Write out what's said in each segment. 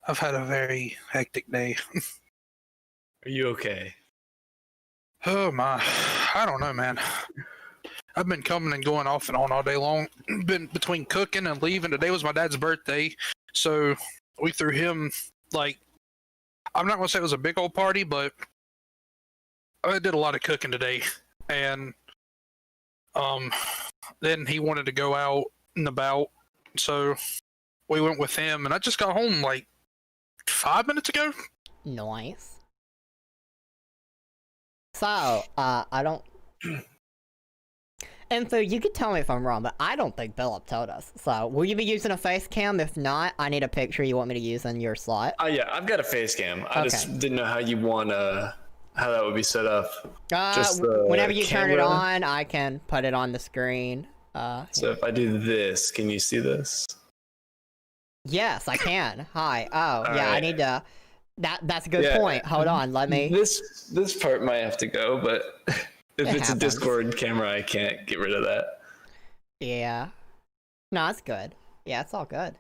I've had a very hectic day. Are you okay? Oh my, I don't know, man. I've been coming and going off and on all day long. Been between cooking and leaving. Today was my dad's birthday, so we threw him, like, I'm not gonna say it was a big old party, but I did a lot of cooking today. And then he wanted to go out and about, so we went with him, and I just got home like 5 minutes ago. Nice. So, I don't... And so you could tell me if I'm wrong, but I don't think Philip told us. So, will you be using a face cam? If not, I need a picture you want me to use in your slot. Yeah, I've got a face cam. I just didn't know how you want how that would be set up. Just whenever you turn it on, I can put it on the screen. So if I do this, can you see this? Yes, I can. Hi. Oh, yeah, right. I need to... That's a good point. Hold on, let me... This part might have to go, but if it's happens. a Discord camera, I can't get rid of that. Yeah. No, it's good. Yeah, it's all good.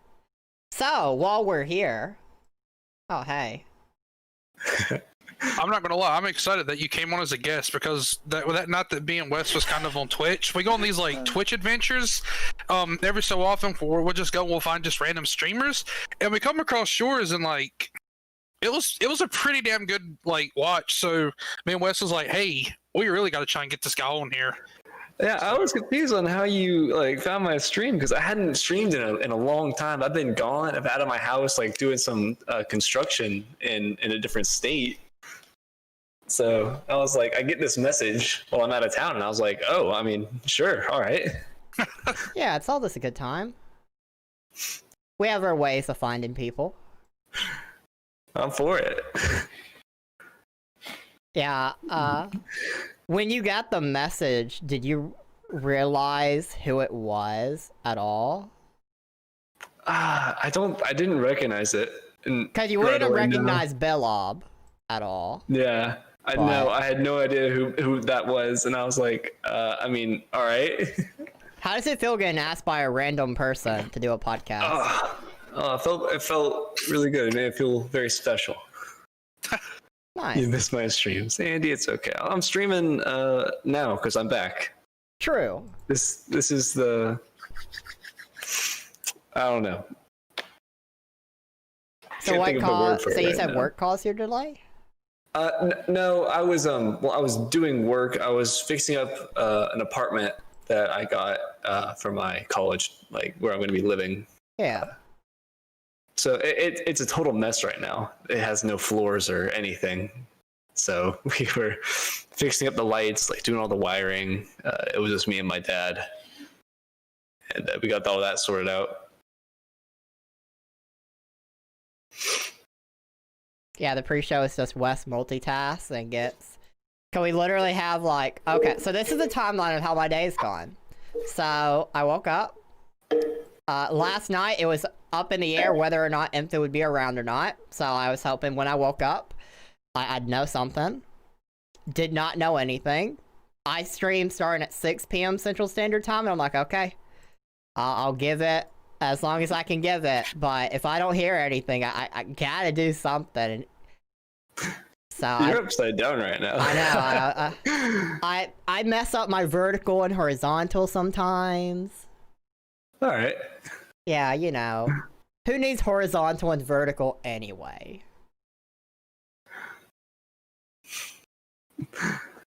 So, while we're here... Oh, hey. I'm not gonna lie, I'm excited that you came on as a guest because not that being West was kind of on Twitch. We go on these like Twitch adventures every so often where we'll just go, we'll find just random streamers, and we come across yours, and like it was a pretty damn good like watch. So me and Wes was like, hey, we really got to try and get this guy on here. Yeah, I was confused on how you like found my stream because I hadn't streamed in a long time. I've been gone. I've out of my house like doing some construction in a different state. So I was like, I get this message while I'm out of town, and I was like, oh, I mean, sure, all right. Yeah, it's all just a good time. We have our ways of finding people. I'm for it. Yeah, when you got the message, did you realize who it was at all? I didn't recognize it. Because you wouldn't have recognized Belob at all. Yeah, I know. I had no idea who that was, and I was like, I mean, all right. How does it feel getting asked by a random person to do a podcast? It felt really good. It made me feel very special. Nice. You missed my streams, Andy. It's okay. I'm streaming now because I'm back. True. This is the. I don't know. So what caused? So you said work caused your delay? No, I was I was doing work. I was fixing up an apartment that I got for my college, like where I'm going to be living. Yeah. So it's a total mess right now. It has no floors or anything. So we were fixing up the lights, like doing all the wiring. It was just me and my dad, and we got all that sorted out. Yeah, the pre-show is just Wes multitasks and gets... Can we literally have like... Okay, so this is the timeline of how my day's gone. So, I woke up. Last night, it was up in the air whether or not Empty would be around or not. So, I was hoping when I woke up, I'd know something. Did not know anything. I streamed starting at 6 p.m. Central Standard Time, and I'm like, okay. I'll give it as long as I can give it, but if I don't hear anything, I gotta do something. So you're upside down right now. I know. I mess up my vertical and horizontal sometimes. All right. Yeah, you know. Who needs horizontal and vertical anyway?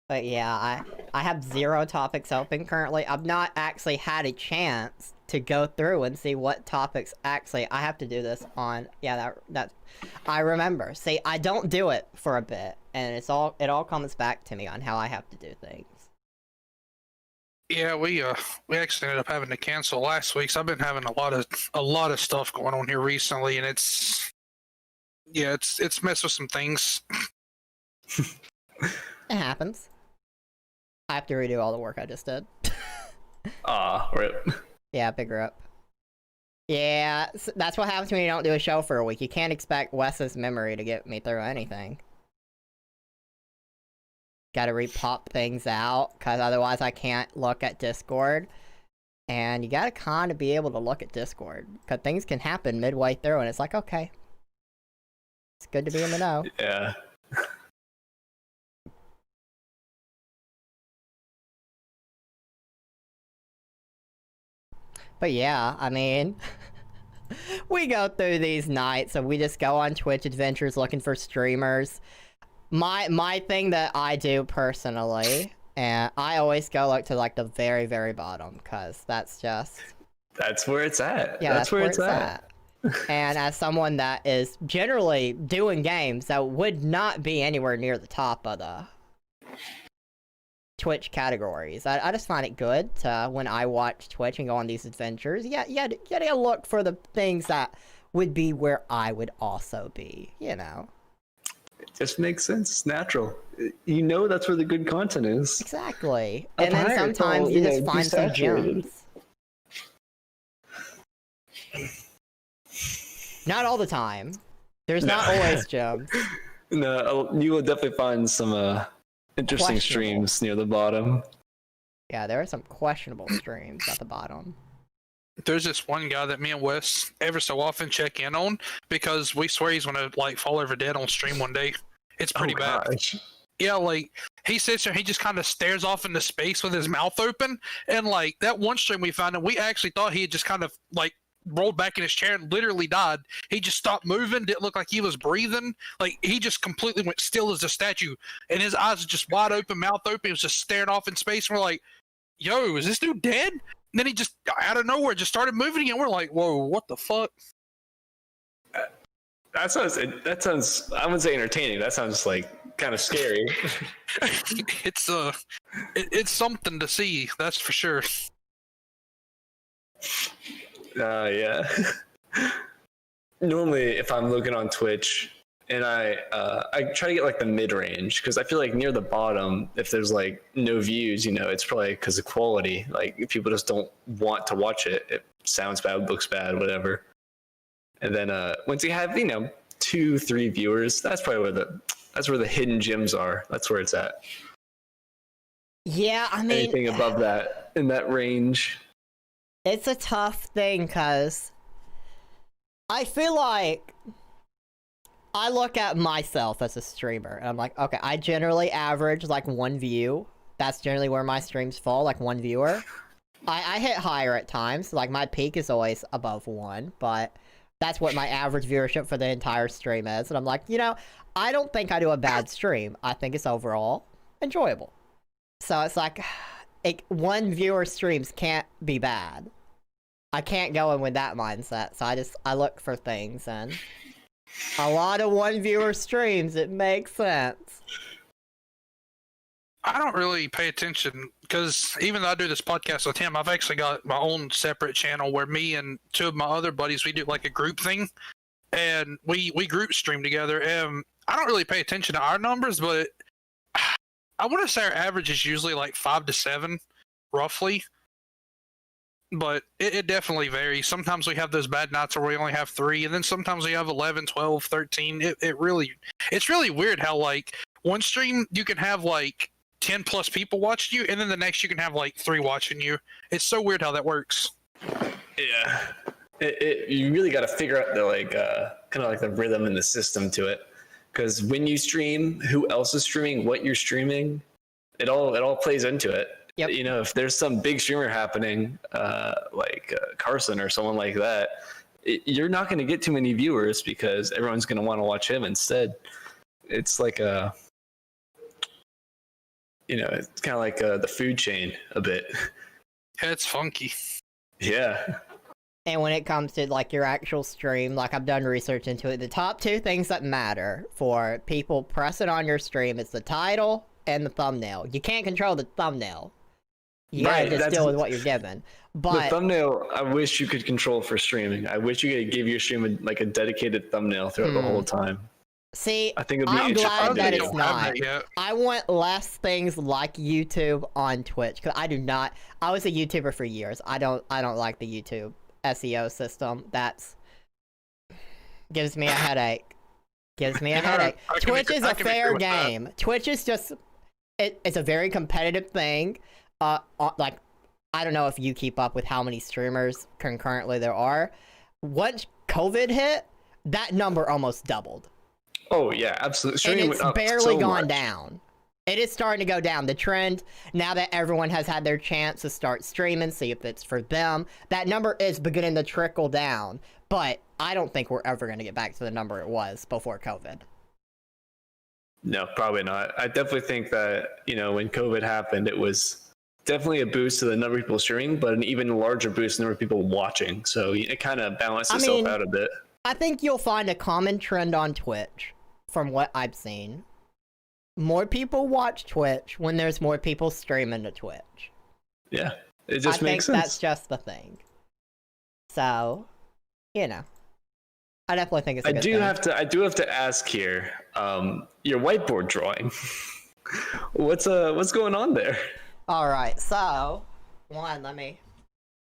But yeah, I have 0 topics open currently. I've not actually had a chance to go through and see what topics actually I have to do this on. Yeah, that I remember. See, I don't do it for a bit, and it all comes back to me on how I have to do things. Yeah, we actually ended up having to cancel last week. So I've been having a lot of stuff going on here recently, and it's messed with some things. It happens. I have to redo all the work I just did. Rip. Yeah, big rip. Yeah, that's what happens when you don't do a show for a week. You can't expect Wes's memory to get me through anything. Gotta re-pop things out, because otherwise I can't look at Discord. And you gotta kind of be able to look at Discord, because things can happen midway through, and it's like, okay. It's good to be in the know. Yeah. But yeah, I mean, we go through these nights and we just go on Twitch adventures looking for streamers. My thing that I do personally, and I always go like to like the very, very bottom, because that's where it's at. Yeah, that's where it's at. And as someone that is generally doing games that would not be anywhere near the top of the Twitch categories, I just find it good to, when I watch Twitch and go on these adventures, you gotta look for the things that would be where I would also be, you know? It just makes sense. It's natural. You know that's where the good content is. Exactly. And then sometimes you just find some gems. Not all the time. There's not always gems. No, you will definitely find some interesting streams near the bottom. Yeah, there are some questionable streams at the bottom. There's this one guy that me and Wes ever so often check in on because we swear he's gonna like fall over dead on stream one day. It's pretty bad. Gosh. Yeah, like he sits there, he just kind of stares off into space with his mouth open, and like that one stream we found, and we actually thought he had just kind of like rolled back in his chair and literally died. He just stopped moving, didn't look like he was breathing. Like he just completely went still as a statue, and his eyes were just wide open, mouth open. He was just staring off in space. And we're like, "Yo, is this dude dead?" And then he just out of nowhere just started moving again. We're like, "Whoa, what the fuck?" That sounds. I wouldn't say entertaining. That sounds like kind of scary. It's something to see. That's for sure. Yeah. Normally, if I'm looking on Twitch, and I try to get like the mid range, because I feel like near the bottom, if there's like no views, you know, it's probably because of quality. Like if people just don't want to watch it. It sounds bad, looks bad, whatever. And then once you have 2-3 viewers, that's probably where the hidden gems are. That's where it's at. Yeah, I mean, anything above that in that range. It's a tough thing because I feel like I look at myself as a streamer and I'm like, okay, I generally average like 1 view. That's generally where my streams fall, like 1 viewer. I hit higher at times, like my peak is always above 1, but that's what my average viewership for the entire stream is. And I'm like, I don't think I do a bad stream. I think it's overall enjoyable. So it's like, 1 viewer streams can't be bad. I can't go in with that mindset, so I look for things, and a lot of 1 viewer streams, it makes sense. I don't really pay attention, because even though I do this podcast with him, I've actually got my own separate channel where me and 2 of my other buddies, we do like a group thing, and we group stream together, and I don't really pay attention to our numbers, but I want to say our average is usually like 5 to 7, roughly. But it definitely varies. Sometimes we have those bad nights where we only have 3, and then sometimes we have 11, 12, 13. It's really weird how like one stream you can have like 10 plus people watching you, and then the next you can have like 3 watching you. It's so weird how that works. Yeah, you really got to figure out the kind of like the rhythm and the system to it, because when you stream, who else is streaming, what you're streaming, it all plays into it. Yep. If there's some big streamer happening, like Carson or someone like that, you're not going to get too many viewers because everyone's going to want to watch him instead. It's like it's kind of like the food chain a bit. Yeah, it's funky. Yeah. And when it comes to like your actual stream, like I've done research into it, the top 2 things that matter for people pressing on your stream is the title and the thumbnail. You can't control the thumbnail. You gotta just deal with what you're given. But the thumbnail, I wish you could control for streaming. I wish you could give your stream a dedicated thumbnail throughout the whole time. See, I think it'd be I'm glad that it's Don't not. have that yet. I want less things like YouTube on Twitch, because I was a YouTuber for years. I don't like the YouTube SEO system. That's gives me a headache. Twitch is a fair game. Twitch is just it's a very competitive thing. Like, I don't know if you keep up with how many streamers concurrently there are. Once COVID hit, that number almost doubled. Oh yeah, absolutely. And Streaming it's went up barely so gone much. down. It is starting to go down. The trend, now that everyone has had their chance to start streaming, see if it's for them, that number is beginning to trickle down. But I don't think we're ever going to get back to the number it was before COVID. No, probably not. I definitely think that, when COVID happened, it was definitely a boost to the number of people streaming, but an even larger boost to the number of people watching. So it kind of balanced itself out a bit. I think you'll find a common trend on Twitch, from what I've seen. More people watch Twitch when there's more people streaming to Twitch. Yeah, it just makes sense. I think that's just the thing. So, I definitely think it's a good thing. I do have to ask here, your whiteboard drawing. What's going on there? All right, so let me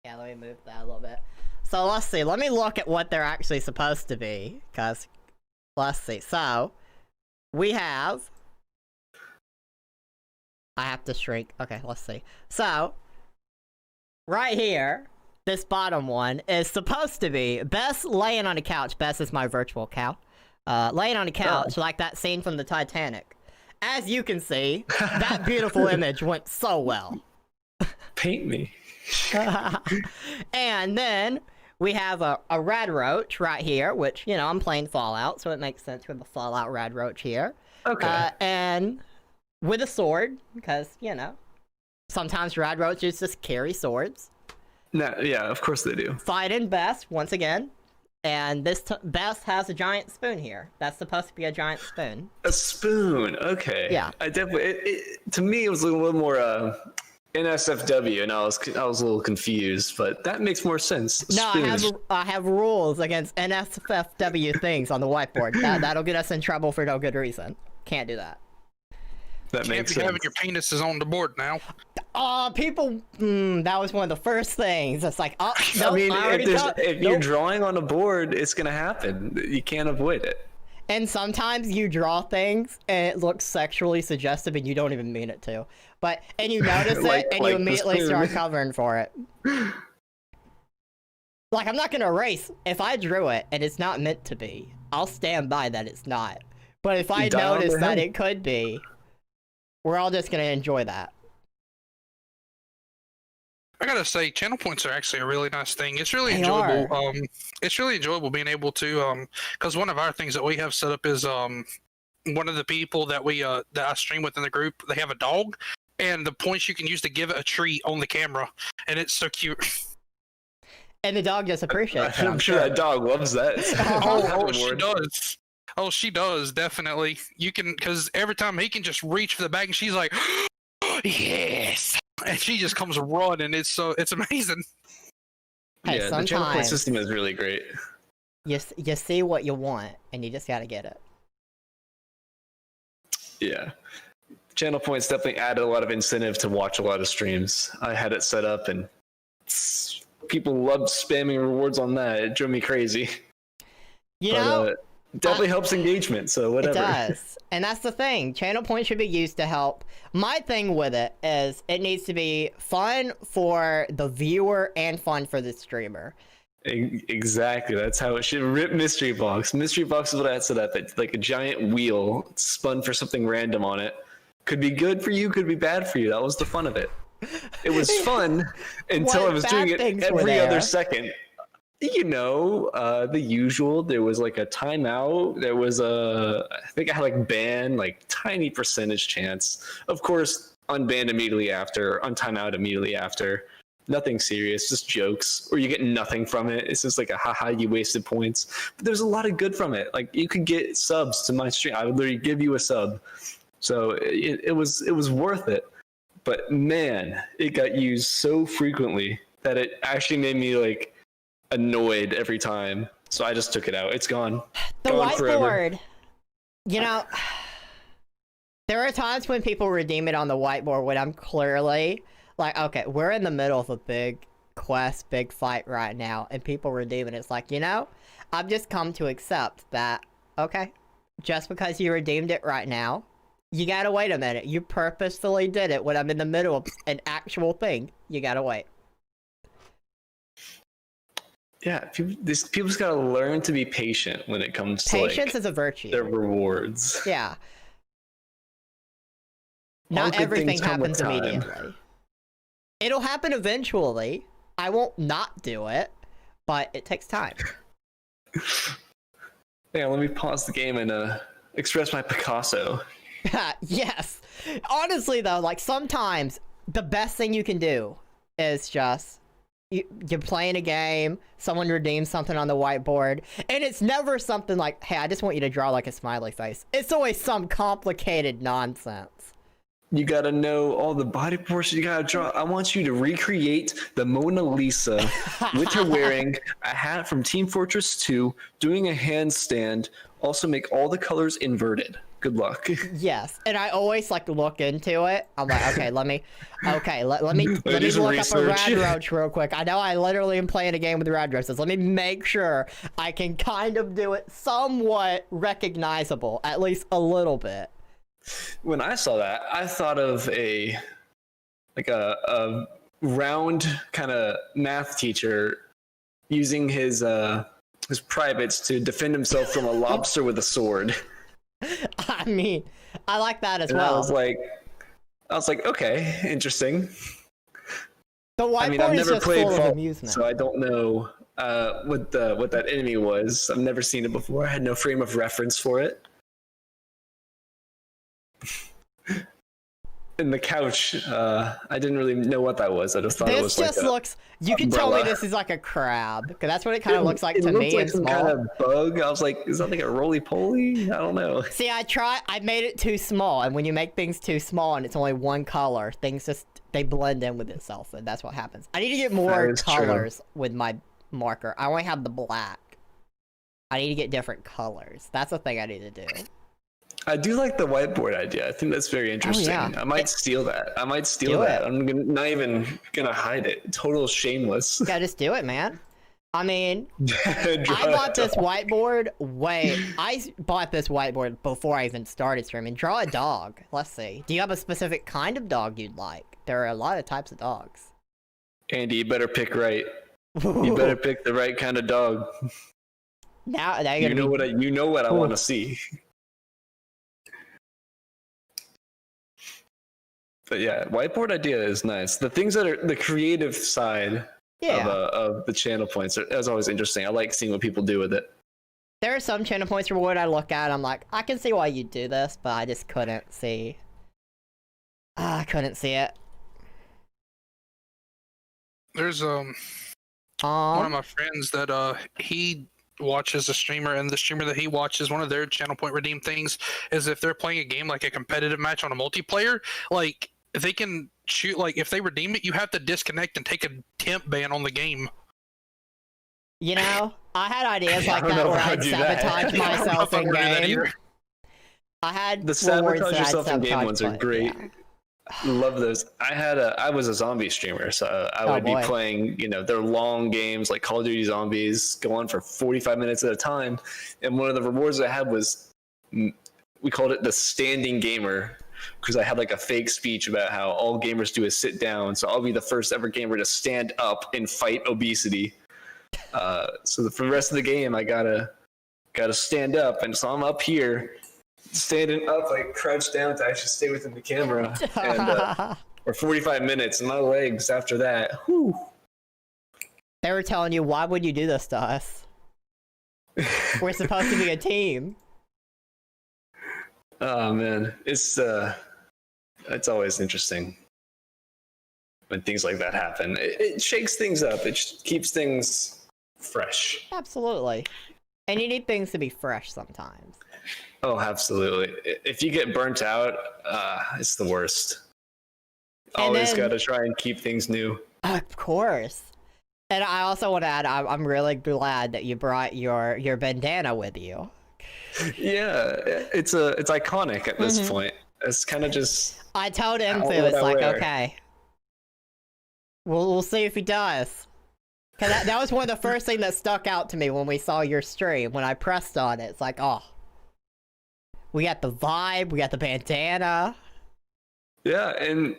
move that a little bit. So let's see. Let me look at what they're actually supposed to be, cause let's see. So we have. I have to shrink. Okay, let's see. So right here, this bottom one is supposed to be Bess laying on a couch. Bess is my virtual cow. Laying on a couch like that scene from the Titanic. As you can see, that beautiful image went so well. Paint me. And then we have a rad roach right here, which, I'm playing Fallout, so it makes sense with the Fallout rad roach here. Okay. And with a sword, because, sometimes rad roaches just carry swords. No, yeah, of course they do. Fighting Bess, once again. And this Bess has a giant spoon here. That's supposed to be a giant spoon. A spoon, okay. Yeah. I definitely, to me, it was a little more NSFW, and I was a little confused, but that makes more sense. No, I have rules against NSFW things on the whiteboard. That'll get us in trouble for no good reason. Can't do that. That makes sense. Having your penises on the board now. People, that was one of the first things. It's like, nope, I mean, if you're drawing on a board, it's gonna happen. You can't avoid it. And sometimes you draw things and it looks sexually suggestive and you don't even mean it to. And you notice it and you immediately start covering for it. Like, I'm not gonna erase. If I drew it and it's not meant to be, I'll stand by that it's not. But if I notice that it could be, we're all just gonna enjoy that. I gotta say, channel points are actually a really nice thing. It's really enjoyable. It's really enjoyable being able to, because one of our things that we have set up is, one of the people that I stream with in the group, they have a dog, and the points you can use to give it a treat on the camera, and it's so cute. And the dog just appreciates it. I'm sure that dog loves that. She does. Oh, she does, definitely. You can, because every time he can just reach for the bag, and she's like, yes! And she just comes running. It's amazing. Hey, yeah, the channel point system is really great. You see what you want, and you just gotta get it. Yeah. Channel points definitely added a lot of incentive to watch a lot of streams. I had it set up, and people loved spamming rewards on that. It drove me crazy. Definitely helps engagement, so whatever. It does. And that's the thing. Channel points should be used to help. My thing with it is it needs to be fun for the viewer and fun for the streamer. Exactly. That's how it should. Rip Mystery Box. Mystery Box is what I had set up. It's like a giant wheel spun for something random on it. Could be good for you, could be bad for you. That was the fun of it. It was fun until I was doing it every other second. The usual. There was like a timeout. There was I think I had like ban, like tiny percentage chance. Of course, unbanned immediately after, untimeout immediately after. Nothing serious, just jokes, or you get nothing from it. It's just like a haha, you wasted points. But there's a lot of good from it. Like you could get subs to my stream. I would literally give you a sub. So it was worth it. But man, it got used so frequently that it actually made me like annoyed every time, so I just took it out. It's gone. The whiteboard, there are times when people redeem it on the whiteboard when I'm clearly like, okay, we're in the middle of a big quest, big fight right now, and people redeem it. It's like, I've just come to accept that, okay, just because you redeemed it right now, you gotta wait a minute. You purposefully did it when I'm in the middle of an actual thing. You gotta wait. Yeah, these people's got to learn to be patient when it comes to Patience like is a virtue. their rewards. Yeah. All Not good everything things come with happens time. immediately. It'll happen eventually. I won't not do it, but it takes time. Yeah, let me pause the game and express my Picasso. Yes. Honestly, though, like sometimes the best thing you can do is just you're playing a game, someone redeems something on the whiteboard, and it's never something like, hey, I just want you to draw like a smiley face. It's always some complicated nonsense. You gotta know all the body portions you gotta draw. I want you to recreate the Mona Lisa with her wearing a hat from Team Fortress 2, doing a handstand, also make all the colors inverted. Good luck. Yes, and I always like look into it. I'm like, okay, let me look up a rad roach real quick. I know I literally am playing a game with rad roaches. Let me make sure I can kind of do it somewhat recognizable, at least a little bit. When I saw that, I thought of a round kind of math teacher using his privates to defend himself from a lobster with a sword. I mean, I like that as And well. I was like, okay, interesting. The whiteboard I mean, I've is never just played full of Fall, amusement. so I don't know what that enemy was. I've never seen it before. I had no frame of reference for it. In the couch, I didn't really know what that was. I just thought it was This just looks. You can tell me this is like a crab, because that's what it kind of looks like to me. It It's looks like some small. kind of bug. I was like, is that like a roly poly? I don't know. See, I made it too small, and when you make things too small and it's only one color, things just they blend in with itself, and that's what happens. I need to get more colors with my marker. I only have the black. I need to get different colors. That's the thing I need to do. I do like the whiteboard idea. I think that's very interesting. yeah. I might steal that. I'm not even gonna hide it. Total shameless. Yeah, just do it, man. I mean, I bought this whiteboard I bought this whiteboard before I even started streaming. Draw a dog. Let's see. Do you have a specific kind of dog you'd like? There are a lot of types of dogs. Andy, you better pick right. You better pick the right kind of dog. Now you're You know what I want to see. But yeah, whiteboard idea is nice. The things that are the creative side of the channel points is always interesting. I like seeing what people do with it. There are some channel points reward I look at, I'm like, I can see why you do this, but I just couldn't see. I couldn't see it. There's one of my friends that he watches a streamer, and the streamer that he watches, one of their channel point redeem things is if they're playing a game like a competitive match on a multiplayer, like they can shoot, like if they redeem it, you have to disconnect and take a temp ban on the game. You know, I had ideas like that where I'd sabotage myself in game. I had the sabotage yourself in game ones are great. Yeah. Love those. I was a zombie streamer, so I would be playing, their long games like Call of Duty Zombies, go on for 45 minutes at a time. And one of the rewards I had was, we called it the standing gamer, because I had like a fake speech about how all gamers do is sit down. So I'll be the first ever gamer to stand up and fight obesity. So for the rest of the game, I gotta stand up, and so I'm up here. Standing up, like crouched down to actually stay within the camera, and for 45 minutes, and my legs after that. Whew. They were telling you, why would you do this to us? We're supposed to be a team. Oh man, it's always interesting when things like that happen. It shakes things up. It keeps things fresh. Absolutely, and you need things to be fresh sometimes. Oh, absolutely. If you get burnt out, it's the worst. Always got to try and keep things new. Of course. And I also want to add, I'm really glad that you brought your bandana with you. Yeah, it's iconic at this point. It's kind of just... I told him to. It's like, okay. We'll see if he does. Cause that was one of the first things that stuck out to me when we saw your stream. When I pressed on it, it's like, oh. We got the vibe, we got the bandana. Yeah, and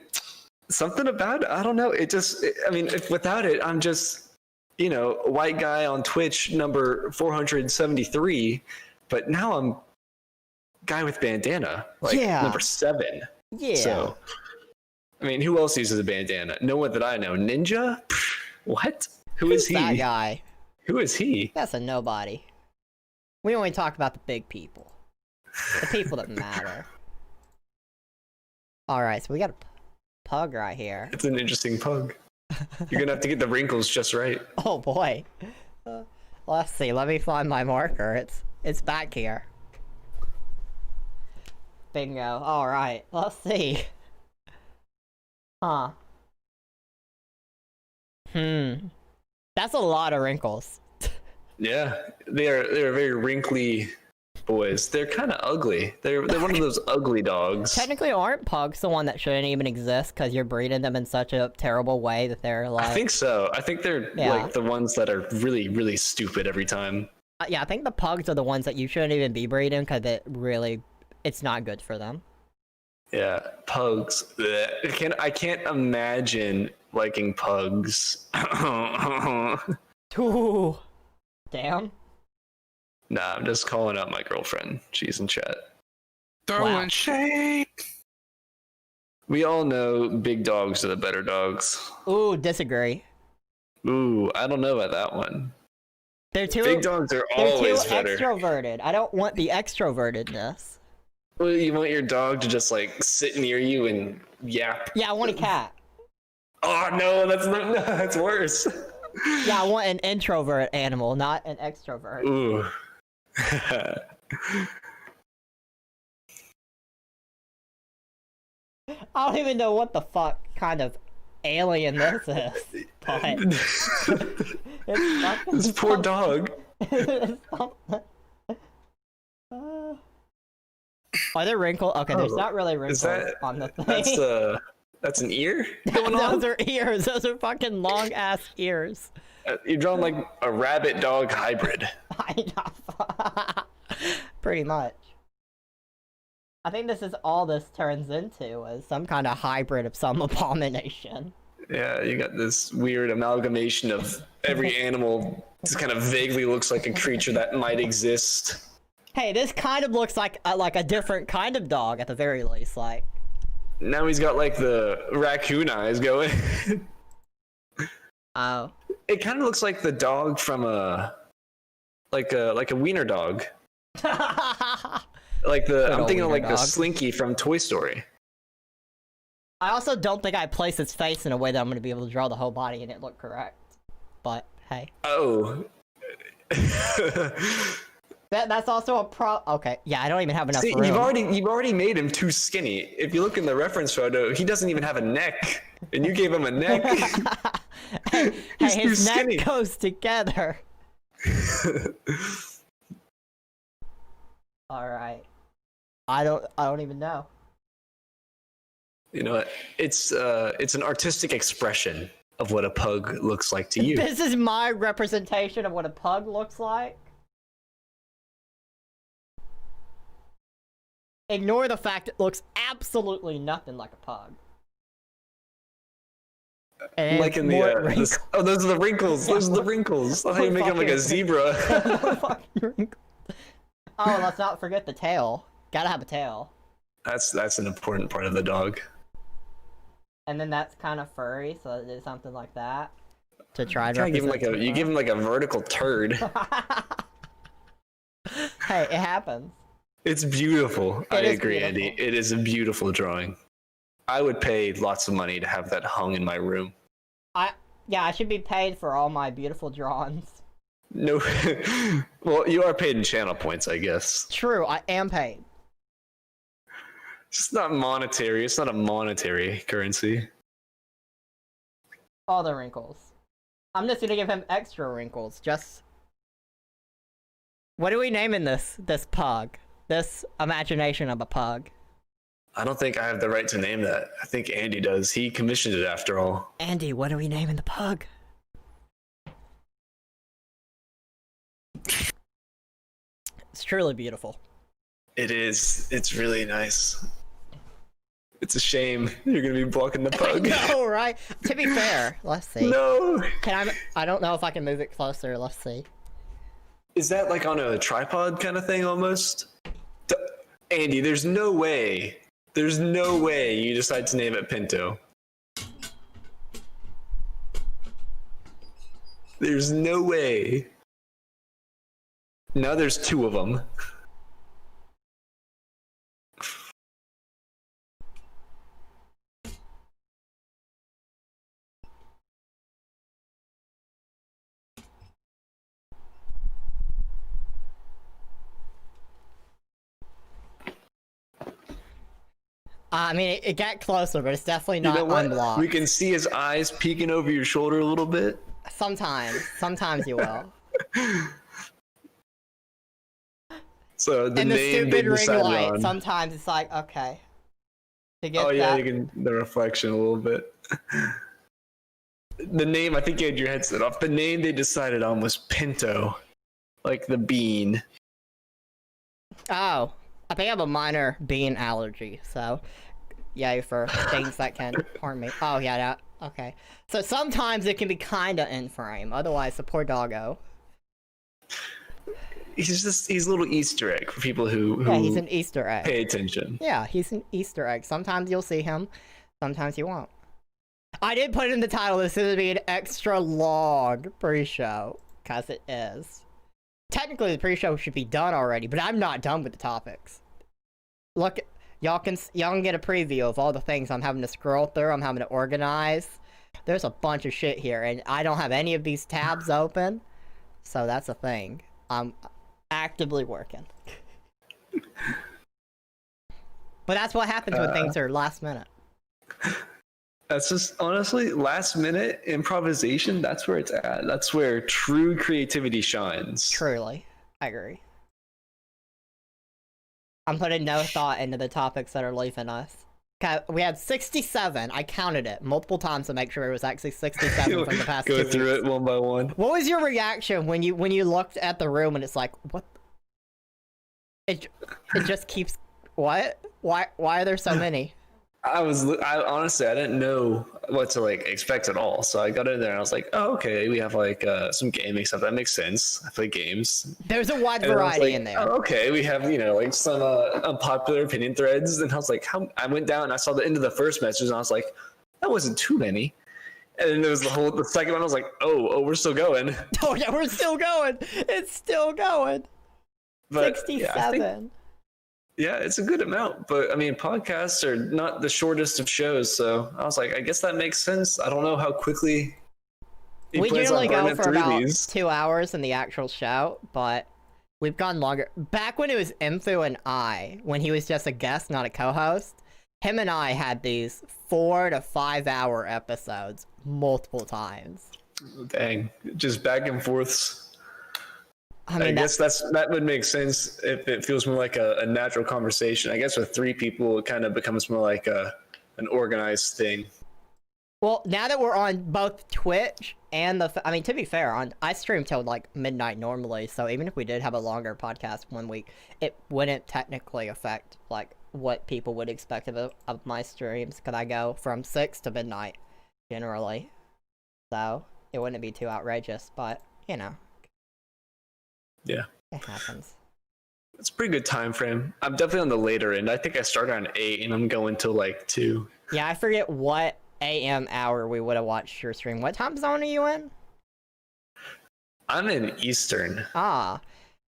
something about it, I don't know. If without it, I'm just, white guy on Twitch number 473, but now I'm guy with bandana, like number 7. Yeah. So, I mean, who else uses a bandana? No one that I know. Ninja? What? Who is he? That guy. Who is he? That's a nobody. We only talk about the big people. The people that matter. Alright, so we got a pug right here. It's an interesting pug. You're gonna have to get the wrinkles just right. Oh boy. Let's see, let me find my marker. It's back here. Bingo. Alright, let's see. Huh. That's a lot of wrinkles. Yeah, they're very wrinkly boys. They're kind of ugly. They're one of those ugly dogs. Technically, aren't pugs the one that shouldn't even exist because you're breeding them in such a terrible way that they're like... I think so. I think they're like the ones that are really, really stupid every time. Yeah, I think the pugs are the ones that you shouldn't even be breeding because it's not good for them. Yeah, pugs. I can't imagine liking pugs. Ooh. Damn. Nah, I'm just calling out my girlfriend. She's in chat. Throwing shade. We all know big dogs are the better dogs. Ooh, disagree. Ooh, I don't know about that one. Big dogs are they're always too better. extroverted. I don't want the extrovertedness. Well, you want your dog to just like sit near you and yap. Yeah, I want a cat. Oh no, that's worse. Yeah, I want an introvert animal, not an extrovert. Ooh. I don't even know what the fuck kind of alien this is, but it's fucking This poor dog. Are there wrinkles? Okay, there's not really wrinkles on the thing. That's an ear going on? Those are ears. Those are fucking long ass ears. You've drawn like a rabbit dog hybrid. Pretty much. I think this is all this turns into, is some kind of hybrid of some abomination. Yeah, you got this weird amalgamation of every animal. This kind of vaguely looks like a creature that might exist. Hey, this kind of looks like a different kind of dog at the very least. Like, now he's got like the raccoon eyes going. Oh. It kind of looks like the dog from like a wiener dog. I'm thinking of like the Slinky from Toy Story. I also don't think I placed its face in a way that I'm going to be able to draw the whole body and it look correct. But hey. Oh. That's also a Okay, yeah, I don't even have enough See, room. you've already made him too skinny. If you look in the reference photo, he doesn't even have a neck, and you gave him a neck. hey, his neck skinny. goes together. All right. I don't even know. You know what? It's an artistic expression of what a pug looks like to you. This is my representation of what a pug looks like. Ignore the fact it looks absolutely nothing like a pug. And like in the those are the wrinkles. Those are the wrinkles. That's how you make him like a zebra. Oh, let's not forget the tail. Gotta have a tail. That's an important part of the dog. And then that's kind of furry, so it's something like that to try to give him you give him like a vertical turd. Hey, it happens. It's beautiful. I agree, beautiful. Andy. It is a beautiful drawing. I would pay lots of money to have that hung in my room. Yeah, I should be paid for all my beautiful drawings. No, well, you are paid in channel points, I guess. True, I am paid. It's not monetary. It's not a monetary currency. All the wrinkles. I'm just gonna give him extra wrinkles. Just. What are we naming this pug? This imagination of a pug. I don't think I have the right to name that. I think Andy does. He commissioned it after all. Andy, what are we naming the pug? It's truly beautiful. It is. It's really nice. It's a shame you're gonna be blocking the pug. No, right? To be fair, let's see. No. I don't know if I can move it closer. Let's see. Is that like on a tripod kind of thing almost? Andy, there's no way. There's no way you decide to name it Pinto. There's no way. Now there's two of them. I mean, it got closer, but it's definitely You not know what? unblocked. We can see his eyes peeking over your shoulder a little bit. Sometimes you will. So the And the name stupid they ring decided light. on. Sometimes it's like, okay. To get Oh yeah, that. you can the reflection a little bit. The name, I think you had your headset off. The name they decided on was Pinto, like the bean. Oh, I think I have a minor bean allergy, so yay for things that can harm me. Oh yeah, that okay. So sometimes it can be kinda in frame. Otherwise, the poor doggo. He's a little Easter egg for people who Yeah, he's an Easter egg. pay attention. Yeah, he's an Easter egg. Sometimes you'll see him, sometimes you won't. I did put in the title, this is gonna be an extra long pre-show, because it is. Technically, the pre-show should be done already, but I'm not done with the topics. Look, y'all can get a preview of all the things I'm having to scroll through, I'm having to organize. There's a bunch of shit here, and I don't have any of these tabs open, so that's a thing. I'm actively working. But that's what happens when things are last minute. That's just honestly last minute improvisation. That's where it's at. That's where true creativity shines. Truly, I agree. I'm putting no thought into the topics that are leaving us. Okay, we had 67. I counted it multiple times to make sure it was actually 67 from the past 2 Go weeks. through it one by one. What was your reaction when you looked at the room and it's like, what? It just keeps. What? Why are there so many? I honestly I didn't know what to like expect at all. So I got in there and I was like, oh okay, we have like some gaming stuff that makes sense. I play games. There's a wide And I was variety like, in there. oh, okay, we have like some unpopular opinion threads, and I was like, I went down and I saw the end of the first message, and I was like, that wasn't too many. And then there was the second one. I was like, oh, we're still going. Oh yeah, we're still going. It's still going. But, 67. Yeah, it's a good amount, but I mean, podcasts are not the shortest of shows, so I was like, I guess that makes sense. I don't know how quickly he We plans on generally go burning for through about these. 2 hours in the actual show, but we've gone longer. Back when it was Imphu and I, when he was just a guest, not a co-host, him and I had these 4 to 5 hour episodes multiple times. Dang, just back and forths. I mean, guess that would make sense if it feels more like a natural conversation. I guess with 3 people, it kind of becomes more like an organized thing. well, now that we're on both Twitch and I mean, to be fair, I stream till like midnight normally, so even if we did have a longer podcast one week, it wouldn't technically affect like what people would expect of my streams, because I go from 6 to midnight generally, so it wouldn't be too outrageous, but you know. Yeah. It happens. It's a pretty good time frame. I'm definitely on the later end. I think I start around 8 and I'm going till like 2. Yeah, I forget what AM hour we would have watched your stream. What time zone are you in? I'm in Eastern. Ah.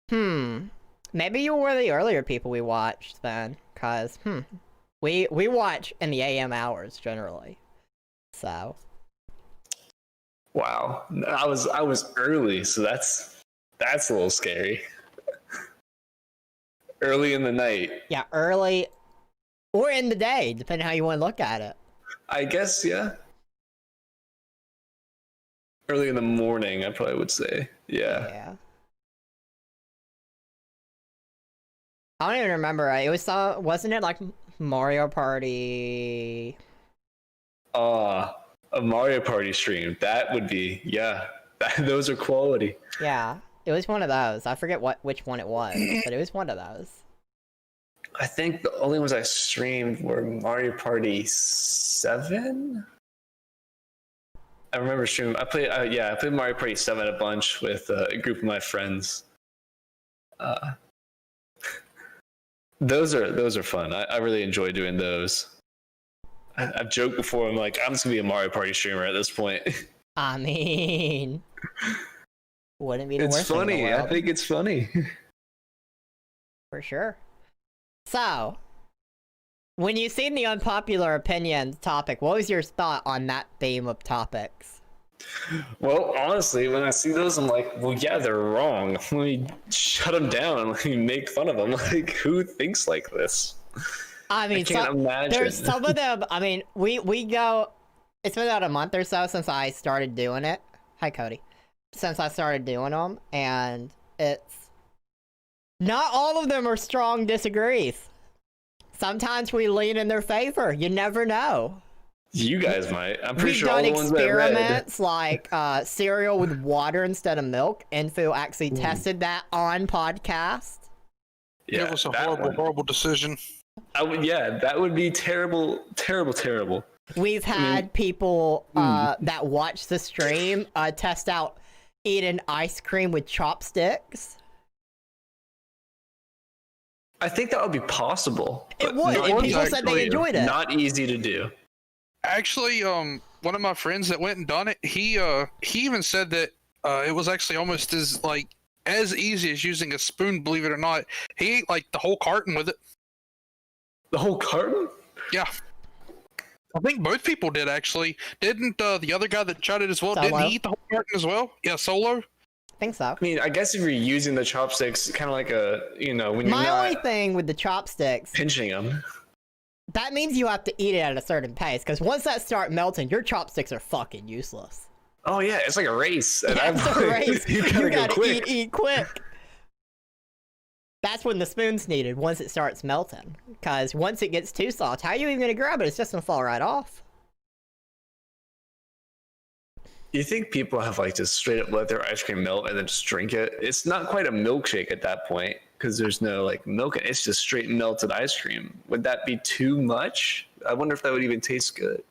Maybe you were the earlier people we watched then, cause we watch in the AM hours generally. So. Wow. I was early, so that's a little scary. Early in the night. Yeah, early or in the day, depending how you want to look at it. I guess, yeah. Early in the morning, I probably would say. Yeah. I don't even remember. It was wasn't it like Mario Party? A Mario Party stream. That would be, yeah. Those are quality. Yeah. It was one of those. I forget which one it was, but it was one of those. I think the only ones I streamed were Mario Party 7. I remember streaming. I played Mario Party 7 a bunch with a group of my friends. Those are fun. I really enjoy doing those. I've joked before. I'm like, I'm just gonna be a Mario Party streamer at this point. I mean, wouldn't be the worst It's thing in the funny. world. I think it's funny. For sure. So, when you seen the unpopular opinion topic, what was your thought on that theme of topics? Well, honestly, when I see those, I'm like, well, yeah, they're wrong. Let me shut them down and let me make fun of them. Like, who thinks like this? I mean, I can't imagine. there's some of them. I mean, we go. It's been about a month or so since I started doing it. Hi, Cody. Since I started doing them, and it's not all of them are strong disagrees. Sometimes we lean in their favor. You never know. You guys might. I'm pretty We've sure all done the ones that I read. experiments like cereal with water instead of milk. Info actually tested that on podcast. Yeah, it was a that horrible decision. that would be terrible, terrible, terrible. We've had people that watch the stream test out eating ice cream with chopsticks. I think that would be possible. It would, and people said they enjoyed it. Not easy to do. Actually, one of my friends that went and done it, he even said that it was actually almost as easy as using a spoon. Believe it or not, he ate like the whole carton with it. The whole carton? Yeah. I think both people did actually. Didn't the other guy that tried it as well? Solo? Didn't he eat the whole carton as well? Yeah, Solo. I think so. I mean, I guess if you're using the chopsticks, kind of like when you're My not only thing with the chopsticks, pinching them. that means you have to eat it at a certain pace, because once that start melting, your chopsticks are fucking useless. Oh yeah, it's like a race. And That's a race. you You gotta go gotta quick. eat quick. That's when the spoon's needed, once it starts melting. Because once it gets too soft, how are you even gonna grab it? It's just gonna fall right off. You think people have just straight up let their ice cream melt and then just drink it? It's not quite a milkshake at that point because there's no milk. It's just straight melted ice cream. Would that be too much? I wonder if that would even taste good.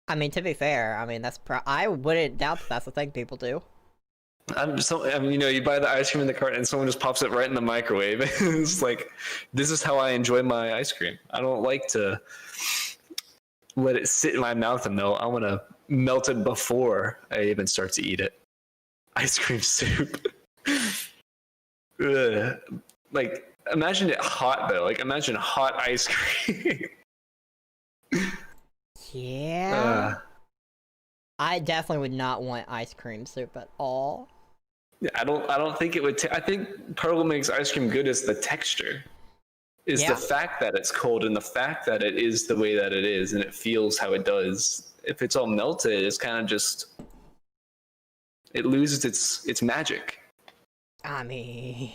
I mean, to be fair, I mean I wouldn't doubt that that's the thing people do. You buy the ice cream in the cart and someone just pops it right in the microwave. It's like, this is how I enjoy my ice cream. I don't like to let it sit in my mouth and melt. I want to melt it before I even start to eat it. Ice cream soup. Ugh. Imagine it hot though. Imagine hot ice cream. Yeah. I definitely would not want ice cream soup at all. I don't think it would. I think part of what makes ice cream good is the texture. Is the fact that it's cold and the fact that it is the way that it is and it feels how it does. If it's all melted, it's kind of just, it loses its magic. I mean,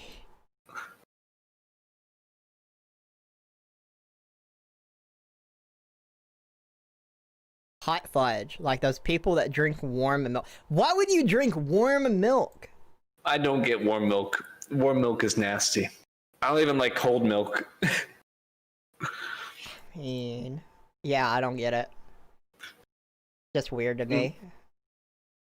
hot fudge, like those people that drink warm milk. Why would you drink warm milk? I don't get warm milk. Warm milk is nasty. I don't even like cold milk. I mean, yeah, I don't get it. Just weird to me.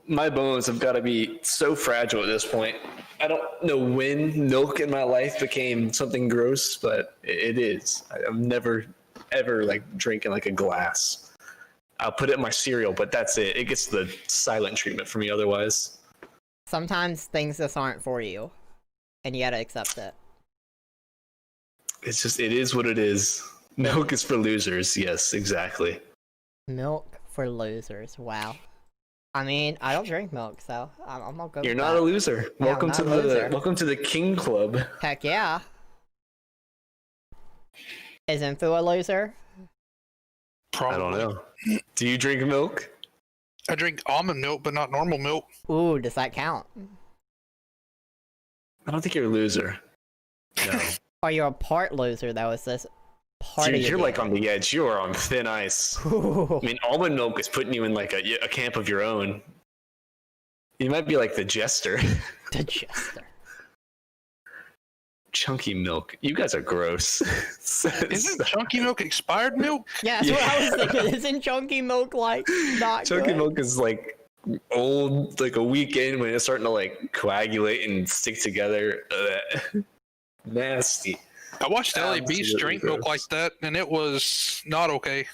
My bones have got to be so fragile at this point. I don't know when milk in my life became something gross, but it is. I'm never, ever drinking a glass. I'll put it in my cereal, but that's it. It gets the silent treatment for me otherwise. Sometimes things just aren't for you, and you gotta accept it. It's just, it is what it is. Milk is for losers. Yes, exactly. Milk for losers. Wow. I mean, I don't drink milk, so I'm not good. You're not a loser. Yeah, welcome I'm to not a loser. welcome to the King Club. Heck yeah. Is Info a loser? Probably. I don't know. Do you drink milk? I drink almond milk, but not normal milk. Ooh, does that count? I don't think you're a loser. No. Or you're a part loser, though? Is this part Dude, of your you're game? on the edge. You are on thin ice. Ooh. I mean, almond milk is putting you in a camp of your own. You might be like the jester. The jester. Chunky milk. You guys are gross. Isn't chunky milk expired milk? Yeah, that's what I was thinking. Isn't chunky milk like not Chunky good? milk is like old, like a week in when it's starting to like coagulate and stick together. Nasty. I watched Ellie Beast Absolutely drink gross. milk like that, and it was not okay.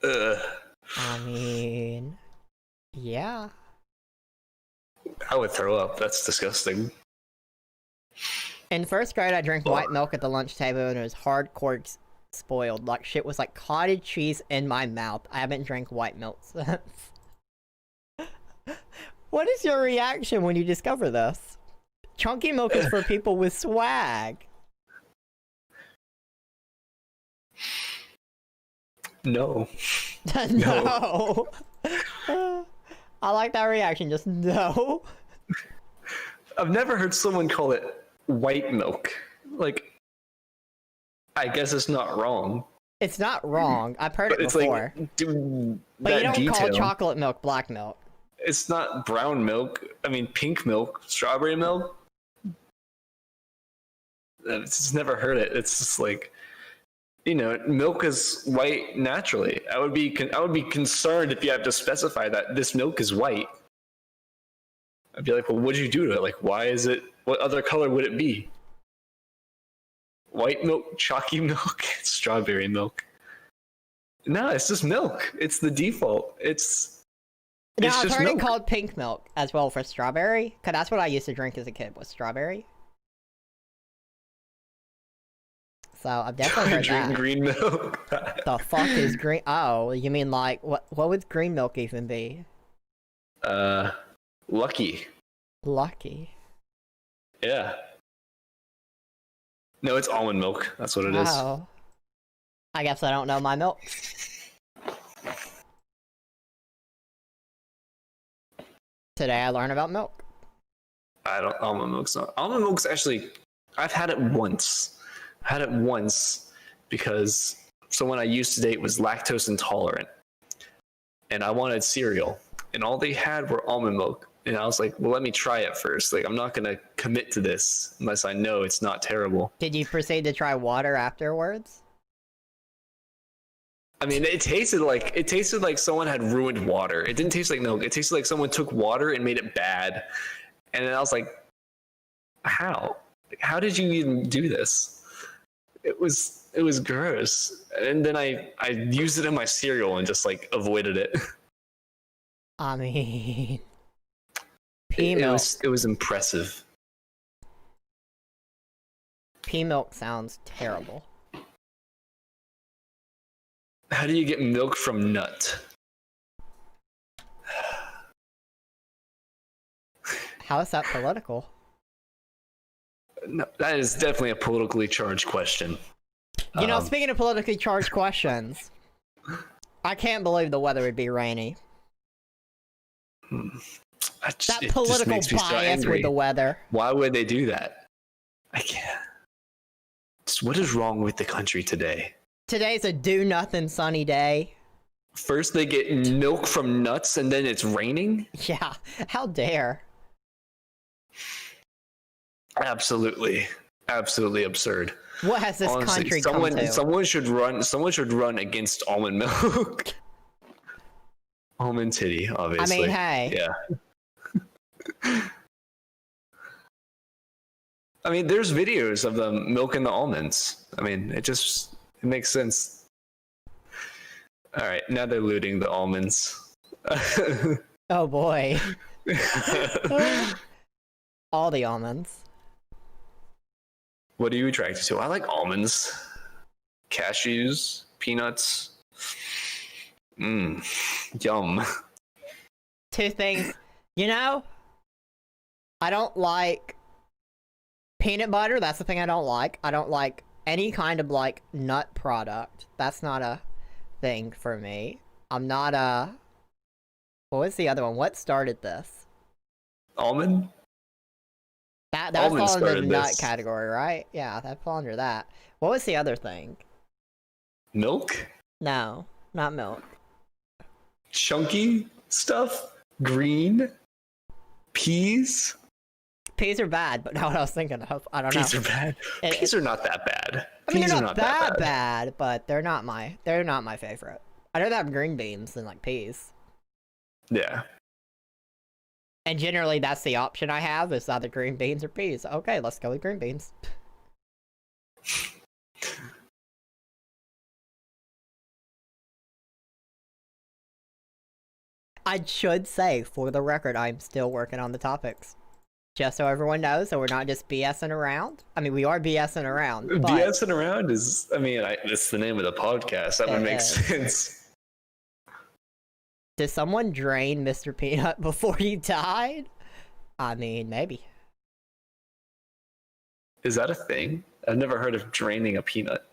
I mean, yeah. I would throw up. That's disgusting. In first grade, I drank white milk at the lunch table, and it was hardcore spoiled. Like shit was like cottage cheese in my mouth. I haven't drank white milk since. What is your reaction when you discover this? Chunky milk is for people with swag. No. No. I like that reaction. Just no. I've never heard someone call it white milk. Like, I guess it's not wrong. It's not wrong. I've heard But it it's before. like, dude, But that you don't detail. call chocolate milk black milk. It's not brown milk. I mean, pink milk, strawberry milk. I've just never heard it. It's just like, you know, milk is white naturally. I would be concerned if you have to specify that this milk is white. I'd be like, well, what did you do to it? Like, why is it? What other color would it be? White milk, chalky milk, strawberry milk. No, it's just milk. It's the default. It's I've just heard milk. it called pink milk as well for strawberry, because that's what I used to drink as a kid, was strawberry. So I've definitely heard Drink that. green milk. The fuck is green? Oh, you mean like, what would green milk even be? Lucky. Lucky. Yeah. No, it's almond milk. That's what it is. Oh. I guess I don't know my milk. Today I learned about milk. Almond milk's not. Almond milk's actually, I've had it once. I had it once because someone I used to date was lactose intolerant. And I wanted cereal. And all they had were almond milk. And I was like, well, let me try it first. Like, I'm not going to commit to this unless I know it's not terrible. Did you proceed to try water afterwards? I mean, it tasted like someone had ruined water. It didn't taste like milk. It tasted like someone took water and made it bad. And then I was like, how? How did you even do this? It was gross. And then I used it in my cereal and just like avoided it. I mean, pea milk. It was impressive. Pea milk sounds terrible. How do you get milk from nut? How is that political? No, that is definitely a politically charged question. You know, speaking of politically charged questions, I can't believe the weather would be rainy. That political bias with the weather. Why would they do that? I can't. What is wrong with the country today? Today's a do-nothing sunny day. First they get milk from nuts and then it's raining? Yeah, how dare. Absolutely absurd. What has this country come to? Someone should run against almond milk. Almond titty, obviously. I mean, hey. Yeah. I mean, there's videos of them milking the almonds. I mean, it makes sense. All right, now they're looting the almonds. Oh boy. All the almonds. What are you attracted to? I like almonds, cashews, peanuts. Yum. Two things. You know, I don't like peanut butter. That's the thing I don't like. I don't like any kind of like nut product. That's not a thing for me. I'm not a... What was the other one? What started this? Almond? That would fall under the nut category, right? Yeah, that fall under that. What was the other thing? Milk? No, not milk. Chunky stuff? Green? Peas? peas are bad, but not what I was thinking of. I don't know. Peas are bad. Peas are not that bad. I mean, Peas they're are not that bad, but they're not my favorite. I'd rather have green beans than like peas. Yeah. And generally, that's the option I have is either green beans or peas. Okay, let's go with green beans. I should say, for the record, I'm still working on the topics. Just so everyone knows, so we're not just BSing around. I mean, we are BSing around. But BSing around is, I mean, it's the name of the podcast. That would make sense. Did someone drain Mr. Peanut before he died? I mean, maybe. Is that a thing? I've never heard of draining a peanut.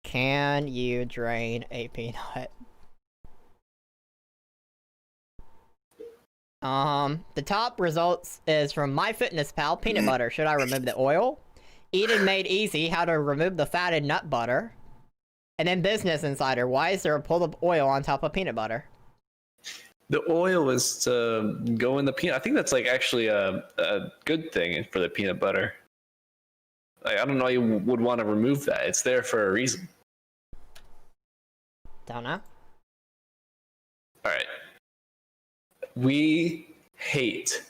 Can you drain a peanut? The top results is from MyFitnessPal, peanut butter. Should I remove the oil? Eden Made Easy, how to remove the fat in nut butter. And then Business Insider, why is there a pull of oil on top of peanut butter? The oil is to go in the peanut. I think that's like actually a good thing for the peanut butter. Like, I don't know why you would want to remove that. It's there for a reason. Don't know. All right. We hate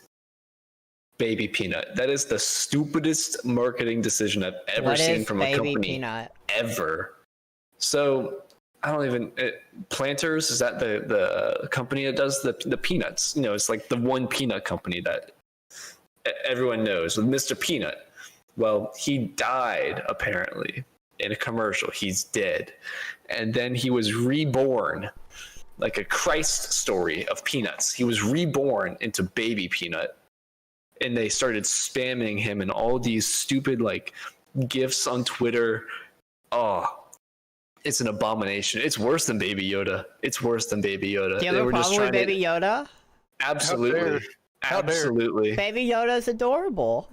Baby Peanut. That is the stupidest marketing decision I've ever seen from a company Peanut? ever. So I don't even Planters, is that the company that does the peanuts? You know, it's like the one peanut company that everyone knows with Mr. Peanut. Well, he died apparently in a commercial. He's dead, and then he was reborn. Like a Christ story of peanuts. He was reborn into Baby Peanut, and they started spamming him in all these stupid like gifs on Twitter. Oh, it's an abomination. It's worse than Baby Yoda. It's worse than Baby Yoda. Do you have a problem with Baby Yoda? Absolutely. Absolutely. Baby Yoda's adorable.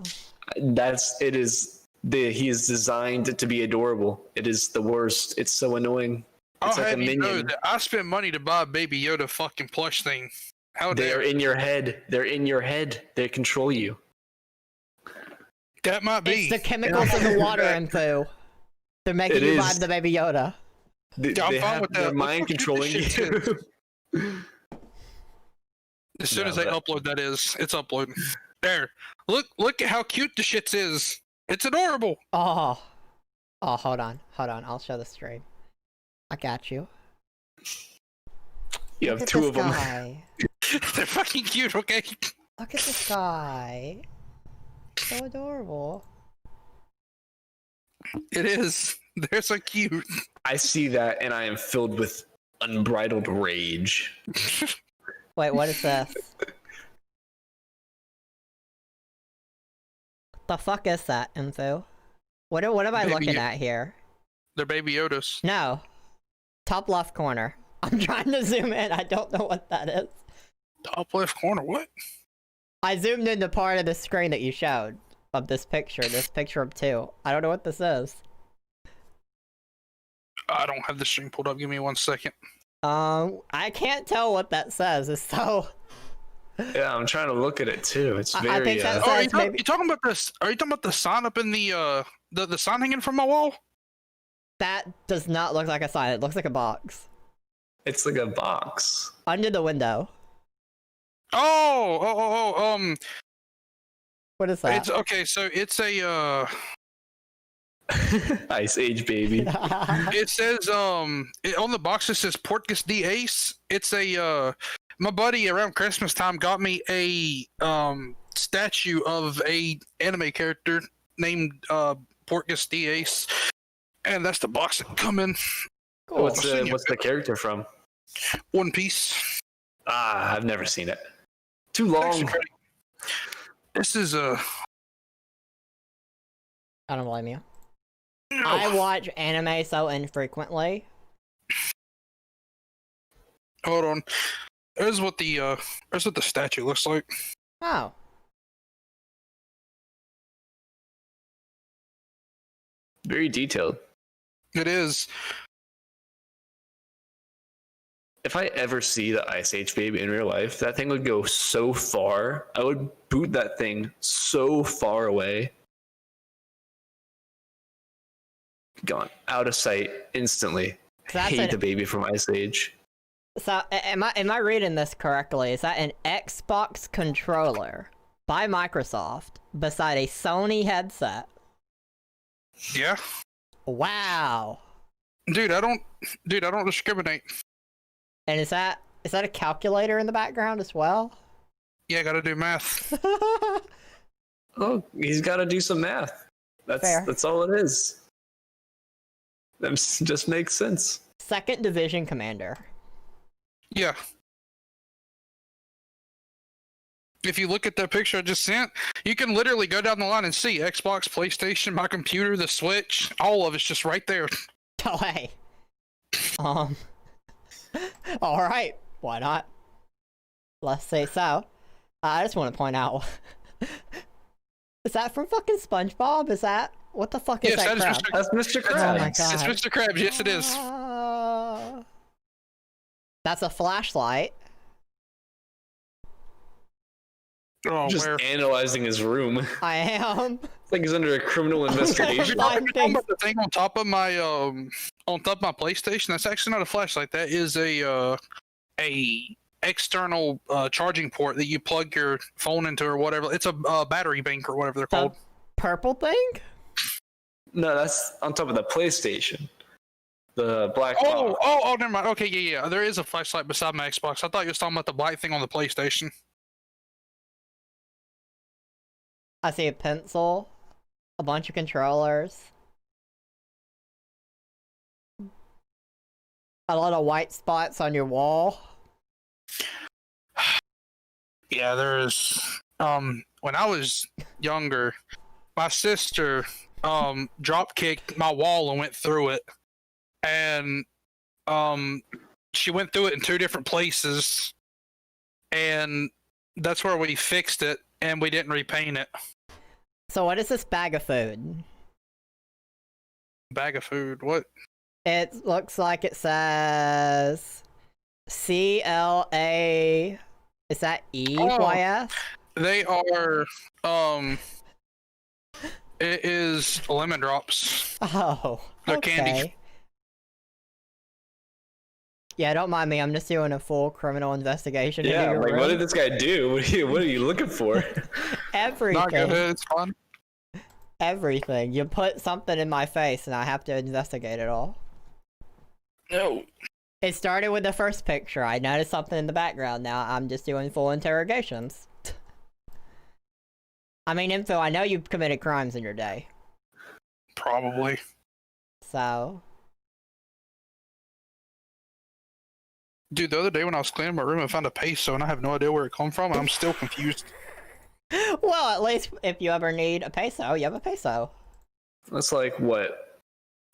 He is designed to be adorable. It is the worst. It's so annoying. It's I'll like have a you minion. know that I spent money to buy a Baby Yoda fucking plush thing. How They dare are in your head. They're in your head. They control you. that might be. It's the chemicals in the water and poo. They're making you vibe the Baby Yoda. They I'm fine have with their that. mind controlling you. As soon as I upload, that is, it's uploading. There, look at how cute the shits is. It's adorable. Oh, hold on. I'll show the stream. I got you. You have two of them. They're fucking cute, okay? Look at this guy. So adorable. It is. They're so cute. I see that and I am filled with unbridled rage. Wait, what is this? The fuck is that, Info? What am I looking at here? They're Baby Yodas. No. Top left corner. I'm trying to zoom in. I don't know what that is. Top left corner, what? I zoomed into part of the screen that you showed of this picture of two. I don't know what this is. I don't have the string pulled up. Give me 1 second. I can't tell what that says. It's so... Yeah, I'm trying to look at it too. It's very. I think that Oh, says maybe... you talking about this? Are you talking about the sign up in the sign hanging from my wall? That does not look like a sign. It looks like a box. It's like a box. Under the window. What is that? It's okay. So it's a Ice Age baby. It says on the box it says Portgas D Ace. It's a my buddy around Christmas time got me a statue of a anime character named Portgas D Ace, and that's the box that come in. Cool. What's the character from? One Piece. Ah, I've never seen it. Too long. This is a. I don't blame you. I watch anime so infrequently. Hold on. Here's what the statue looks like. Oh. Very detailed. It is. if I ever see the Ice Age baby in real life, that thing would go so far. I would boot that thing so far away. Gone. Out of sight instantly. Hate the baby from Ice Age. So, am I reading this correctly? Is that an Xbox controller by Microsoft beside a Sony headset? Yeah. Wow. Dude, I don't discriminate. And is that a calculator in the background as well? Yeah, gotta do math. Oh, he's got to do some math. That's all it is. That just makes sense. 2nd Division Commander. Yeah. If you look at that picture I just sent, you can literally go down the line and see Xbox, PlayStation, my computer, the Switch, all of it's just right there. Oh, hey. Alright, why not? Let's say so. I just want to point out. Is that from fucking SpongeBob? Is that... What the fuck is that crab? That's Mr. Krabs. Oh my god. It's Mr. Krabs, yes it is. That's a flashlight. Oh, Just analyzing his room. I am. It's like he's under a criminal investigation. The thing on top of my PlayStation, that's actually not a flashlight. That is a external charging port that you plug your phone into or whatever. It's a battery bank or whatever they're called. Purple thing? No, that's on top of the PlayStation. The black box. Oh, never mind. Okay, yeah. There is a flashlight beside my Xbox. I thought you was talking about the black thing on the PlayStation. I see a pencil, a bunch of controllers, a lot of white spots on your wall. Yeah, there's when I was younger, my sister drop kicked my wall and went through it. And she went through it in 2 different places, and that's where we fixed it, and we didn't repaint it. So what is this bag of food? Bag of food? What? It looks like it says CLA. Is that EYF? They are it is lemon drops. Oh, they're okay. candy. Yeah, don't mind me. I'm just doing a full criminal investigation. Yeah, into your room. what did this guy do? What are you looking for? Everything. Not good. It's fun. Everything. You put something in my face, and I have to investigate it all. No. It started with the first picture. I noticed something in the background. Now I'm just doing full interrogations. I mean, Info, I know you've committed crimes in your day. Probably. So... Dude, the other day when I was cleaning my room, I found a peso, and I have no idea where it come from, and I'm still confused. Well, at least if you ever need a peso, you have a peso. That's like, what,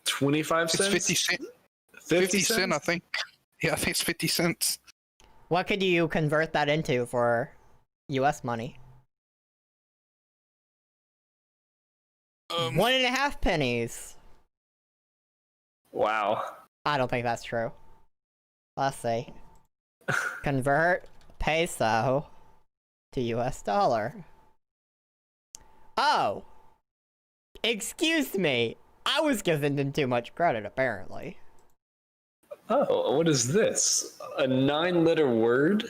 25 cents? It's 50 cents. 50 cents, I think. Yeah, I think it's 50 cents. What could you convert that into for US money? 1.5 pennies. Wow. I don't think that's true. Let's see. Convert peso to US dollar. Oh! Excuse me! I was giving them too much credit, apparently. Oh, what is this? A 9-letter word?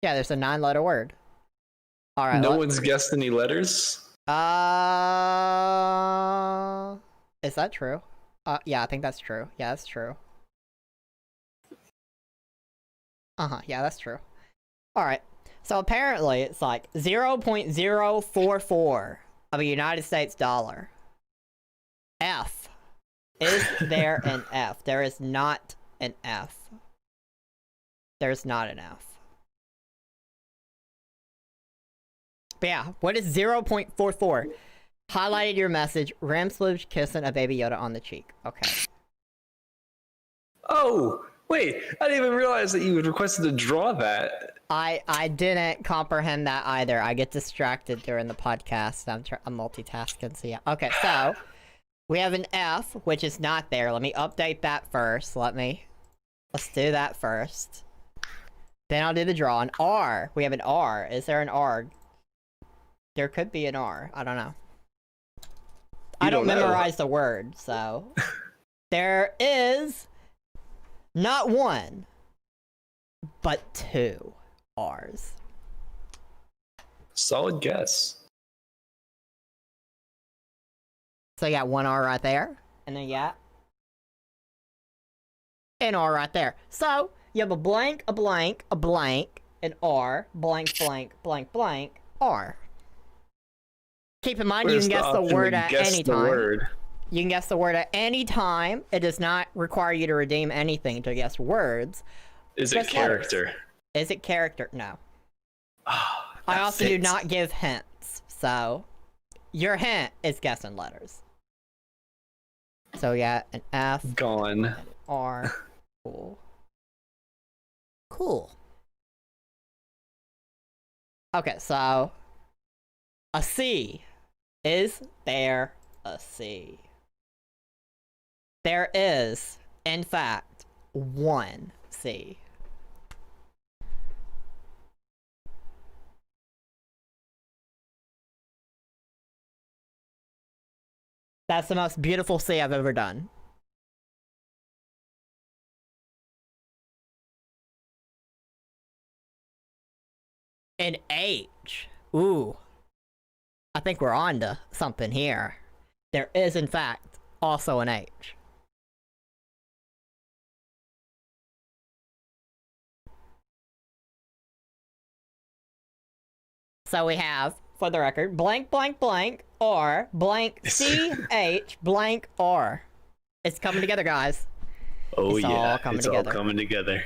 Yeah, there's a 9-letter word. Alright. No one's guessed any letters? Is that true? Yeah, I think that's true. Yeah, that's true. Yeah, that's true. Alright. So apparently it's like 0.044 of a United States dollar. F. Is there an F? There is not an F. There's not an F. But yeah, what is 0.44? Highlighted your message, Ramsplooge kissing a baby Yoda on the cheek. Okay. Oh, wait, I didn't even realize that you had requested to draw that. I didn't comprehend that either. I get distracted during the podcast. I'm multitasking, so yeah. Okay, so We have an F, which is not there. Let me update that first. Let's do that first. Then I'll do the draw. An R. We have an R. Is there an R? There could be an R. I don't know. I don't memorize the word, so. There is not one, but 2 R's. Solid guess. So you got 1 R right there, and then you got an R right there. So you have a blank, a blank, a blank, an R, blank, blank, blank, blank, R. Keep in mind, you can guess the word at any time. You can guess the word at any time. It does not require you to redeem anything to guess words. Is it character? Letters. Is it character? No. Oh, I also do not give hints, so your hint is guessing letters. So we got an F. Gone. An R. Cool. Cool. Okay, so a C. Is there a C? There is, in fact, 1 C. That's the most beautiful C I've ever done. An H. Ooh. I think we're on to something here. There is, in fact, also an H. So we have, for the record, blank, blank, blank, or blank, CH, blank, R. It's coming together, guys. Oh, it's yeah. All coming it's together. all coming together.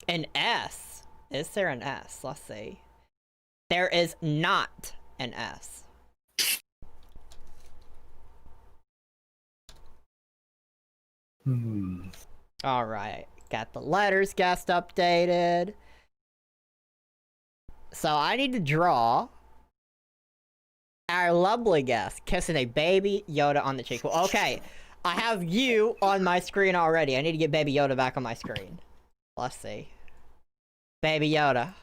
An S. Is there an S? Let's see. There is not an S. Alright. Got the letters guessed updated. So I need to draw our lovely guest kissing a baby Yoda on the cheek. Well, okay. I have you on my screen already. I need to get baby Yoda back on my screen. Let's see. Baby Yoda.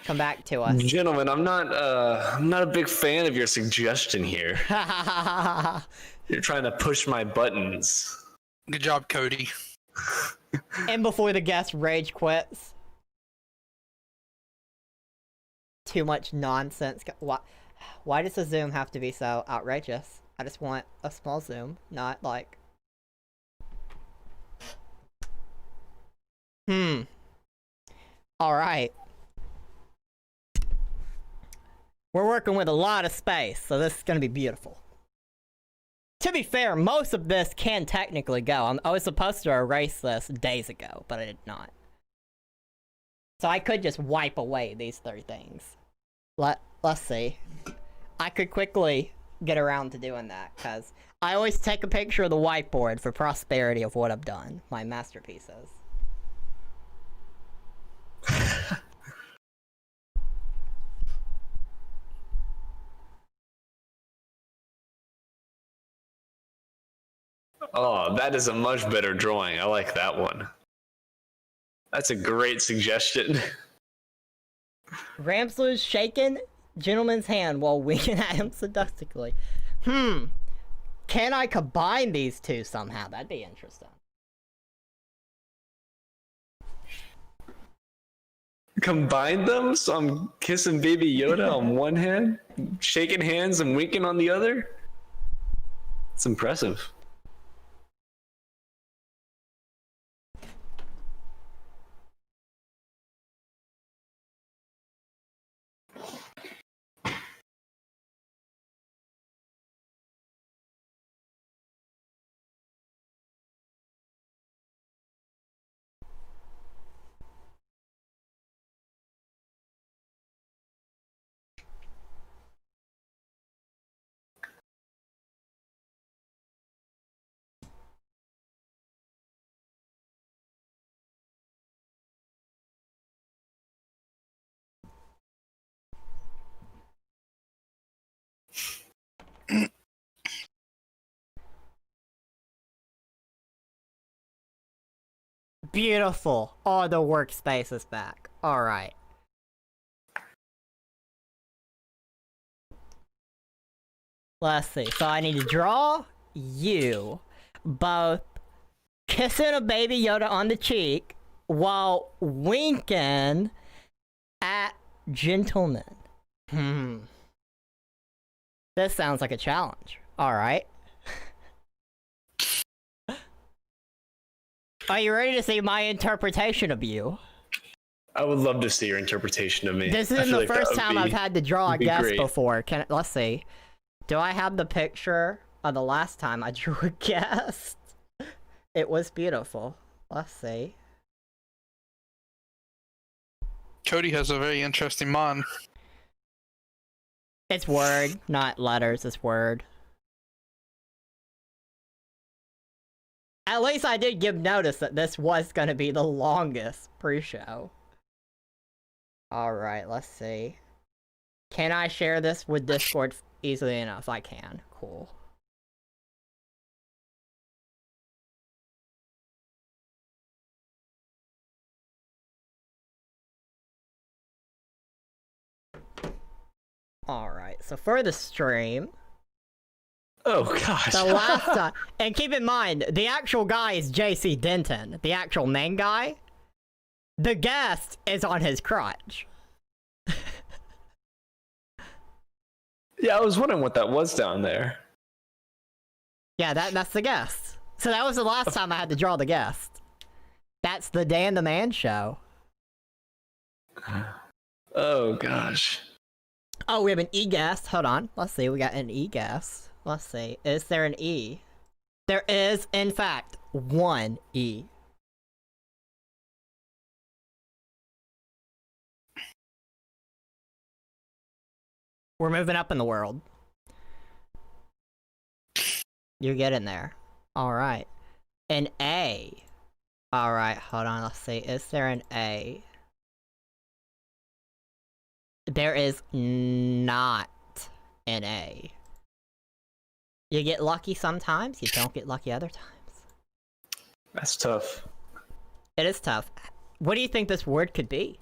Come back to us. Gentlemen, I'm not a big fan of your suggestion here. You're trying to push my buttons. Good job, Cody. And before the guest rage quits. Too much nonsense. Why does the zoom have to be so outrageous? I just want a small zoom, not like... Alright. We're working with a lot of space, so this is gonna be beautiful. To be fair, most of this can technically go. I was supposed to erase this days ago, but I did not. So I could just wipe away these 3 things. Let's see. I could quickly get around to doing that, because I always take a picture of the whiteboard for prosperity of what I've done. My masterpieces. Oh, that is a much better drawing. I like that one. That's a great suggestion. Ramsplooge shaking gentleman's hand while winking at him seductively. Can I combine these two somehow? That'd be interesting. Combine them? So I'm kissing baby Yoda on one hand, shaking hands and winking on the other? It's impressive. beautiful. Oh, the workspace is back. All right. Let's see. So I need to draw you both kissing a baby Yoda on the cheek while winking at gentlemen. This sounds like a challenge. Alright. Are you ready to see my interpretation of you? I would love to see your interpretation of me. This isn't the first time I've had to draw a guest before. Let's see. Do I have the picture of the last time I drew a guest? It was beautiful. Let's see. Cody has a very interesting mind. It's word, not letters, it's word. At least I did give notice that this was going to be the longest pre-show. Alright, let's see. Can I share this with Discord easily enough? I can. Cool. Alright, so for the stream... Oh gosh. The last time... And keep in mind, the actual guy is JC Denton. The actual main guy. The guest is on his crotch. Yeah, I was wondering what that was down there. Yeah, that's the guest. So that was the last time I had to draw the guest. That's the Dan the Man show. Oh gosh. Oh, we have an E-guest. Hold on. Let's see. We got an E-guest. Let's see. Is there an E? There is, in fact, one E. We're moving up in the world. You get in there. Alright. An A. Alright, hold on. Let's see. Is there an A? There is not an A. You get lucky sometimes, you don't get lucky other times. That's tough. It is tough. What do you think this word could be?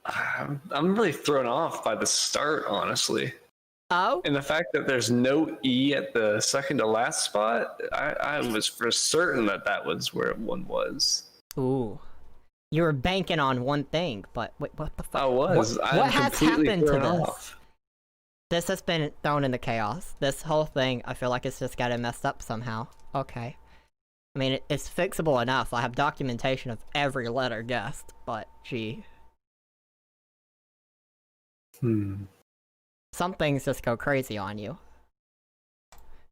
I'm really thrown off by the start, honestly. Oh? And the fact that there's no E at the second to last spot, I was for certain that was where one was. Ooh. You were banking on one thing, but wait, what the fuck? I was. What has happened to this? Off. This has been thrown into chaos. This whole thing, I feel like it's just gotten messed up somehow. Okay. I mean, it's fixable enough. I have documentation of every letter guessed, but gee. Some things just go crazy on you.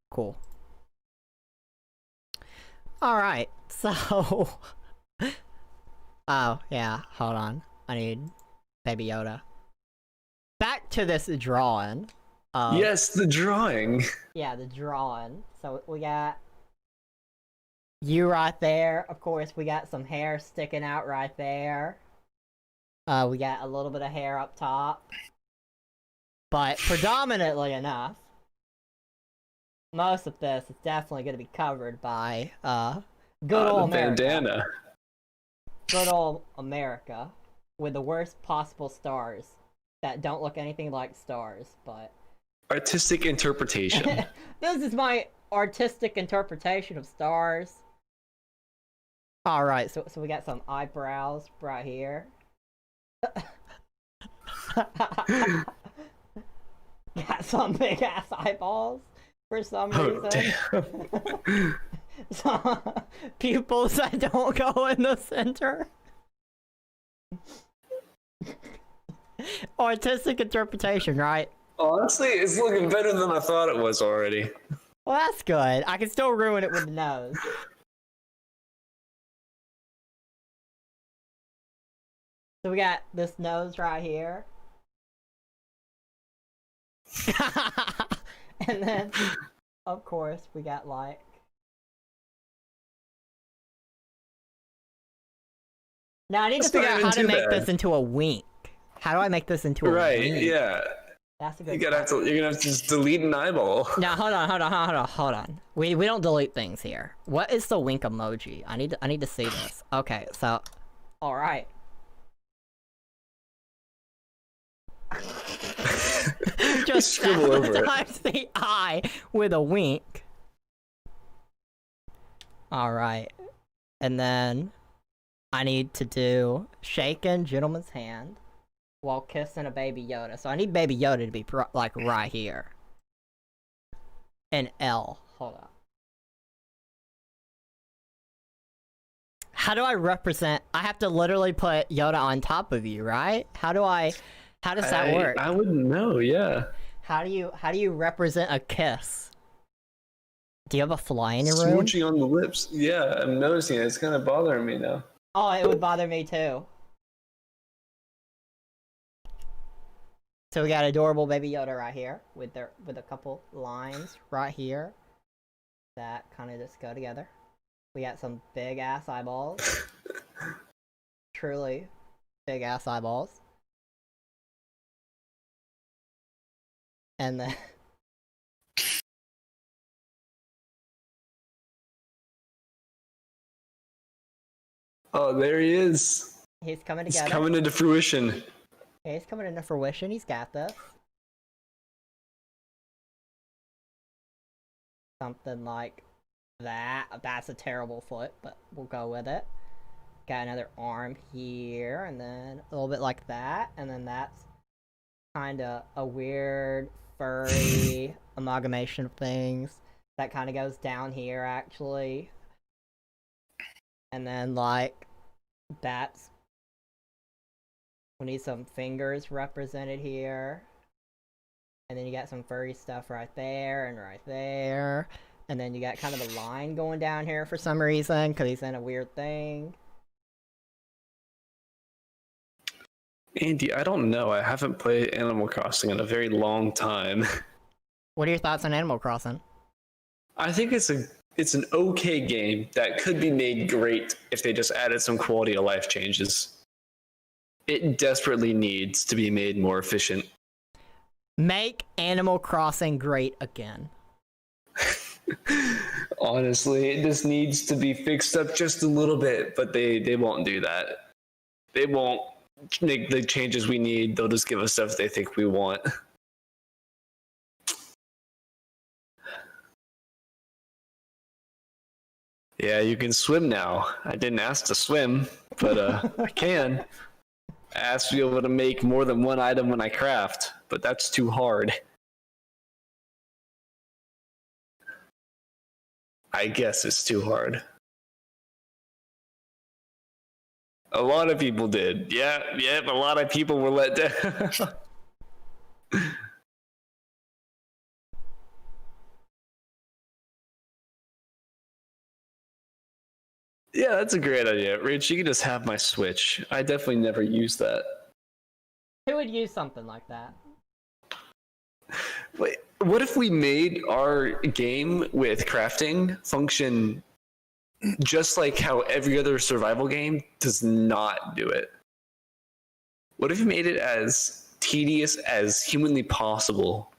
Cool. Alright, so... Oh, yeah, hold on. I need Baby Yoda. Back to this drawing. Yes, the drawing. Yeah, the drawing. So we got you right there. Of course, we got some hair sticking out right there. We got a little bit of hair up top. But predominantly enough, most of this is definitely going to be covered by good old America. Bandana. Good old America with the worst possible stars that don't look anything like stars, but Artistic interpretation. this is my artistic interpretation of stars. Alright, so we got some eyebrows right here. Got some big ass eyeballs for some reason. Some pupils that don't go in the center. Artistic interpretation, right? Honestly, it's looking better than I thought it was already. Well, that's good. I can still ruin it with the nose. So we got this nose right here. And then, of course, we got like... Now I need to figure out how to make this into a wink. How do I make this into a wink? Right, yeah. That's a good. You're gonna have to just delete an eyeball. Now hold on. We don't delete things here. What is the wink emoji? I need to see this. Okay, so, all right. Just scribble over it. sometimes the eye with a wink. All right, and then I need to do shaking gentleman's hand while kissing a baby Yoda. So I need baby Yoda to be like right here. An L. Hold up. How do I represent? I have to literally put Yoda on top of you, right? How does that work? I wouldn't know. Yeah. How do you represent a kiss? Do you have a fly in your room? Smooching on the lips. Yeah, I'm noticing it. It's kind of bothering me now. Oh, it would bother me too. So we got adorable baby Yoda right here with a couple lines right here that kind of just go together. We got some big ass eyeballs. Truly big ass eyeballs. And then Oh, there he is. he's coming It's together. coming into fruition. He's coming into fruition. He's got this. Something like that. That's a terrible foot, but we'll go with it. Got another arm here, and then a little bit like that, and then that's kind of a weird furry amalgamation of things that kind of goes down here, actually. And then, like, that's... we need some fingers represented here. And then you got some furry stuff right there and right there. And then you got kind of a line going down here for some reason, because he's in a weird thing. Andy, I don't know. I haven't played Animal Crossing in a very long time. What are your thoughts on Animal Crossing? I think it's an okay game that could be made great if they just added some quality of life changes. It desperately needs to be made more efficient. Make Animal Crossing great again. Honestly, it just needs to be fixed up just a little bit, but they won't do that. They won't make the changes we need. They'll just give us stuff they think we want. Yeah, you can swim now. I didn't ask to swim, but I can. I asked to be able to make more than one item when I craft, but that's too hard. I guess it's too hard. A lot of people did. Yeah, a lot of people were let down. Yeah, that's a great idea. Rich, you can just have my Switch. I definitely never use that. Who would use something like that? Wait, what if we made our game with crafting function just like how every other survival game does not do it? What if you made it as tedious as humanly possible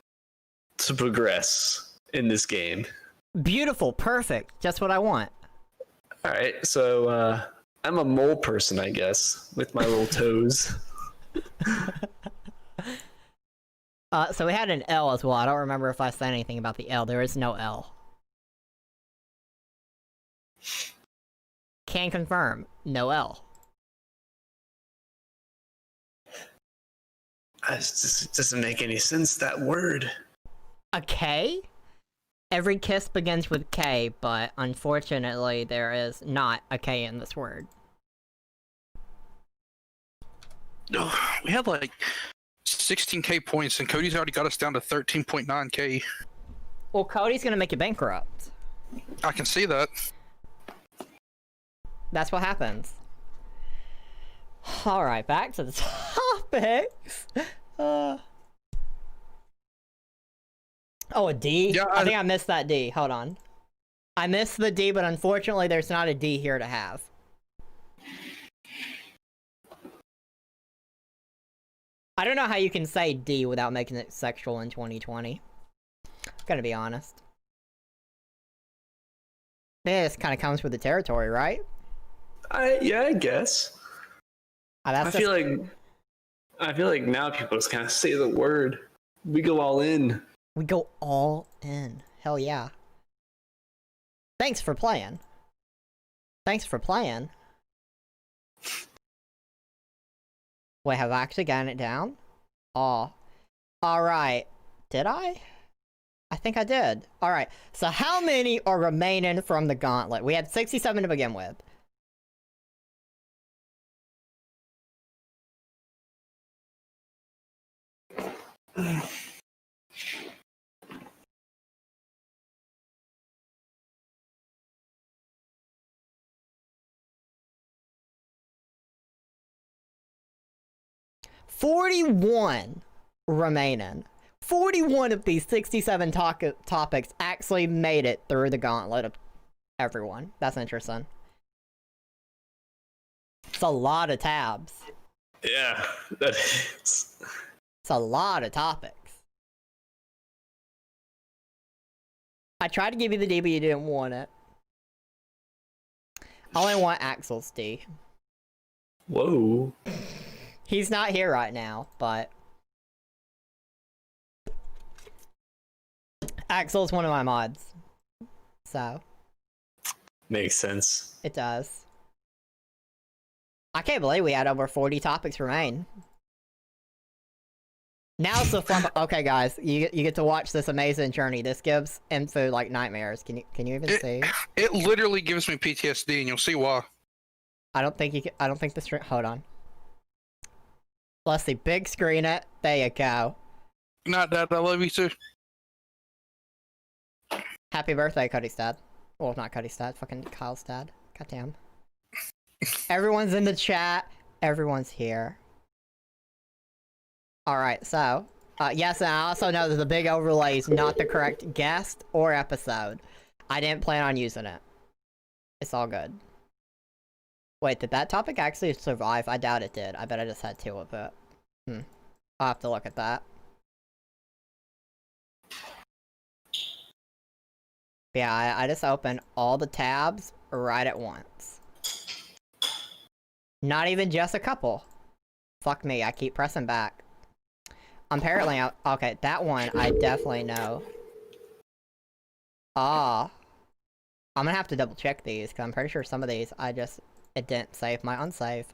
to progress in this game? Beautiful, perfect, just what I want. All right, so I'm a mole person, I guess, with my little toes. So we had an L as well. I don't remember if I said anything about the L. There is no L. Can confirm, no L. It just doesn't make any sense, that word. A K? Every kiss begins with K, but unfortunately there is not a K in this word. No, we have like 16k points, and Cody's already got us down to 13.9k. Well, Cody's gonna make you bankrupt. I can see that. That's what happens. Alright, back to the topics. Oh, a D? Yeah, I think I missed that D. Hold on. I missed the D, but unfortunately there's not a D here to have. I don't know how you can say D without making it sexual in 2020. Gotta be honest. This kind of comes with the territory, right? Yeah, I guess. That's I feel like now people just kind of say the word. We go all in. We go all in. Hell yeah. Thanks for playing. Thanks for playing. Wait, have I actually gotten it down? Oh. Alright. Did I? I think I did. Alright. So how many are remaining from the gauntlet? We had 67 to begin with. $41 remaining. 41 of these 67 topics actually made it through the gauntlet of everyone. That's interesting. It's a lot of tabs. Yeah, that is. It's a lot of topics. I tried to give you the D, but you didn't want it. I only want Axel's D. Whoa. He's not here right now, but Axel's one of my mods. So. Makes sense. It does. I can't believe we had over 40 topics remain. Now it's the fun. Okay, guys, you get to watch this amazing journey. This gives Info like nightmares. Can you even see? It literally gives me PTSD, and you'll see why. I don't think you can. I don't think the stream. Hold on. Let's see. Big screen it. There you go. Not that I love you too. Happy birthday, Cody's dad. Well, not Cody's dad. Fucking Kyle's dad. Goddamn. Everyone's in the chat. Everyone's here. Alright, so. Yes, and I also know that the big overlay is not the correct guest or episode. I didn't plan on using it. It's all good. Wait, did that topic actually survive? I doubt it did. I bet I just had two of it. I'll have to look at that. Yeah, I just opened all the tabs right at once. Not even just a couple. Fuck me, I keep pressing back. Apparently, okay, that one I definitely know. I'm gonna have to double check these, because I'm pretty sure some of these it didn't save my unsave.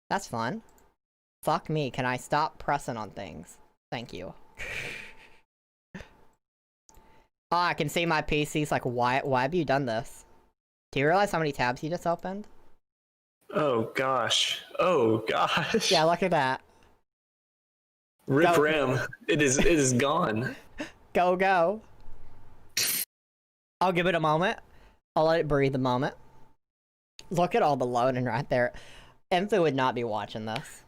That's fun. Fuck me, can I stop pressing on things? Thank you. I can see my PC's like, why have you done this? Do you realize how many tabs you just opened? Oh gosh. Oh gosh. Yeah, look at that. Rip RAM. It is gone. Go. I'll give it a moment. I'll let it breathe a moment. Look at all the loading right there. Info would not be watching this.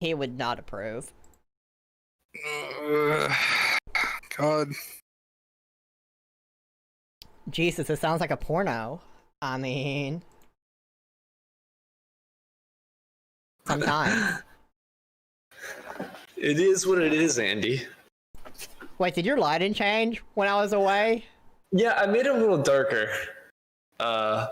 He would not approve. God. Jesus, it sounds like a porno. I mean... Sometimes. It is what it is, Andy. Wait, did your lighting change when I was away? Yeah, I made it a little darker.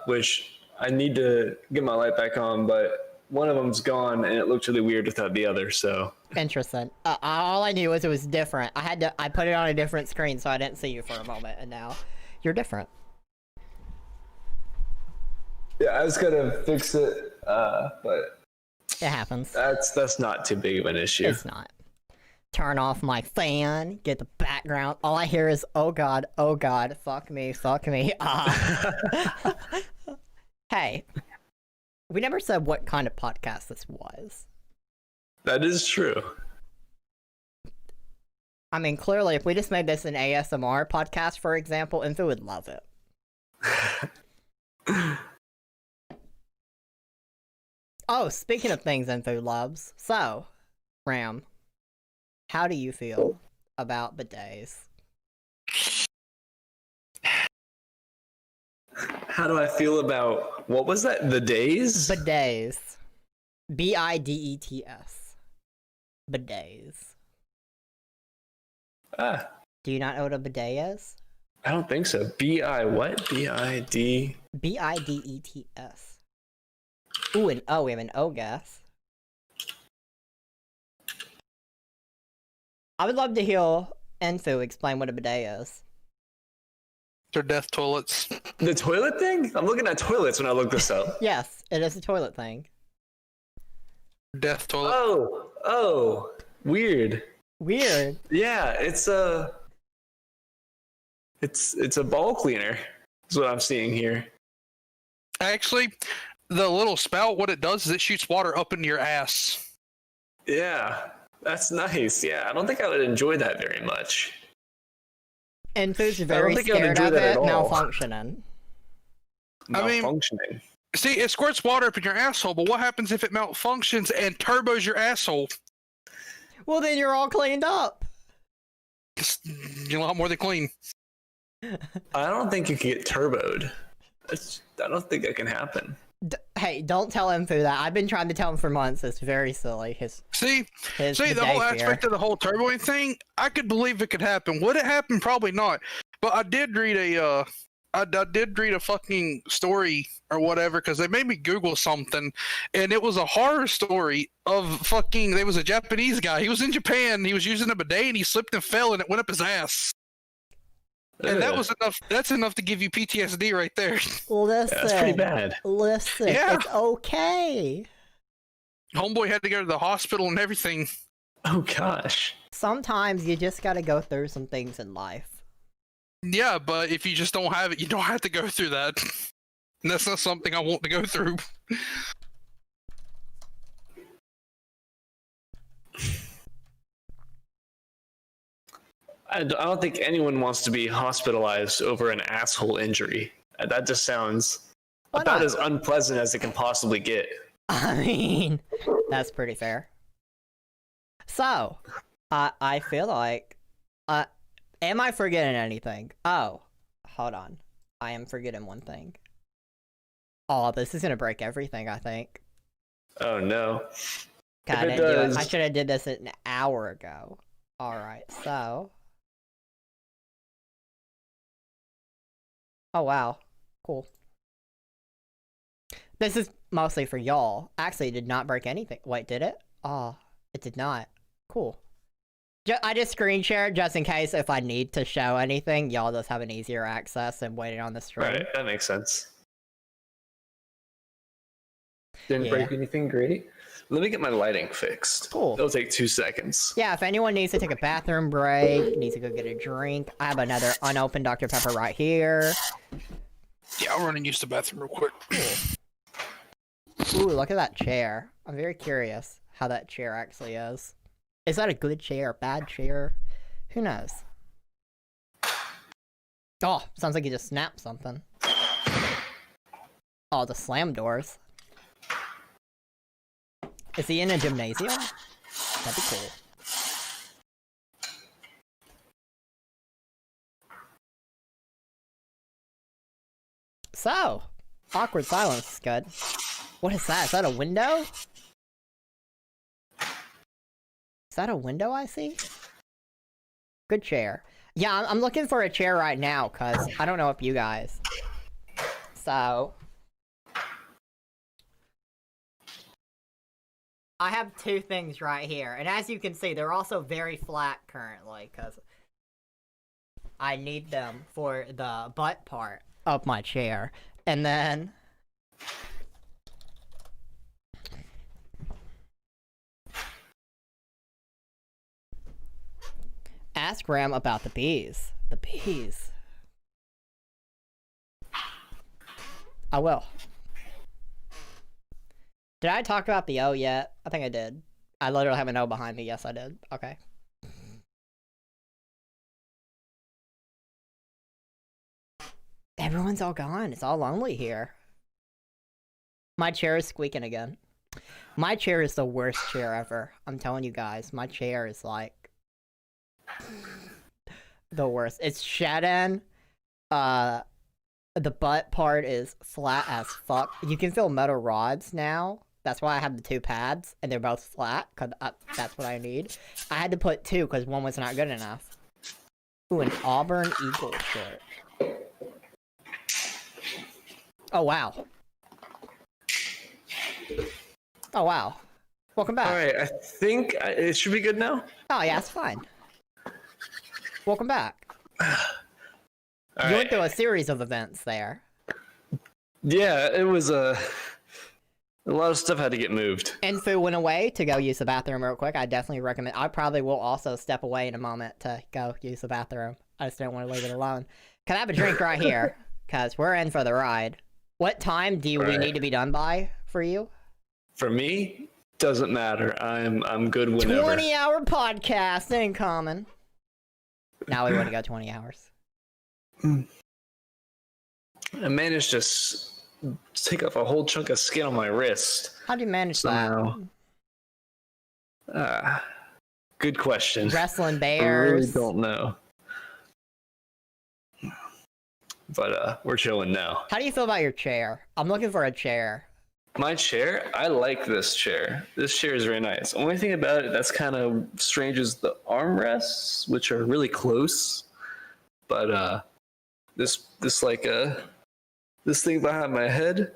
Which I need to get my light back on, but one of them's gone and it looked really weird without the other, so. Interesting. All I knew was it was different. I put it on a different screen so I didn't see you for a moment, and now you're different. Yeah, I was gonna fix it, but it happens. That's not too big of an issue. It's not. Turn off my fan, get the background. All I hear is, oh god, fuck me. Hey, we never said what kind of podcast this was. That is true. I mean, clearly, if we just made this an ASMR podcast, for example, Info would love it. Oh, speaking of things Info loves, so, Ram, how do you feel about bidets? How do I feel about, what was that, the days? Bidets. Bidets. Bidets. Ah, Do you not know what a bidet is? I don't think so. B-I what? B-I-D... Bidets. Ooh, and oh, we have an O guess. I would love to hear Enfu explain what a bidet is. They're death toilets. The toilet thing? I'm looking at toilets when I look this up. Yes, it is a toilet thing. Death toilet. Oh, weird. Weird. Yeah, it's a ball cleaner. Is what I'm seeing here. Actually, the little spout, what it does is it shoots water up into your ass. Yeah, that's nice. Yeah, I don't think I would enjoy that very much. Enfu's very think I would scared enjoy of that at it all. malfunctioning. I mean- Malfunctioning. See, it squirts water up in your asshole, but what happens if it malfunctions and turbos your asshole? Well, then you're all cleaned up. You're a lot more than clean. I don't think you can get turboed. I don't think that can happen. Hey, don't tell Enfu that. I've been trying to tell him for months. It's very silly. See, His the bidet whole fear. aspect of the whole turboing thing, I could believe it could happen. Would it happen? Probably not. But I did read I did read a fucking story or whatever because they made me Google something, and it was a horror story of fucking. There was a Japanese guy. He was in Japan. He was using a bidet and he slipped and fell and it went up his ass. And that was enough. That's enough to give you PTSD right there. Listen, Yeah, that's pretty bad. Listen, Yeah. it's okay. Homeboy had to go to the hospital and everything. Oh gosh. Sometimes you just gotta go through some things in life. Yeah, but if you just don't have it, you don't have to go through that. And that's not something I want to go through. I don't think anyone wants to be hospitalized over an asshole injury. That just sounds Why about not? as unpleasant as it can possibly get. I mean, that's pretty fair. So, I feel like, am I forgetting anything? Oh, hold on. I am forgetting one thing. Oh, this is gonna break everything, I think. Oh no. God, I If it didn't do it. does- I should have did this an hour ago. Alright, so. Oh, wow. Cool. This is mostly for y'all. Actually, it did not break anything. Wait, did it? Oh, it did not. Cool. I just screen shared just in case if I need to show anything, y'all just have an easier access than waiting on the stream. Right, that makes sense. Didn't Yeah. break anything great. Let me get my lighting fixed. Cool. It'll take 2 seconds. Yeah, if anyone needs to take a bathroom break, needs to go get a drink, I have another unopened Dr. Pepper right here. Yeah, I'll run and use the bathroom real quick. Ooh, look at that chair. I'm very curious how that chair actually is. Is that a good chair, bad chair? Who knows? Oh, sounds like you just snapped something. Oh, the slam doors. Is he in a gymnasium? That'd be cool. So, awkward silence is good. What is that? Is that a window? Is that a window I see? Good chair. Yeah, I'm looking for a chair right now, cause I don't know if you guys. So. I have two things right here, and as you can see, they're also very flat currently, cause I need them for the butt part of my chair. And then ask Ram about the bees. The bees. I will. Did I talk about the O yet? I think I did. I literally have an O behind me. Yes, I did. Okay. Everyone's all gone. It's all lonely here. My chair is squeaking again. My chair is the worst chair ever. I'm telling you guys, my chair is like the worst. It's shedding. The butt part is flat as fuck. You can feel metal rods now. That's why I have the 2 pads, and they're both flat, because that's what I need. I had to put 2, because one was not good enough. Ooh, an Auburn Eagle shirt. Oh, wow. Oh, wow. Welcome back. Alright, I think it should be good now. Oh, yeah, it's fine. Welcome back. All You went right. through a series of events there. Yeah, it was a lot of stuff had to get moved. Enfu went away to go use the bathroom real quick. I definitely recommend. I probably will also step away in a moment to go use the bathroom. I just don't want to leave it alone. Can I have a drink right here? Because we're in for the ride. What time do we need to be done by for you? For me, doesn't matter. I'm good whenever. 20-hour podcast incoming. Now we want to go 20 hours. I managed to take off a whole chunk of skin on my wrist. How do you manage somehow. Good question. Wrestling I bears. really don't know. But we're chilling now. How do you feel about your chair? I'm looking for a chair. My chair? I like this chair. This chair is very nice. Only thing about it that's kind of strange is the armrests, which are really close. But this thing behind my head,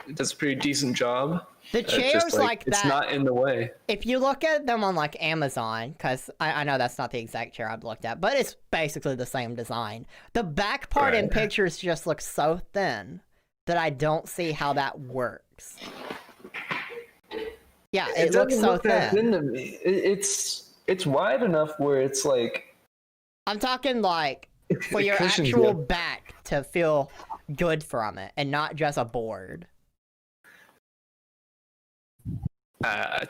it does a pretty decent job. The chairs like that. It's not in the way. If you look at them on like Amazon, because I know that's not the exact chair I've looked at, but it's basically the same design. The back part in pictures just looks so thin that I don't see how that works. Yeah, it looks so look that thin. to me. It's wide enough where it's like. I'm talking like for your cushions actual you. back to feel good from it and not just a board.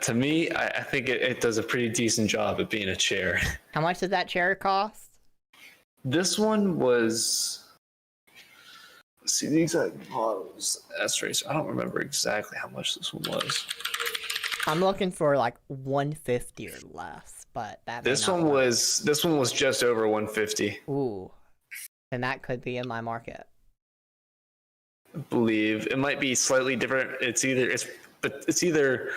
To me, I think it does a pretty decent job at being a chair. How much did that chair cost? This one was. Let's see the exact models. I don't remember exactly how much this one was. I'm looking for like 150 or less, but that. This one was just over 150. Ooh, and that could be in my market. I believe it might be slightly different. It's either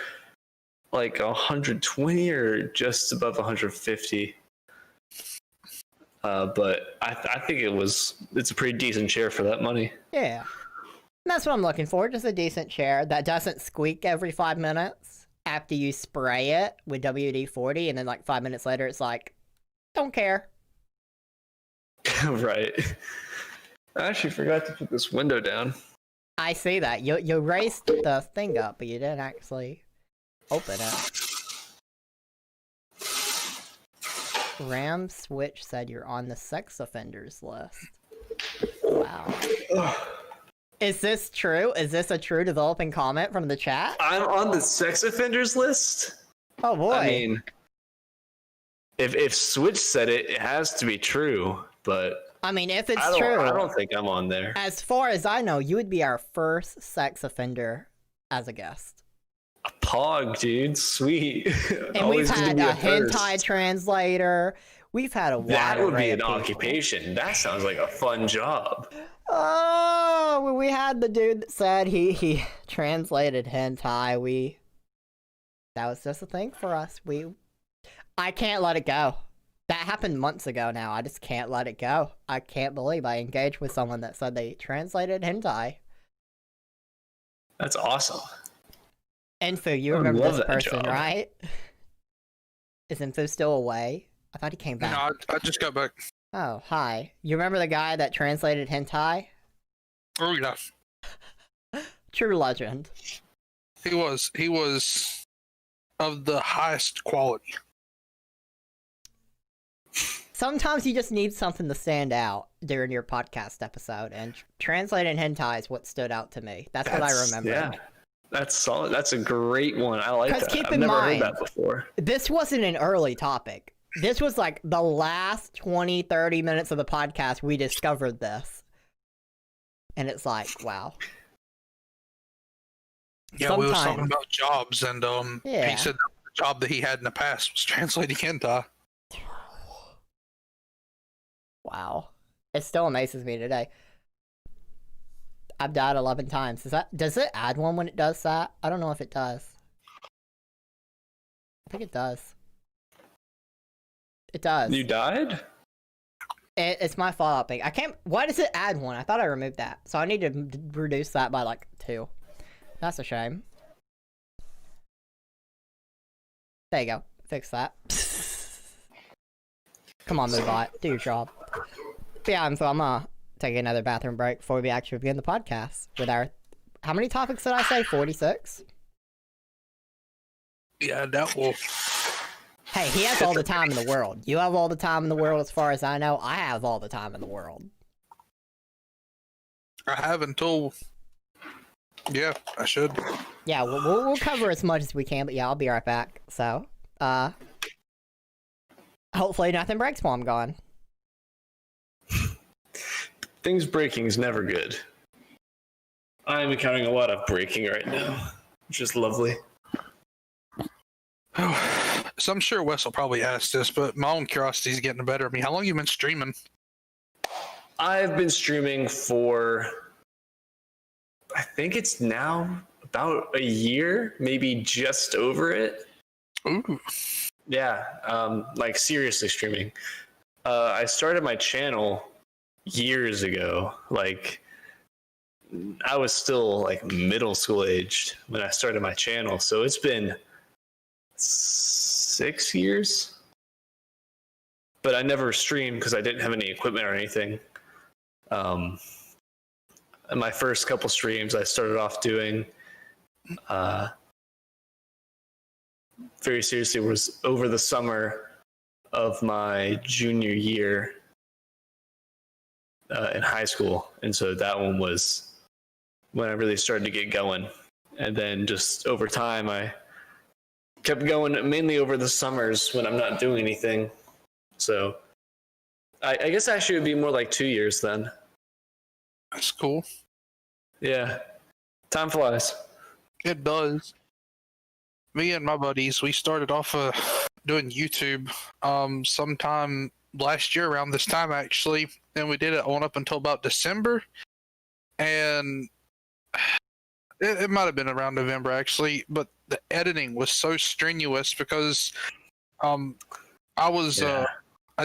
like 120 or just above 150. But I think it's a pretty decent chair for that money. Yeah. And that's what I'm looking for, just a decent chair that doesn't squeak every 5 minutes after you spray it with WD-40, and then like 5 minutes later it's like, don't care. Right. I actually forgot to put this window down. I see that. You raised the thing up, but you didn't actually open it. Ramsplooge said you're on the sex offenders list. Wow. Is this true? Is this a true developing comment from the chat? I'm on the sex offenders list? Oh boy. I mean, if Switch said it, it has to be true, but I mean, if it's true, I don't think I'm on there. as far as I know, you would be our first sex offender as a guest. A pog, dude. Sweet. And we've had a hentai translator. We've had a wide That would array be of an people. occupation. That sounds like a fun job. Oh, when we had the dude that said he translated hentai, that was just a thing for us. I can't let it go. That happened months ago now. I just can't let it go. I can't believe I engaged with someone that said they translated hentai. That's awesome. Enfu, you I remember love this that person, job. right? Is Enfu still away? I thought he came back. No, I just got back. Oh, hi. You remember the guy that translated hentai? Oh yeah, True legend. he was of the highest quality. Sometimes you just need something to stand out during your podcast episode, and translating hentai is what stood out to me. That's what I remember. Yeah, that's solid. That's a great one. I like 'Cause that. keep I've in never mind- heard that before. This wasn't an early topic. This was like the last 20, 30 minutes of the podcast we discovered this. And it's like, wow. Yeah, we was talking Sometimes. about jobs, and Yeah. he said the job that he had in the past was translating hentai. Wow. It still amazes me today. I've died 11 times. Does it add one when it does that? I don't know if it does. I think it does. It does. You died? It's my fault. I can't. Why does it add one? I thought I removed that. So I need to reduce that by like 2. That's a shame. There you go. Fix that. Come on, Moobot. Do your job. But yeah, so I'm gonna take another bathroom break before we actually begin the podcast with our... How many topics did I say? 46? Yeah, that will. Hey, he has all the time in the world. You have all the time in the world as far as I know. I have all the time in the world. I have until... Yeah, I should. Yeah, we'll cover as much as we can, but yeah, I'll be right back. So, hopefully nothing breaks while I'm gone. Things breaking is never good. I'm encountering a lot of breaking right now, which is lovely. So I'm sure Wes will probably ask this, but my own curiosity is getting the better of me. How long have you been streaming? I've been streaming for... I think it's now about a year, maybe just over it. Ooh. Yeah, like seriously streaming. I started my channel years ago. Like, I was still like middle school aged when I started my channel. So it's been 6 years. But I never streamed because I didn't have any equipment or anything. In my first couple streams, I started off doing very seriously was over the summer of my junior year in high school. And so that one was when I really started to get going. And then just over time, I kept going mainly over the summers when I'm not doing anything. So I guess actually it would be more like 2 years then. That's cool. Yeah. Time flies. It does. Me and my buddies, we started off doing YouTube sometime last year around this time actually, and we did it on up until about December, and it might have been around November actually, but the editing was so strenuous because I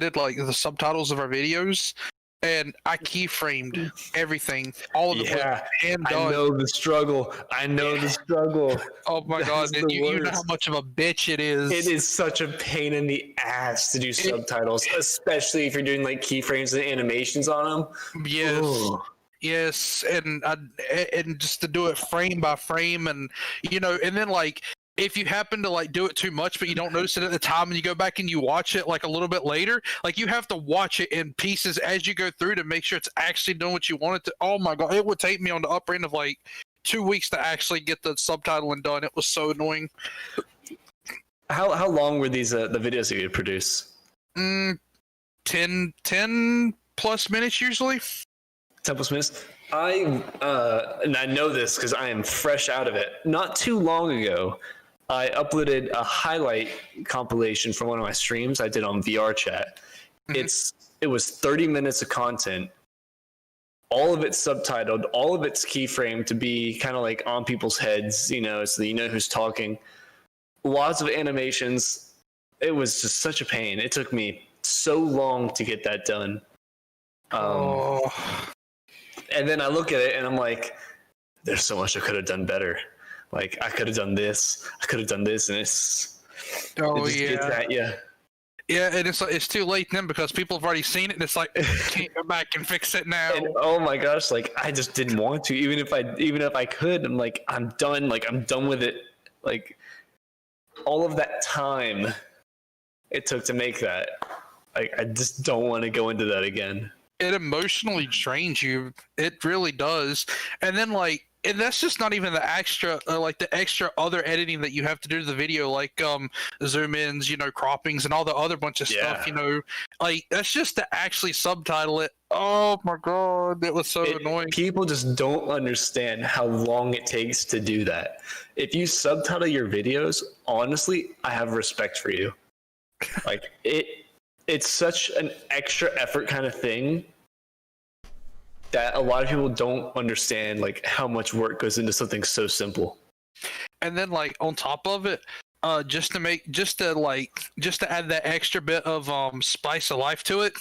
did like the subtitles of our videos, and I keyframed everything, all of it, and I know the struggle. The struggle. Oh my god, and you know how much of a bitch it is. It is such a pain in the ass to do subtitles, especially if you're doing like keyframes and animations on them. Yes. Ooh. Yes, and just to do it frame by frame, and and then like if you happen to like do it too much but you don't notice it at the time and you go back and you watch it like a little bit later, like you have to watch it in pieces as you go through to make sure it's actually doing what you want it to. Oh my god, it would take me on the upper end of like 2 weeks to actually get the subtitling done. It was so annoying. How long were these the videos that you produce? 10 plus minutes usually. 10 plus minutes. And I know this because I am fresh out of it. Not too long ago, I uploaded a highlight compilation from one of my streams I did on VR chat. Mm-hmm. It was 30 minutes of content, all of it subtitled, all of it's keyframed to be kind of like on people's heads, so that you know who's talking. Lots of animations. It was just such a pain. It took me so long to get that done. And then I look at it and I'm like, there's so much I could have done better. Like, I could have done this, and it just gets at you. Yeah, and it's too late then because people have already seen it, and it's like, can't go back and fix it now. And, oh my gosh, like I just didn't want to. Even if I could, I'm like, I'm done. Like, I'm done with it. Like, all of that time it took to make that, like, I just don't want to go into that again. It emotionally drains you. It really does. And then and that's just not even the extra other editing that you have to do to the video, like zoom ins, croppings and all the other bunch of stuff, like that's just to actually subtitle it. Oh my god, it was so annoying. People just don't understand how long it takes to do that. If you subtitle your videos, honestly, I have respect for you. Like it's such an extra effort kind of thing that a lot of people don't understand like how much work goes into something so simple. And then like on top of it, just to add that extra bit of spice of life to it,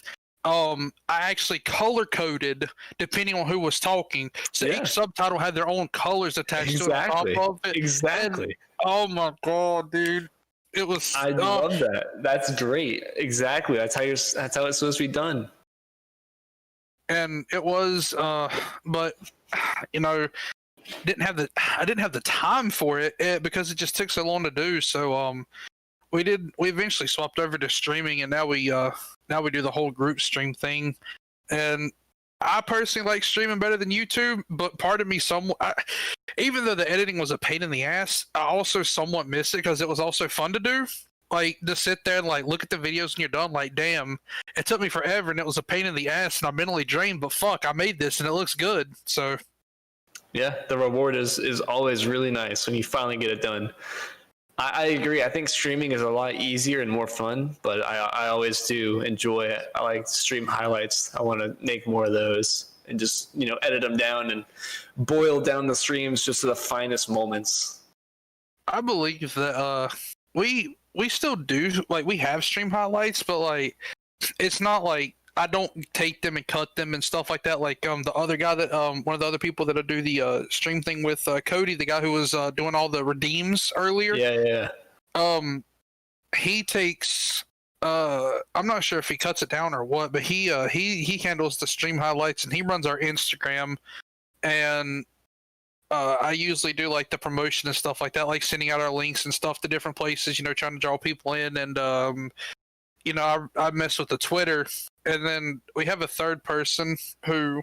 I actually color coded depending on who was talking. So each subtitle had their own colors attached to it on top of it. Exactly. And, oh my god, dude. It was I love that. That's great. Exactly. That's how it's supposed to be done. And it was but you know, I didn't have the time for it because it just took so long to do. So we eventually swapped over to streaming, and now we do the whole group stream thing. And I personally like streaming better than YouTube, but part of me even though the editing was a pain in the ass, I also somewhat miss it because it was also fun to do. Like to sit there and like look at the videos and you're done. Like, damn, it took me forever and it was a pain in the ass and I'm mentally drained. But fuck, I made this and it looks good. So yeah, the reward is always really nice when you finally get it done. I agree. I think streaming is a lot easier and more fun, but I always do enjoy it. I like stream highlights. I want to make more of those and just edit them down and boil down the streams just to the finest moments. I believe that we still do, like, we have stream highlights, but like it's not like I don't take them and cut them and stuff like that. Like the other guy that one of the other people that I do the stream thing with, Cody, the guy who was doing all the redeems earlier. Yeah. He takes I'm not sure if he cuts it down or what, but he handles the stream highlights and he runs our Instagram, and I usually do like the promotion and stuff like that, like sending out our links and stuff to different places, trying to draw people in, and I mess with the Twitter, and then we have a third person who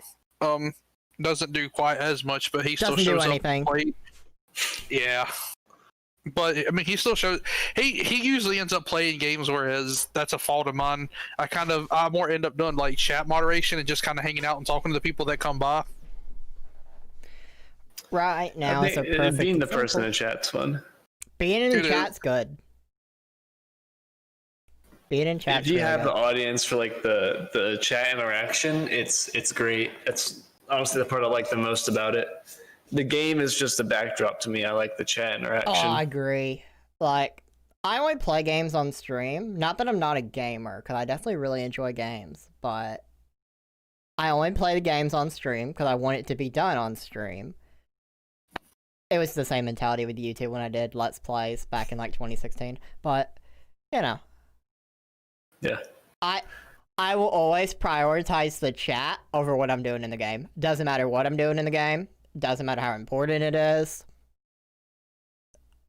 doesn't do quite as much, but he still shows up and play. Yeah, but I mean, he still shows. He usually ends up playing games, whereas that's a fault of mine. I more end up doing like chat moderation and just kind of hanging out and talking to the people that come by. Right now, it's a perfect being the person in chat's fun. Being in the chat's good. Being in chat. If you have the audience for like the chat interaction, it's great. It's honestly the part I like the most about it. The game is just a backdrop to me. I like the chat interaction. Oh, I agree. Like, I only play games on stream. Not that I'm not a gamer, because I definitely really enjoy games, but I only play the games on stream because I want it to be done on stream. It was the same mentality with YouTube when I did Let's Plays back in like 2016, but Yeah. I will always prioritize the chat over what I'm doing in the game. Doesn't matter what I'm doing in the game. Doesn't matter how important it is.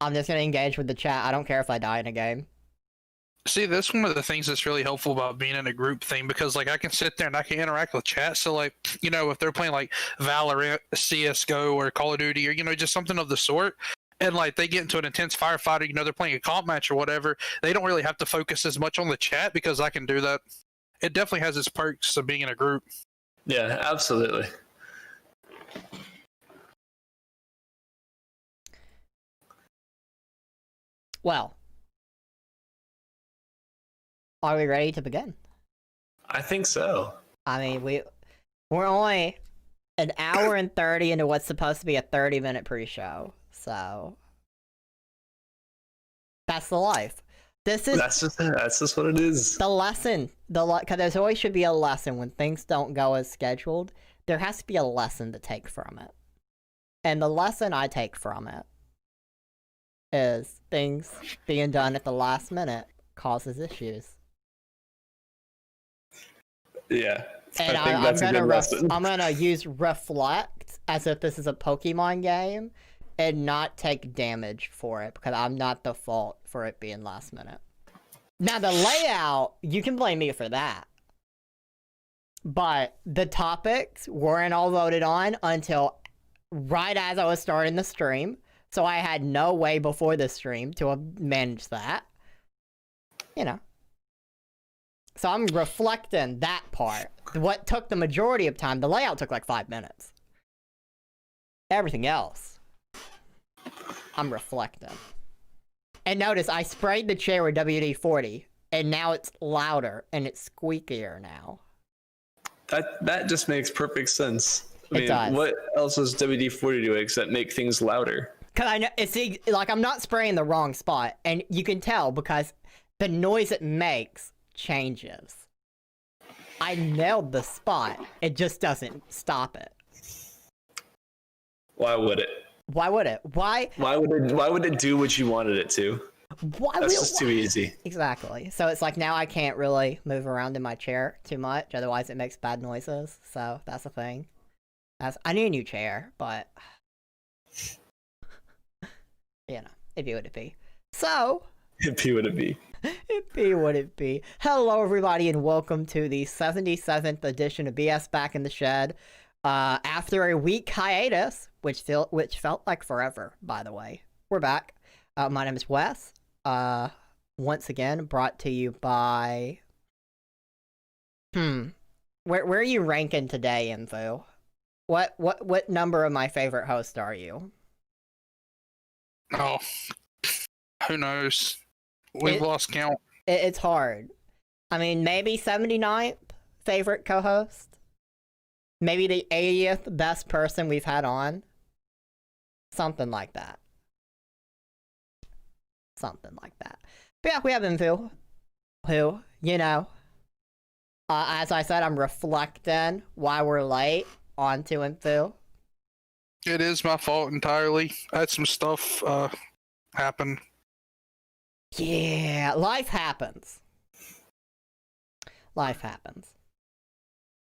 I'm just gonna engage with the chat. I don't care if I die in a game. See, that's one of the things that's really helpful about being in a group thing, because like I can sit there and I can interact with chat. So like, if they're playing like Valorant, CSGO, or Call of Duty, or just something of the sort, and like they get into an intense firefighter, they're playing a comp match or whatever, they don't really have to focus as much on the chat because I can do that. It definitely has its perks of being in a group. Yeah, absolutely. Well, are we ready to begin? I think so. I mean, we're only an hour and 30 into what's supposed to be a 30-minute pre-show, so that's the life. That's just what it is. The lesson, because there's always should be a lesson when things don't go as scheduled. There has to be a lesson to take from it, and the lesson I take from it is things being done at the last minute causes issues. Yeah. And I'm gonna use reflect as if this is a Pokemon game and not take damage for it, because I'm not the fault for it being last minute. Now the layout, you can blame me for that. But the topics weren't all voted on until right as I was starting the stream. So I had no way before the stream to manage that. So I'm reflecting that part. What took the majority of time, the layout took like 5 minutes. Everything else, I'm reflecting. And notice, I sprayed the chair with WD-40, and now it's louder, and it's squeakier now. That just makes perfect sense. I mean, does. what else does WD-40 do except make things louder? Cause I know it's like I'm not spraying the wrong spot, and you can tell because the noise it makes changes. I nailed the spot. It just doesn't stop it. Why would it? Why would it? Why would it do what you wanted it to? That's just too easy. Exactly. So it's like now I can't really move around in my chair too much, otherwise it makes bad noises. So that's the thing. I need a new chair, but you know, it'd be what it be. So It'd be what it be. It'd be what it be. Hello, everybody, and welcome to the 77th edition of BS Back in the Shed. After a week hiatus, which felt like forever, by the way, we're back. My name is Wes. Once again, brought to you by. Where are you ranking today, Info? What number of my favorite hosts are you? Oh, who knows? We've lost count. It's hard. I mean, maybe 79th favorite co-host. Maybe the 80th best person we've had on. Something like that. Something like that. But yeah, we have Info, who, you know, as I said, I'm reflecting why we're late onto Info. It is my fault entirely. I had some stuff happen. Yeah, life happens. Life happens.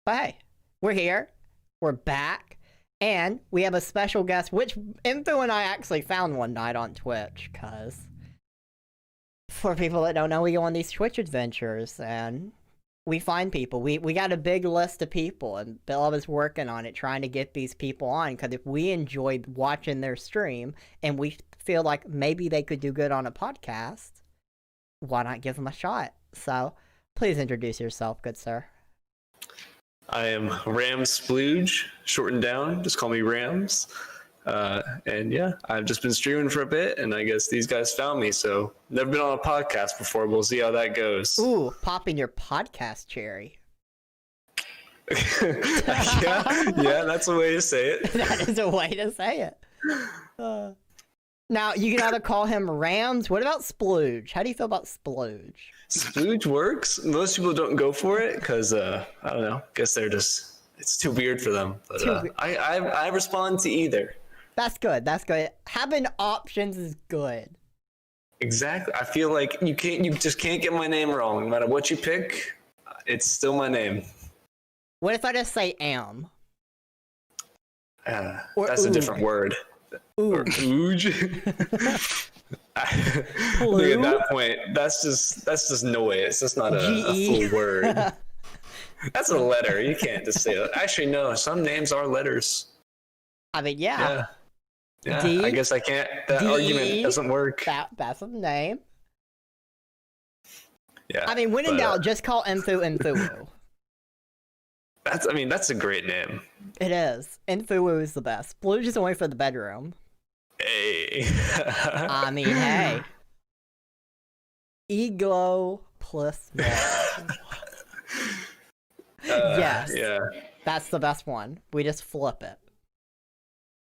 But hey, we're here. We're back. And we have a special guest, which Info and I actually found one night on Twitch, because for people that don't know, we go on these Twitch adventures, and we find people. We got a big list of people, and Bill was working on it, trying to get these people on, because if we enjoyed watching their stream, and we feel like maybe they could do good on a podcast, why not give them a shot? So, please introduce yourself, good sir. I am Ramsplooge, shortened down. Just call me Rams. And yeah, I've just been streaming for a bit, and I guess these guys found me. So never been on a podcast before. We'll see how that goes. Ooh, popping your podcast cherry. yeah, that's a way to say it. That is a way to say it. Now, you can either call him Rams. What about Splooge? How do you feel about Splooge? Splooge works. Most people don't go for it because, I don't know, guess they're just, it's too weird for them. But I respond to either. That's good. That's good. Having options is good. Exactly. I feel like you just can't get my name wrong. No matter what you pick, it's still my name. What if I just say am? That's a different word. Or ooge. I think at that point, that's just noise. That's not a full word. That's a letter. You can't just say that. Actually, no. Some names are letters. I mean, yeah. D, I guess I can't. That argument doesn't work. That's a name. Yeah. I mean, when in doubt, just call Info. That's a great name. It is. Info is the best. Splooge is only for the bedroom. Hey. I mean, hey. Ego plus more. Yes. Yeah. That's the best one. We just flip it.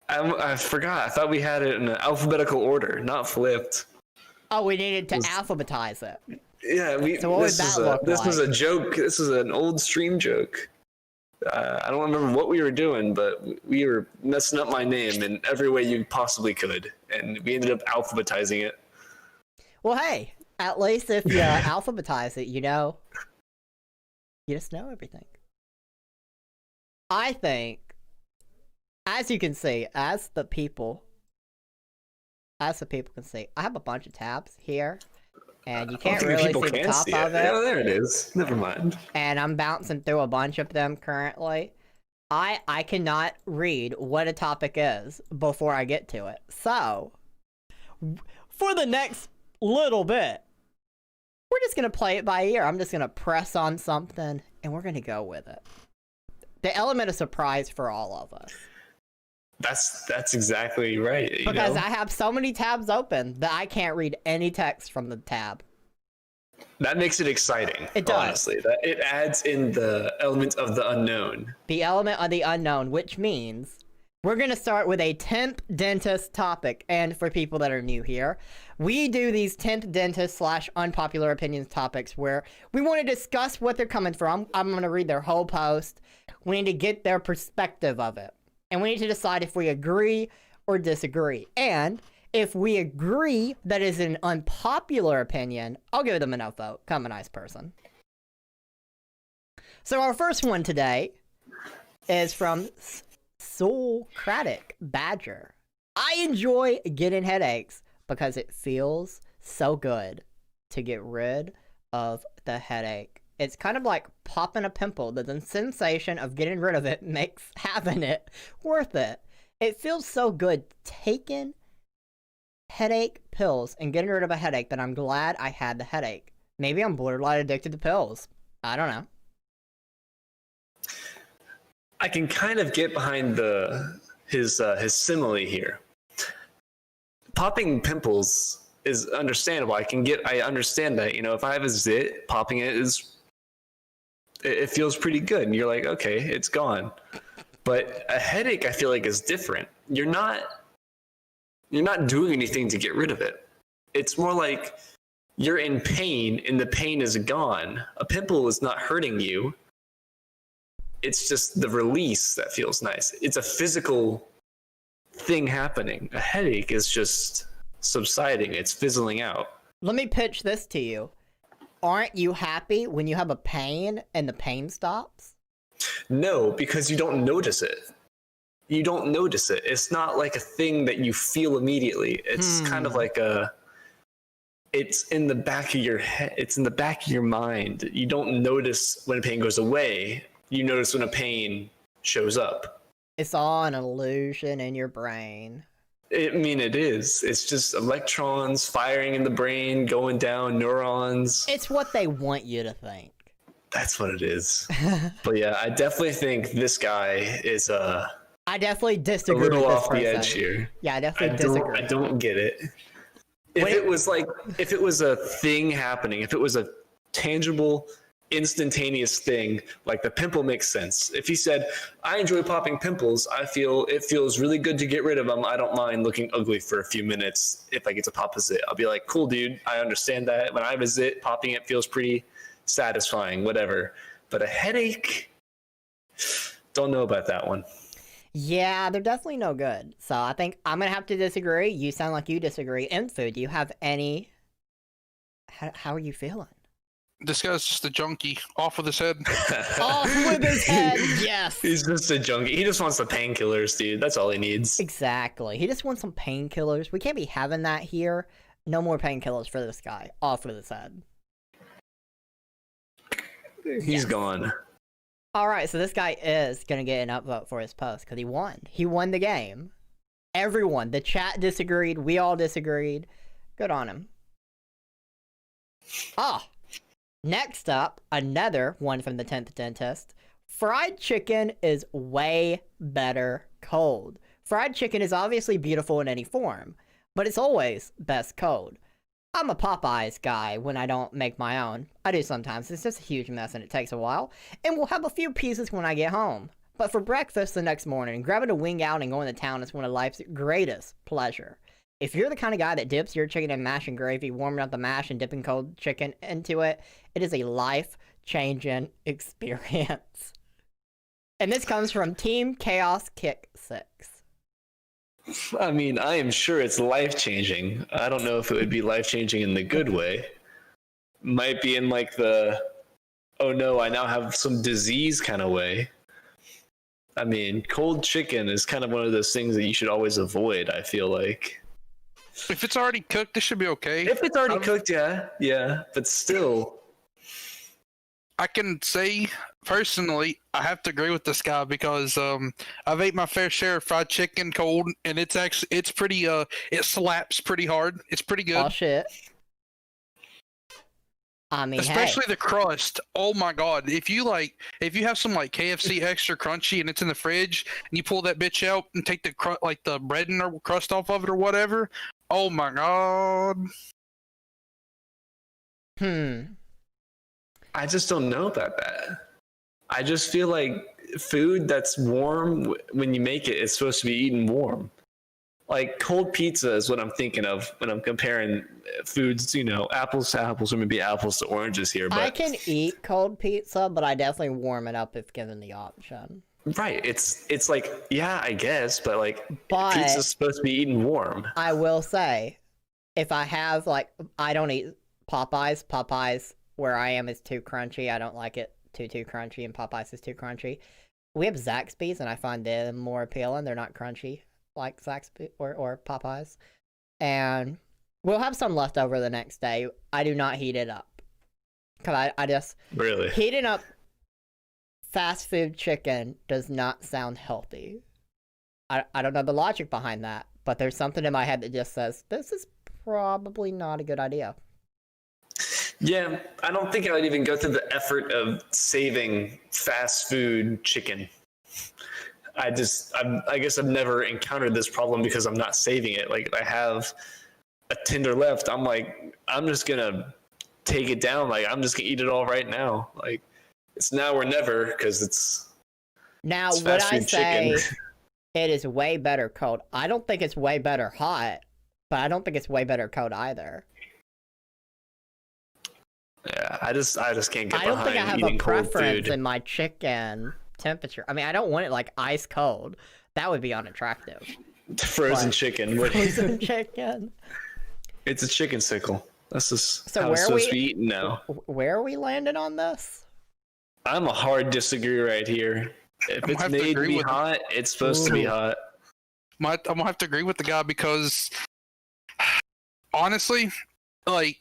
I forgot. I thought we had it in alphabetical order, not flipped. Oh, we needed to alphabetize it. Yeah. So what would that look like? This was a joke. This is an old stream joke. I don't remember what we were doing, but we were messing up my name in every way you possibly could, and we ended up alphabetizing it. Well, hey, at least if you alphabetize it, you just know everything. I think, as you can see, as the people can see, I have a bunch of tabs here. And you can't really see the top of it. Oh, there it is. Never mind. And I'm bouncing through a bunch of them currently. I cannot read what a topic is before I get to it. So, for the next little bit, we're just going to play it by ear. I'm just going to press on something, and we're going to go with it. The element of surprise for all of us. That's exactly right. Because I have so many tabs open that I can't read any text from the tab. That makes it exciting. It does. Honestly, that it adds in the element of the unknown. The element of the unknown, which means we're going to start with a temp dentist topic. And for people that are new here, we do these temp dentist / unpopular opinions topics where we want to discuss what they're coming from. I'm going to read their whole post. We need to get their perspective of it. And we need to decide if we agree or disagree. And if we agree that is an unpopular opinion, I'll give them a no vote. I'm a nice person. So our first one today is from Soulcratic Badger. I enjoy getting headaches because it feels so good to get rid of the headache. It's kind of like popping a pimple. The sensation of getting rid of it makes having it worth it. It feels so good taking headache pills and getting rid of a headache that I'm glad I had the headache. Maybe I'm borderline addicted to pills. I don't know. I can kind of get behind his simile here. Popping pimples is understandable. I understand that. If I have a zit, popping it feels pretty good, and you're like, okay, it's gone. But a headache, I feel like, is different. You're not doing anything to get rid of it. It's more like you're in pain, and the pain is gone. A pimple is not hurting you. It's just the release that feels nice. It's a physical thing happening. A headache is just subsiding. It's fizzling out. Let me pitch this to you. Aren't you happy when you have a pain and the pain stops? No, because you don't notice it. You don't notice it. It's not like a thing that you feel immediately. It's kind of like it's in the back of your head. It's in the back of your mind. You don't notice when pain goes away. You notice when a pain shows up. It's all an illusion in your brain. It is. It's just electrons firing in the brain, going down, neurons. It's what they want you to think. That's what it is. But yeah, I definitely think this guy is I definitely a disagree little with this off the person. edge here. Yeah, I definitely disagree. I don't get it. If it was a thing happening, if it was a tangible, instantaneous thing, like the pimple makes sense. If he said, I enjoy popping pimples, I feel it feels really good to get rid of them. I don't mind looking ugly for a few minutes if I get to pop a zit. I'll be like, cool, dude. I understand that. When I have a zit, popping it feels pretty satisfying, whatever. But a headache, don't know about that one. Yeah, they're definitely no good. So I think I'm going to have to disagree. You sound like you disagree. Info, do you have any... How are you feeling? This guy's just a junkie. Off with his head. Off with his head, yes! He's just a junkie. He just wants the painkillers, dude. That's all he needs. Exactly. He just wants some painkillers. We can't be having that here. No more painkillers for this guy. Off with his head. He's gone. Alright, so this guy is going to get an upvote for his post because he won. He won the game. Everyone. The chat disagreed. We all disagreed. Good on him. Ah! Next up, another one from the 10th Dentist. Fried chicken is way better cold. Fried chicken is obviously beautiful in any form, but it's always best cold. I'm a Popeyes guy when I don't make my own. I do sometimes. It's just a huge mess and it takes a while. And we'll have a few pieces when I get home. But for breakfast the next morning, grabbing a wing out and going to town is one of life's greatest pleasure. If you're the kind of guy that dips your chicken in mash and gravy, warming up the mash and dipping cold chicken into it, it is a life-changing experience. And this comes from Team Chaos Kick 6. I mean, I am sure it's life-changing. I don't know if it would be life-changing in the good way. Might be in like the, oh no, I now have some disease kind of way. I mean, cold chicken is kind of one of those things that you should always avoid, I feel like. If it's already cooked, this should be okay. If it's already cooked, yeah, but still. I can say personally, I have to agree with this guy because I've ate my fair share of fried chicken cold, and it's pretty it slaps pretty hard. It's pretty good. Oh shit. I mean, especially the crust. Oh my god! If you have some like KFC extra crunchy and it's in the fridge, and you pull that bitch out and take the the bread and crust off of it or whatever. Oh my god! I just don't know about that. I just feel like food that's warm when you make it is supposed to be eaten warm. Like cold pizza is what I'm thinking of when I'm comparing foods, apples to apples, or maybe apples to oranges here. But I can eat cold pizza, but I definitely warm it up if given the option. right, it's like, yeah, I guess, but But pizza's supposed to be eaten warm. I will say, if I have I don't eat Popeyes. Popeyes where I am is too crunchy. I don't like it too crunchy, and Popeyes is too crunchy. We have Zaxby's, and I find them more appealing. They're not crunchy like Zaxby's or Popeyes. And we'll have some left over the next day. I do not heat it up. Because I just... Really? Heating up fast food chicken does not sound healthy. I don't know the logic behind that, but there's something in my head that just says, this is probably not a good idea. Yeah, I don't think I would even go through the effort of saving fast food chicken. I guess I've never encountered this problem because I'm not saving it. Like, if I have a tender left, I'm like, I'm just gonna take it down. Like, I'm just gonna eat it all right now. Like, it's now or never because it's would I say it is way better cold? I don't think it's way better hot, but I don't think it's way better cold either. Yeah, I just can't get I don't behind think I have eating a cold preference food. in my chicken temperature. I mean, I don't want it ice cold. That would be unattractive. Frozen But- chicken. Frozen chicken. It's a chicken sickle. That's just So how where it's are supposed we- to be eaten now. Where are we landing on this? I'm a hard disagree right here. If I'm it's gonna have to made to agree be with- hot, it's supposed to be Ooh. hot. I'm gonna have to agree with the guy because honestly, I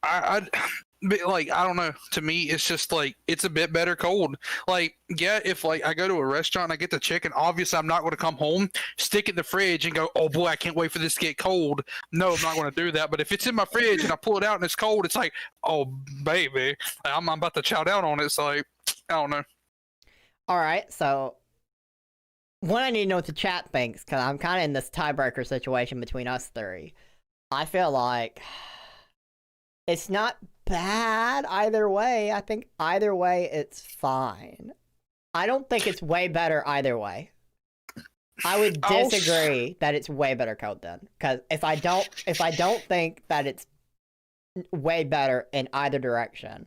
don't know. To me, it's just it's a bit better cold. Yeah, if I go to a restaurant and I get the chicken, obviously I'm not going to come home, stick it in the fridge, and go, oh boy, I can't wait for this to get cold. No, I'm not going to do that. But if it's in my fridge and I pull it out and it's cold, it's like, oh baby, I'm about to chow down on it. So I don't know. All right, so one, I need to know what the chat thinks because I'm kind of in this tiebreaker situation between us three. I feel like it's not bad either way. I think either way it's fine. I don't think it's way better either way. I would disagree that it's way better cold then, because if I don't think that it's way better in either direction,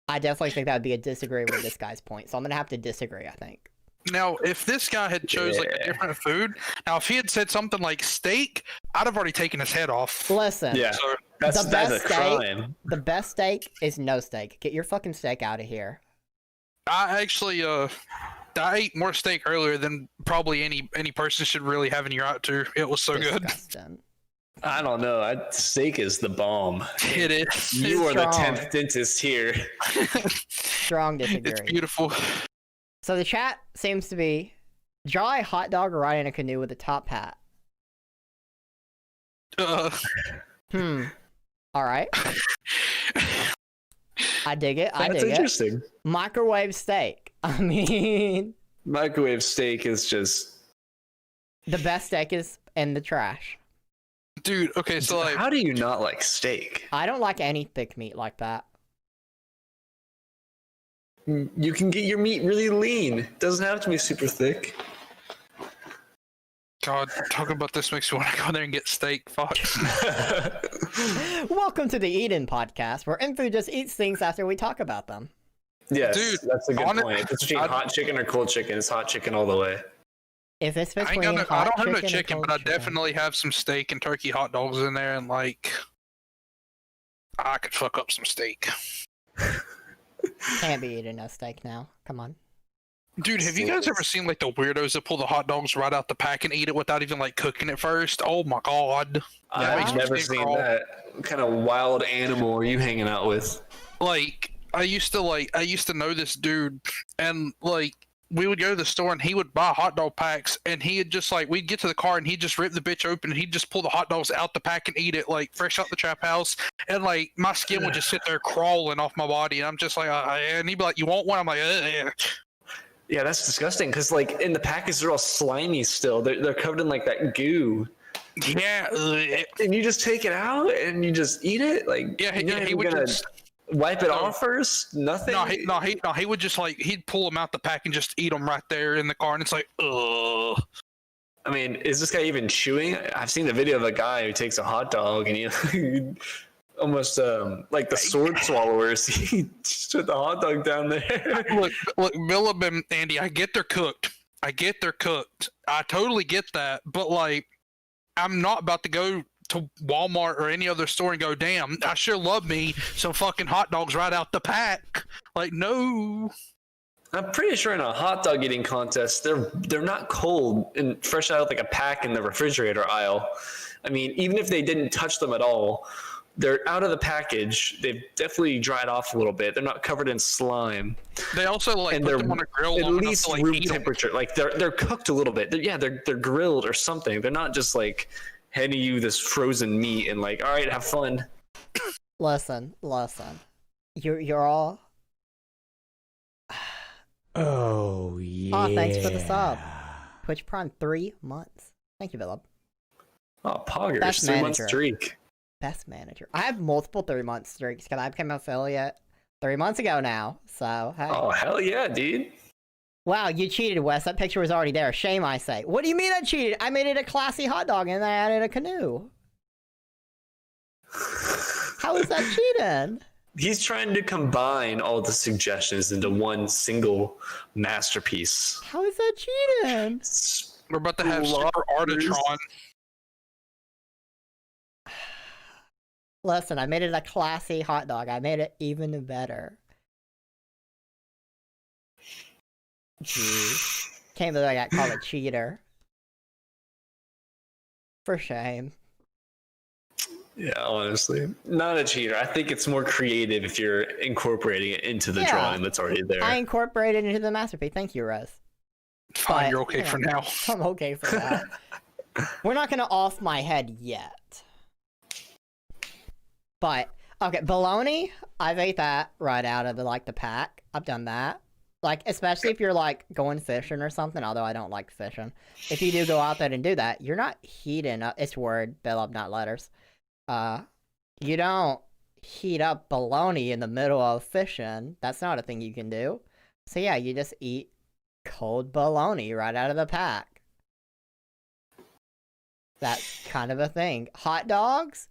I definitely think that would be a disagree with this guy's point. So I'm gonna have to disagree, I think. Now, if this guy had chose a different food, now if he had said something like steak, I'd have already taken his head off. Listen, Yeah, So, that's the a best crime. the best steak is no steak. Get your fucking steak out of here. I actually I ate more steak earlier than probably any person should really have any right to. It was so good. Disgusting. I don't know. Steak is the bomb. It is. You are the strong. 10th dentist here. Strong disagree. It's beautiful. So the chat seems to be draw a hot dog or ride in a canoe with a top hat. All right. I dig it. I That's dig it. interesting. Microwave steak. I mean, Microwave steak is just... the best steak is in the trash. Dude, okay, so How do you not like steak? I don't like any thick meat like that. You can get your meat really lean. It doesn't have to be super thick. God, talking about this makes me want to go there and get steak. Fuck. Welcome to the Eden podcast, where Infu just eats things after we talk about them. Yes, Dude, that's a good point. If it's between I'd- hot chicken or cold chicken, it's hot chicken all the way. If it's I, ain't between got no, I hot don't have no chicken and chicken, cold but I chicken. definitely have some steak and turkey hot dogs in there, and I could fuck up some steak. Can't be eating no steak now. Come on. Dude, have you guys ever seen the weirdos that pull the hot dogs right out the pack and eat it without even cooking it first? Oh my god. That makes I've my never skin seen crawl. that. What kind of wild animal are you hanging out with? I used to know this dude, and we would go to the store and he would buy hot dog packs, and he'd just we'd get to the car and he'd just rip the bitch open and he'd just pull the hot dogs out the pack and eat it fresh out the trap house, and my skin would just sit there crawling off my body, and I'm just and he'd be like, you want one? I'm like, ugh. Yeah, that's disgusting because in the packets they're all slimy still. They're covered in that goo. Yeah, And you just take it out and you just eat it. Like, yeah. you're not He even would gonna just wipe it no. off first. Nothing. no. He would just like he'd pull them out the pack and just eat them right there in the car, and it's like, ugh. I mean, is this guy even chewing? I've seen a video of a guy who takes a hot dog and he almost like the sword swallowers. He just put the hot dog down there. Look, Philip and Andy, I get they're cooked. I totally get that, but like, I'm not about to go to Walmart or any other store and go, damn, I sure love me some fucking hot dogs right out the pack. Like, no. I'm pretty sure in a hot dog eating contest, they're not cold and fresh out of like a pack in the refrigerator aisle. I mean, even if they didn't touch them at all, they're out of the package. They've definitely dried off a little bit. They're not covered in slime. They also like And put they're them on a grill at long enough least to like room eat 'em. temperature. Like they're cooked a little bit. They're grilled or something. They're not just like handing you this frozen meat and like, all right, have fun. Listen. You're all. Oh yeah. Oh, thanks for the sub. Twitch Prime 3 months. Thank you, Philip. Oh, poggers, Best 3 month manager. streak. Best manager. I have multiple 3-month streaks because I became an affiliate 3 months ago now. So, hey. Oh, hell yeah, dude. Wow, you cheated, Wes. That picture was already there. Shame, I say. What do you mean I cheated? I made it a classy hot dog and I added a canoe. How is that cheating? He's trying to combine all the suggestions into one single masterpiece. How is that cheating? We're about to have Super Artatron. Listen, I made it a classy hot dog. I made it even better. Gee. Can't believe I got called a cheater. For shame. Yeah, honestly. Not a cheater. I think it's more creative if you're incorporating it into the Yeah. drawing that's already there. I incorporated it into the masterpiece. Thank you, Rose. Fine, But, you're okay you know, for now. I'm okay for that. We're not gonna off my head yet. But okay, bologna, I've ate that right out of the pack. I've done that. Like, especially if you're like going fishing or something, although I don't like fishing. If you do go out there and do that, you're not heating up, it's word, Bill up, not letters. You don't heat up bologna in the middle of fishing. That's not a thing you can do. So yeah, you just eat cold bologna right out of the pack. That's kind of a thing. Hot dogs?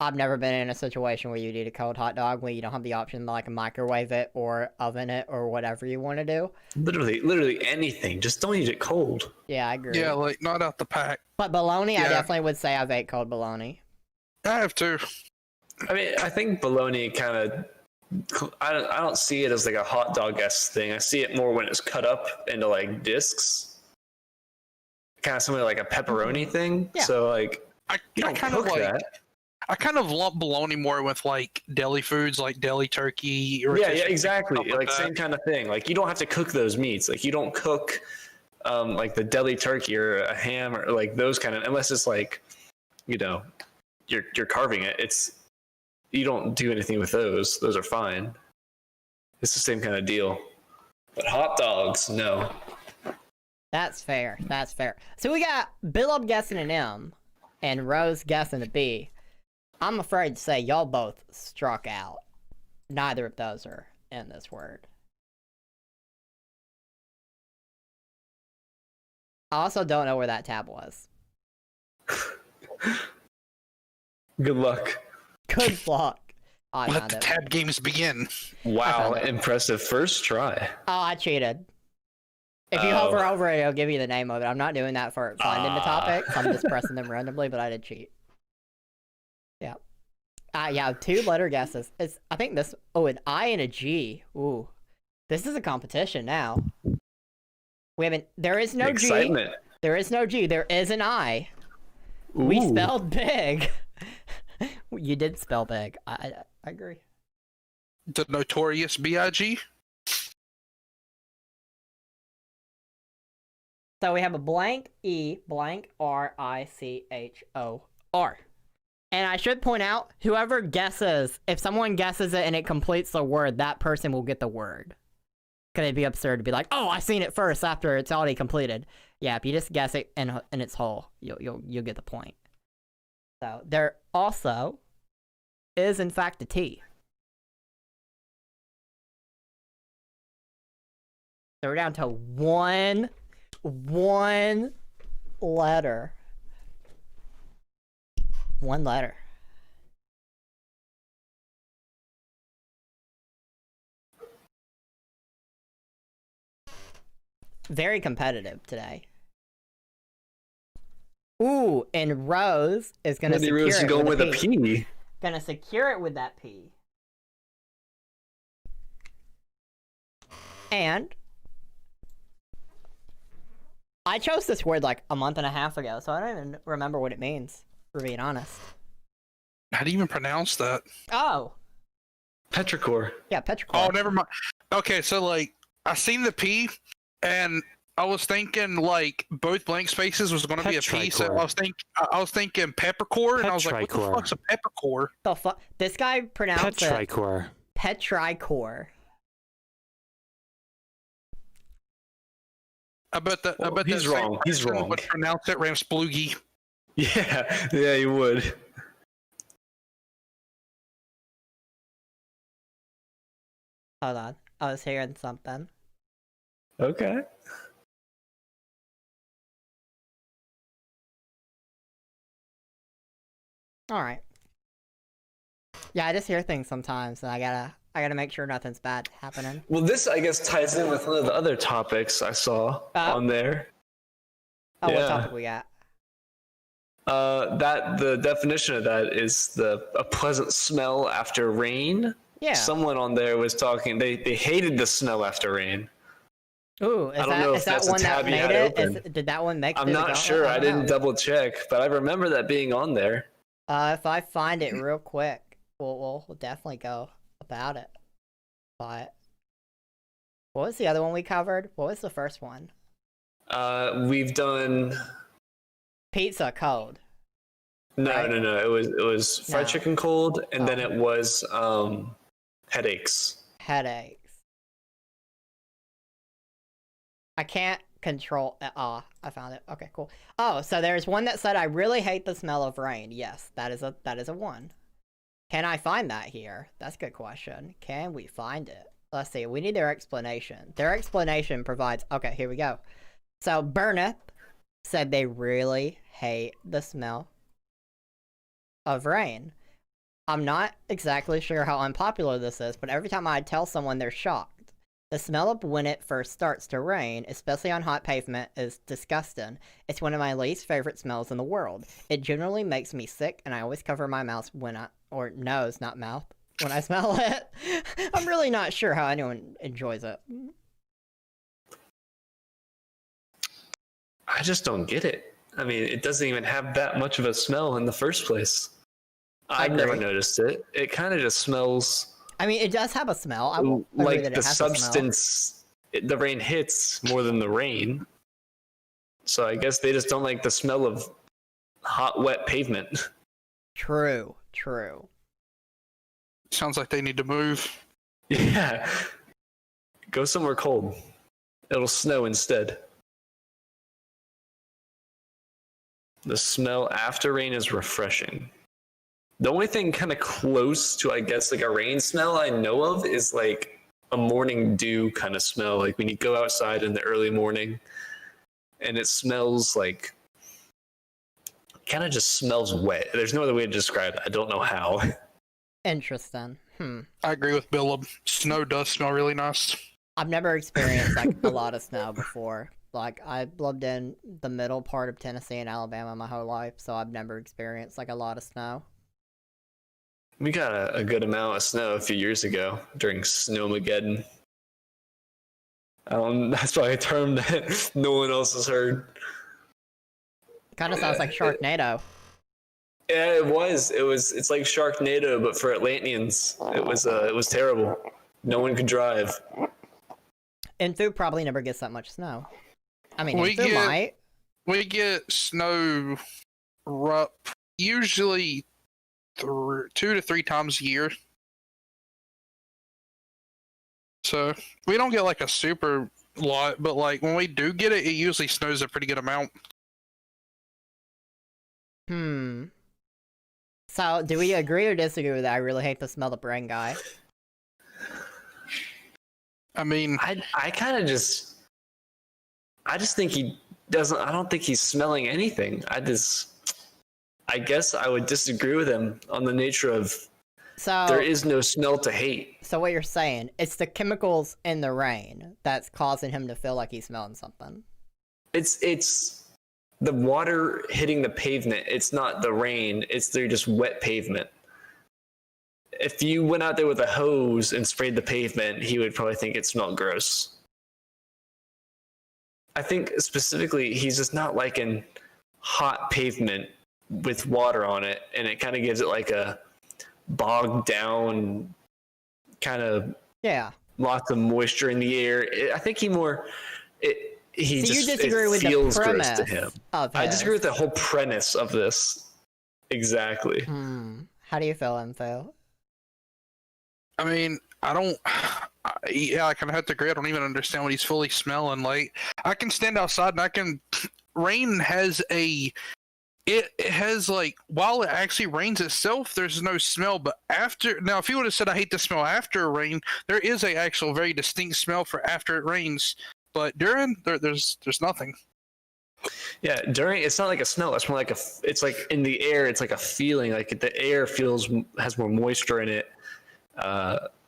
I've never been in a situation where you eat a cold hot dog when you don't have the option to like microwave it or oven it or whatever you want to do. Literally anything. Just don't eat it cold. Yeah, I agree. Yeah, like not out the pack. But bologna, I Yeah. definitely would say I've ate cold bologna. I have to. I mean, I think bologna kind of, I don't see it as like a hot dog-esque thing. I see it more when it's cut up into like discs. Kind of similar like a pepperoni thing. Yeah. So like, I you don't kind of cook like. that. I kind of lump bologna more with like deli foods, like deli turkey. Or Yeah, exactly. stuff Like that. same kind of thing. Like you don't have to cook those meats. Like you don't cook like the deli turkey or a ham or like those kind of, unless it's like, you know, you're carving it. It's, you don't do anything with those. Those are fine. It's the same kind of deal. But hot dogs, no. That's fair. That's fair. So we got Billub guessing an M and Rose guessing a B. I'm afraid to say y'all both struck out. Neither of those are in this word. I also don't know where that tab was. Good luck. Good luck. Oh, I Let found the it. tab games begin. Wow, found it. impressive first try. Oh, I cheated. If you Oh. hover over it, it'll give you the name of it. I'm not doing that for finding the topics. I'm just pressing them randomly, but I did cheat. Yeah. Yeah, 2-letter guesses. It's, I think this, oh, an I and a G. Ooh. This is a competition now. We haven't, there is no Excitement. G. There is no G. There is an I. We Ooh. spelled big. You did spell big. I agree. The notorious B.I.G. So we have a blank E, blank R-I-C-H-O-R. And I should point out, whoever guesses, if someone guesses it and it completes the word, that person will get the word. Because it'd be absurd to be like, oh, I seen it first after it's already completed. Yeah, if you just guess it in its whole, you'll get the point. So there also is in fact a T. So we're down to one letter. One letter. Very competitive today. Ooh, and Rose is gonna secure Rose is it going with a P. P. Gonna secure it with that P. And I chose this word like a month and a half ago, so I don't even remember what it means, for being honest. How do you even pronounce that? Oh. Petrichor. Yeah, petrichor. Oh, never mind. Okay, so like I seen the P, and I was thinking like both blank spaces was going to be a P. So I was thinking peppercore, and I was like, what the fuck's a peppercore? The fuck? This guy pronounced it Petrichor. petrichor. I bet he's wrong. He's wrong. Would pronounce it Ramsplooge. Yeah, he would. Hold on, I was hearing something. Okay. All right. Yeah, I just hear things sometimes, and I gotta make sure nothing's bad happening. Well, this I guess ties in with one of the other topics I saw on there. Oh, what topic we got? That the definition of that is a pleasant smell after rain. Yeah. Someone on there was talking. They hated the smell after rain. Ooh, is that one that made it? Did that one make it? I'm not sure. I didn't double check, but I remember that being on there. If I find it real quick, we'll definitely go about it. But what was the other one we covered? What was the first one? We've done pizza cold. No, right? no. It was fried chicken cold, and then it was headaches. Headaches. I can't control. I found it. Okay, cool. Oh, so there's one that said I really hate the smell of rain. Yes, that is a one. Can I find that here? That's a good question. Can we find it? Let's see. We need their explanation. Their explanation provides. Okay, here we go. So Burneth said they really hate the smell of rain. I'm not exactly sure how unpopular this is, but every time I tell someone, they're shocked. The smell of when it first starts to rain, especially on hot pavement, is disgusting. It's one of my least favorite smells in the world. It generally makes me sick, and I always cover my mouth or nose, not mouth, when I smell it. I'm really not sure how anyone enjoys it. I just don't get it. I mean, it doesn't even have that much of a smell in the first place. I've never noticed it. It kind of just smells. I mean, it does have a smell. I won't agree like that it the has substance, the rain hits more than the rain. So I guess they just don't like the smell of hot, wet pavement. True. Sounds like they need to move. Yeah. Go somewhere cold. It'll snow instead. The smell after rain is refreshing. The only thing kind of close to, I guess, like a rain smell I know of is like a morning dew kind of smell. Like when you go outside in the early morning and it smells like, kind of just smells wet. There's no other way to describe it. I don't know how. Interesting. I agree with Bill. Snow does smell really nice. I've never experienced like a lot of snow before. Like I lived in the middle part of Tennessee and Alabama my whole life, so I've never experienced like a lot of snow. We got a good amount of snow a few years ago during Snowmageddon. That's probably a term that no one else has heard. Kind of sounds like Sharknado. Yeah, it was. It's like Sharknado, but for Atlanteans. It was terrible. No one could drive. Infu probably never gets that much snow. I mean, we get snow usually 2 to 3 times a year. So we don't get like a super lot, but like when we do get it, it usually snows a pretty good amount. So, do we agree or disagree with that? I really hate the smell of brain guy. I mean, I kind of just think he doesn't. I don't think he's smelling anything. I guess I would disagree with him on the nature of there is no smell to hate. So what you're saying, it's the chemicals in the rain that's causing him to feel like he's smelling something. It's the water hitting the pavement. It's not the rain. They're just wet pavement. If you went out there with a hose and sprayed the pavement, he would probably think it smelled gross. I think specifically he's just not liking hot pavement with water on it, and it kind of gives it like a bogged down kind of lots of moisture in the air. I think he so just you disagree with feels the gross premise to him. I disagree with the whole premise of this. Exactly. How do you feel, Info? I mean, I kind of have to agree. I don't even understand what he's fully smelling. Like, I can stand outside and rain has it has like, while it actually rains itself, there's no smell, but after, now if he would have said I hate the smell after rain, there is a actual very distinct smell for after it rains, but during, there's nothing. Yeah, during, it's not like a smell, it's more like it's like in the air, it's like a feeling, like the air has more moisture in it.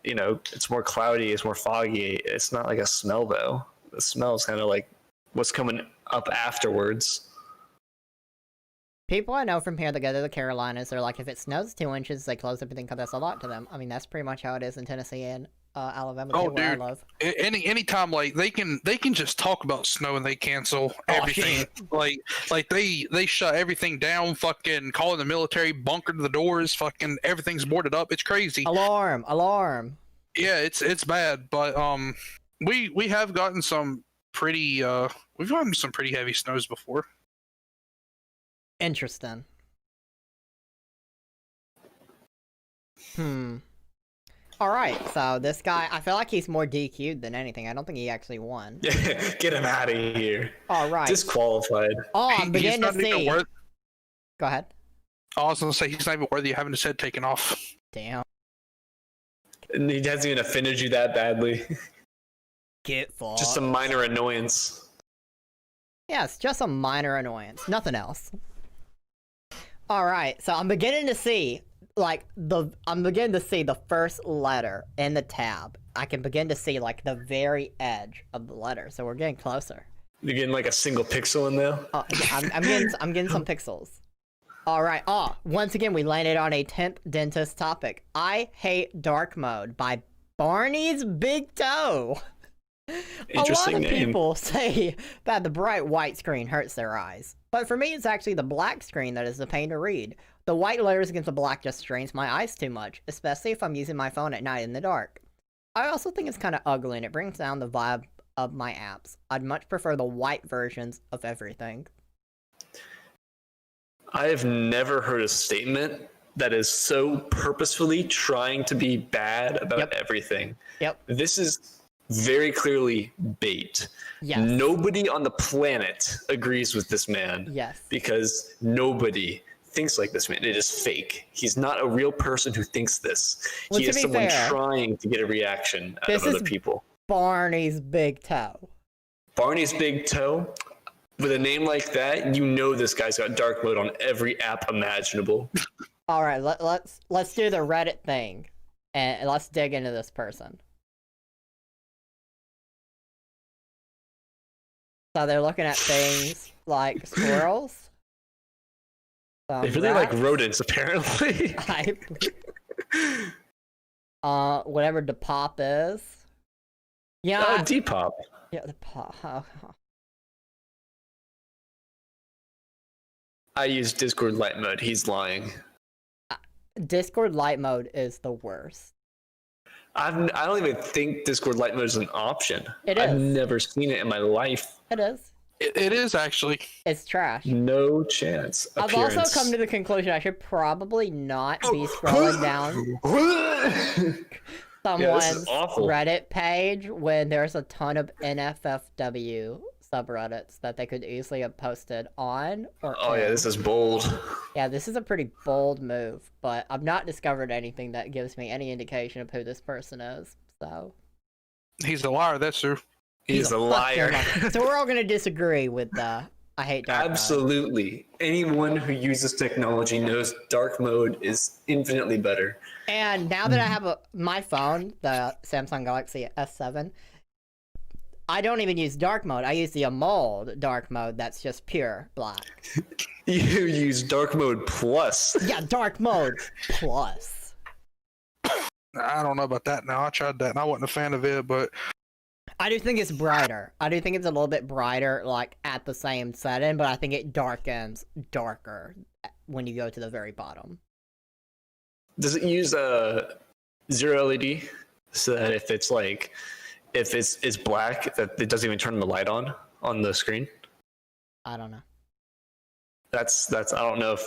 It's more cloudy, it's more foggy. It's not like a smell though. The smell is kind of like what's coming up afterwards. People I know from here that go to the Carolinas, they're like, if it snows 2 inches, they close everything because that's a lot to them. I mean, that's pretty much how it is in Tennessee and Alabama, too, where I live. Anytime, like, they can just talk about snow and they cancel everything. Like they shut everything down, fucking calling the military, bunker to the doors, fucking everything's boarded up. It's crazy. Alarm. Yeah, it's bad, but we have gotten some pretty heavy snows before. Interesting. Alright, so this guy, I feel like he's more DQ'd than anything. I don't think he actually won. Get him out of here. Alright. Disqualified. Oh, I'm beginning to see. Go ahead. I was gonna say, he's not even worthy of having his head taken off. Damn. And he hasn't even offended you that badly. Get fucked. Just a minor annoyance. Yes, just a minor annoyance. Nothing else. Alright, so I'm beginning to see, the first letter in the tab. I can begin to see, like, the very edge of the letter, so we're getting closer. You're getting, like, a single pixel in there? Oh, yeah, I'm getting some pixels. Alright, once again, we landed on a 10th dentist topic. I hate dark mode by Barney's Big Toe. A lot of people say that the bright white screen hurts their eyes, but for me it's actually the black screen that is the pain to read. The white letters against the black just strains my eyes too much, especially if I'm using my phone at night in the dark. I also think it's kind of ugly and it brings down the vibe of my apps. I'd much prefer the white versions of everything. I have never heard a statement that is so purposefully trying to be bad about everything. This is very clearly bait. Yes. Nobody on the planet agrees with this man. Yes. Because nobody thinks like this man. It is fake. He's not a real person who thinks this. Well, he is someone trying to get a reaction out of other people. Barney's Big Toe. Barney's Big Toe? With a name like that, you know this guy's got dark mode on every app imaginable. All right, let's do the Reddit thing, and let's dig into this person. So they're looking at things like squirrels. They really like rodents, apparently. Whatever Depop is. Yeah. Oh, Depop. Yeah, Depop. I use Discord light mode. He's lying. Discord light mode is the worst. I don't even think Discord light mode is an option. It is. I've never seen it in my life. It is. It is actually. It's trash. No chance. I've also come to the conclusion I should probably not be scrolling down. someone's awful. Reddit page when there's a ton of NFFW subreddits that they could easily have posted on or Oh yeah, in. this is bold. Yeah, this is a pretty bold move, but I've not discovered anything that gives me any indication of who this person is, so... He's a liar, that's true. He's a liar. So we're all gonna disagree with I hate dark mode. Absolutely. Anyone who uses technology knows dark mode is infinitely better. And now that I have my phone, the Samsung Galaxy S7, I don't even use dark mode. I use the AMOLED dark mode that's just pure black. You use dark mode plus. Yeah, dark mode plus. I don't know about that now. I tried that and I wasn't a fan of it, but I do think it's brighter. I do think it's a little bit brighter, like, at the same setting, but I think it darkens darker when you go to the very bottom. Does it use zero LED so that if it's black, that it doesn't even turn the light on the screen? I don't know. That's I don't know if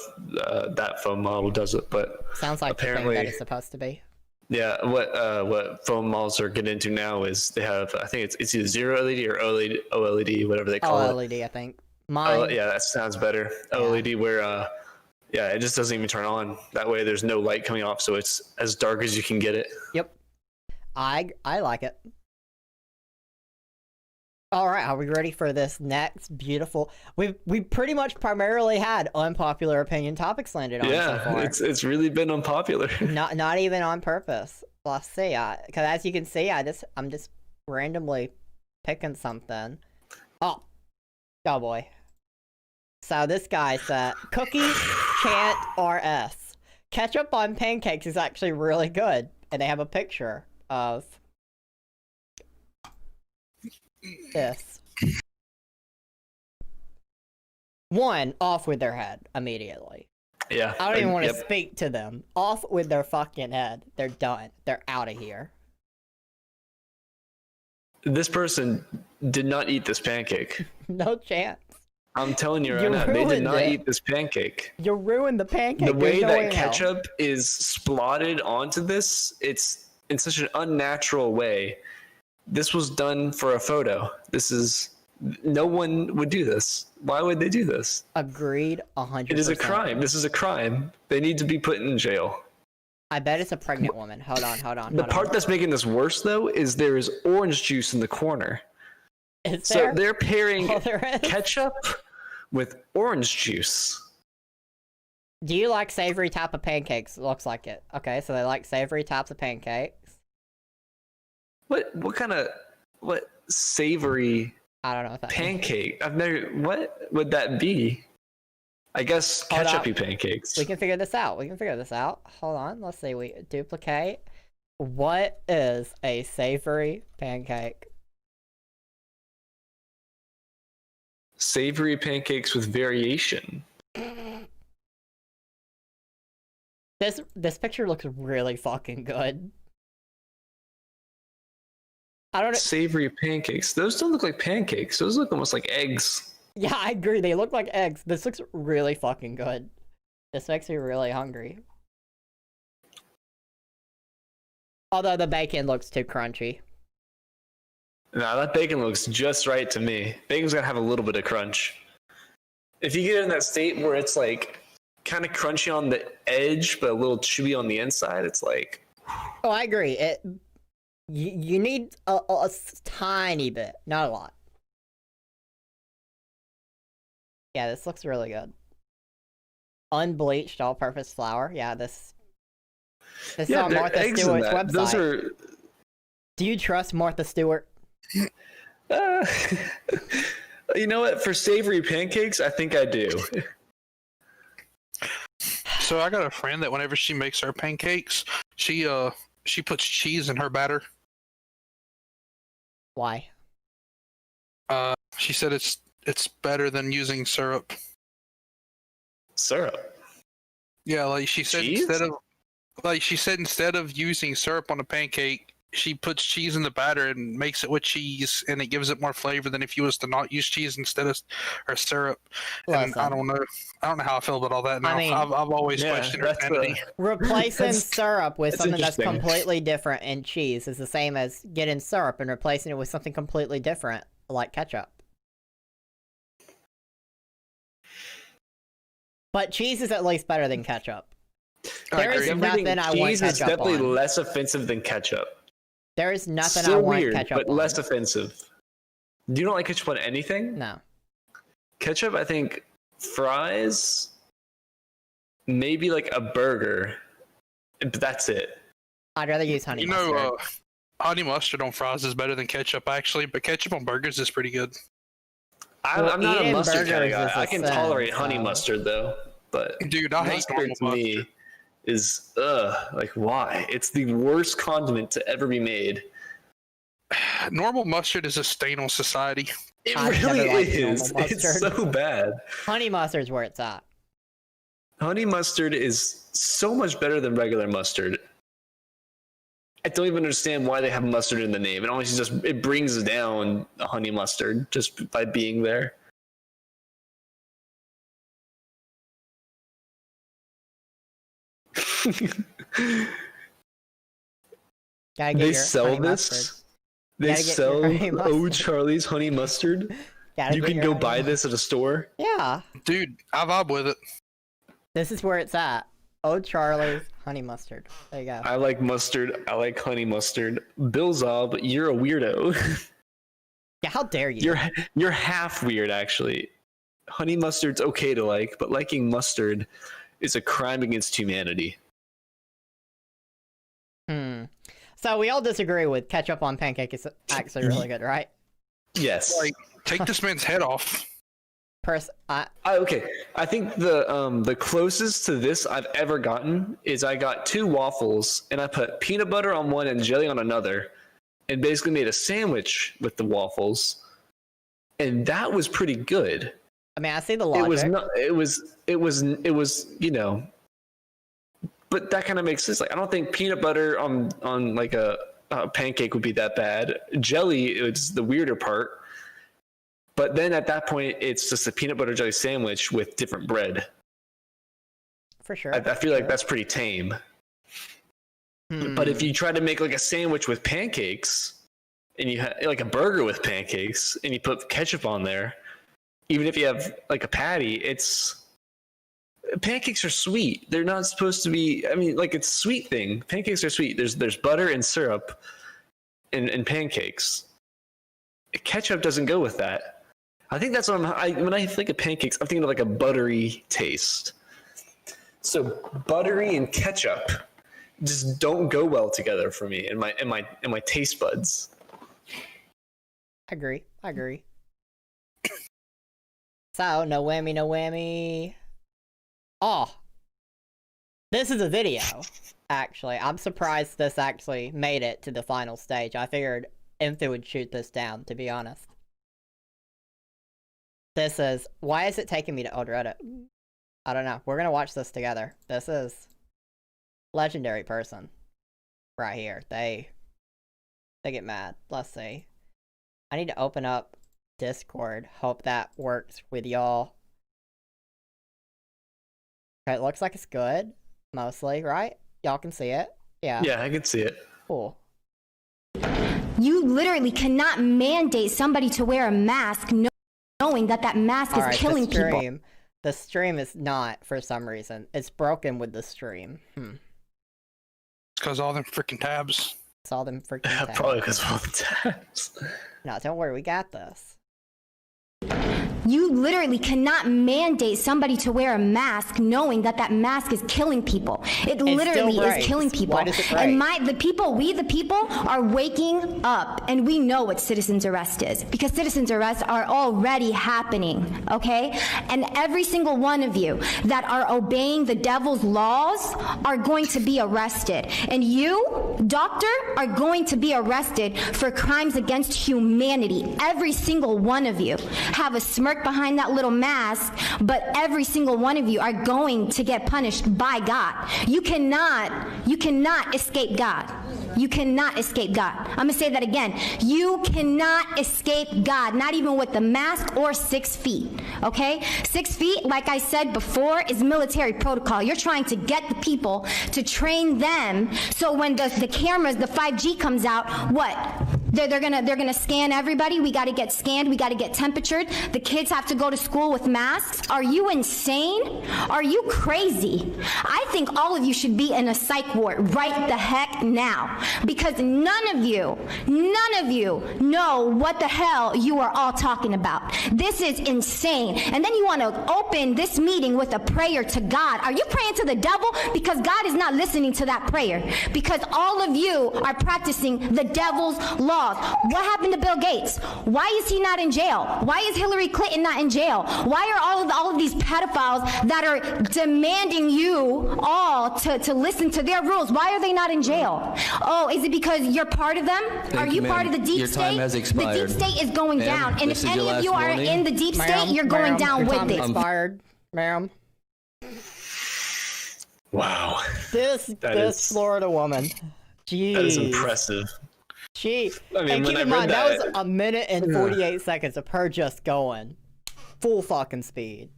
that phone model does it, but Sounds like apparently the thing that it's supposed to be. yeah. What phone models are getting into now is they have, I think it's either zero LED or OLED, whatever they call it. OLED, I think. Mine. Yeah, that sounds better. Yeah. OLED, where yeah, it just doesn't even turn on. That way, there's no light coming off, so it's as dark as you can get it. Yep. I like it. All right, are we ready for this next beautiful? We pretty much primarily had unpopular opinion topics landed on so far. it's really been unpopular. Not even on purpose. Let's see, because as you can see, I'm just randomly picking something. Oh boy. So this guy said, Cookie Chant RS. Ketchup on pancakes is actually really good, and they have a picture of this. One, off with their head immediately. Yeah. I don't even want to Yep. speak to them. Off with their fucking head. They're done. They're out of here. This person did not eat this pancake. No chance. I'm telling you right You now, they did ruined not it. eat this pancake. You ruined the pancake. The way There's no that way in hell. ketchup is splotted onto this, it's in such an unnatural way. This was done for a photo. No one would do this. Why would they do this? Agreed 100%. It is a crime. This is a crime. They need to be put in jail. I bet it's a pregnant woman. Hold on. The part that's making this worse, though, is there is orange juice in the corner. Is So there? they're pairing Oh, there is? ketchup with orange juice. Do you like savory type of pancakes? Looks like it. Okay, so they like savory types of pancakes. What kind of savory I don't know what that means. pancake? What would that be? I guess Hold ketchupy up. pancakes. We can figure this out. Hold on. Let's see. We duplicate. What is a savory pancake? Savory pancakes with variation. This picture looks really fucking good. I don't know. Savory pancakes. Those don't look like pancakes. Those look almost like eggs. Yeah, I agree. They look like eggs. This looks really fucking good. This makes me really hungry. Although the bacon looks too crunchy. Nah, that bacon looks just right to me. Bacon's gotta have a little bit of crunch. If you get in that state where it's like kind of crunchy on the edge, but a little chewy on the inside, it's like. Oh, I agree. You need a tiny bit, not a lot. Yeah, this looks really good. Unbleached all-purpose flour. Yeah, this is on there are Martha eggs in Stewart's that. website. Those are. Do you trust Martha Stewart? You know what? For savory pancakes, I think I do. so I got a friend that whenever she makes her pancakes, she puts cheese in her batter. Why? She said it's better than using syrup. Syrup. Yeah, like she said Cheese? instead of using syrup on a pancake, she puts cheese in the batter and makes it with cheese, and it gives it more flavor than if you was to not use cheese instead of or syrup. And Listen. I don't know how I feel about all that now. I mean, I've always questioned her sanity. Replacing That's- syrup with that's something that's interesting. completely different in cheese is the same as getting syrup and replacing it with something completely different, like ketchup. But cheese is at least better than ketchup. There is nothing I want cheese is ketchup definitely on. less offensive than ketchup. There is nothing Still I want weird, ketchup but on. less offensive. Do you not like ketchup on anything? No. Ketchup, I think, fries, maybe like a burger, but that's it. I'd rather use honey You mustard. know, honey mustard on fries is better than ketchup actually, but ketchup on burgers is pretty good. Well, I'm not a eating mustard kind of burgers guy. is a I can sin, tolerate honey so- mustard though, but Dude, I hate mustard normal to mustard. me is like why? It's the worst condiment to ever be made. Normal mustard is a stain on society. It I've really never liked is. normal It's mustard. so bad. Honey mustard's where it's at. Honey mustard is so much better than regular mustard. I don't even understand why they have mustard in the name. It always just it brings down a honey mustard just by being there. Gotta get They your sell honey this. mustard. They Gotta get your sell honey Oh mustard. Charlie's honey mustard. Gotta You get can your go honey buy mustard. this at a store. Yeah. Dude, I vibe with it. This is where it's at. Oh, Charlie's honey mustard. There you go. I like mustard. I like honey mustard. Bill Zob, you're a weirdo. Yeah, how dare you? You're half weird actually. Honey mustard's okay to like, but liking mustard is a crime against humanity. So we all disagree with ketchup on pancake is actually really good, right? Yes. Like, take this man's head off. Okay, I think the closest to this I've ever gotten is I got 2 waffles and I put peanut butter on one and jelly on another, and basically made a sandwich with the waffles, and that was pretty good. I mean, I see the logic. It was not. It was. You know, but that kind of makes sense. Like, I don't think peanut butter on like a pancake would be that bad. Jelly is the weirder part. But then at that point, it's just a peanut butter jelly sandwich with different bread. For sure. I feel like that's pretty tame. But if you try to make like a sandwich with pancakes, and you have like a burger with pancakes, and you put ketchup on there, even if you have like a patty, pancakes are sweet. They're not supposed to be. I mean, like, it's a sweet thing. Pancakes are sweet. There's butter and syrup in pancakes. Ketchup doesn't go with that. I think that's what when I think of pancakes, I'm thinking of like a buttery taste. So buttery and ketchup just don't go well together for me in my taste buds. I agree. So, no whammy. Oh. This is a video, actually. I'm surprised this actually made it to the final stage. I figured Info would shoot this down, to be honest. This is... Why is it taking me to old Reddit? I don't know. We're gonna watch this together. This is... Legendary person. Right here. They get mad. Let's see. I need to open up Discord. Hope that works with y'all. Okay, it looks like it's good. Mostly, right? Y'all can see it? Yeah. Yeah, I can see it. Cool. You literally cannot mandate somebody to wear a mask knowing that that mask is Alright, killing people. The stream is not, for some reason. It's broken with the stream. It's because all them freaking tabs. It's all them freaking tabs. Probably because of all the tabs. No, don't worry, we got this. You literally cannot mandate somebody to wear a mask knowing that that mask is killing people. It literally still is breaks. killing people. Why does it break? And we the people, are waking up, and we know what citizen's arrest is, because citizen's arrests are already happening, okay? And every single one of you that are obeying the devil's laws are going to be arrested. And you, doctor, are going to be arrested for crimes against humanity. Every single one of you have a smirk behind that little mask, but every single one of you are going to get punished by God. You cannot escape God. You cannot escape God. I'm going to say that again. You cannot escape God, not even with the mask or 6 feet, okay? 6 feet, like I said before, is military protocol. You're trying to get the people to train them so when the cameras, the 5G comes out, what? They're gonna scan everybody. We got to get scanned. We got to get temperatured. The kids have to go to school with masks. Are you insane? Are you crazy? I think all of you should be in a psych ward right the heck now, because none of you know what the hell you are all talking about. This is insane. And then you want to open this meeting with a prayer to God. Are you praying to the devil? Because God is not listening to that prayer, because all of you are practicing the devil's law. What happened to Bill Gates? Why is he not in jail? Why is Hillary Clinton not in jail? Why are all of these pedophiles that are demanding you all to listen to their rules? Why are they not in jail? Oh, is it because you're part of them? Are you part of the deep Your state? time has expired. The deep state is going down, and this if is your any of last you are warning. in the deep state, Ma'am, you're going ma'am, down your with time it. expired, ma'am. Wow. This is- Florida woman. Jeez. That is impressive. She. I mean, and when keep I in read mind, that that- was a minute and 48 seconds of her just going full fucking speed.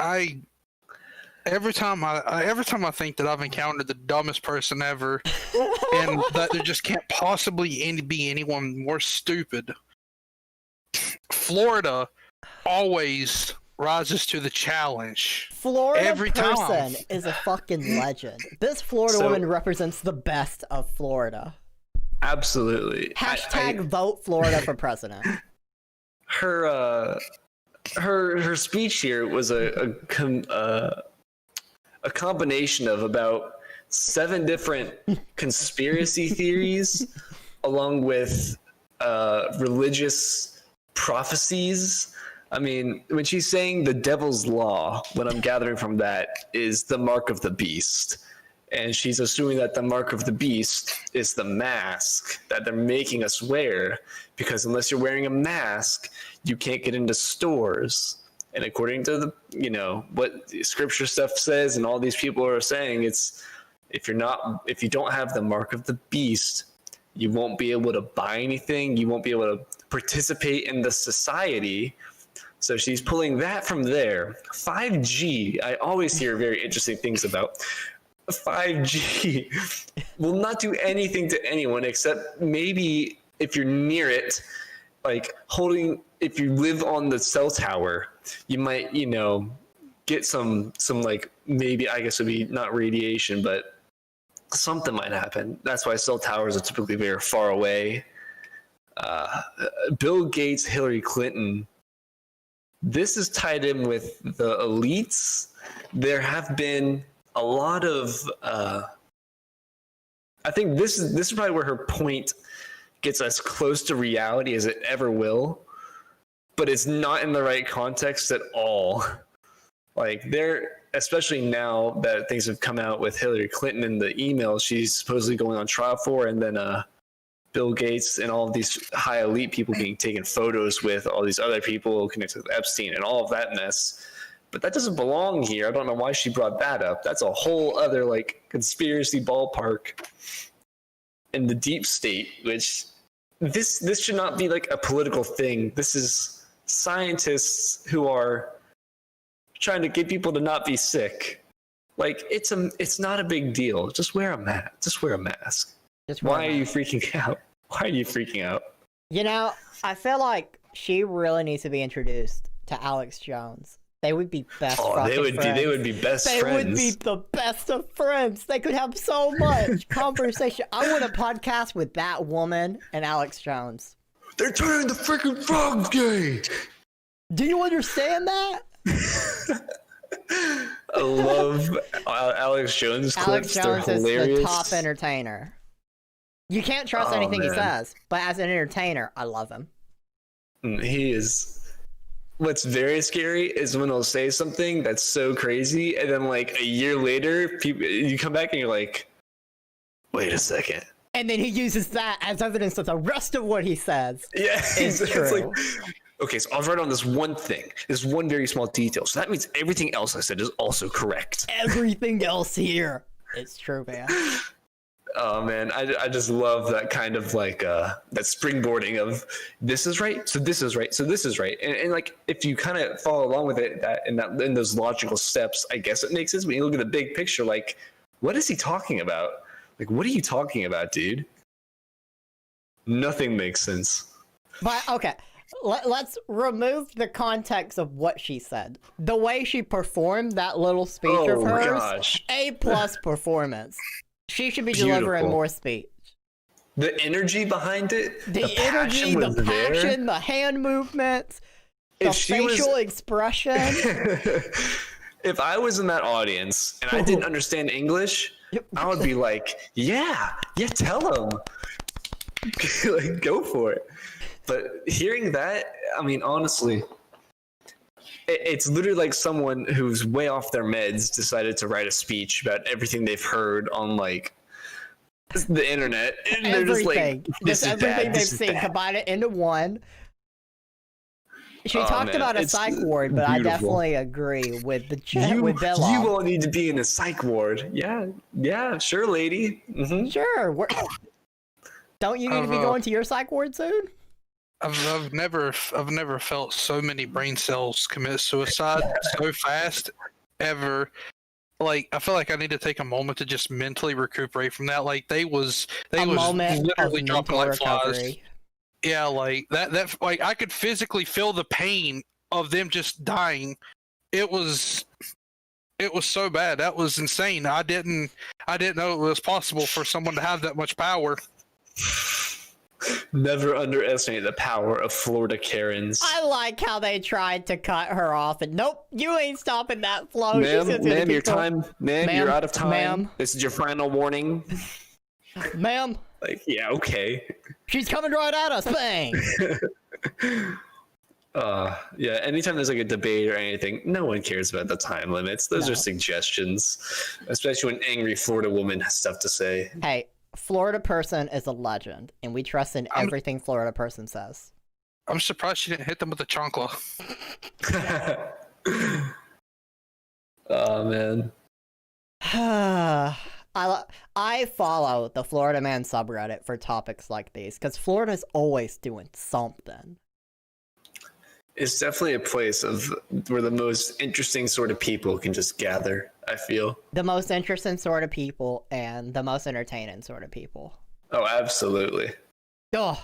Every time I think that I've encountered the dumbest person ever, and that there just can't possibly be anyone more stupid, Florida always rises to the challenge. Florida Every person time. is a fucking legend. This Florida So- woman represents the best of Florida. Absolutely. Hashtag vote Florida for president. Her speech here was a combination of about 7 different conspiracy theories, along with religious prophecies. I mean, when she's saying the devil's law, what I'm gathering from that is the mark of the beast. And she's assuming that the mark of the beast is the mask that they're making us wear, because unless you're wearing a mask, you can't get into stores. And according to the, what scripture stuff says, and all these people are saying, it's if you don't have the mark of the beast, you won't be able to buy anything. You won't be able to participate in the society. So she's pulling that from there. 5G, I always hear very interesting things about. 5G will not do anything to anyone except maybe if you're near it, like if you live on the cell tower, you might, get some like, maybe, I guess it would be not radiation, but something might happen. That's why cell towers are typically very far away. Bill Gates, Hillary Clinton, this is tied in with the elites. There have been a lot of I think this is probably where her point gets as close to reality as it ever will, but it's not in the right context at all. Like, especially now that things have come out with Hillary Clinton and the emails she's supposedly going on trial for, and then Bill Gates and all of these high elite people being taken photos with all these other people connected with Epstein and all of that mess. But that doesn't belong here. I don't know why she brought that up. That's a whole other conspiracy ballpark in the deep state, which this should not be a political thing. This is scientists who are trying to get people to not be sick. It's not a big deal. Just wear a mask. Why are you freaking out? Why are you freaking out? I feel like she really needs to be introduced to Alex Jones. They would be best friends. They would be best They friends. would be the best of friends. They could have so much conversation. I want a podcast with that woman and Alex Jones. They're turning the freaking frogs gay. Do you understand that? I love Alex Jones clips. Alex They're Jones is hilarious. the top entertainer. You can't trust anything he man. says, but as an entertainer, I love him. He is. What's very scary is when he'll say something that's so crazy, and then a year later, you come back and you're like, "Wait a second." And then he uses that as evidence of the rest of what he says. Yeah, It's true. Okay, so I'll write on this one thing, this one very small detail. So that means everything else I said is also correct. Everything else here is true, man. Oh man, I just love that kind of like that springboarding of this is right, so this is right, so this is right, and like if you kind of follow along with it in those logical steps, I guess it makes sense. When you look at the big picture, like what is he talking about? Like what are you talking about, dude? Nothing makes sense. But okay, let's remove the context of what she said. The way she performed that little speech of hers, Gosh. A+ performance. She should be Beautiful. delivering more speech. The energy behind it, The energy, passion the passion, the hand movements, the facial expression. If I was in that audience and I didn't understand English, I would be like, yeah, tell him. Like, go for it. But hearing that, I mean, honestly, it's literally like someone who's way off their meds decided to write a speech about everything they've heard on like the internet. And they're just like, just everything they've seen, combine it into one. She talked about a psych ward, but I definitely agree with the chat with Bella. You all need to be in a psych ward. Yeah, sure, lady. Mm-hmm. Sure. Don't you need to be going to your psych ward soon? I've never felt so many brain cells commit suicide so fast ever. Like I feel like I need to take a moment to just mentally recuperate from that. Like they was literally dropping like flies. Yeah, like that like I could physically feel the pain of them just dying. It was so bad. That was insane. I didn't know it was possible for someone to have that much power. Never underestimate the power of Florida Karens. I like how they tried to cut her off, and nope, you ain't stopping that flow. Ma'am, your time, ma'am, you're out of time. Ma'am. This is your final warning. Ma'am. Like, yeah, okay. She's coming right at us, bang! Yeah, anytime there's like a debate or anything, no one cares about the time limits. Those are suggestions, especially when angry Florida woman has stuff to say. Hey, Florida person is a legend, and we trust in everything Florida person says. I'm surprised she didn't hit them with a chancla. Oh, man. I follow the Florida Man subreddit for topics like these, because Florida's always doing something. It's definitely a place where the most interesting sort of people can just gather, I feel. The most interesting sort of people and the most entertaining sort of people. Oh, absolutely. Oh.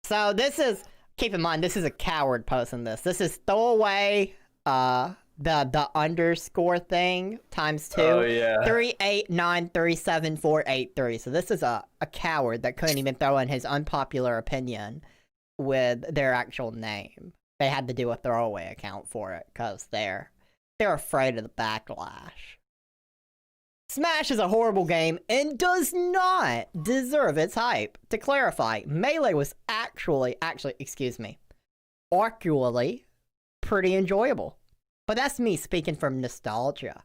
So this is, keep in mind, this is a coward posting this. This is throw away the underscore thing times 2. Oh, yeah. 3893748 So this is a coward that couldn't even throw in his unpopular opinion with their actual name. They had to do a throwaway account for it because they're afraid of the backlash. Smash is a horrible game and does not deserve its hype. To clarify, Melee was actually pretty enjoyable. But that's me speaking from nostalgia.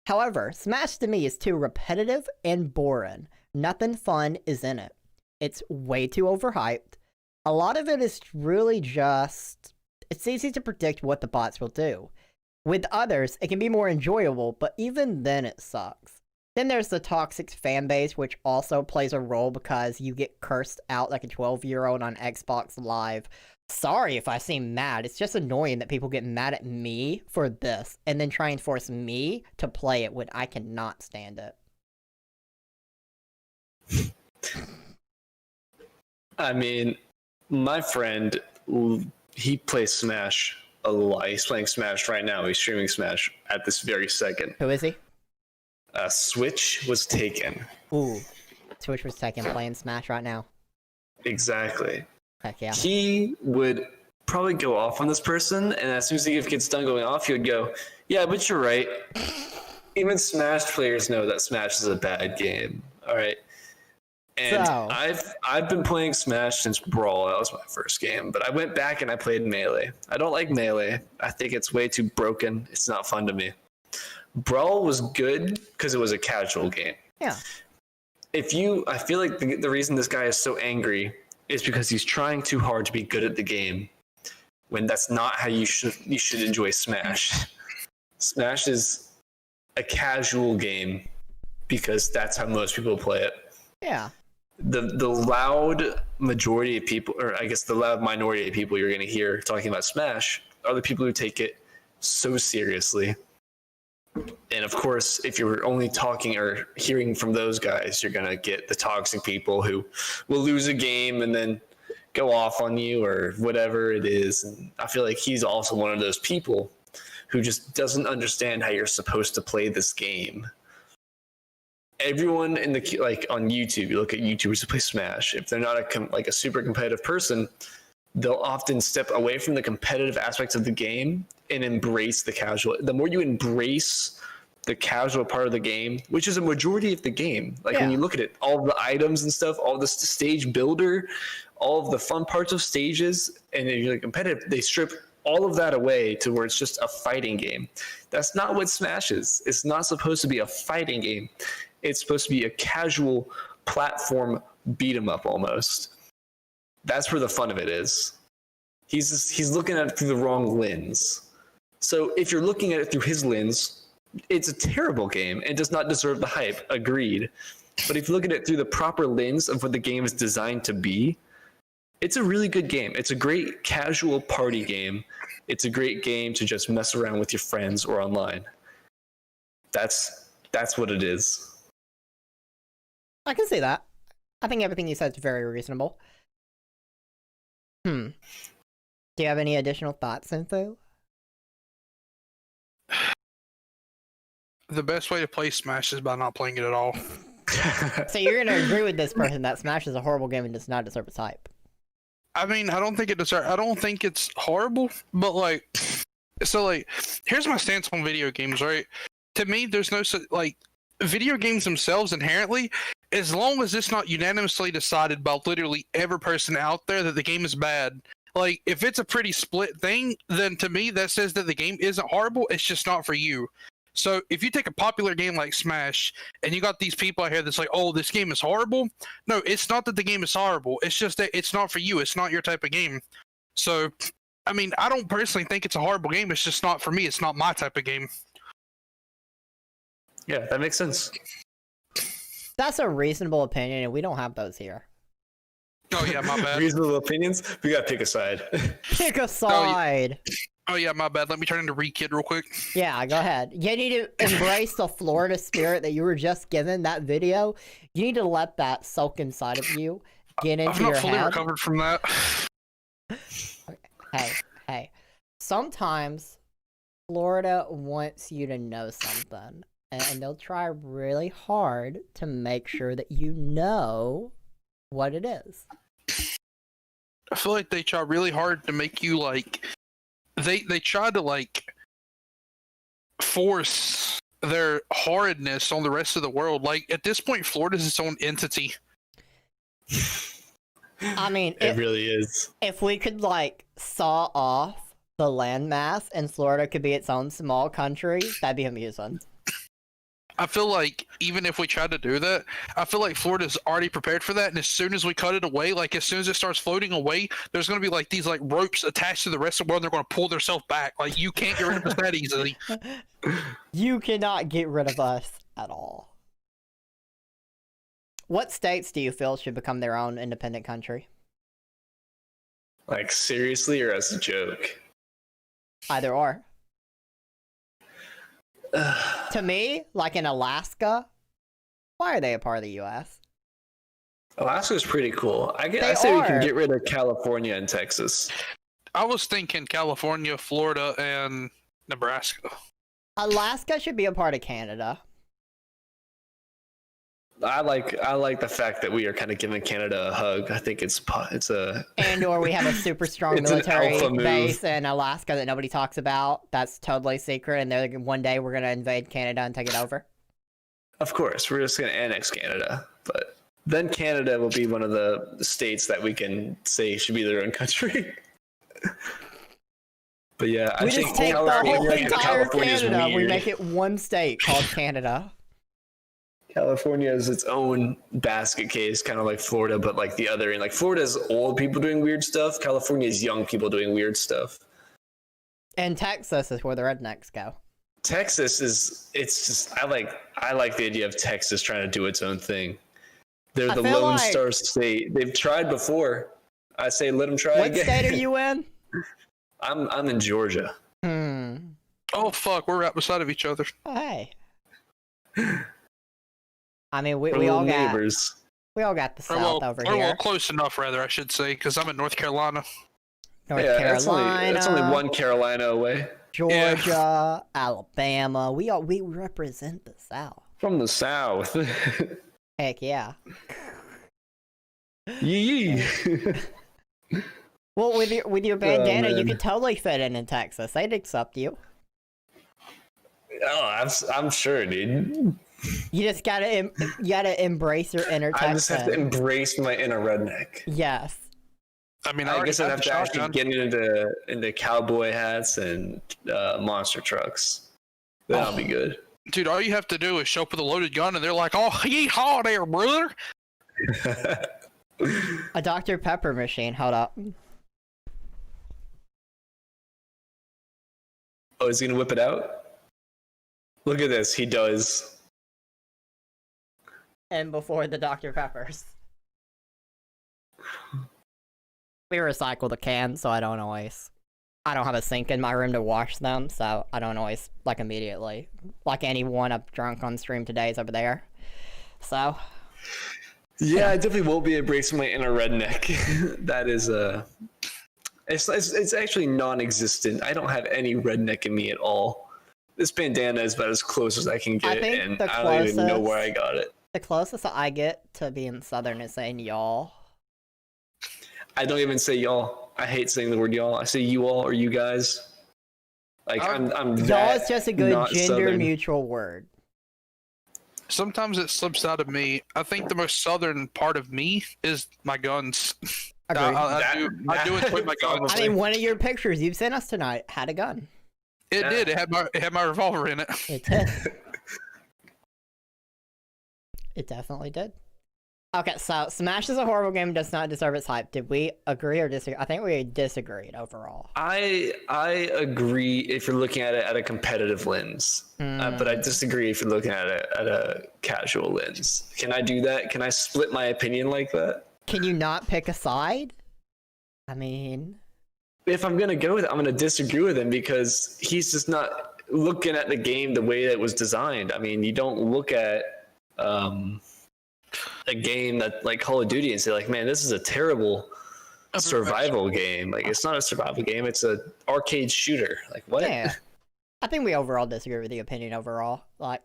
However, Smash to me is too repetitive and boring. Nothing fun is in it. It's way too overhyped. A lot of it is really just, it's easy to predict what the bots will do. With others, it can be more enjoyable, but even then it sucks. Then there's the toxic fanbase, which also plays a role because you get cursed out like a 12-year-old on Xbox Live. Sorry if I seem mad, it's just annoying that people get mad at me for this, and then try and force me to play it when I cannot stand it. I mean, my friend, he plays Smash a lot. He's playing Smash right now. He's streaming Smash at this very second. Who is he? Switch was taken. Ooh. Switch was taken, playing Smash right now. Exactly. Heck yeah. He would probably go off on this person, and as soon as he gets done going off, he would go, yeah, but you're right. Even Smash players know that Smash is a bad game. All right. And So- I've been playing Smash since Brawl. That was my first game. But I went back and I played Melee. I don't like Melee. I think it's way too broken. It's not fun to me. Brawl was good because it was a casual game. Yeah. I feel like the reason this guy is so angry is because he's trying too hard to be good at the game, when that's not how you should enjoy Smash. Smash is a casual game because that's how most people play it. Yeah. The loud majority of people, or I guess the loud minority of people you're going to hear talking about Smash are the people who take it so seriously. And of course, if you're only talking or hearing from those guys, you're going to get the toxic people who will lose a game and then go off on you or whatever it is. And I feel like he's also one of those people who just doesn't understand how you're supposed to play this game. Everyone in the like on YouTube, you look at YouTubers who play Smash. If they're not a super competitive person, they'll often step away from the competitive aspects of the game and embrace the casual. The more you embrace the casual part of the game, which is a majority of the game, like when you look at it, all the items and stuff, all the stage builder, all of the fun parts of stages, and if you're competitive, they strip all of that away to where it's just a fighting game. That's not what Smash is. It's not supposed to be a fighting game. It's supposed to be a casual platform beat 'em up almost. That's where the fun of it is. He's looking at it through the wrong lens. So if you're looking at it through his lens, it's a terrible game and does not deserve the hype. Agreed. But if you look at it through the proper lens of what the game is designed to be, it's a really good game. It's a great casual party game. It's a great game to just mess around with your friends or online. That's what it is. I can see that. I think everything you said is very reasonable. Do you have any additional thoughts, Sinthu? The best way to play Smash is by not playing it at all. So you're gonna agree with this person that Smash is a horrible game and does not deserve its hype? I mean, I don't think it's horrible, but here's my stance on video games, right? To me, there's no video games themselves inherently, as long as it's not unanimously decided by literally every person out there that the game is bad. Like, if it's a pretty split thing, then to me that says that the game isn't horrible, it's just not for you. So if you take a popular game like Smash and you got these people out here that's like, oh, this game is horrible. No, it's not that the game is horrible. It's just that it's not for you. It's not your type of game. So, I mean, I don't personally think it's a horrible game. It's just not for me. It's not my type of game. Yeah, that makes sense. That's a reasonable opinion, and we don't have those here. Oh, yeah, my bad. Reasonable opinions? We gotta pick a side. Pick a side! Oh, yeah, my bad. Let me turn into Re-Kid real quick. Yeah, go ahead. You need to embrace the Florida spirit that you were just given, that video. You need to let that soak inside of you, get into your head. I've not fully recovered from that. Hey. Sometimes Florida wants you to know something, and they'll try really hard to make sure that you know what it is. I feel like they try really hard to make you they try to force their horridness on the rest of the world. Like, at this point, Florida's its own entity. I mean, it really is. If we could saw off the landmass and Florida could be its own small country, that'd be amusing. I feel like even if we tried to do that, I feel like Florida's already prepared for that. And as soon as we cut it away, as soon as it starts floating away, there's going to be these ropes attached to the rest of the world. And they're going to pull themselves back. You can't get rid of us that easily. You cannot get rid of us at all. What states do you feel should become their own independent country? Seriously, or as a joke? Either or. To me, in Alaska, why are they a part of the U.S.? Alaska's pretty cool. I say we can get rid of California and Texas. I was thinking California, Florida, and Nebraska. Alaska should be a part of Canada. I like the fact that we are kind of giving Canada a hug. I think it's a or we have a super strong military base in Alaska that nobody talks about. That's totally secret, and one day we're gonna invade Canada and take it over. Of course, we're just gonna annex Canada, but then Canada will be one of the states that we can say should be their own country. But yeah, I think take the whole entire Canada. We make it one state called Canada. California is its own basket case, kind of like Florida, but the other end. Florida's old people doing weird stuff. California is young people doing weird stuff. And Texas is where the rednecks go. Texas is it's just I like the idea of Texas trying to do its own thing. They're I the feel Lone like- Star State. They've tried before. I say let them try What again. state are you in? I'm in Georgia. Oh fuck, we're right beside of each other. Oh, hey. I mean, We're we all little got neighbors. we all got the Or South over well, here. close enough, rather, I should say, because I'm in North Carolina. North Yeah, Carolina, that's only one Carolina away. Georgia, Alabama. We represent the South. From the South. Heck yeah. Yee. Well, with your bandana, you man. could totally fit in Texas. They'd accept you. Oh, I'm sure, dude. You just gotta embrace your inner I just have to Texan. embrace my inner redneck. Yes. I mean, I guess I'd have to actually shotgun. get into cowboy hats and monster trucks. That'll be good. Dude, all you have to do is show up with a loaded gun, and they're like, "Oh, yeehaw there, brother!" A Dr. Pepper machine. Hold up. Oh, is he gonna whip it out? Look at this. He does. And before the Dr. Peppers. We recycle the cans, so I don't have a sink in my room to wash them, so I don't always, like, immediately. Like anyone I've drunk on stream today is over there. So. Yeah, I definitely won't be embracing my inner redneck. That is it's actually non-existent. I don't have any redneck in me at all. This bandana is about as close as I can get, think and the I don't even know closest- where I got it. The closest I get to being Southern is saying y'all. I don't even say y'all. I hate saying the word y'all. I say you all or you guys. Like I'm Y'all that is just a good not gender Southern. neutral word. Sometimes it slips out of me. I think the most southern part of me is my guns. Agreed. I do enjoy my guns. I mean, one of your pictures you've sent us tonight had a gun. It did. It had my revolver in it. It did. It definitely did. Okay, so Smash is a horrible game, does not deserve its hype. Did we agree or disagree? I think we disagreed overall. I agree if you're looking at it at a competitive lens, but I disagree if you're looking at it at a casual lens. Can I do that? Can I split my opinion like that? Can you not pick a side? I mean, If I'm gonna go with it, I'm gonna disagree with him because he's just not looking at the game the way that it was designed. I mean, you don't look at a game that like Call of Duty and say like, man, this is a terrible survival game. Like, it's not a survival game, it's a arcade shooter. Like, what? yeah. I think we overall disagree with the opinion overall. Like,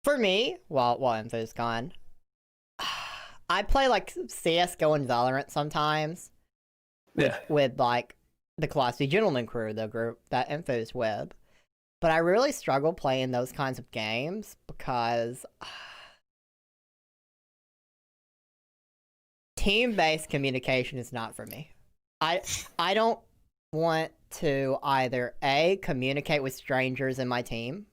for me, while Info's gone, I play like CSGO and Valorant sometimes. Yeah. With like the Classy Gentleman crew, the group that Info's with. But I really struggle playing those kinds of games because team-based communication is not for me. I don't want to either A, communicate with strangers in my team.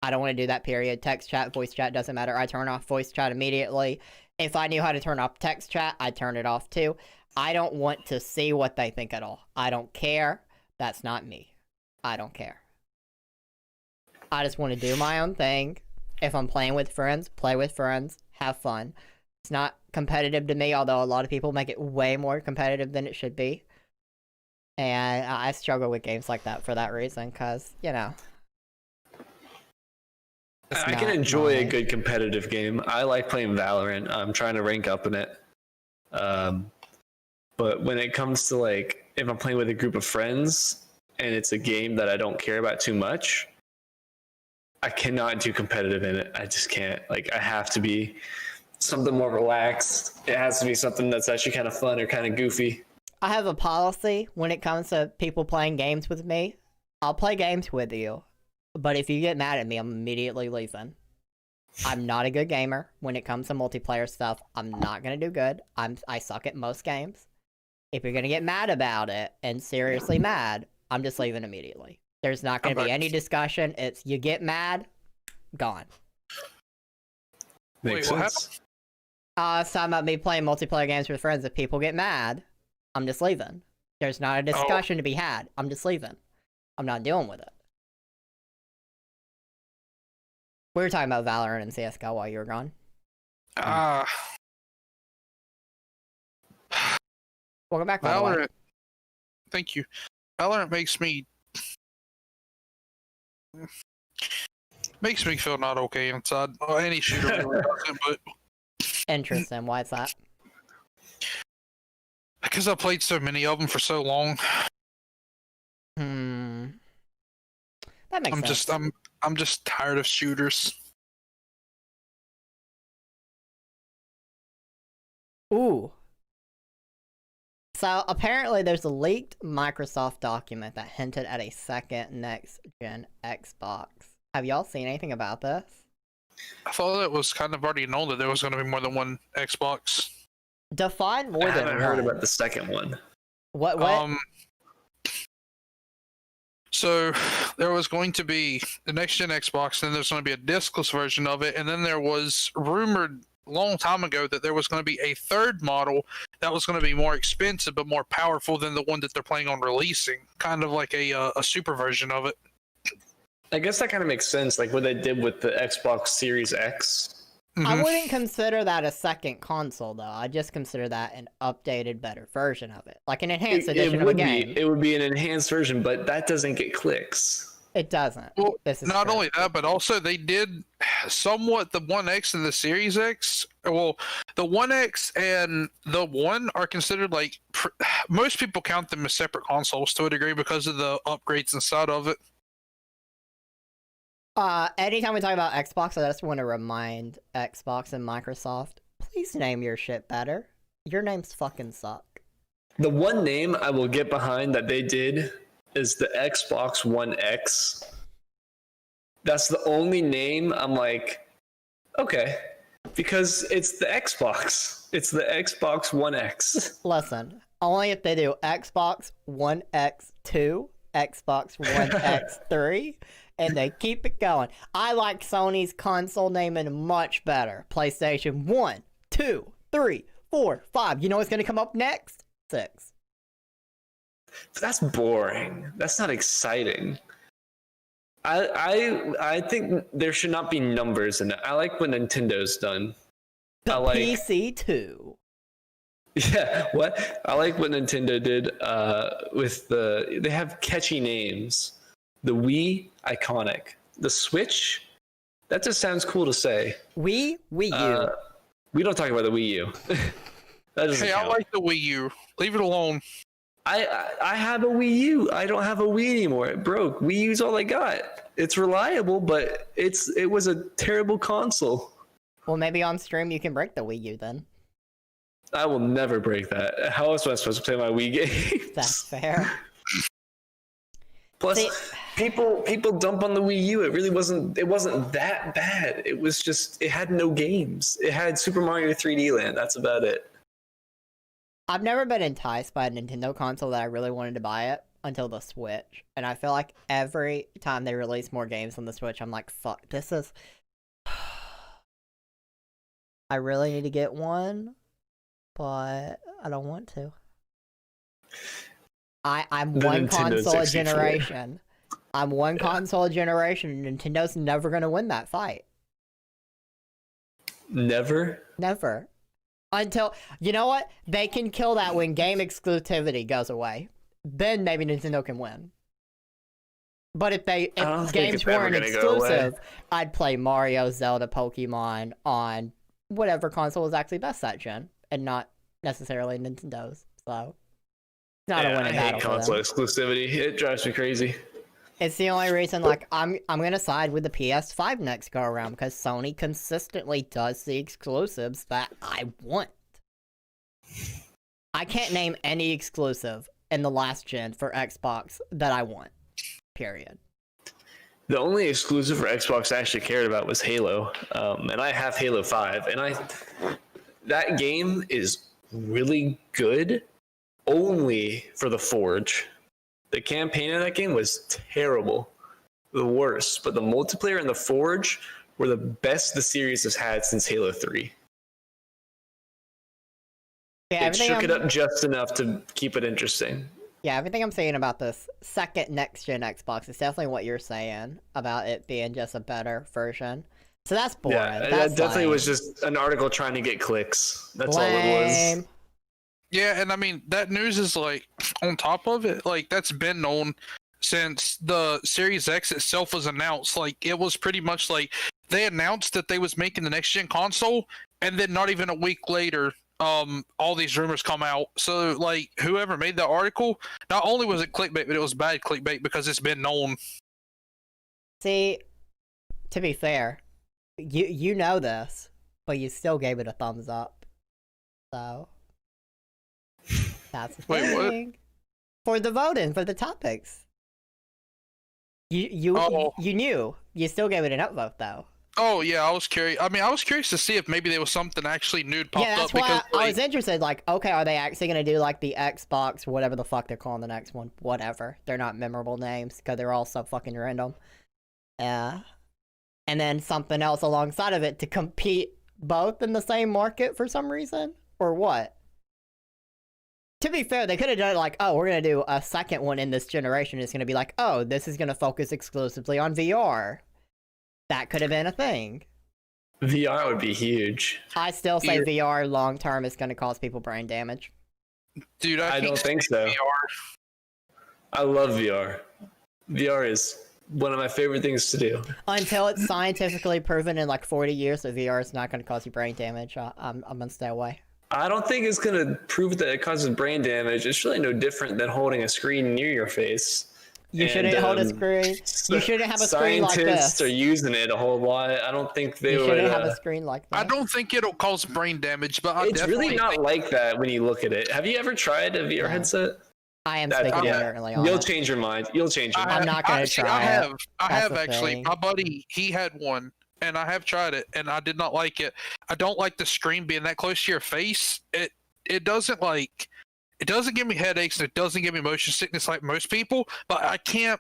I don't want to do that, period. Text chat, voice chat, doesn't matter. I turn off voice chat immediately. If I knew how to turn off text chat, I'd turn it off too. I don't want to see what they think at all. I don't care. That's not me. I don't care. I just want to do my own thing. If I'm playing with friends, play with friends, have fun. It's not competitive to me, although a lot of people make it way more competitive than it should be. And I struggle with games like that for that reason, because, you know. I can enjoy a good competitive game. I like playing Valorant. I'm trying to rank up in it. But when it comes to like, if I'm playing with a group of friends and it's a game that I don't care about too much, I cannot do competitive in it. I just can't. Like, I have to be something more relaxed. It has to be something that's actually kind of fun or kind of goofy. I have a policy when it comes to people playing games with me. I'll play games with you, but if you get mad at me, I'm immediately leaving. I'm not a good gamer when it comes to multiplayer stuff. I'm not gonna do good. I suck at most games. If you're gonna get mad about it and seriously mad, I'm just leaving immediately. There's not gonna be any discussion. It's you get mad, gone. Makes Wait, what sense. It's talking about me playing multiplayer games with friends. If people get mad, I'm just leaving. There's not a discussion to be had. I'm just leaving. I'm not dealing with it. We were talking about Valorant and CS:GO while you were gone. Welcome back, by the way. Valorant. Thank you. Valorant makes me feel not okay inside. Well, any shooter really doesn't, but Interesting. Why is that? because I played so many of them for so long, That makes sense. I'm just tired of shooters. Ooh. So apparently there's a leaked Microsoft document that hinted at a second next-gen Xbox. Have y'all seen anything about this? I thought it was kind of already known that there was going to be more than one Xbox. Define more I than haven't heard one. about the second one. What? So there was going to be the next gen Xbox, then there's going to be a discless version of it, and then there was rumored a long time ago that there was going to be a third model that was going to be more expensive but more powerful than the one that they're planning on releasing, kind of like a super version of it. I guess that kind of makes sense, like what they did with the Xbox Series X. I wouldn't consider that a second console, though. I just consider that an updated, better version of it. Like an enhanced edition of a game. It would be an enhanced version, but that doesn't get clicks. It doesn't. Well, This is not true. only that, but also they did somewhat the 1X and the Series X. Well, the 1X and the One are considered like most people count them as separate consoles to a degree because of the upgrades inside of it. Anytime we talk about Xbox, I just want to remind Xbox and Microsoft, please name your shit better. Your names fucking suck. The one name I will get behind that they did is the Xbox One X. That's the only name I'm like, okay, because it's the Xbox. It's the Xbox One X. Listen, only if they do Xbox One X2, Xbox One X3, and they keep it going. I like Sony's console naming much better. PlayStation 1, 2, 3, 4, 5. You know what's going to come up next? 6. That's boring. That's not exciting. I think there should not be numbers in it. I like what Nintendo's done. The I like PC2. Yeah, what? I like what Nintendo did with they have catchy names. The Wii, iconic. The Switch, that just sounds cool to say. Wii U. We don't talk about the Wii U. That doesn't Hey, count. I like the Wii U. Leave it alone. I have a Wii U. I don't have a Wii anymore. It broke. Wii U's all I got. It's reliable, but it was a terrible console. Well, maybe on stream you can break the Wii U then. I will never break that. How else am I supposed to play my Wii games? That's fair. Plus, See- people dump on the Wii U. It really wasn't that bad. It was just it had no games. It had Super Mario 3D Land. That's about it. I've never been enticed by a Nintendo console that I really wanted to buy it until the Switch. And I feel like every time they release more games on the Switch, I'm like, fuck, this is... I really need to get one, but I don't want to. I'm The one Nintendo console a 64. generation. I'm one console a generation. Nintendo's never going to win that fight. Never. Never. Until, you know what? They can kill that when game exclusivity goes away. Then maybe Nintendo can win. But if don't think games it's ever weren't gonna go away. exclusive, I'd play Mario, Zelda, Pokemon on whatever console was actually best that gen, and not necessarily Nintendo's. So it's not a Yeah, I winning hate battle for console them. exclusivity. It drives me crazy. It's the only reason, like, I'm gonna side with the PS5 next go around because Sony consistently does the exclusives that I want. I can't name any exclusive in the last gen for Xbox that I want. Period. The only exclusive for Xbox I actually cared about was Halo, and I have Halo 5, and that game is really good, only for the Forge. The campaign in that game was terrible, the worst. But the multiplayer and the Forge were the best the series has had since Halo 3. Yeah, It shook it up just enough to keep it interesting. Yeah, everything I'm saying about this second next gen Xbox is definitely what you're saying about it being just a better version. So that's boring. Yeah, That's that definitely lame. was just an article trying to get clicks. That's all it was. Lame. Yeah, and I mean that news is like on top of it, like that's been known since the Series X itself was announced. Like it was pretty much like they announced that they was making the next gen console, and then not even a week later, all these rumors come out. So like whoever made that article, not only was it clickbait, but it was bad clickbait because it's been known. See, to be fair, you know this, but you still gave it a thumbs up. So that's the Wait, what? thing. For the voting, for the topics. You Oh. you knew. You still gave it an upvote though. Oh yeah, I was curious. I mean, I was curious to see if maybe there was something actually new popped Yeah, that's up why because I like, was interested. Like, okay, are they actually gonna do like the Xbox, whatever the fuck they're calling the next one? Whatever. They're not memorable names because they're all so fucking random. Yeah. And then something else alongside of it to compete both in the same market for some reason, or what? To be fair, they could have done it like, oh, we're gonna do a second one in this generation. It's gonna be like, oh, this is gonna focus exclusively on VR. That could have been a thing. VR would be huge. I still say Here- VR long term is gonna cause people brain damage. dude, I keep don't think saying so. VR. I love VR. VR is one of my favorite things to do. Until it's scientifically proven in like 40 years that VR is not gonna cause you brain damage, I'm gonna stay away. I don't think it's going to prove that it causes brain damage. It's really no different than holding a screen near your face. You shouldn't hold a screen. You shouldn't have a screen like this. Scientists are using it a whole lot. I don't think they You would. shouldn't have a screen like that. I don't think it'll cause brain damage, but I It's definitely really not think- like that when you look at it. Have you ever tried a VR headset? I am That- speaking yeah. ignorantly on You'll it. change your mind. You'll change your I- mind. I'm not gonna actually, try I it. have. I That's have the actually. thing. My buddy, he had one, and I have tried it, and I did not like it. I don't like the screen being that close to your face. It doesn't like. It doesn't give me headaches, and it doesn't give me motion sickness like most people. But I can't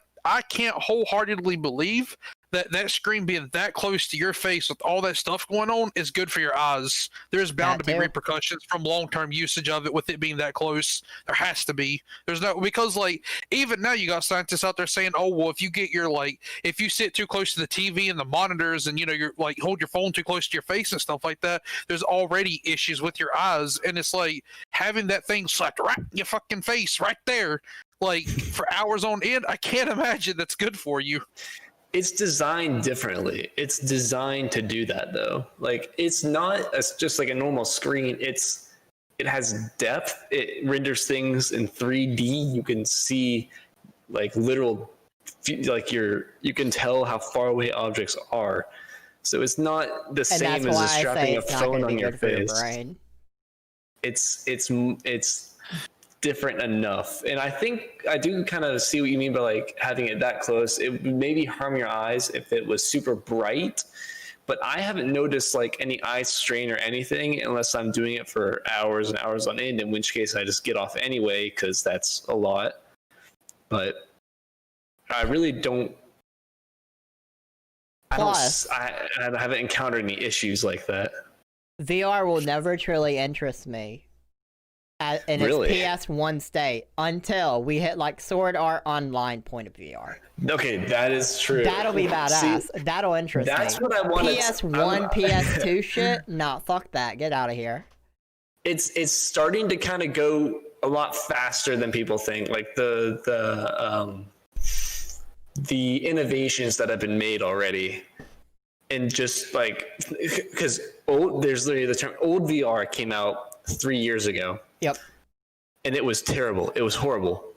wholeheartedly believe that screen being that close to your face with all that stuff going on is good for your eyes. There's bound That to be too. repercussions from long-term usage of it with it being that close. There has to be. There's no, because like even now you got scientists out there saying, oh well, if you get your like if you sit too close to the TV and the monitors and you're like hold your phone too close to your face and stuff like that, there's already issues with your eyes, and it's like having that thing slapped right in your fucking face right there like for hours on end. I can't imagine that's good for you. It's designed differently. It's designed to do that though. Like it's not just like a normal screen. It has depth. It renders things in 3D. You can see like literal, like you can tell how far away objects are. So it's not the And same that's as why I just say strapping a it's not phone gonna on be your good for your face. brain. It's different enough, and I do kind of see what you mean by like having it that close. It would maybe harm your eyes if it was super bright, but I haven't noticed like any eye strain or anything unless I'm doing it for hours and hours on end, in which case I just get off anyway because that's a lot. But I really don't. Plus- I haven't encountered any issues like that. VR will never truly interest me in Really? its PS1 state until we hit like Sword Art Online point of VR. Okay, that is true. That'll be badass. See, That'll interest that's me. what I want. PS1, PS2 shit? Nah, fuck that. Get out of here. It's starting to kind of go a lot faster than people think. Like the innovations that have been made already, and just like because there's literally the term old VR came out 3 years ago. Yep. And it was terrible. It was horrible.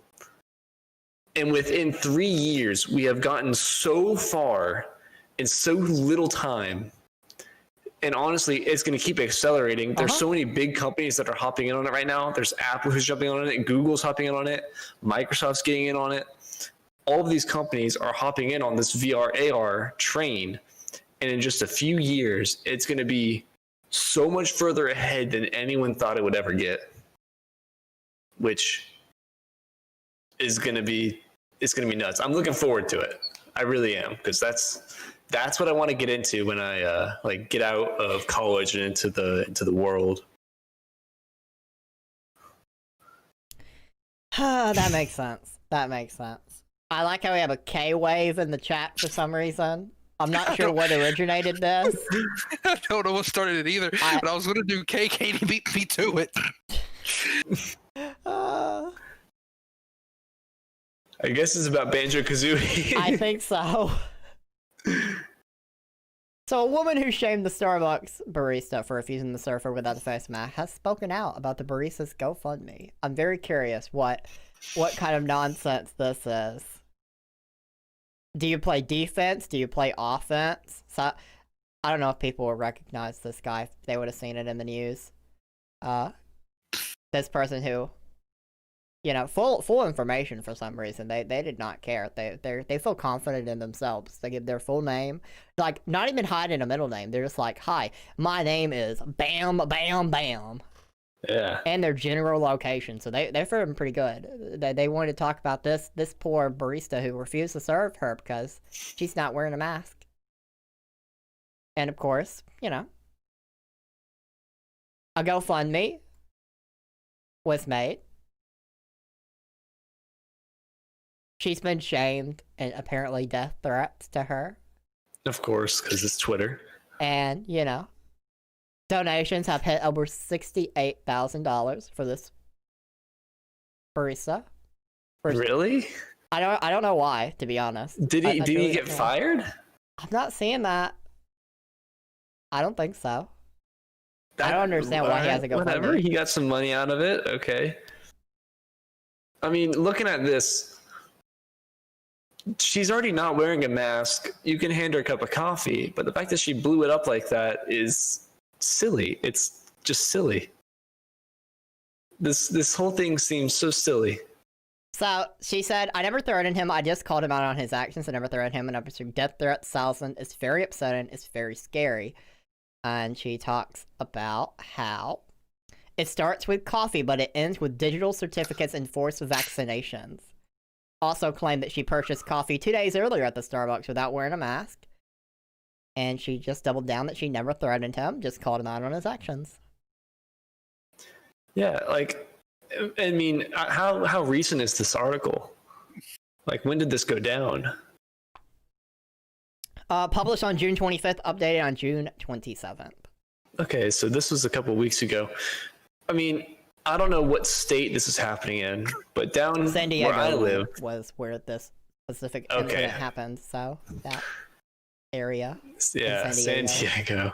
And within 3 years, we have gotten so far in so little time. And honestly, it's going to keep accelerating. There's so many big companies that are hopping in on it right now. There's Apple who's jumping on it. Google's hopping in on it. Microsoft's getting in on it. All of these companies are hopping in on this VR AR train. And in just a few years, it's going to be so much further ahead than anyone thought it would ever get. Which is going to be nuts. I'm looking forward to it. I really am, because that's what I want to get into when I like get out of college and into the world. That makes sense. That makes sense. I like how we have a K wave in the chat for some reason. I'm not sure what originated this. I don't know what started it either, but I was gonna do cake. Katie beat me to it. I guess it's about Banjo-Kazooie. I think so. So a woman who shamed the Starbucks barista for refusing to serve her without a face mask has spoken out about the barista's GoFundMe. I'm very curious what kind of nonsense this is. Do you play defense? Do you play offense? So I don't know if people will recognize this guy if they would have seen it in the news. This person who, you know, full information for some reason. They did not care. They feel confident in themselves. They give their full name, like not even hiding a middle name. They're just like, "Hi, my name is Bam Bam Bam." Yeah. And their general location. So they're feeling pretty good. They wanted to talk about this poor barista who refused to serve her because she's not wearing a mask. And of course, you know, a GoFundMe was made. She's been shamed and apparently death threats to her. Of course, because it's Twitter. And, you know, donations have hit over $68,000 for this barista. Really? I don't know why, to be honest. Did he get fired? I'm not seeing that. I don't think so. I don't understand why he has to go. Whatever, he got some money out of it. Okay. I mean, looking at this, she's already not wearing a mask. You can hand her a cup of coffee, but the fact that she blew it up like that is silly. It's just silly. This whole thing seems so silly. So she said, "I never threatened him. I just called him out on his actions. I never threatened him. And I received death threats. Thousand. It's very upsetting. It's very scary." And she talks about how it starts with coffee, but it ends with digital certificates and forced vaccinations. Also claimed that she purchased coffee 2 days earlier at the Starbucks without wearing a mask. And she just doubled down that she never threatened him, just called him out on his actions. Yeah, like, I mean, how recent is this article? Like, when did this go down? Published on June 25th, updated on June 27th. Okay, so this was a couple weeks ago. I mean, I don't know what state this is happening in, but down San Diego where I live was where this specific incident happened. So that area. Yeah, San Diego.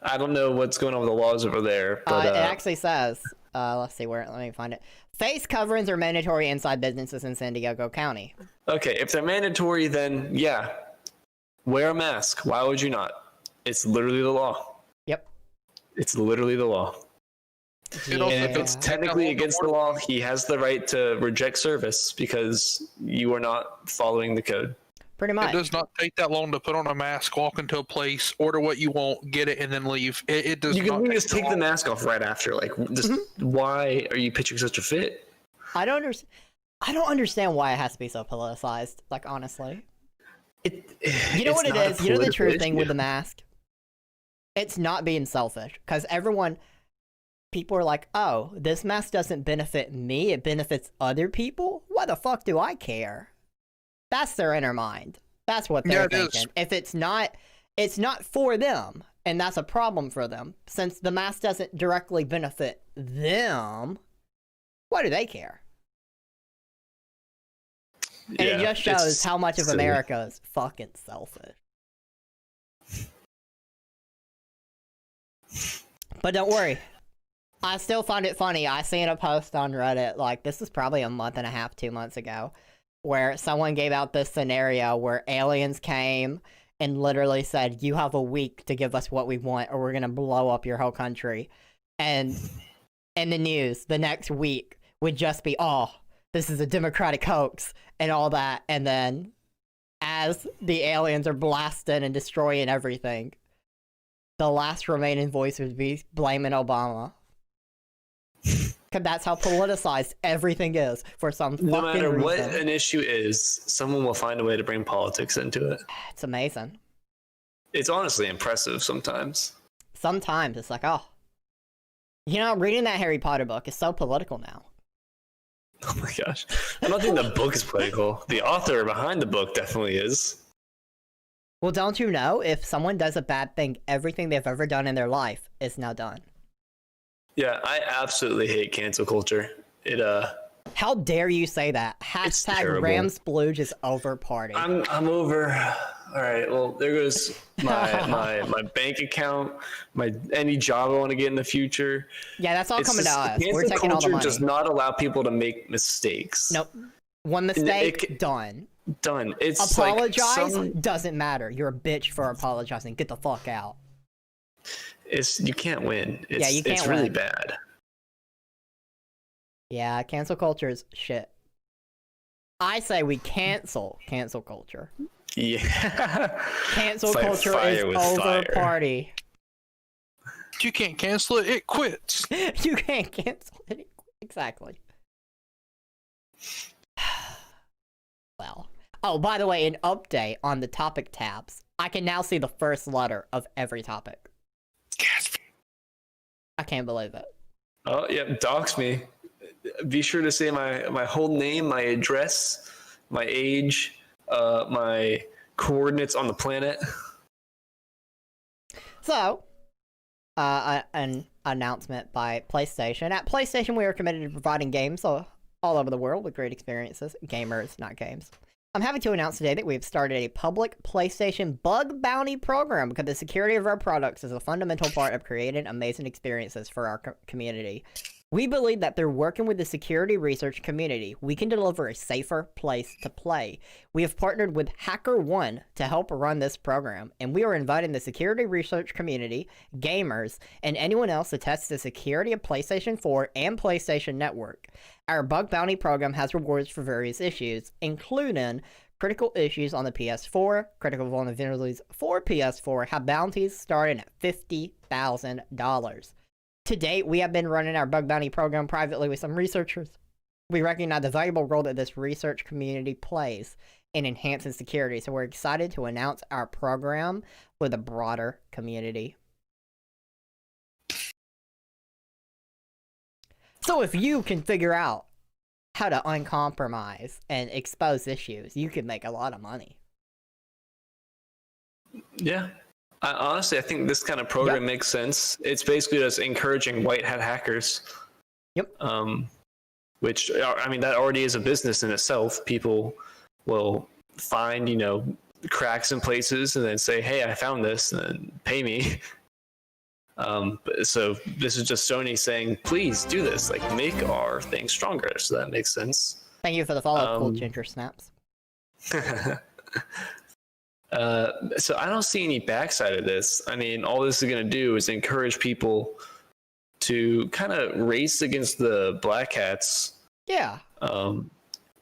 I don't know what's going on with the laws over there. But, it actually says, let's see where. Let me find it. Face coverings are mandatory inside businesses in San Diego County. Okay, if they're mandatory, then yeah, wear a mask. Why would you not? It's literally the law. Yep. It's literally the law. And if it's technically against the law, he has the right to reject service because you are not following the code. Pretty much. It does not take that long to put on a mask, walk into a place, order what you want, get it, and then leave. It does. You can just take the mask off right after. Like, just why are you pitching such a fit? I don't understand why it has to be so politicized. Like, honestly, you know what it is. You know the true thing with the mask. It's not being selfish because people are like, oh, this mask doesn't benefit me. It benefits other people. Why the fuck do I care? That's their inner mind. That's what they're thinking. If it's not for them, and that's a problem for them. Since the mask doesn't directly benefit them, why do they care? And it just shows how much of America is fucking selfish. But don't worry. I still find it funny. I seen a post on Reddit, like, this is probably a month and a half, 2 months ago, where someone gave out this scenario where aliens came and literally said, you have a week to give us what we want or we're going to blow up your whole country. And in the news, the next week would just be, oh, this is a democratic hoax and all that. And then as the aliens are blasting and destroying everything, the last remaining voice would be blaming Obama. Because that's how politicized everything is for some fucking reason. No matter what an issue is, someone will find a way to bring politics into it. It's amazing. It's honestly impressive sometimes. Sometimes it's like, oh, you know, reading that Harry Potter book is so political now. Oh my gosh. I don't think the book is political. The author behind the book definitely is. Well, don't you know, if someone does a bad thing, everything they've ever done in their life is now done. Yeah, I absolutely hate cancel culture. It How dare you say that? It's Hashtag terrible. Ramsplooge is over party. I'm over. All right, well, there goes my bank account, any job I want to get in the future. Yeah, that's all It's coming to just- us. We're cancel taking all the culture money. does not allow people to make mistakes. Nope. One mistake, done. Done. It's Apologize like doesn't matter. You're a bitch for apologizing. Get the fuck out. you can't win. It's, you can't it's really win. bad. Yeah, cancel culture is shit. I say we cancel culture. Yeah. Cancel Fight culture fire is with over fire. party. You can't cancel it. It quits. You can't cancel it. Exactly. Well. Oh, by the way, an update on the topic tabs. I can now see the first letter of every topic. Yes. I can't believe it. Oh, yeah, dox me. Be sure to say my whole name, my address, my age, my coordinates on the planet. So, an announcement by PlayStation. At PlayStation, we are committed to providing games all over the world with great experiences. Gamers, not games. I'm happy to announce today that we have started a public PlayStation bug bounty program because the security of our products is a fundamental part of creating amazing experiences for our community. We believe that through working with the security research community, we can deliver a safer place to play. We have partnered with HackerOne to help run this program, and we are inviting the security research community, gamers, and anyone else to test the security of PlayStation 4 and PlayStation Network. Our bug bounty program has rewards for various issues, including critical issues on the PS4, critical vulnerabilities for PS4 have bounties starting at $50,000. To date, we have been running our bug bounty program privately with some researchers. We recognize the valuable role that this research community plays in enhancing security, so we're excited to announce our program with a broader community. So if you can figure out how to uncompromise and expose issues, you can make a lot of money. Yeah. Honestly, I think this kind of program makes sense. It's basically just encouraging white hat hackers. Yep. Which, I mean, that already is a business in itself. People will find, cracks in places and then say, hey, I found this, and then pay me. So this is just Sony saying, please do this, like make our thing stronger. So that makes sense. Thank you for the follow, Cool Ginger Snaps. So I don't see any backside of this. I mean, all this is going to do is encourage people to kind of race against the black hats. Yeah.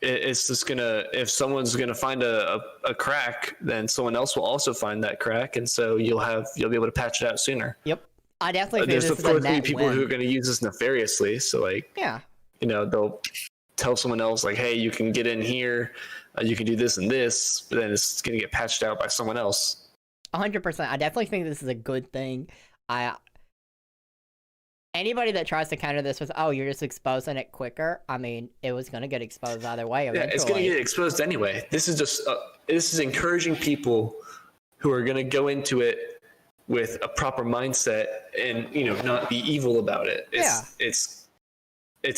It's just gonna, if someone's gonna find a crack, then someone else will also find that crack, and so you'll be able to patch it out sooner. Yep. I definitely think There's this of is a course gonna net be people win. who are going to use this nefariously. So like, Yeah. They'll tell someone else like, hey, you can get in here, you can do this and this, but then it's going to get patched out by someone else. 100%. I definitely think this is a good thing. Anybody that tries to counter this with, oh, you're just exposing it quicker, I mean, it was going to get exposed either way eventually. Yeah, it's going to get exposed anyway. This is just this is encouraging people who are going to go into it with a proper mindset and not be evil about it. It's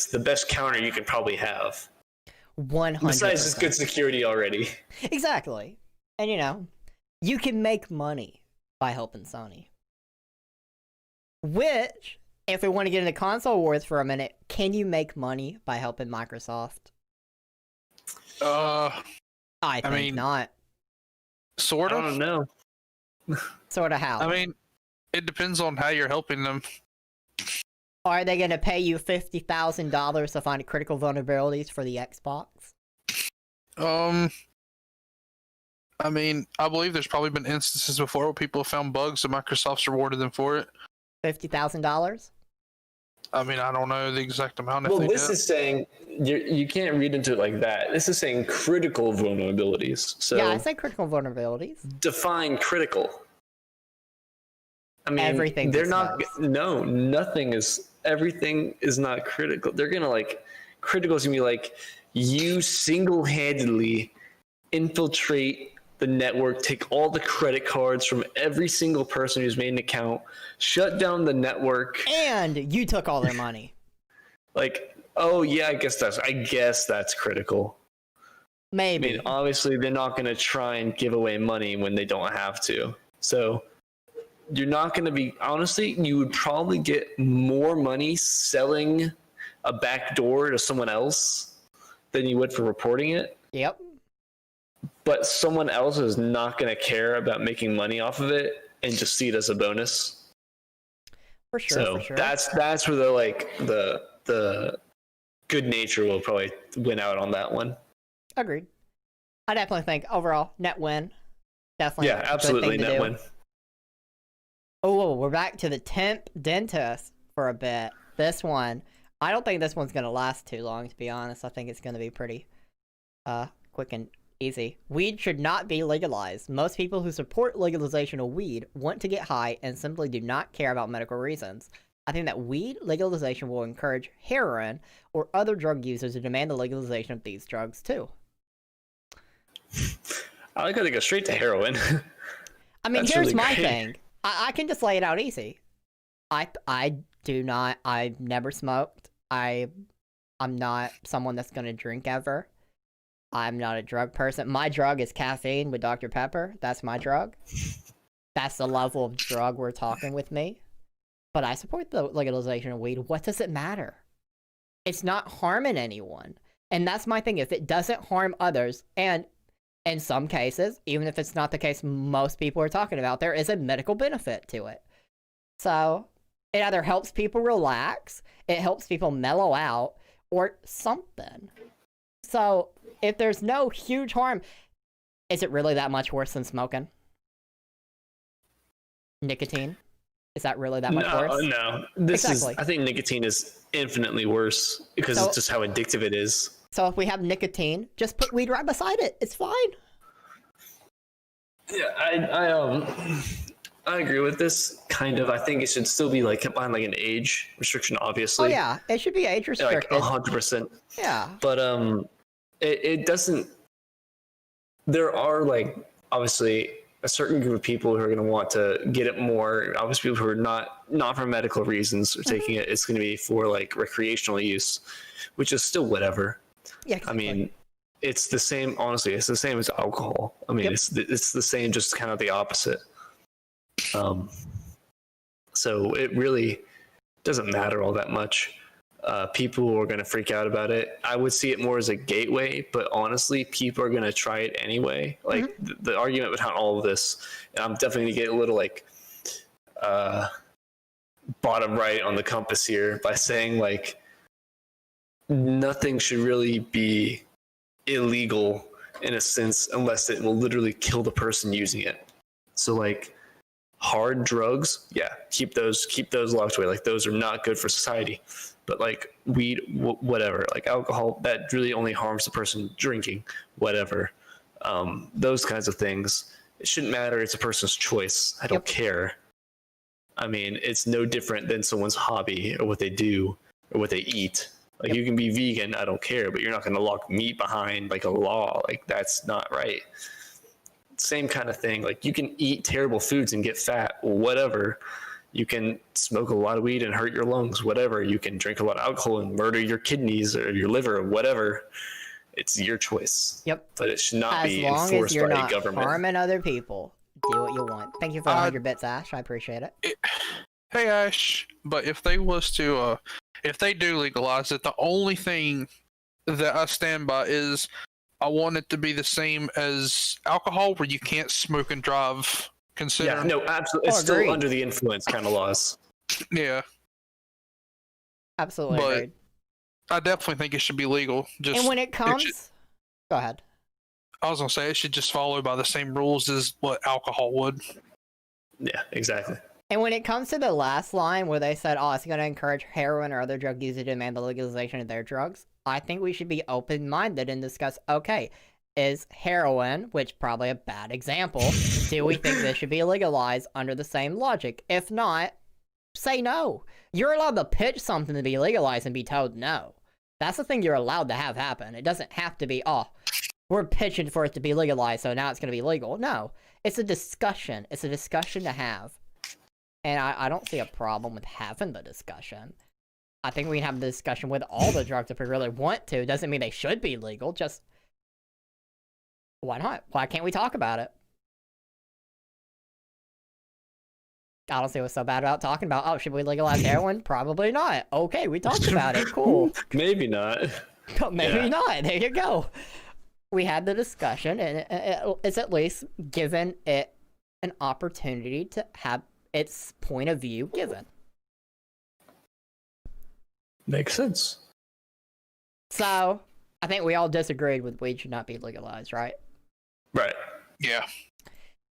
the best counter you can probably have. 100%. Besides just good security already. Exactly. And you can make money by helping Sony. Which, if we want to get into console wars for a minute, can you make money by helping Microsoft? I think not. Sort of. I don't know. Sort of how? I mean, it depends on how you're helping them. Are they going to pay you $50,000 to find critical vulnerabilities for the Xbox? I mean, I believe there's probably been instances before where people have found bugs and Microsoft's rewarded them for it. $50,000? I mean, I don't know the exact amount. Well, this is saying you can't read into it like that. This is saying critical vulnerabilities. So Yeah, I say critical vulnerabilities. define critical. I mean, Everything they're exposed. not. No, nothing is. Everything is not critical. They're gonna critical is gonna be like you single-handedly infiltrate the network, take all the credit cards from every single person who's made an account, shut down the network. And you took all their money. Like, oh yeah, I guess that's critical. Maybe. I mean, obviously they're not going to try and give away money when they don't have to. So you're not going to be, honestly, you would probably get more money selling a back door to someone else than you would for reporting it. Yep. But someone else is not going to care about making money off of it and just see it as a bonus. For sure. So for sure. that's where the good nature will probably win out on that one. Agreed. I definitely think overall net win. Definitely. Yeah, absolutely net win. Oh, we're back to the temp dentist for a bit. This one, I don't think this one's gonna last too long, to be honest. I think it's gonna be pretty quick and easy. Weed should not be legalized. Most people who support legalization of weed want to get high and simply do not care about medical reasons. I think that weed legalization will encourage heroin or other drug users to demand the legalization of these drugs too. I like how they go straight to heroin. I mean, That's here's really my great. thing. I can just lay it out easy. I've never smoked. I'm not someone that's gonna drink ever. I'm not a drug person. My drug is caffeine with Dr. Pepper. That's my drug. That's the level of drug we're talking with me. But I support the legalization of weed. What does it matter? It's not harming anyone. And that's my thing, is it doesn't harm others. And in some cases, even if it's not the case most people are talking about, there is a medical benefit to it. So it either helps people relax, it helps people mellow out, or something. So if there's no huge harm, is it really that much worse than smoking? Nicotine? Is that really that much worse? No. I think nicotine is infinitely worse because it's just how addictive it is. So if we have nicotine, just put weed right beside it. It's fine. Yeah, I agree with this kind of. I think it should still be like kept behind like an age restriction, obviously. Oh yeah, it should be age restricted. Like 100%. Yeah. But it doesn't. There are like obviously a certain group of people who are going to want to get it more. Obviously, people who are not for medical reasons are taking it. It's going to be for like recreational use, which is still whatever. Yeah. Exactly. I mean, it's the same. Honestly, it's the same as alcohol. I mean, Yep. it's the same, just kind of the opposite. So it really doesn't matter all that much. People are going to freak out about it. I would see it more as a gateway, but honestly, people are going to try it anyway. Like the argument behind all of this, and I'm definitely going to get a little like bottom right on the compass here by saying like nothing should really be illegal in a sense unless it will literally kill the person using it. So like hard drugs, yeah, keep those locked away. Like those are not good for society. But like weed, whatever, like alcohol, that really only harms the person drinking, whatever. Those kinds of things, it shouldn't matter. It's a person's choice. I don't care. I mean, it's no different than someone's hobby or what they do or what they eat. Like you can be vegan, I don't care, but you're not going to lock meat behind like a law. Like that's not right. Same kind of thing. Like you can eat terrible foods and get fat, whatever. You can smoke a lot of weed and hurt your lungs, whatever. You can drink a lot of alcohol and murder your kidneys or your liver or whatever. It's your choice. Yep. But it should not be as long enforced as you're by not a government. harming other people, do what you want. Thank you for 100 bits, Ash. I appreciate it. Hey Ash, but if they was to, if they do legalize it, the only thing that I stand by is I want it to be the same as alcohol, where you can't smoke and drive. Yeah, no, absolutely. It's agreed. still under the influence kind of laws. Yeah, Absolutely but agreed. I definitely think it should be legal. Just And when it comes, go ahead. I was gonna say it should just follow by the same rules as what alcohol would. Yeah, exactly. And when it comes to the last line where they said, oh, it's going to encourage heroin or other drug users to demand the legalization of their drugs, I think we should be open-minded and discuss, okay, is heroin, which probably a bad example, do we think this should be legalized under the same logic? If not, say no. You're allowed to pitch something to be legalized and be told no. That's the thing you're allowed to have happen. It doesn't have to be, oh, we're pitching for it to be legalized, so now it's going to be legal. No, it's a discussion. It's a discussion to have. And I don't see a problem with having the discussion. I think we can have the discussion with all the drugs if we really want to. Doesn't mean they should be legal, just... Why not? Why can't we talk about it? I don't see what's so bad about talking about, oh, should we legalize heroin? Probably not. Okay, we talked about it. Cool. Maybe not. Maybe not. There you go. We had the discussion, and it's at least given it an opportunity to have its point of view given. Makes sense. So, I think we all disagreed with weed should not be legalized, right? Right. Yeah.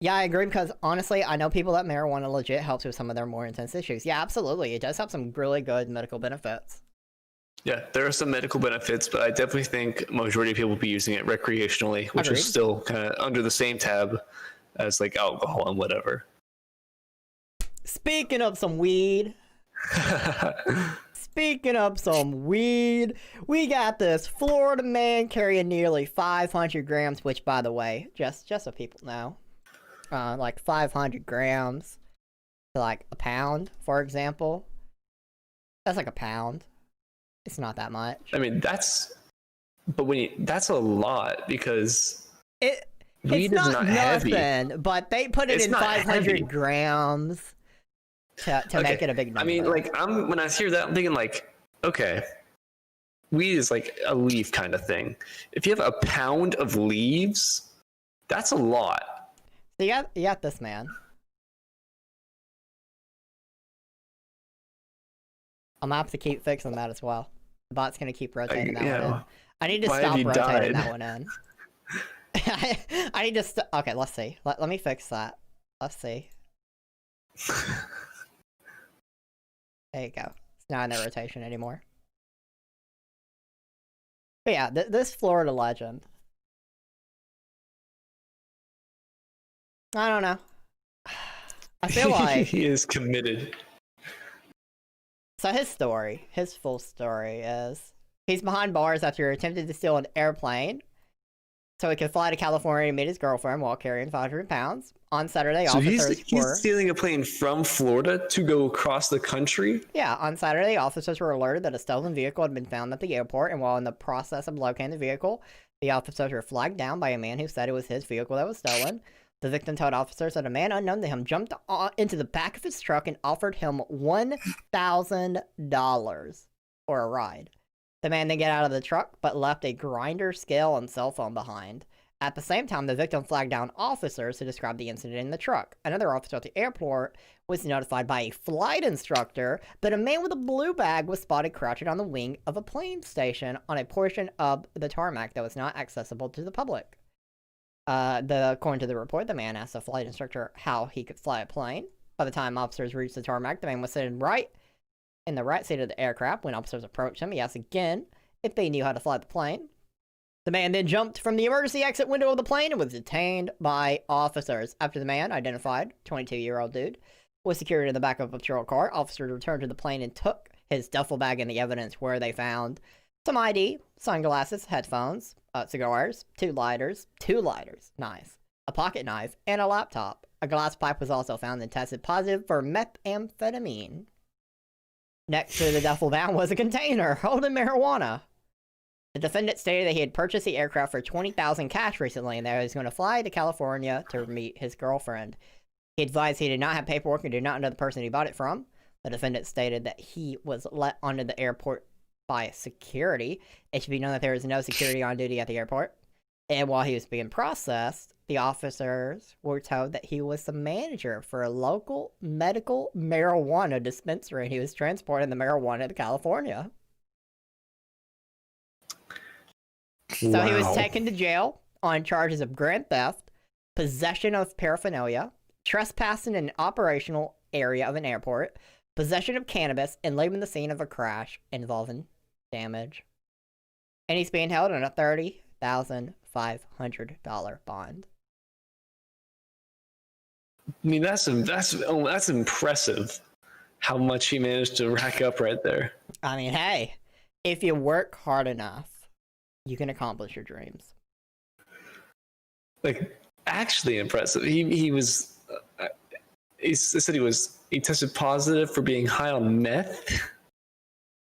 Yeah, I agree, because honestly, I know people that marijuana legit helps with some of their more intense issues. Yeah, absolutely. It does have some really good medical benefits. Yeah, there are some medical benefits, but I definitely think majority of people will be using it recreationally, which Agreed. is still kind of under the same tab as like alcohol and whatever. Speaking of some weed, we got this Florida man carrying nearly 500 grams, which, by the way, just so people know, like 500 grams to like a pound, for example. That's like a pound. It's not that much. I mean, that's a lot because It's weed is not nothing, heavy. but they put it It's in not 500 heavy. grams to make it a big number. I mean, like, when I hear that, I'm thinking like, okay, weed is like a leaf kind of thing. If you have a pound of leaves, that's a lot. So you got this man. I'm gonna have to keep fixing that as well. The bot's gonna keep rotating that one in. I need to Why have stop you rotating died? that one in. I need to okay, let's see. Let me fix that. Let's see. There you go. It's not in the rotation anymore. But yeah, this Florida legend. I don't know. I feel like... he is committed. So his full story is... He's behind bars after attempting to steal an airplane so he could fly to California to meet his girlfriend while carrying 500 pounds. On Saturday, So officers he's were... stealing a plane from Florida to go across the country? Yeah, on Saturday, officers were alerted that a stolen vehicle had been found at the airport, and while in the process of locating the vehicle, the officers were flagged down by a man who said it was his vehicle that was stolen. The victim told officers that a man unknown to him jumped into the back of his truck and offered him $1,000 for a ride. The man then got out of the truck, but left a grinder, scale, and cell phone behind. At the same time, the victim flagged down officers to describe the incident in the truck. Another officer at the airport was notified by a flight instructor that a man with a blue bag was spotted crouching on the wing of a plane station on a portion of the tarmac that was not accessible to the public. According to the report, the man asked the flight instructor how he could fly a plane. By the time officers reached the tarmac, the man was sitting right in the right seat of the aircraft. When officers approached him, he asked again if they knew how to fly the plane. The man then jumped from the emergency exit window of the plane and was detained by officers. After the man, identified, 22-year-old dude, was secured in the back of a patrol car, officers returned to the plane and took his duffel bag and the evidence, where they found some ID, sunglasses, headphones, cigars, two lighters, nice, a pocket knife, and a laptop. A glass pipe was also found and tested positive for methamphetamine. Next to the duffel bag was a container holding marijuana. The defendant stated that he had purchased the aircraft for $20,000 cash recently and that he was going to fly to California to meet his girlfriend. He advised he did not have paperwork and did not know the person he bought it from. The defendant stated that he was let onto the airport by security. It should be known that there is no security on duty at the airport. And while he was being processed, the officers were told that he was the manager for a local medical marijuana dispensary and he was transporting the marijuana to California. So he was taken to jail on charges of grand theft, possession of paraphernalia, trespassing in an operational area of an airport, possession of cannabis, and leaving the scene of a crash involving damage. And he's being held on a $30,500 bond. I mean, that's impressive. How much he managed to rack up right there. I mean, hey, if you work hard enough, you can accomplish your dreams. like actually impressive. He said he tested positive for being high on meth.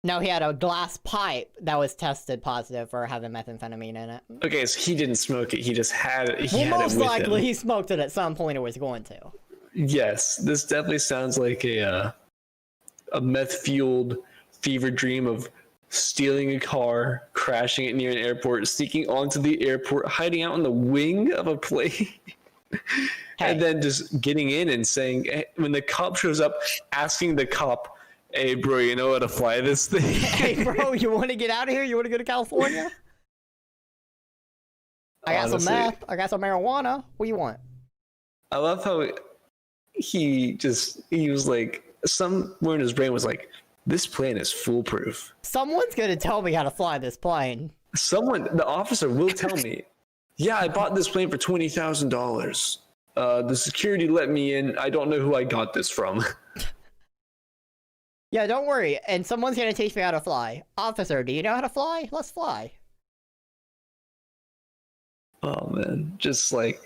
No, he had a glass pipe that was tested positive for having methamphetamine in it. Okay, so he didn't smoke it. He just had it. He Well, had it most with likely him. he smoked it at some point or was going to. Yes, this definitely sounds like a meth-fueled fever dream of stealing a car, crashing it near an airport, sneaking onto the airport, hiding out in the wing of a plane, and then just getting in and saying, when the cop shows up, asking the cop, "Hey, bro, you know how to fly this thing?" Hey, bro, you want to get out of here? You want to go to California? I got some meth. I got some marijuana. What do you want? I love how he was like, somewhere in his brain was like, this plane is foolproof. Someone's going to tell me how to fly this plane. The officer will tell me, yeah, I bought this plane for $20,000. The security let me in. I don't know who I got this from. Yeah, don't worry. And someone's going to teach me how to fly. Officer, do you know how to fly? Let's fly. Oh, man. Just like...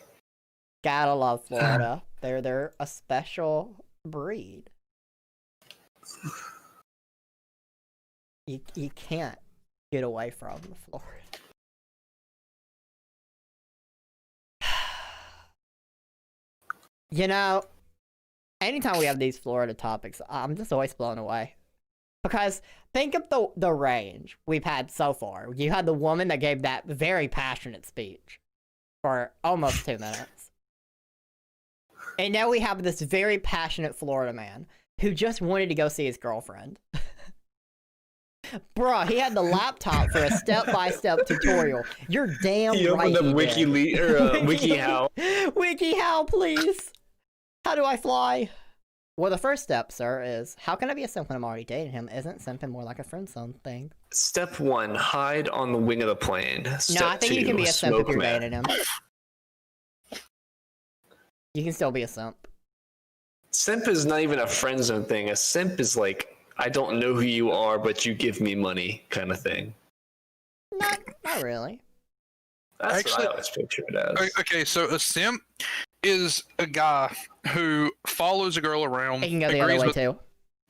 Gotta love Florida. They're a special breed. You can't get away from Florida. You know, anytime we have these Florida topics, I'm just always blown away. Because think of the range we've had so far. You had the woman that gave that very passionate speech for almost 2 minutes. And now we have this very passionate Florida man who just wanted to go see his girlfriend. Bruh, he had the laptop for a step-by-step tutorial. You're damn he right. He opened up WikiHow. WikiHow, please. How do I fly? Well, the first step, sir, is how can I be a simp when I'm already dating him? Isn't simping more like a friend zone thing? Step 1, hide on the wing of the plane. Step No, I think 2, you can be a simp if you're man. dating him. You can still be a simp. Simp is not even a friend zone thing. A simp is like, I don't know who you are, but you give me money kind of thing. Not really. That's Actually, what I always picture it as. Okay, so a simp is a guy who follows a girl around. It can go the other way too.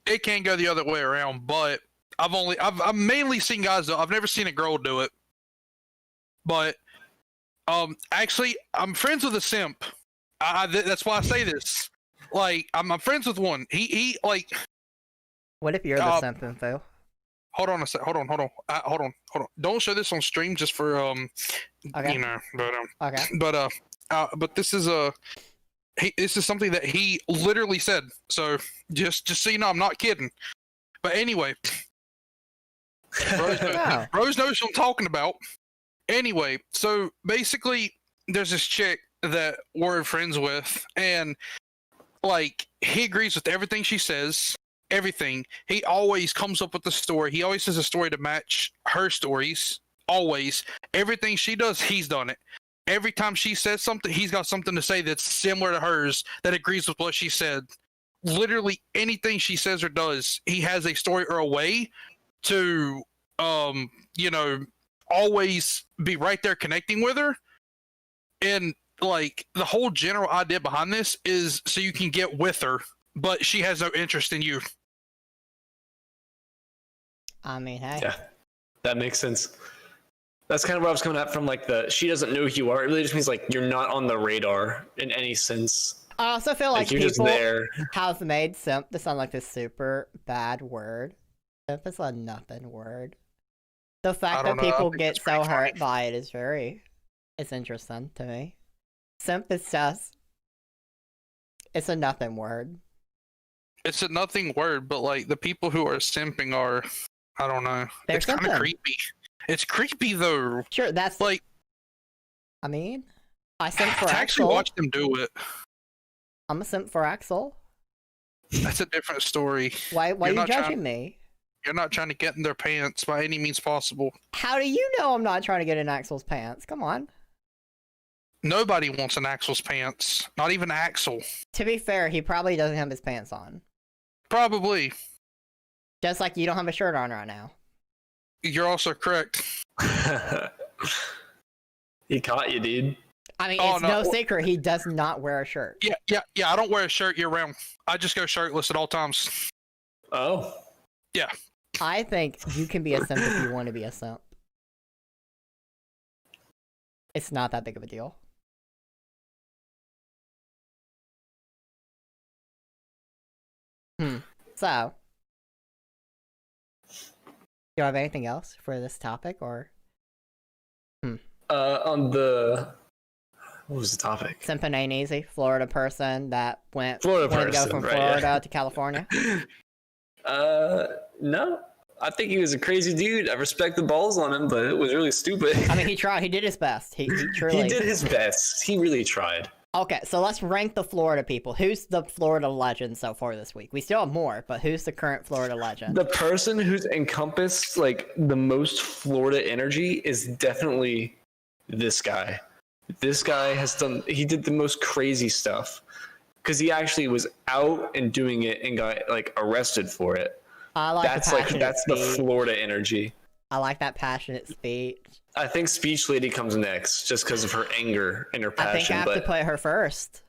It can go the other way around, but I've mainly seen guys do it. I've never seen a girl do it. But actually, I'm friends with a simp. That's why I say this. Like, I'm friends with one. He like. What if you're the simp info? Hold on a sec. Hold on. Don't show this on stream, just for Okay. you know. But Okay. but this is this is something that he literally said. So just so you know, I'm not kidding. But anyway, Rose knows what I'm talking about. Anyway, so basically, there's this chick that we're friends with, and like he agrees with everything she says. Everything. He always comes up with a story. He always has a story to match her stories. Always. Everything she does, he's done it. Every time she says something, he's got something to say that's similar to hers that agrees with what she said. Literally anything she says or does, he has a story or a way to, always be right there connecting with her. And like the whole general idea behind this is so you can get with her, but she has no interest in you. I mean, hey. Yeah, that makes sense. That's kind of where I was coming at from, like, she doesn't know who you are. It really just means, like, you're not on the radar in any sense. I also feel like you're just people there. have made simp to sound like this super bad word. Simp is a nothing word. The fact that people get so hurt by it is it's interesting to me. Simp is just, it's a nothing word. It's a nothing word, but like the people who are simping are, I don't know. It's kind of creepy. It's creepy though. Sure, that's like. I mean, I simp for I Axel. actually watch them do it. I'm a simp for Axel. That's a different story. Why are you judging me? You're not trying to get in their pants by any means possible. How do you know I'm not trying to get in Axel's pants? Come on. Nobody wants in Axel's pants. Not even Axel. To be fair, he probably doesn't have his pants on. Probably. Just like you don't have a shirt on right now. You're also correct. He caught you, dude. I mean, Oh, it's no. no secret he does not wear a shirt. Yeah. I don't wear a shirt year round. I just go shirtless at all times. Oh. Yeah. I think you can be a simp if you want to be a simp. It's not that big of a deal. So, do you have anything else for this topic, or? On the... What was the topic? Simping ain't easy. Florida person that wanted to go from right, Florida to California. No. I think he was a crazy dude. I respect the balls on him, but it was really stupid. I mean, he tried. He did his best. He truly... He did his best. He really tried. Okay, so let's rank the Florida people. Who's the Florida legend so far this week? We still have more, but who's the current Florida legend? The person who's encompassed like the most Florida energy is definitely this guy. This guy he did the most crazy stuff because he actually was out and doing it and got like arrested for it. I like that's the Florida energy. I like that passionate speech. I think Speech Lady comes next just because of her anger and her passion. I think I have to put her first.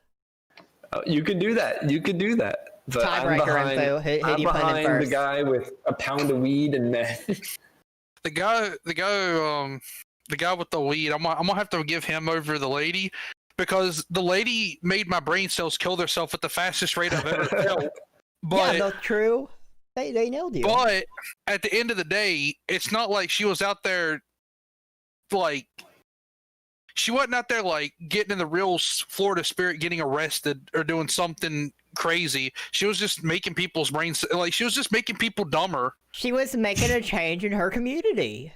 You could do that. But Tiebreaker info. Who I'm do you put in behind first? the guy with a pound of weed and The guy with the weed. I'm gonna have to give him over the lady because the lady made my brain cells kill themselves at the fastest rate I've ever felt. But yeah, no, true. They nailed you. But at the end of the day, it's not like she was out there like she wasn't out there like getting in the real Florida spirit, getting arrested or doing something crazy. She was just making people's brains like she was just making people dumber. She was making a change in her community.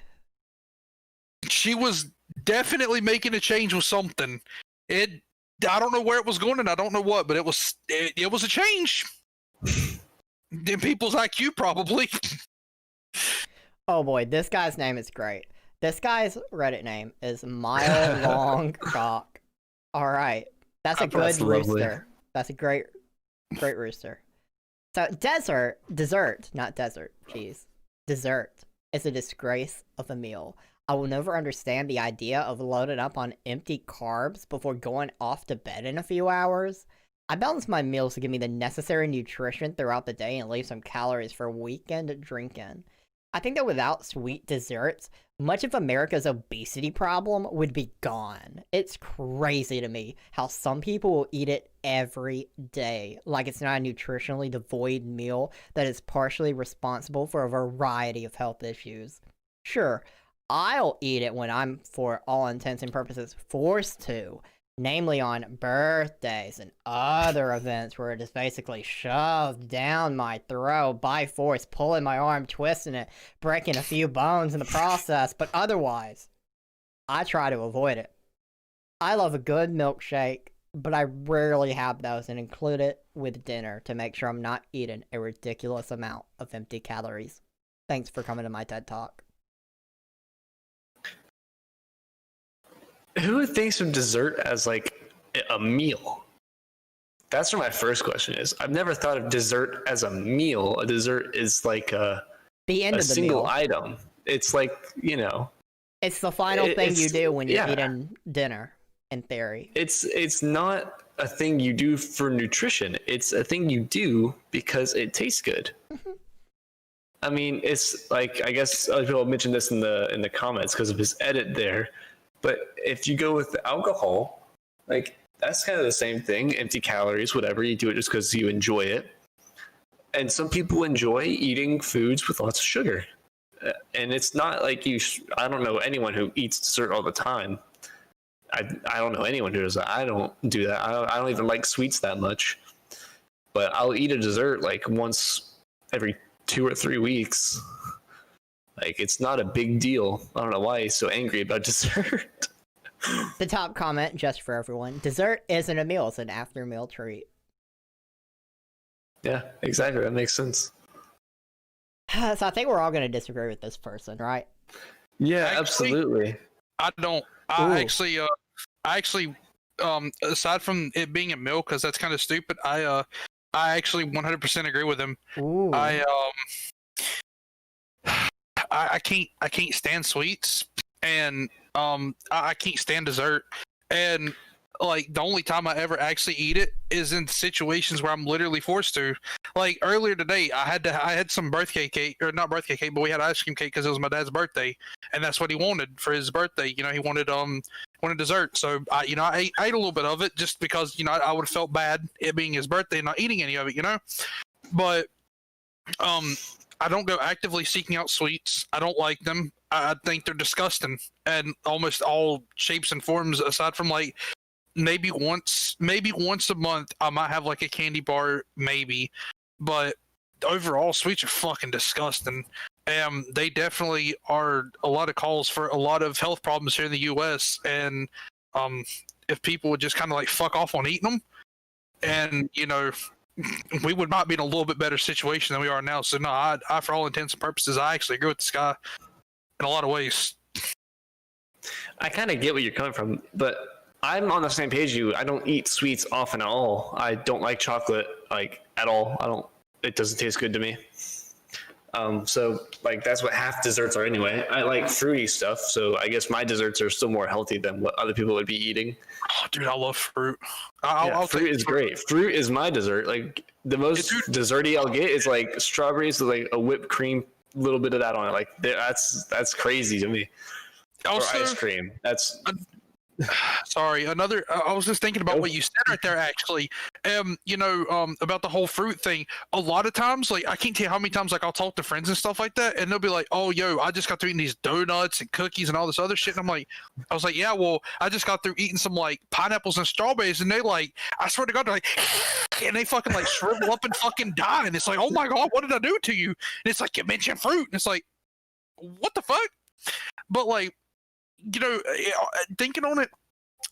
She was definitely making a change with something. I don't know where it was going and I don't know what, but it was a change. In people's IQ, probably. Oh boy, this guy's name is great. This guy's Reddit name is Mile Long Cock. All right, that's a good rooster. That's a great rooster. So dessert, not desert. Jeez, dessert is a disgrace of a meal. I will never understand the idea of loading up on empty carbs before going off to bed in a few hours. I balance my meals to give me the necessary nutrition throughout the day and leave some calories for weekend drinking. I think that without sweet desserts, much of America's obesity problem would be gone. It's crazy to me how some people will eat it every day, like it's not a nutritionally devoid meal that is partially responsible for a variety of health issues. Sure, I'll eat it when I'm, for all intents and purposes, forced to. Namely on birthdays and other events where it is basically shoved down my throat by force, pulling my arm, twisting it, breaking a few bones in the process, but otherwise, I try to avoid it. I love a good milkshake, but I rarely have those and include it with dinner to make sure I'm not eating a ridiculous amount of empty calories. Thanks for coming to my TED Talk. Who thinks of dessert as like a meal? That's where my first question is. I've never thought of dessert as a meal. A dessert is like the end of the single meal. Item. It's like, it's the final thing you do when you're eating dinner, in theory. It's not a thing you do for nutrition. It's a thing you do because it tastes good. I mean, it's like, I guess other people mentioned this in the comments because of his edit there. But if you go with the alcohol, like that's kind of the same thing. Empty calories, whatever. You do it just because you enjoy it. And some people enjoy eating foods with lots of sugar. And it's not like I don't know anyone who eats dessert all the time. I don't know anyone who does that. I don't do that. I don't even like sweets that much. But I'll eat a dessert like once every 2 or 3 weeks. Like, it's not a big deal. I don't know why he's so angry about dessert. The top comment, just for everyone. Dessert isn't a meal, it's an after-meal treat. Yeah, exactly. That makes sense. So I think we're all going to disagree with this person, right? Yeah, absolutely. I don't. I actually, aside from it being a meal, because that's kind of stupid, I actually 100% agree with him. Ooh. I can't stand sweets, and I can't stand dessert, and like the only time I ever actually eat it is in situations where I'm literally forced to. Like earlier today, I had some birthday cake, or not birthday cake, but we had ice cream cake because it was my dad's birthday, and that's what he wanted for his birthday. You know, he wanted dessert, so I ate a little bit of it just because I would have felt bad it being his birthday and not eating any of it. But I don't go actively seeking out sweets. I don't like them. I think they're disgusting, and almost all shapes and forms, aside from like maybe once a month I might have like a candy bar, maybe, but overall sweets are fucking disgusting. They definitely are a lot of calls for a lot of health problems here in the US, and if people would just kind of like fuck off on eating them, and we would not be in a little bit better situation than we are now. So no, I for all intents and purposes, I actually agree with this guy in a lot of ways. I kind of get where you're coming from, but I'm on the same page as you. I don't eat sweets often at all. I don't like chocolate like at all. It doesn't taste good to me. So like that's what half desserts are anyway. I like fruity stuff, so I guess my desserts are still more healthy than what other people would be eating. Oh, dude, I love fruit. Fruit is great. Fruit is my dessert. Like the most desserty I'll get is like strawberries with like a whipped cream, little bit of that on it. Like that's crazy to me. Also, or ice cream. That's sorry. I was just thinking about what you said right there. Actually, about the whole fruit thing. A lot of times, like I can't tell you how many times, like I'll talk to friends and stuff like that, and they'll be like, "Oh, yo, I just got through eating these donuts and cookies and all this other shit." And I was like, "Yeah, well, I just got through eating some like pineapples and strawberries," and they like, I swear to God, they're like, and they fucking like shrivel up and fucking die, and it's like, "Oh my God, what did I do to you?" And it's like, you mentioned fruit, and it's like, what the fuck? But like, thinking on it,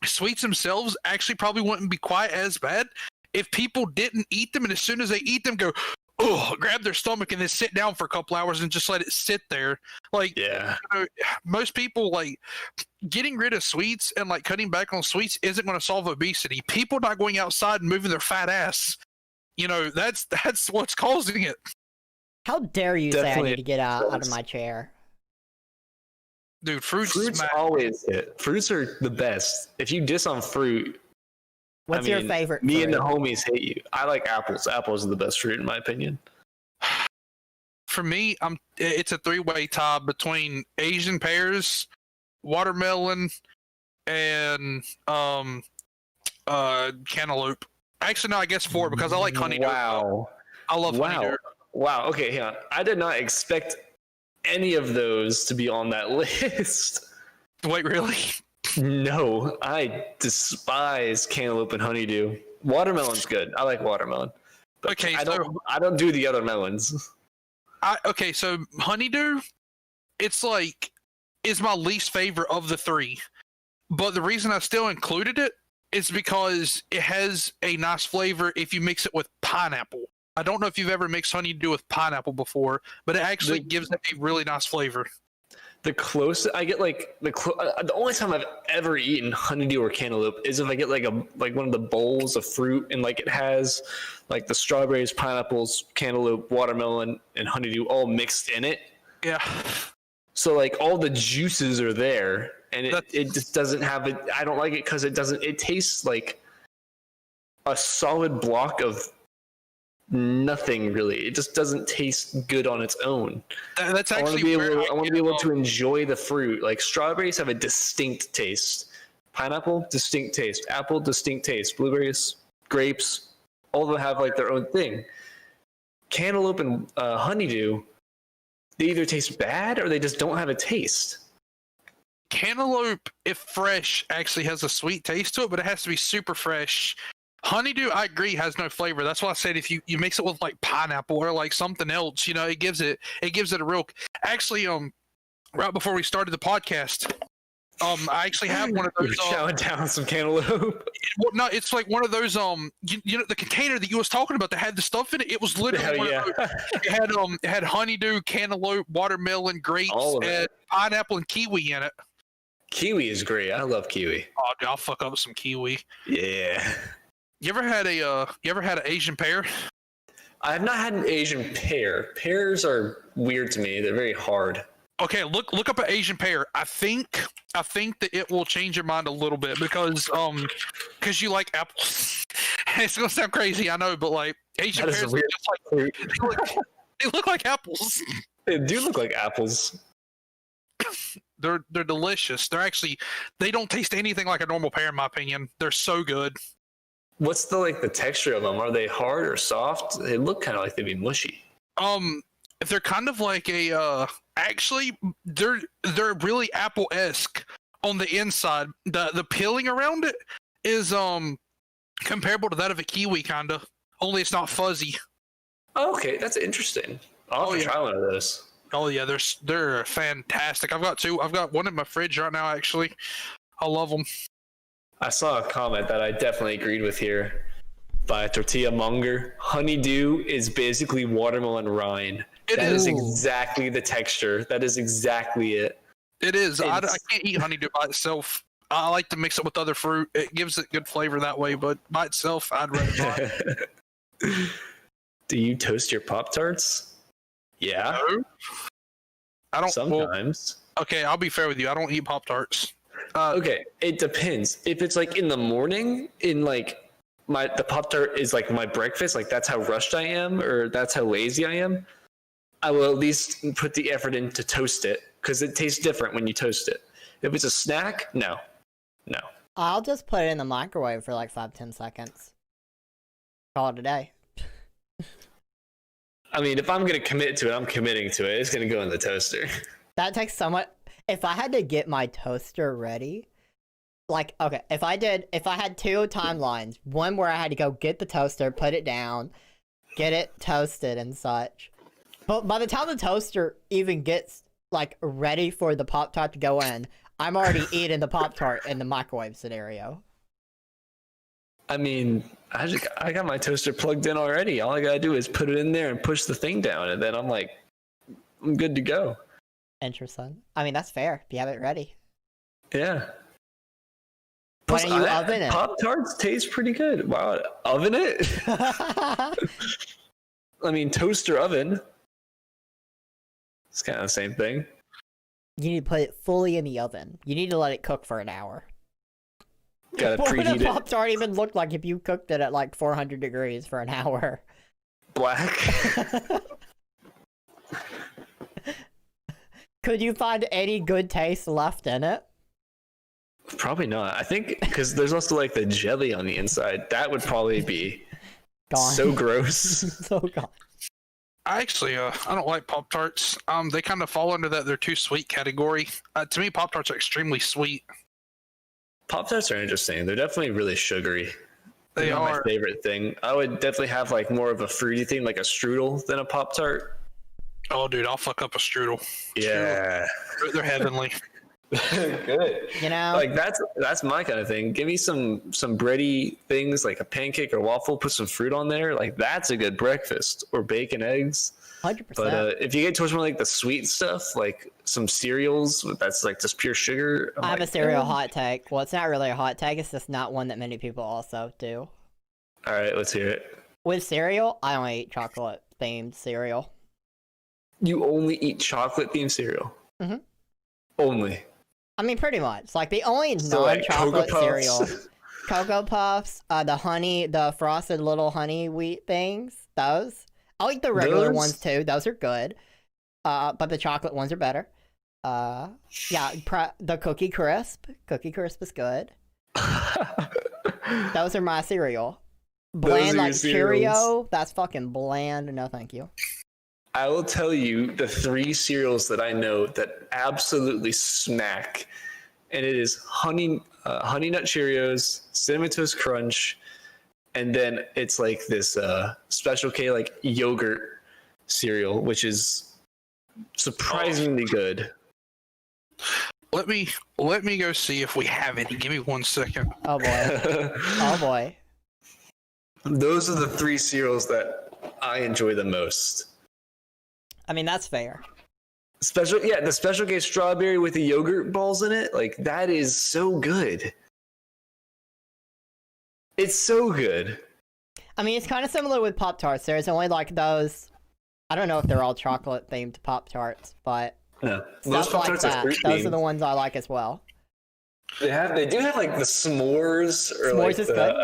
sweets themselves actually probably wouldn't be quite as bad if people didn't eat them, and as soon as they eat them, go, oh, grab their stomach and then sit down for a couple hours and just let it sit there. Like, most people, like, getting rid of sweets and like cutting back on sweets isn't going to solve obesity. People not going outside and moving their fat ass, that's what's causing it. How dare you say I need to get out of my chair? Dude, fruits always hit. Fruits are the best. If you diss on fruit, what's your favorite me fruit? And the homies hate you. I like apples. Apples are the best fruit in my opinion. For me, it's a three-way tie between Asian pears, watermelon, and cantaloupe. Actually, no, I guess four because I like honeydew. Wow. I love honeydew. Wow. Okay, yeah. I did not expect any of those to be on that list. Wait, really? No, I despise cantaloupe and honeydew. Watermelon's good. I like watermelon. But okay, I don't do the other melons. So honeydew, it's like is my least favorite of the three. But the reason I still included it is because it has a nice flavor if you mix it with pineapple. I don't know if you've ever mixed honeydew with pineapple before, but it actually gives it a really nice flavor. The closest I get, like the only time I've ever eaten honeydew or cantaloupe is if I get like one of the bowls of fruit and like it has like the strawberries, pineapples, cantaloupe, watermelon, and honeydew all mixed in it. Yeah. So like all the juices are there, and it just doesn't have it. I don't like it because it doesn't. It tastes like a solid block of nothing really. It just doesn't taste good on its own. That's actually I want to be able to enjoy the fruit. Like strawberries have a distinct taste, pineapple distinct taste, apple distinct taste, blueberries, grapes, all of them have like their own thing. Cantaloupe and honeydew, they either taste bad or they just don't have a taste. Cantaloupe, if fresh, actually has a sweet taste to it, but it has to be super fresh. Honeydew, I agree, has no flavor. That's why I said if you mix it with like pineapple or like something else, it gives it a real. Actually, right before we started the podcast, I actually have one of those. Chowing down some cantaloupe. No, it's like one of those. The container that you was talking about that had the stuff in it. It was literally one of those. It had honeydew, cantaloupe, watermelon, grapes, and pineapple and kiwi in it. Kiwi is great. I love kiwi. Oh, dude, I'll fuck up some kiwi. Yeah. You ever had an Asian pear? I have not had an Asian pear. Pears are weird to me. They're very hard. Okay, look up an Asian pear. I think that it will change your mind a little bit because you like apples. It's gonna sound crazy, I know, but like Asian That is pears a look weird just fruit. like they look like apples. They do look like apples. They're delicious. They don't taste anything like a normal pear in my opinion. They're so good. What's the texture of them? Are they hard or soft? They look kind of like they'd be mushy. They're kind of like a actually they're really apple-esque on the inside. The peeling around it is comparable to that of a kiwi kinda. Only it's not fuzzy. Oh, okay, that's interesting. I'll have to try one of those. Oh yeah, they're fantastic. I've got two. I've got one in my fridge right now actually. I love them. I saw a comment that I definitely agreed with here by Tortilla Monger. Honeydew is basically watermelon rind. That is exactly the texture. That is exactly it. It is. I can't eat honeydew by itself. I like to mix it with other fruit. It gives it good flavor that way, but by itself, I'd rather not. Do you toast your Pop-Tarts? Yeah. No. I don't. Sometimes. Well, okay, I'll be fair with you. I don't eat Pop-Tarts. Okay, it depends. If it's like in the morning, the Pop-Tart is like my breakfast, like that's how rushed I am, or that's how lazy I am, I will at least put the effort in to toast it, because it tastes different when you toast it. If it's a snack, no. I'll just put it in the microwave for like 5-10 seconds. Call it a day. I mean, if I'm going to commit to it, I'm committing to it. It's going to go in the toaster. That takes so much. If I had to get my toaster ready, like, okay, if I had 2 timelines, one where I had to go get the toaster, put it down, get it toasted and such. But by the time the toaster even gets, like, ready for the Pop-Tart to go in, I'm already eating the Pop-Tart in the microwave scenario. I mean, I got my toaster plugged in already. All I got to do is put it in there and push the thing down, and then I'm good to go. Interesting. I mean, that's fair. If you have it ready. Yeah. Why don't you oven it? Pop-Tarts taste pretty good. Wow, oven it? I mean, toaster oven. It's kind of the same thing. You need to put it fully in the oven. You need to let it cook for an hour. Gotta What would preheat a it. Pop-Tart even look like if you cooked it at like 400 degrees for an hour? Black. Could you find any good taste left in it? Probably not. I think because there's also like the jelly on the inside. That would probably be Gone. so gross. So gone. I actually, I don't like Pop-Tarts. They kind of fall under that they're too sweet category. To me, Pop-Tarts are extremely sweet. Pop-Tarts are interesting. They're definitely really sugary. They They're not are. my favorite thing. I would definitely have like more of a fruity thing, like a strudel, than a Pop-Tart. Oh, dude, I'll fuck up a strudel. Yeah. They're heavenly. Good. You know, Like that's my kind of thing. Give me some bready things like a pancake or waffle, put some fruit on there. Like that's a good breakfast. Or bacon, eggs. 100%. But if you get towards more like the sweet stuff, like some cereals, that's like just pure sugar. I have a cereal hot take. Well, it's not really a hot take. It's just not one that many people also do. All right, let's hear it. With cereal, I only eat chocolate-themed cereal. You only eat chocolate-themed cereal? Mhm. Only? I mean, pretty much. Like, the only So, like, non-chocolate Cocoa Puffs? cereal. Cocoa Puffs, the frosted little honey wheat things, those. I'll eat the regular Those? ones too. Those are good. But the chocolate ones are better. The Cookie Crisp. Cookie Crisp is good. Those are my cereal. Bland are like your Cheerio. cereals. That's fucking bland. No, thank you. I will tell you the 3 cereals that I know that absolutely smack, and it is Honey Nut Cheerios, Cinnamon Toast Crunch, and then it's like this Special K like yogurt cereal, which is surprisingly good. Let me go see if we have any. Give me 1 second. Oh boy. Oh boy. Those are the 3 cereals that I enjoy the most. I mean, that's fair. The Special K strawberry with the yogurt balls in it, like that is so good. It's so good. I mean, it's kind of similar with Pop-Tarts. There's only like those. I don't know if they're all chocolate themed Pop-Tarts, but No, most Stuff like Pop-Tarts are that. fruit Those are the themed. ones I like as well. They do have like the s'mores or S'mores like is the good.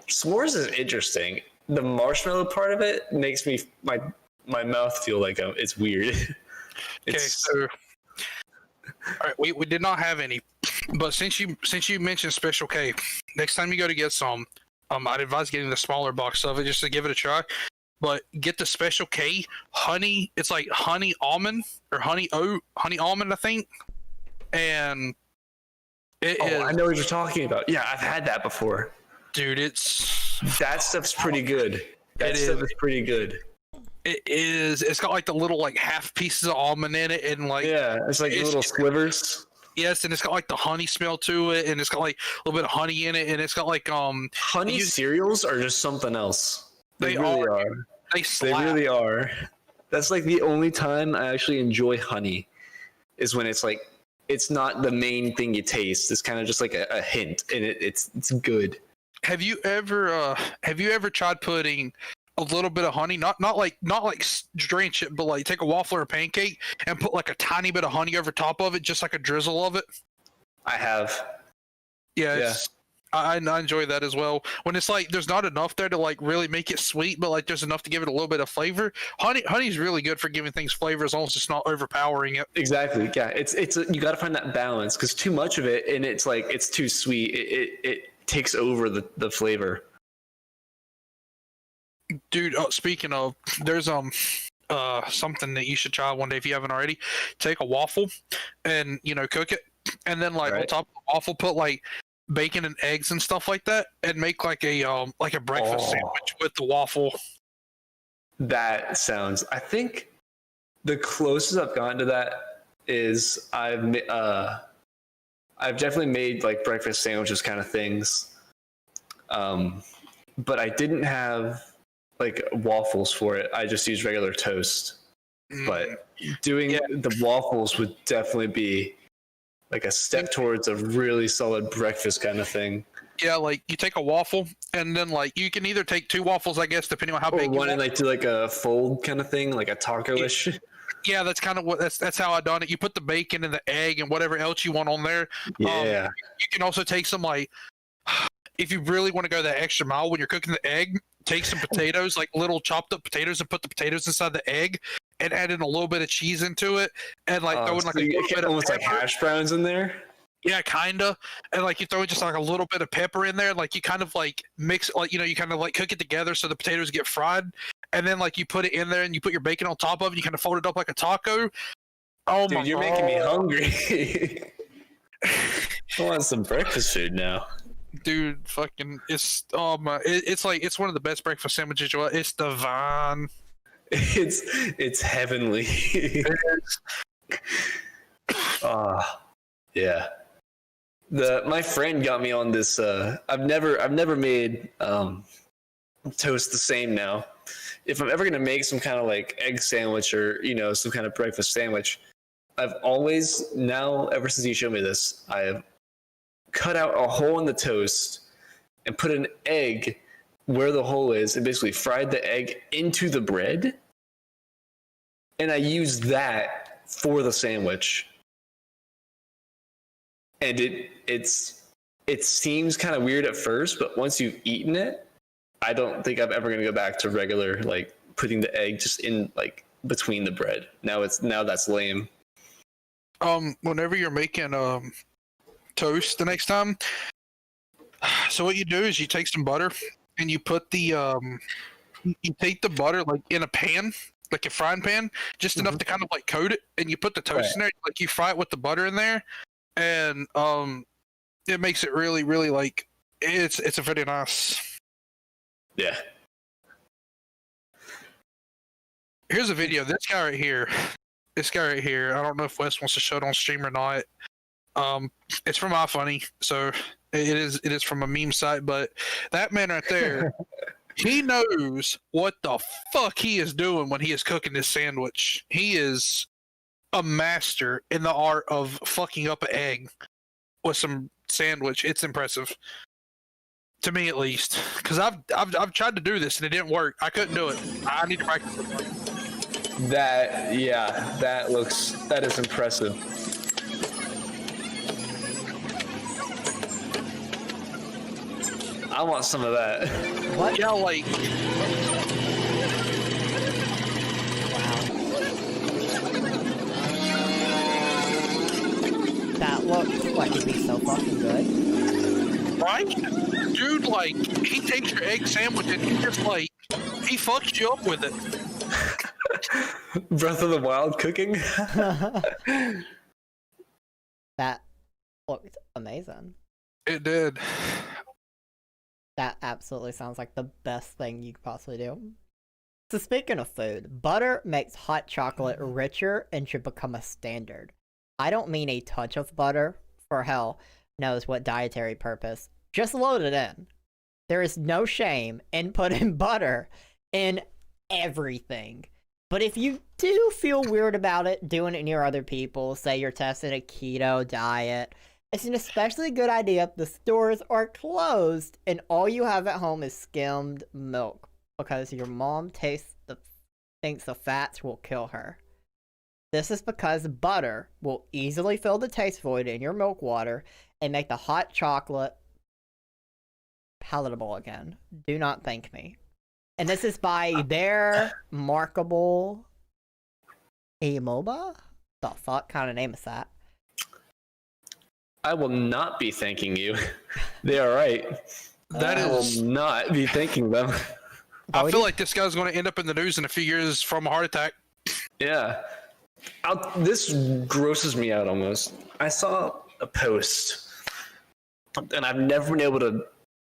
s'mores is interesting. The marshmallow part of it makes me my mouth feel like it's weird. Okay, so all right, we did not have any, but since you mentioned Special K, next time you go to get some, I'd advise getting the smaller box of it just to give it a try. But get the Special K honey. It's like honey almond or honey almond, I think. And it is, I know what you're talking about. Yeah, I've had that before. dude. That stuff's pretty good. That stuff is pretty good. It is. It's got like the little like half pieces of almond in it, and like Yeah, it's like little slivers. yes, and it's got like the honey smell to it, and it's got like a little bit of honey in it, and it's got like Honey cereals are just something else. They really are. are. They They slap. really are. That's like the only time I actually enjoy honey, is when it's like it's not the main thing you taste. It's kind of just like a hint, and it's good. Have you ever tried putting a little bit of honey, not like drench it, but like take a waffle or a pancake and put like a tiny bit of honey over top of it, just like a drizzle of it? I have. Yes. I enjoy that as well. When it's like there's not enough there to like really make it sweet, but like there's enough to give it a little bit of flavor. Honey's really good for giving things flavor as long as it's not overpowering it. Exactly. Yeah. You got to find that balance, because too much of it and it's like it's too sweet. It takes over the flavor. Dude, speaking of, there's something that you should try one day if you haven't already. Take a waffle and cook it, and then like on top of the waffle put like bacon and eggs and stuff like that, and make like a breakfast sandwich with the waffle. That sounds. I think the closest I've gotten to that is I've definitely made like breakfast sandwiches kind of things, but I didn't have like waffles for it. I just used regular toast. But doing the waffles would definitely be like a step towards a really solid breakfast kind of thing. Yeah, like you take a waffle, and then like you can either take two waffles, I guess, depending on how big. Or one and like do like a fold kind of thing, like a taco-ish. Yeah, that's kind of that's how I done it. You put the bacon and the egg and whatever else you want on there. Yeah. You can also take some like, if you really want to go that extra mile when you're cooking the egg, take some potatoes, like little chopped up potatoes, and put the potatoes inside the egg, and add in a little bit of cheese into it, and like throw in like a little bit of almost like pepper. hash browns in there. Yeah, kinda. And like you throw in just like a little bit of pepper in there, like you kind of like mix, like you kind of like cook it together so the potatoes get fried, and then like you put it in there and you put your bacon on top of it, and you kind of fold it up like a taco. Oh Dude, my you're God. making me hungry. I want some breakfast food now. Dude, fucking, it's it's like it's one of the best breakfast sandwiches. It's divine. It's heavenly. Yeah. My friend got me on this. I've never made toast the same now. If I'm ever gonna make some kind of like egg sandwich or some kind of breakfast sandwich, I've always ever since you showed me this, I have cut out a hole in the toast and put an egg where the hole is, and basically fried the egg into the bread, and I used that for the sandwich. And it seems kind of weird at first, but once you've eaten it, I don't think I'm ever gonna go back to regular like putting the egg just in like between the bread. Now that's lame. Whenever you're making toast the next time, so what you do is you take some butter and you put the you take the butter like in a pan, like a frying pan, just enough to kind of like coat it, and you put the toast in there, like you fry it with the butter in there, and it makes it really, really like it's a very nice. Yeah. Here's a video. This guy right here. I don't know if Wes wants to show it on stream or not. It's from iFunny, so it is from a meme site. But that man right there, he knows what the fuck he is doing when he is cooking this sandwich. He is a master in the art of fucking up an egg with some sandwich. It's impressive. To me, at least, because I've tried to do this and it didn't work. I couldn't do it. I need to practice it. That is impressive. I want some of that. What? Yeah, like That looks like it'd be so fucking good. right, dude. Like he takes your egg sandwich and he just like he fucks you up with it. Breath of the Wild cooking. That looked amazing. It did. That absolutely sounds like the best thing you could possibly do. So speaking of food, butter makes hot chocolate richer and should become a standard. I don't mean a touch of butter, for hell knows what dietary purpose. Just load it in. There is no shame in putting butter in everything. But if you do feel weird about it, doing it near other people, say you're testing a keto diet, it's an especially good idea if the stores are closed and all you have at home is skimmed milk, because your mom thinks the fats will kill her. This is because butter will easily fill the taste void in your milk water and make the hot chocolate palatable again. Do not thank me. And this is by their markable Amoeba? The fuck kind of name is that? I will not be thanking you. They are right. I will not be thanking them. I feel like this guy's going to end up in the news in a few years from a heart attack. Yeah. This grosses me out almost. I saw a post, and I've never been able to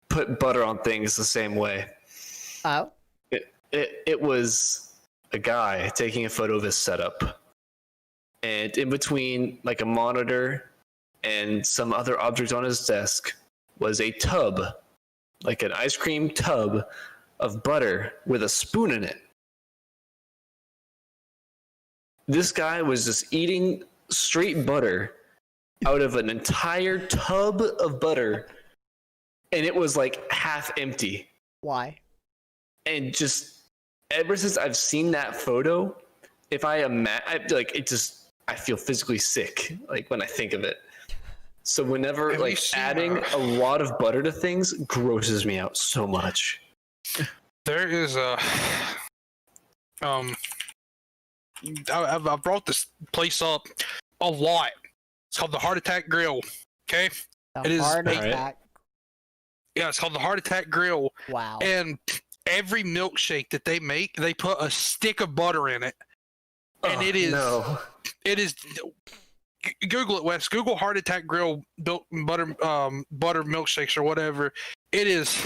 put butter on things the same way. Oh? It was a guy taking a photo of his setup, and in between like a monitor and some other object on his desk was a tub, like an ice cream tub of butter with a spoon in it. This guy was just eating straight butter out of an entire tub of butter, and it was like half empty. Why? And just ever since I've seen that photo, if I feel physically sick like when I think of it. So whenever Have like adding a lot of butter to things grosses me out so much. There is a I brought this place up a lot. It's called the Heart Attack Grill. Okay, It is heart attack. Yeah, it's called the Heart Attack Grill. Wow. And every milkshake that they make, they put a stick of butter in it, and it is Google it, Wes. Google Heart Attack Grill butter milkshakes or whatever. It is.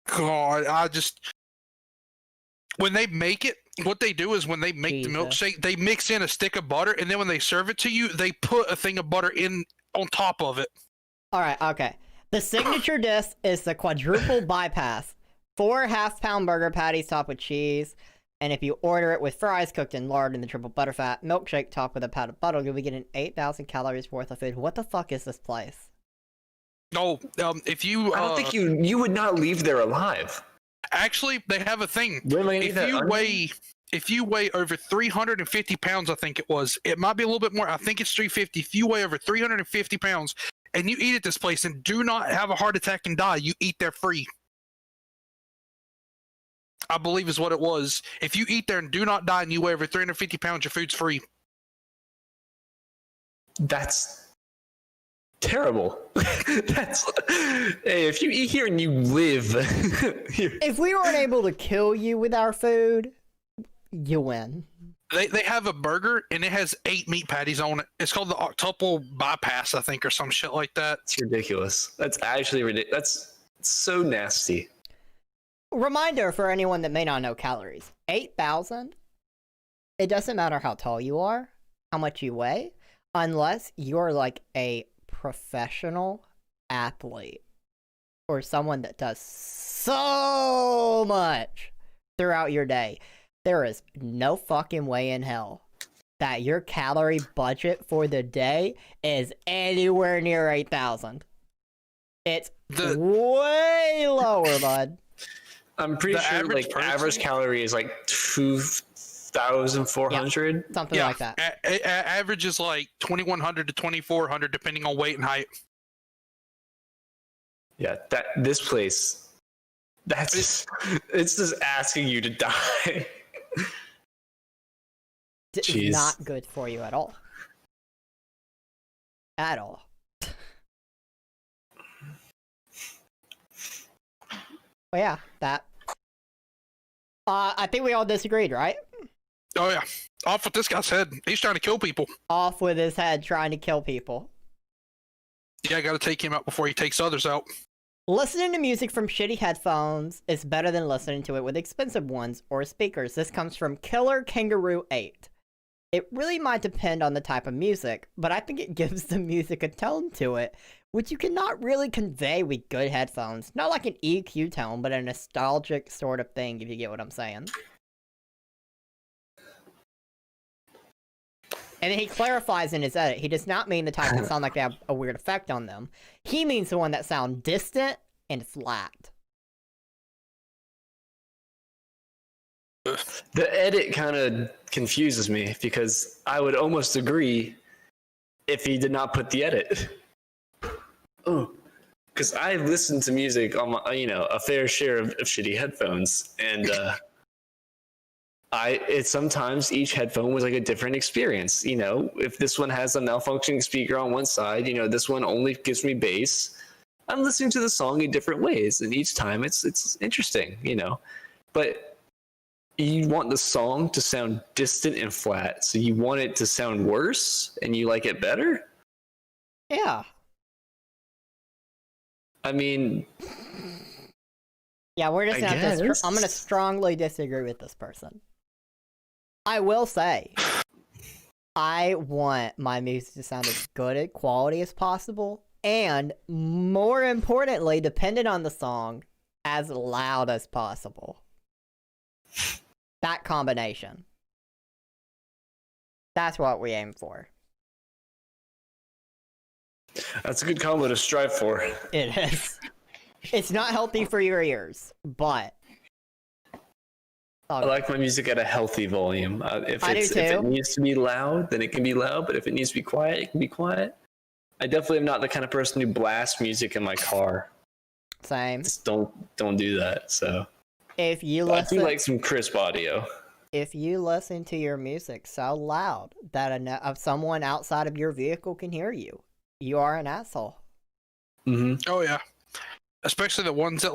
God, when they make it, what they do is when they make the milkshake, they mix in a stick of butter, and then when they serve it to you, they put a thing of butter in on top of it. All right, okay. The signature dish is the quadruple bypass. 4 half-pound burger patties topped with cheese. And if you order it with fries cooked in lard and the triple butterfat milkshake topped with a pat of butter, you'll be getting 8,000 calories worth of food. What the fuck is this place? No, if you... I don't think you would not leave there alive. Actually, they have a thing. If you weigh over 350 pounds, I think it was. It might be a little bit more. I think it's 350. If you weigh over 350 pounds and you eat at this place and do not have a heart attack and die, you eat there free. I believe is what it was. If you eat there and do not die and you weigh over 350 pounds, your food's free. That's terrible. Hey, if you eat here and you live here. If we weren't able to kill you with our food, you win. They have a burger and it has 8 meat patties on it. It's called the octuple bypass, I think, or some shit like that. It's ridiculous. That's actually ridiculous. That's so nasty. Reminder for anyone that may not know calories. 8,000. It doesn't matter how tall you are, how much you weigh, unless you're like a professional athlete or someone that does so much throughout your day. There is no fucking way in hell that your calorie budget for the day is anywhere near 8,000. It's way lower, bud. I'm pretty The sure average like person- average calorie is like 2,400. Something like that. Average is like 2,100 to 2,400 depending on weight and height. Yeah, this place, it's just asking you to die. It's Jeez. not good for you at all. At all. Well, yeah, that. I think we all disagreed, right? Oh yeah, off with this guy's head. He's trying to kill people. Off with his head trying to kill people. Yeah, I got to take him out before he takes others out. Listening to music from shitty headphones is better than listening to it with expensive ones or speakers. This comes from Killer Kangaroo 8. It really might depend on the type of music, but I think it gives the music a tone to it, which you cannot really convey with good headphones. Not like an EQ tone, but a nostalgic sort of thing, if you get what I'm saying. And then he clarifies in his edit, he does not mean the type that sound like they have a weird effect on them. He means the one that sound distant and flat. The edit kind of confuses me because I would almost agree if he did not put the edit. Oh, because I listen to music on my, a fair share of shitty headphones, and it's sometimes each headphone was like a different experience. If this one has a malfunctioning speaker on one side, this one only gives me bass. I'm listening to the song in different ways, and each time it's interesting, But you want the song to sound distant and flat, so you want it to sound worse, and you like it better? Yeah. I mean, yeah, we're just I not guess. I'm gonna strongly disagree with this person. I will say, I want my music to sound as good a quality as possible, and more importantly, depending on the song, as loud as possible. That combination. That's what we aim for. that's a good combo to strive for. It is. It's not healthy for your ears, but I like my music at a healthy volume. If it needs to be loud, then it can be loud. But if it needs to be quiet, it can be quiet. I definitely am not the kind of person who blasts music in my car. Same. Just don't do that. So if you I listen, do like some crisp audio. If you listen to your music so loud that someone outside of your vehicle can hear you, you are an asshole. Mm-hmm. Oh yeah, especially the ones that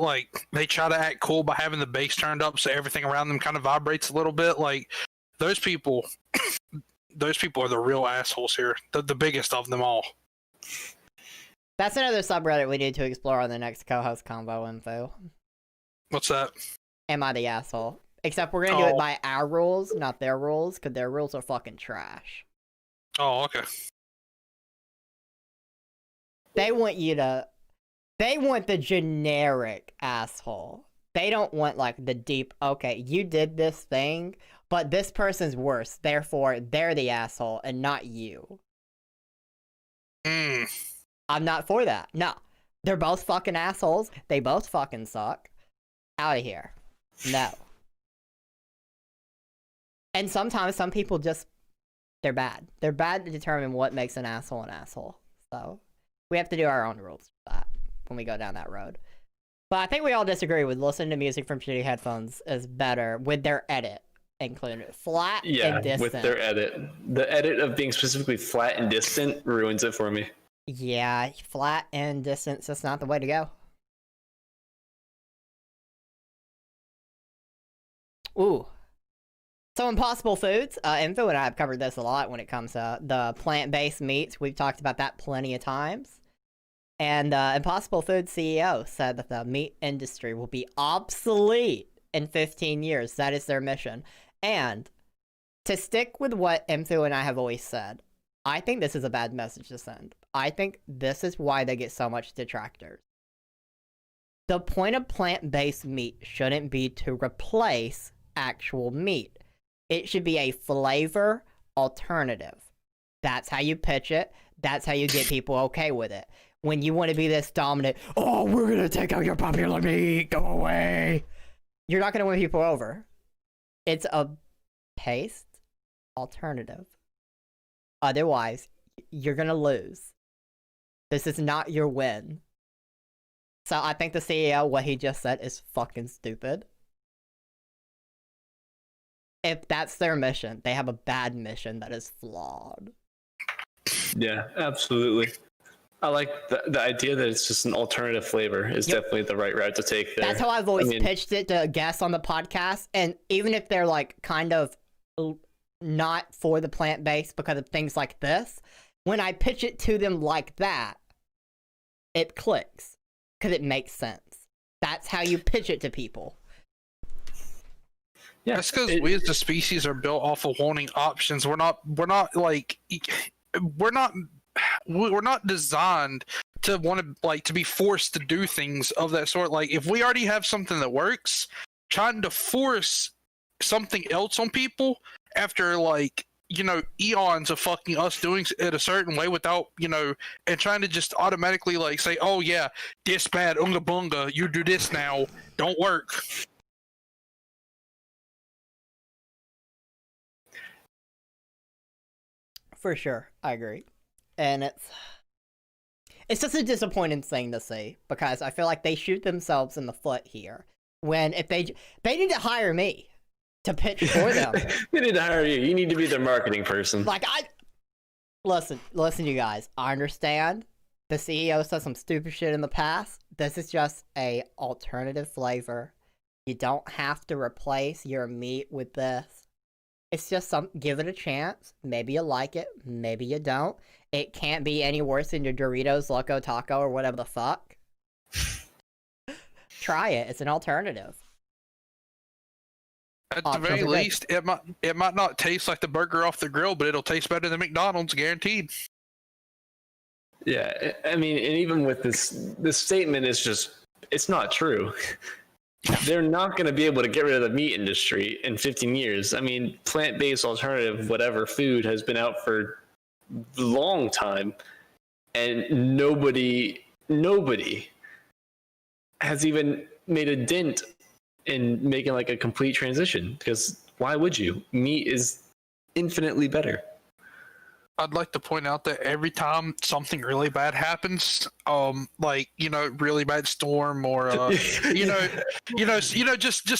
they try to act cool by having the bass turned up so everything around them kind of vibrates a little bit. Like those people, those people are the real assholes here. The biggest of them all. That's another subreddit we need to explore on the next co-host combo info. What's that? Am I the asshole? Except we're gonna do it by our rules, not their rules, because their rules are fucking trash. Oh, okay. They want the generic asshole. They don't want the deep, okay, you did this thing, but this person's worse, therefore they're the asshole and not you. I'm not for that. No. They're both fucking assholes. They both fucking suck. Out of here. No. And sometimes some people they're bad. They're bad to determine what makes an asshole an asshole. So we have to do our own rules for that when we go down that road. But I think we all disagree with listening to music from shitty headphones is better with their edit included. Flat and distant. With their edit. The edit of being specifically flat and distant ruins it for me. Yeah, flat and distance, that's not the way to go. Ooh. So Impossible Foods, Info and I have covered this a lot when it comes to the plant-based meats. We've talked about that plenty of times. And Impossible Foods CEO said that the meat industry will be obsolete in 15 years. That is their mission. And to stick with what Info and I have always said, I think this is a bad message to send. I think this is why they get so much detractors. The point of plant-based meat shouldn't be to replace actual meat. It should be a flavor alternative. That's how you pitch it. That's how you get people okay with it. When you want to be this dominant, oh, we're going to take out your popular meat, go away. you're not gonna win people over. It's a paste alternative. Otherwise, you're gonna lose. This is not your win. So I think the CEO, what he just said is fucking stupid. If that's their mission, they have a bad mission that is flawed. Yeah, absolutely. I like the idea that it's just an alternative flavor is definitely the right route to take there. That's how I've always pitched it to guests on the podcast. And even if they're like kind of not for the plant-based because of things like this, when I pitch it to them like that, it clicks because it makes sense. That's how you pitch it to people. Yeah, that's because we as the species are built off of wanting options. We're not designed to want to like to be forced to do things of that sort. Like if we already have something that works, trying to force something else on people after like, you know, eons of fucking us doing it a certain way without, you know, and trying to just automatically like say, oh yeah, this bad, unga bunga, you do this now, don't work. For sure, I agree. And it's just a disappointing thing to see because I feel like they shoot themselves in the foot here. When if they need to hire me to pitch for them. They need to hire you. You need to be their marketing person. Like listen, you guys. I understand the CEO said some stupid shit in the past. This is just a alternative flavor. You don't have to replace your meat with this. It's just give it a chance. Maybe you like it, maybe you don't. It can't be any worse than your Doritos Loco Taco or whatever the fuck. Try it. It's an alternative. At the very least, it might not taste like the burger off the grill, but it'll taste better than McDonald's, guaranteed. Yeah, I mean, and even with this statement is just, it's not true. They're not going to be able to get rid of the meat industry in 15 years. I mean, plant-based alternative, whatever food has been out for a long time, and nobody has even made a dent in making like a complete transition, because why would you? Meat is infinitely better. I'd like to point out that every time something really bad happens, like, you know, really bad storm or just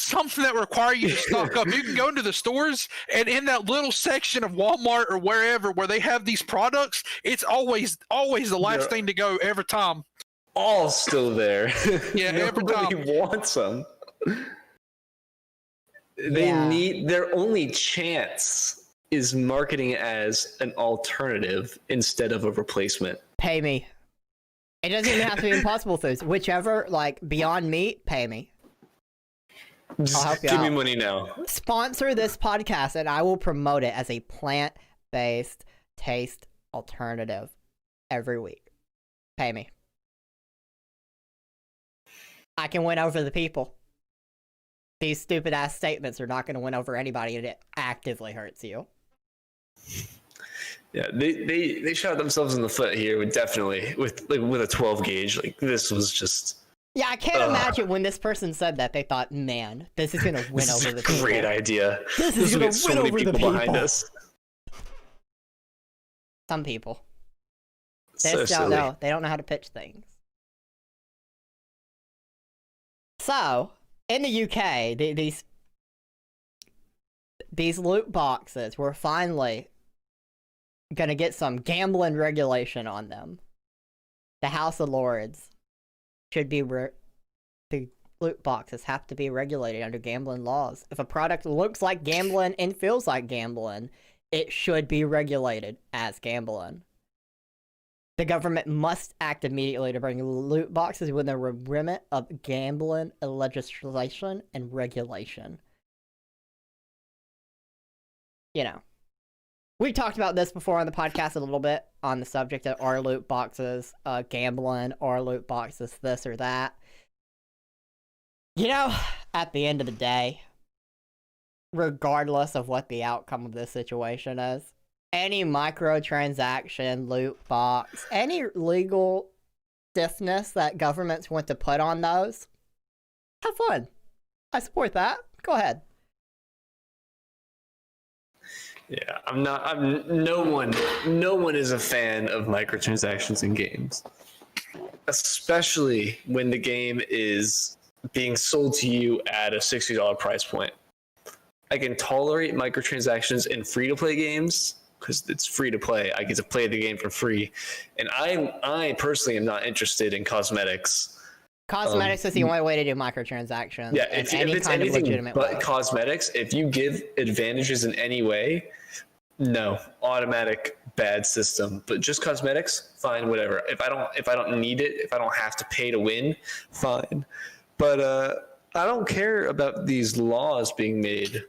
something that require you to stock up. You can go into the stores and in that little section of Walmart or wherever where they have these products, it's always the last thing to go every time. All still there. Yeah, every time. Nobody wants them. They need their only chance is marketing as an alternative instead of a replacement. Pay me. It doesn't even have to be Impossible Foods. Whichever, like Beyond Meat, pay me. Just I'll help you give out. me money now. Sponsor this podcast and I will promote it as a plant-based taste alternative every week. Pay me. I can win over the people. These stupid ass statements are not going to win over anybody and it actively hurts you. Yeah, they shot themselves in the foot here with a 12 gauge. Like this was just. Yeah, I can't imagine when this person said that they thought, "Man, this is gonna win over the people." Great idea. This is gonna win over the people behind us. Some people. They So just don't silly. know. They don't know how to pitch things. So, in the UK, these loot boxes were finally gonna get some gambling regulation on them. The House of Lords should be the loot boxes have to be regulated under gambling laws. If a product looks like gambling and feels like gambling, it should be regulated as gambling. The government must act immediately to bring loot boxes within the remit of gambling legislation and regulation. You know, we talked about this before on the podcast a little bit on the subject of are loot boxes gambling, or loot boxes this or that. You know, at the end of the day, regardless of what the outcome of this situation is, any microtransaction, loot box, any legal stiffness that governments want to put on those, have fun. I support that. Go ahead. Yeah, no one is a fan of microtransactions in games. Especially when the game is being sold to you at a $60 price point. I can tolerate microtransactions in free-to-play games because it's free to play. I get to play the game for free. And I personally am not interested in cosmetics. Cosmetics is the only way to do microtransactions. Yeah, if it's anything but cosmetics, if you give advantages in any way, no, automatic bad system. But just cosmetics, fine, whatever. If I don't need it, if I don't have to pay to win, fine. But I don't care about these laws being made.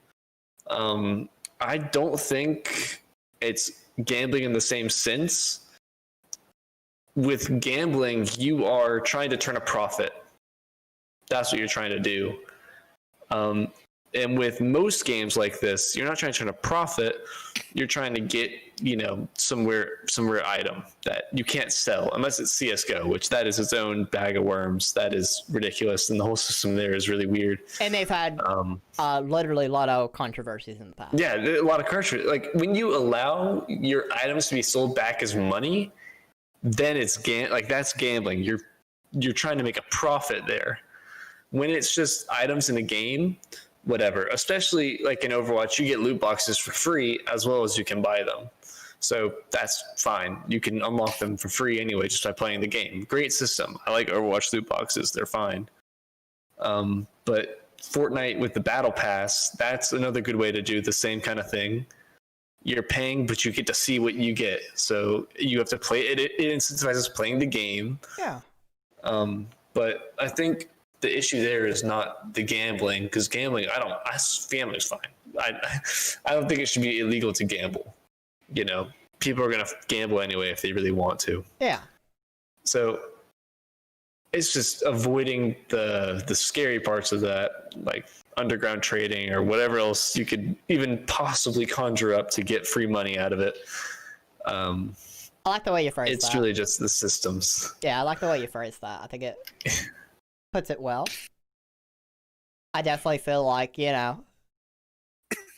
I don't think it's gambling in the same sense. With gambling, you are trying to turn a profit. That's what you're trying to do. And with most games like this, you're not trying to turn a profit. You're trying to get, some rare item that you can't sell unless it's CS:GO, which that is its own bag of worms. That is ridiculous, and the whole system there is really weird. And they've had literally a lot of controversies in the past. Yeah, a lot of controversy. Like when you allow your items to be sold back as money, then it's that's gambling. You're trying to make a profit there. When it's just items in a game, whatever. Especially like in Overwatch, you get loot boxes for free as well as you can buy them. So that's fine. You can unlock them for free anyway just by playing the game. Great system. I like Overwatch loot boxes. They're fine. But Fortnite with the Battle Pass, that's another good way to do the same kind of thing. You're paying, but you get to see what you get. So you have to play it. It incentivizes playing the game. Yeah. But I think the issue there is not the gambling, because gambling, gambling's fine. I don't think it should be illegal to gamble. People are going to gamble anyway if they really want to. Yeah. So it's just avoiding the scary parts of that, like underground trading or whatever else you could even possibly conjure up to get free money out of it. I like the way you phrase that. It's really just the systems. Yeah, I like the way you phrase that. I think it puts it well. I definitely feel like,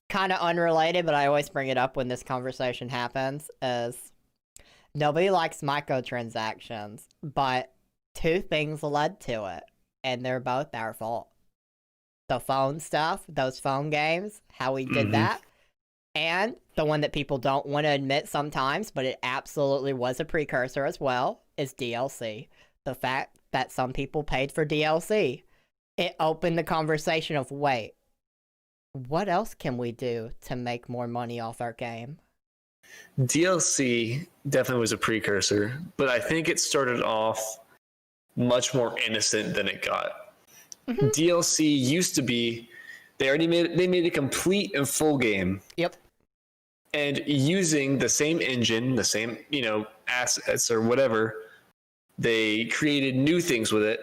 kind of unrelated, but I always bring it up when this conversation happens, is nobody likes microtransactions, but two things led to it, and they're both our fault. The phone stuff, those phone games, how we did that, and the one that people don't want to admit sometimes, but it absolutely was a precursor as well, is DLC. The fact that some people paid for DLC. It opened the conversation of, wait, what else can we do to make more money off our game? DLC definitely was a precursor, but I think it started off much more innocent than it got. DLC used to be, they made a complete and full game. Yep. And using the same engine, the same, assets or whatever, they created new things with it.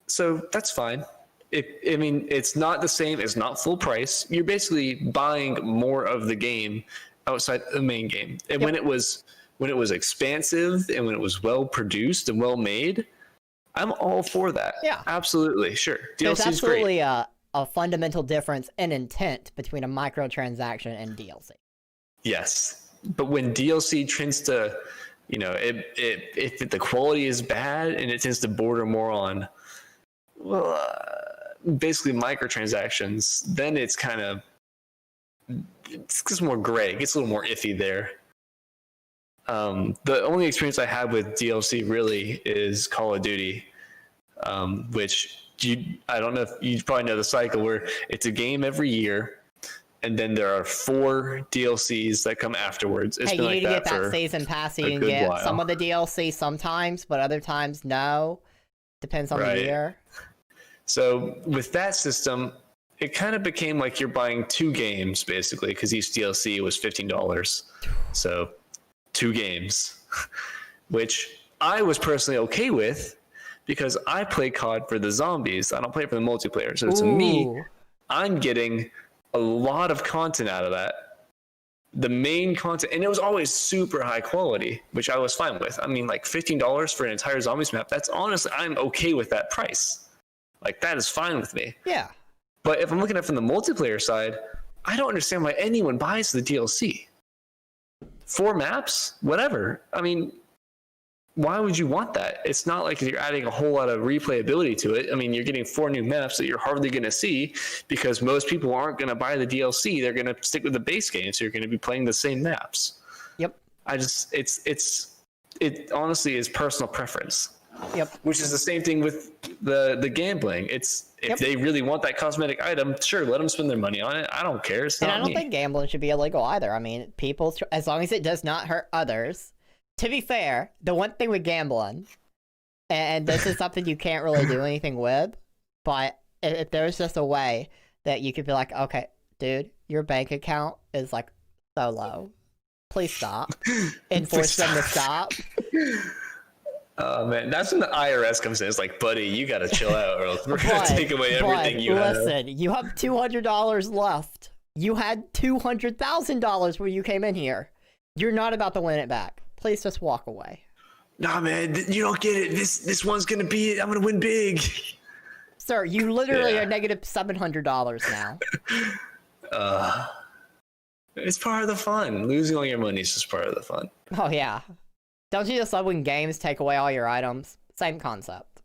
So that's fine. It's not the same. It's not full price. You're basically buying more of the game outside the main game. And when it was expansive and when it was well produced and well made, I'm all for that. Yeah, absolutely, sure. There's DLC is absolutely great. a fundamental difference in intent between a microtransaction and DLC. Yes, but when DLC tends to, if the quality is bad and it tends to border more on, basically microtransactions, then it's just more gray. It gets a little more iffy there. The only experience I had with DLC really is Call of Duty, which I don't know if you probably know the cycle where it's a game every year, and then there are 4 DLCs that come afterwards. It's been you like need to that get that season pass so you can get some of the DLC sometimes, but other times no. Depends on the year. So with that system, it kind of became like you're buying 2 games basically, because each DLC was $15. So 2 games, which I was personally okay with because I play COD for the zombies. I don't play it for the multiplayer. So to me, I'm getting a lot of content out of that. The main content, and it was always super high quality, which I was fine with. like $15 for an entire zombies map. That's honestly, I'm okay with that price. Like that is fine with me. Yeah. But if I'm looking at it from the multiplayer side, I don't understand why anyone buys the DLC. 4 maps, whatever. I mean, why would you want that? It's not like you're adding a whole lot of replayability to it. I mean, you're getting 4 new maps that you're hardly going to see because most people aren't going to buy the DLC. They're going to stick with the base game, so you're going to be playing the same maps. Yep. It honestly is personal preference. Yep. Which is the same thing with the gambling. If they really want that cosmetic item, sure, let them spend their money on it. I don't care. It's not And I don't me. think gambling should be illegal either. I mean, people, as long as it does not hurt others. To be fair, the one thing with gambling, and this is something you can't really do anything with, but if there's just a way that you could be like, okay, dude, your bank account is like so low. Please stop. Enforce them to stop. Oh man, that's when the IRS comes in. It's like, buddy, you gotta chill out, or we're gonna take away everything you have. Listen, you have $200 left. You had $200,000 when you came in here. You're not about to win it back. Please just walk away. Nah, man, you don't get it. This one's gonna be it. I'm gonna win big. Sir, you literally are negative $700 now. It's part of the fun. Losing all your money is just part of the fun. Oh yeah. Don't you just love when games take away all your items? Same concept.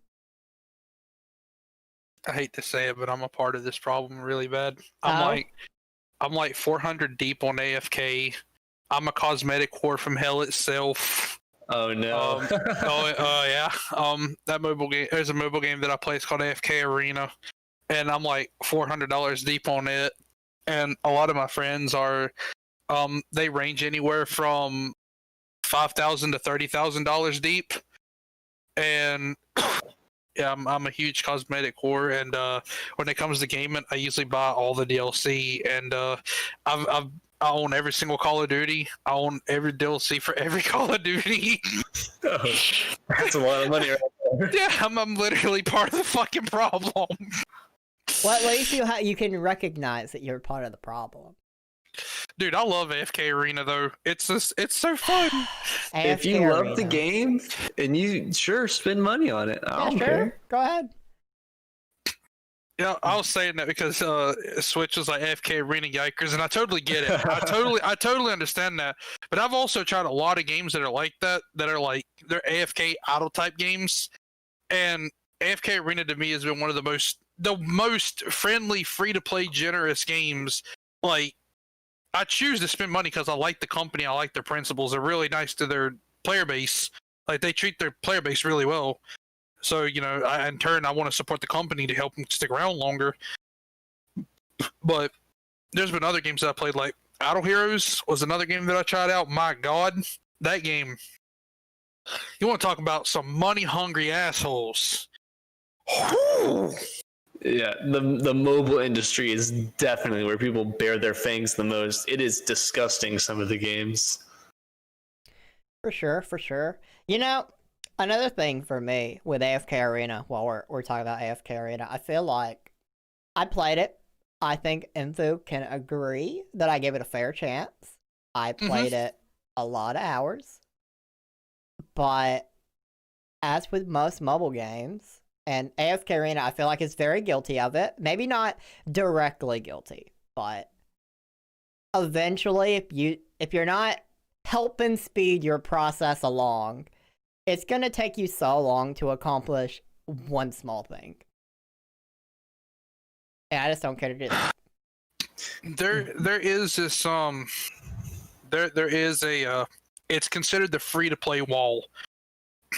I hate to say it, but I'm a part of this problem really bad. I'm like 400 deep on AFK. I'm a cosmetic whore from hell itself. Oh no. Yeah. That mobile game. There's a mobile game that I play. It's called AFK Arena, and I'm like $400 deep on it. And a lot of my friends are, they range anywhere from $5,000 to $30,000 deep. And yeah, I'm a huge cosmetic whore. And when it comes to gaming, I usually buy all the DLC. And I own every single Call of Duty. I own every DLC for every Call of Duty. Oh, that's a lot of money right there. Yeah, I'm literally part of the fucking problem. Well, at least you can recognize that you're part of the problem. Dude, I love AFK Arena though. It's so fun. If you love the game and you spend money on it. I don't care. Go ahead. Yeah, I was saying that because Switch was like AFK Arena yikers, and I totally get it. I totally understand that. But I've also tried a lot of games that are like that are like they're AFK idle type games, and AFK Arena to me has been one of the most friendly, free to play, generous games. Like, I choose to spend money because I like the company, I like their principles. They're really nice to their player base. Like, they treat their player base really well. So, you know, in turn, I want to support the company to help them stick around longer. But there's been other games that I played, like Idle Heroes was another game that I tried out. My God, that game. You want to talk about some money-hungry assholes. Whew. Yeah, the mobile industry is definitely where people bear their fangs the most. It is disgusting, some of the games. For sure. You know, another thing for me with AFK Arena, while we're talking about AFK Arena, I feel like I played it. I think Infu can agree that I gave it a fair chance. I played it a lot of hours. But as with most mobile games, and AFK Arena, I feel like is very guilty of it. Maybe not directly guilty, but eventually, if you're not helping speed your process along, it's gonna take you so long to accomplish one small thing. And I just don't care to do that. There is this there is a it's considered the free to play wall.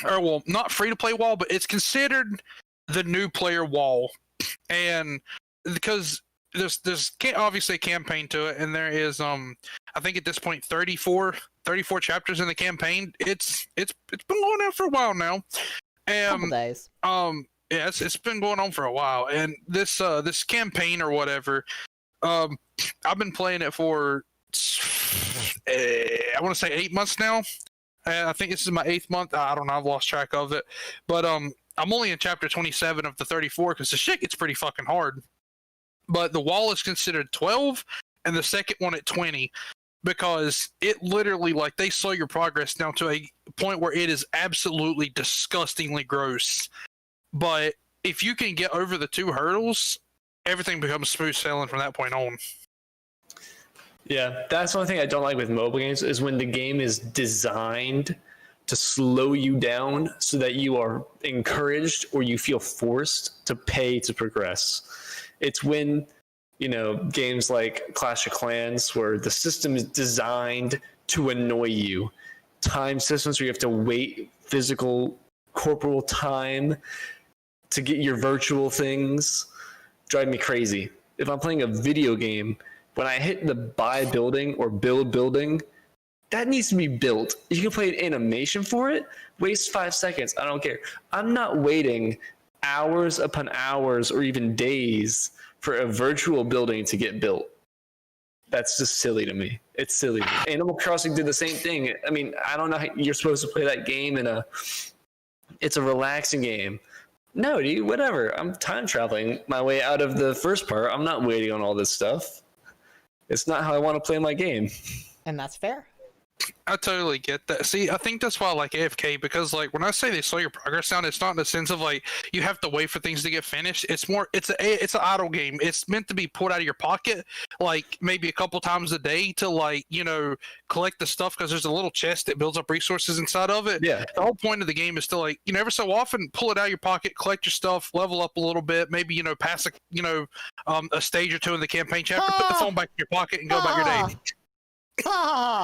Or well, not free to play wall, but it's considered the new player wall. And because there's obviously a campaign to it, and there is I think at this point 34 chapters in the campaign. It's been going on for a while now. Couple days. Yeah, it's been going on for a while. And this this campaign or whatever, I've been playing it for I want to say 8 months now. I think this is my 8th month. I don't know. I've lost track of it. But I'm only in chapter 27 of the 34 because the shit gets pretty fucking hard. But the wall is considered 12 and the second one at 20 because it literally, like, they slow your progress down to a point where it is absolutely disgustingly gross. But if you can get over the 2 hurdles everything becomes smooth sailing from that point on. Yeah, that's one thing I don't like with mobile games is when the game is designed to slow you down so that you are encouraged or you feel forced to pay to progress. It's when, games like Clash of Clans where the system is designed to annoy you. Time systems where you have to wait physical corporal time to get your virtual things drive me crazy. If I'm playing a video game, when I hit the buy building or build building, that needs to be built. You can play an animation for it, waste 5 seconds. I don't care. I'm not waiting hours upon hours or even days for a virtual building to get built. That's just silly to me. It's silly. Animal Crossing did the same thing. I mean, I don't know how you're supposed to play that game it's a relaxing game. No, dude, whatever. I'm time traveling my way out of the first part. I'm not waiting on all this stuff. It's not how I want to play my game. And that's fair. I totally get that. See, I think that's why I like AFK, because like when I say they slow your progress down, it's not in the sense of like you have to wait for things to get finished. It's more, it's an idle game. It's meant to be pulled out of your pocket, like maybe a couple times a day to like, collect the stuff, because there's a little chest that builds up resources inside of it. Yeah. The whole point of the game is to like, every so often pull it out of your pocket, collect your stuff, level up a little bit, maybe, pass a stage or two in the campaign chapter, put the phone back in your pocket and go about your day.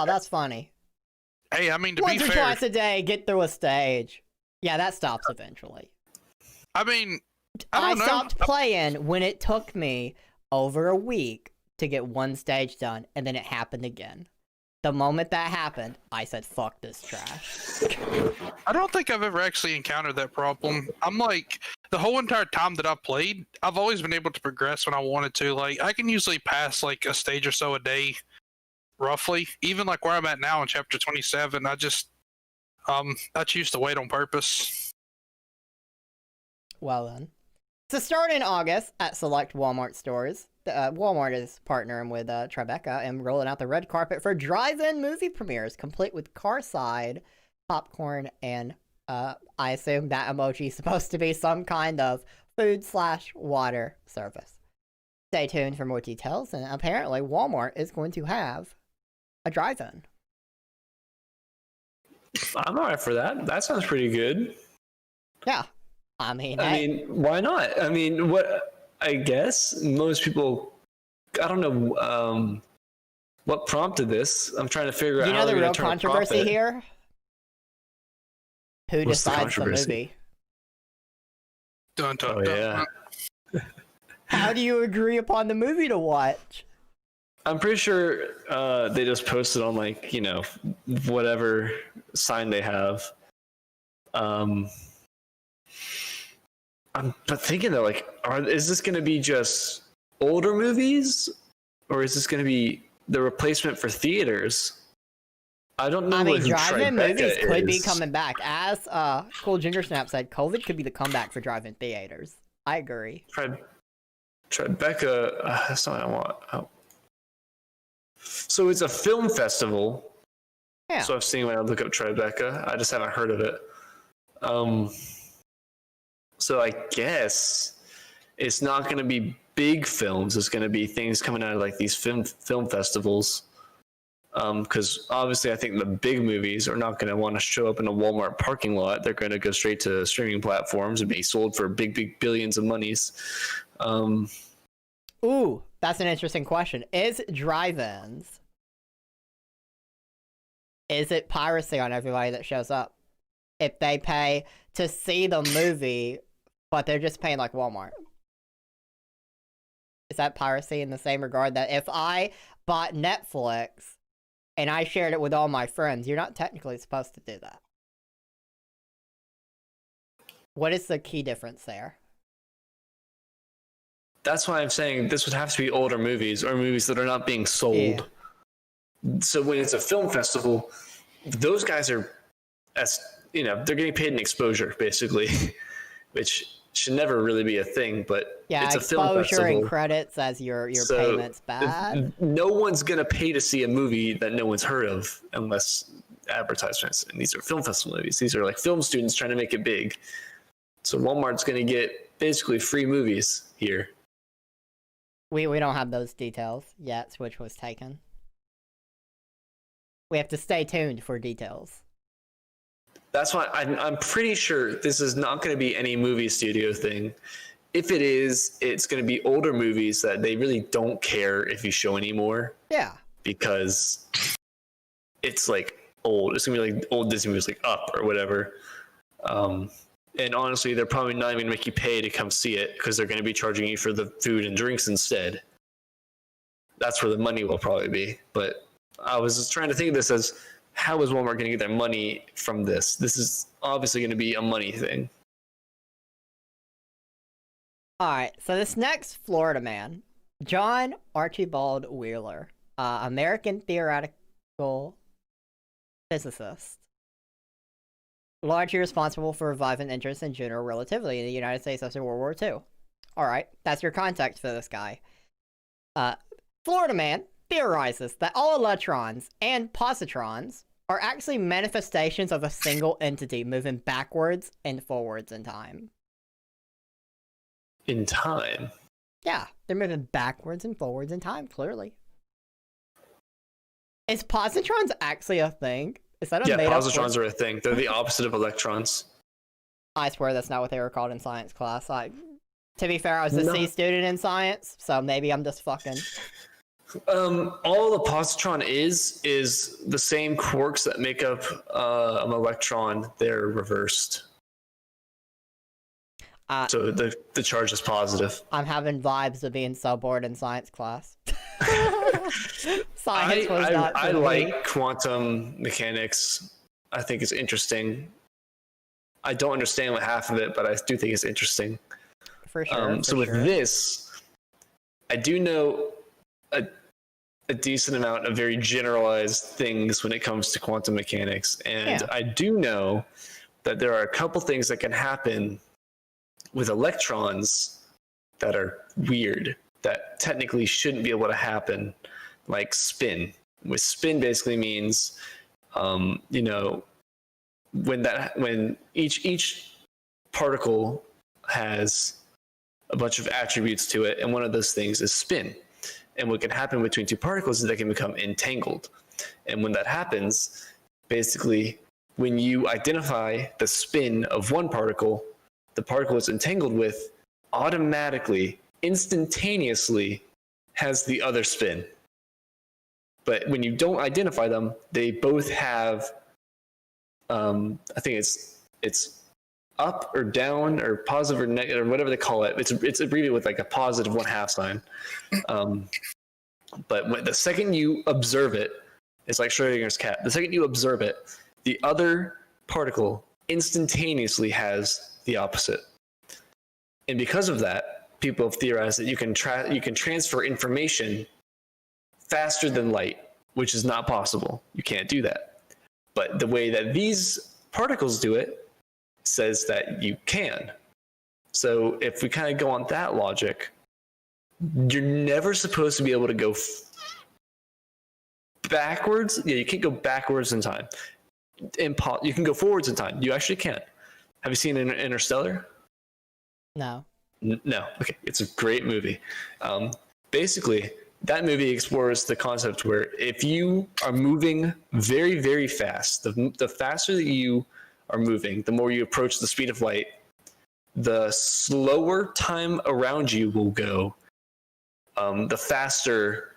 That's funny. Hey, I mean, to Once be or fair, twice a day, get through a stage. Yeah, that stops eventually. I mean, I don't know. Stopped playing when it took me over a week to get one stage done, and then it happened again. The moment that happened, I said, fuck this trash. I don't think I've ever actually encountered that problem. I'm like, the whole entire time that I've played, I've always been able to progress when I wanted to. Like, I can usually pass like a stage or so a day, roughly. Even like where I'm at now in chapter 27, I just, I choose to wait on purpose. Well then. So starting in August at select Walmart stores, Walmart is partnering with Tribeca and rolling out the red carpet for drive-in movie premieres, complete with car-side popcorn and I assume that emoji is supposed to be some kind of food/water service. Stay tuned for more details, and apparently Walmart is going to have a drive-in. I'm all right for that. That sounds pretty good. Yeah. I mean, why not? I mean, I guess most people, I don't know what prompted this. I'm trying to figure out how the real controversy here? Who What's decides the movie? Dun, dun, Oh, dun. yeah. How do you agree upon the movie to watch? I'm pretty sure they just posted on like, whatever sign they have. I'm thinking that like, is this going to be just older movies, or is this going to be the replacement for theaters? I don't know. I mean, who drive-in Tribeca movies could be is. coming back. As Cool Ginger Snap said, COVID could be the comeback for drive-in theaters. I agree. Tribeca, that's not what I want. Oh. So it's a film festival. Yeah. So I've seen when I look up Tribeca. I just haven't heard of it. So I guess it's not going to be big films. It's going to be things coming out of like these film festivals. Because obviously I think the big movies are not going to want to show up in a Walmart parking lot. They're going to go straight to streaming platforms and be sold for big billions of monies. Ooh, that's an interesting question. Is drive-ins, is it piracy on everybody that shows up? If they pay to see the movie, but they're just paying like Walmart. Is that piracy in the same regard that if I bought Netflix and I shared it with all my friends, you're not technically supposed to do that? What is the key difference there? That's why I'm saying this would have to be older movies or movies that are not being sold. Yeah. So when it's a film festival, those guys are, they're getting paid in exposure, basically, which should never really be a thing, but yeah, it's a film festival. Exposure and credits as your payments bad. No one's going to pay to see a movie that no one's heard of unless advertisements. And these are film festival movies. These are like film students trying to make it big. So Walmart's going to get basically free movies here. We don't have those details yet, which was taken. We have to stay tuned for details. That's why I'm pretty sure this is not going to be any movie studio thing. If it is, it's going to be older movies that they really don't care if you show anymore. Yeah. Because it's like old. It's going to be like old Disney movies like Up or whatever. And honestly, they're probably not even going to make you pay to come see it because they're going to be charging you for the food and drinks instead. That's where the money will probably be. But I was just trying to think of this as, how is Walmart going to get their money from this? This is obviously going to be a money thing. Alright, so this next Florida man, John Archibald Wheeler, American theoretical physicist, largely responsible for reviving interest in general relativity in the United States after World War II. Alright, that's your context for this guy. Florida man theorizes that all electrons and positrons are actually manifestations of a single entity moving backwards and forwards in time. In time? Yeah, they're moving backwards and forwards in time, clearly. Is positrons actually a thing? Is that a made-up positrons are a thing. They're the opposite of electrons. I swear that's not what they were called in science class. To be fair, I was a C student in science, so maybe I'm just fucking... All the positron is the same quarks that make up an electron. They're reversed. So the charge is positive. I'm having vibes of being so bored in science class. Science was not I like quantum mechanics. I think it's interesting. I don't understand what half of it, but I do think it's interesting. For sure. This, I do know a decent amount of very generalized things when it comes to quantum mechanics. And I do know that there are a couple things that can happen with electrons that are weird, that technically shouldn't be able to happen, like spin. With spin basically means, when each particle has a bunch of attributes to it, and one of those things is spin. And what can happen between two particles is they can become entangled. And when that happens, basically, when you identify the spin of one particle, the particle it's entangled with automatically, instantaneously has the other spin. But when you don't identify them, they both have, I think it's up or down or positive or negative or whatever they call it. It's abbreviated with like a positive 1/2 sign. But the second you observe it, it's like Schrodinger's cat. The second you observe it, the other particle instantaneously has the opposite. And because of that, people have theorized that you can transfer information faster than light, which is not possible. You can't do that. But the way that these particles do it says that you can. So if we kind of go on that logic, you're never supposed to be able to go backwards. Yeah, you can't go backwards in time. You can go forwards in time. You actually can. Have you seen Interstellar? No. No. Okay, it's a great movie. Basically, that movie explores the concept where if you are moving very, very fast, the faster that you are moving, the more you approach the speed of light, the slower time around you will go. The faster,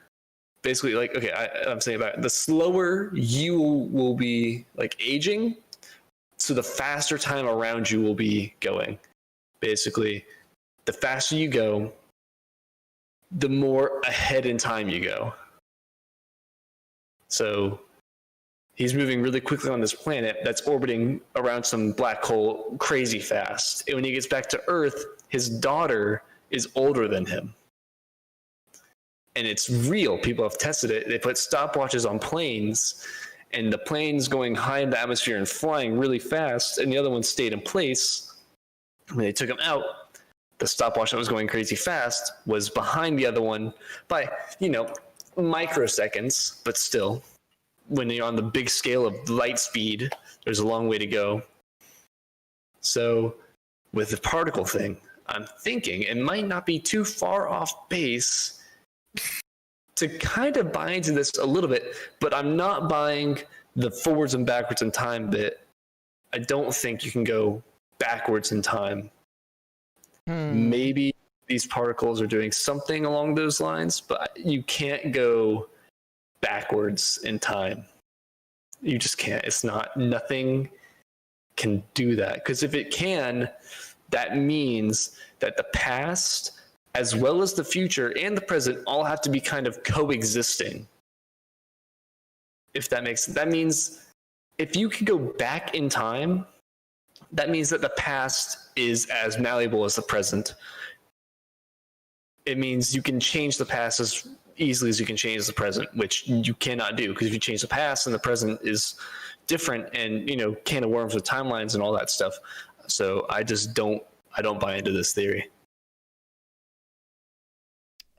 basically, like, okay, I'm saying about it, the slower you will be like aging, so the faster time around you will be going. Basically, the faster you go, the more ahead in time you go. So he's moving really quickly on this planet that's orbiting around some black hole crazy fast. And when he gets back to Earth, his daughter is older than him. And it's real. People have tested it. They put stopwatches on planes, and the plane's going high in the atmosphere and flying really fast, and the other one stayed in place. When they took him out, the stopwatch that was going crazy fast was behind the other one by, microseconds, but still, when you're on the big scale of light speed, there's a long way to go. So with the particle thing, I'm thinking it might not be too far off base to kind of buy into this a little bit, but I'm not buying the forwards and backwards in time bit. I don't think you can go backwards in time. Maybe these particles are doing something along those lines, but you can't go backwards in time. You just can't. It's not, nothing can do that. Because if it can, that means that the past, as well as the future and the present, all have to be kind of coexisting. If that makes sense. That means if you can go back in time, that means that the past is as malleable as the present. It means you can change the past as easily as you can change the present, which you cannot do, because if you change the past, then the present is different, and can of worms with timelines and all that stuff. So I don't buy into this theory.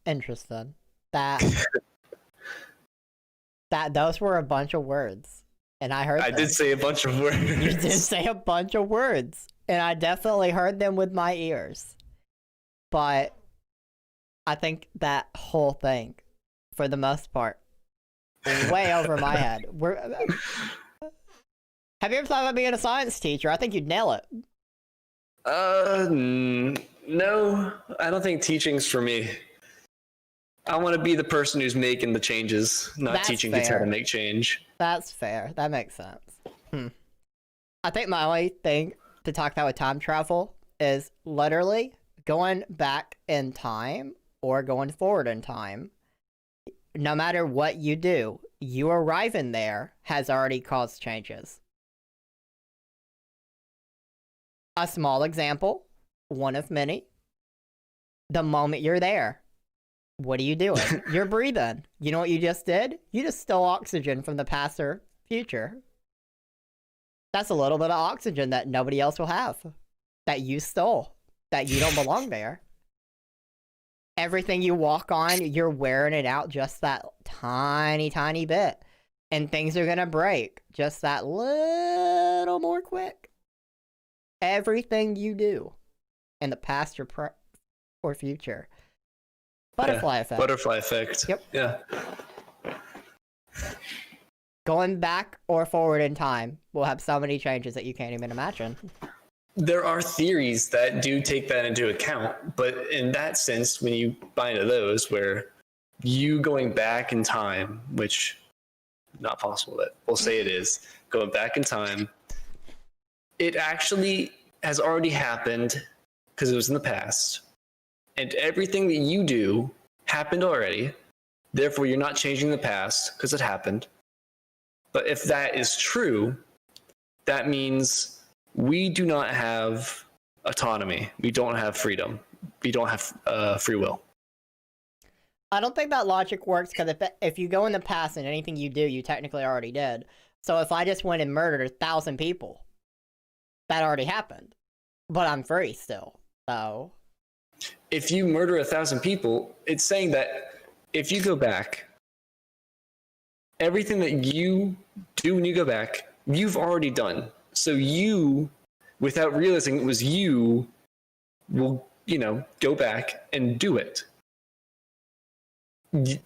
Interesting. That those were a bunch of words, and I heard. I did say a bunch of words. You did say a bunch of words, and I definitely heard them with my ears. But I think that whole thing, for the most part, way over my head. Have you ever thought about being a science teacher? I think you'd nail it. No, I don't think teaching's for me. I want to be the person who's making the changes, not That's teaching kids how fair. to make change. That's fair. That makes sense. I think my only thing to talk about with time travel is literally going back in time or going forward in time. No matter what you do, you arriving there has already caused changes. A small example, one of many. The moment you're there, what are you doing? You're breathing. You know what you just did? You just stole oxygen from the past or future. That's a little bit of oxygen that nobody else will have. That you stole. That you don't belong there. Everything you walk on, you're wearing it out just that tiny, tiny bit. And things are gonna break just that little more quick. Everything you do in the past or future. Butterfly effect. Butterfly effect. Yep. Yeah. Going back or forward in time will have so many changes that you can't even imagine. There are theories that do take that into account, but in that sense, when you buy into those, where you going back in time, which not possible, but we'll say it is, going back in time, it actually has already happened because it was in the past. And everything that you do happened already. Therefore, you're not changing the past because it happened. But if that is true, that means we do not have autonomy. We don't have freedom. We don't have free will. I don't think that logic works because if you go in the past and anything you do, you technically already did. So if I just went and murdered 1,000 people, that already happened. But I'm free still. So if you murder 1,000 people, it's saying that if you go back, everything that you do when you go back, you've already done. So you, without realizing it was you, will, go back and do it.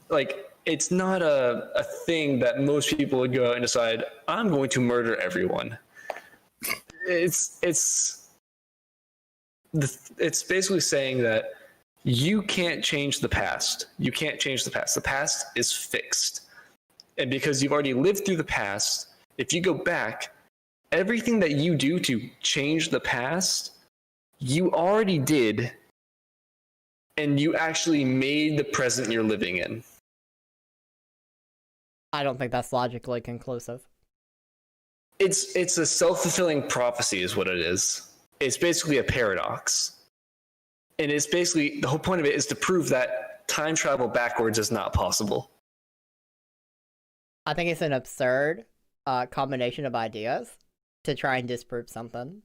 Like, it's not a thing that most people would go out and decide, I'm going to murder everyone. It's basically saying that you can't change the past. You can't change the past. The past is fixed. And because you've already lived through the past, if you go back, everything that you do to change the past, you already did, and you actually made the present you're living in. I don't think that's logically conclusive. It's a self-fulfilling prophecy is what it is. It's basically a paradox. And it's basically, the whole point of it is to prove that time travel backwards is not possible. I think it's an absurd combination of ideas to try and disprove something.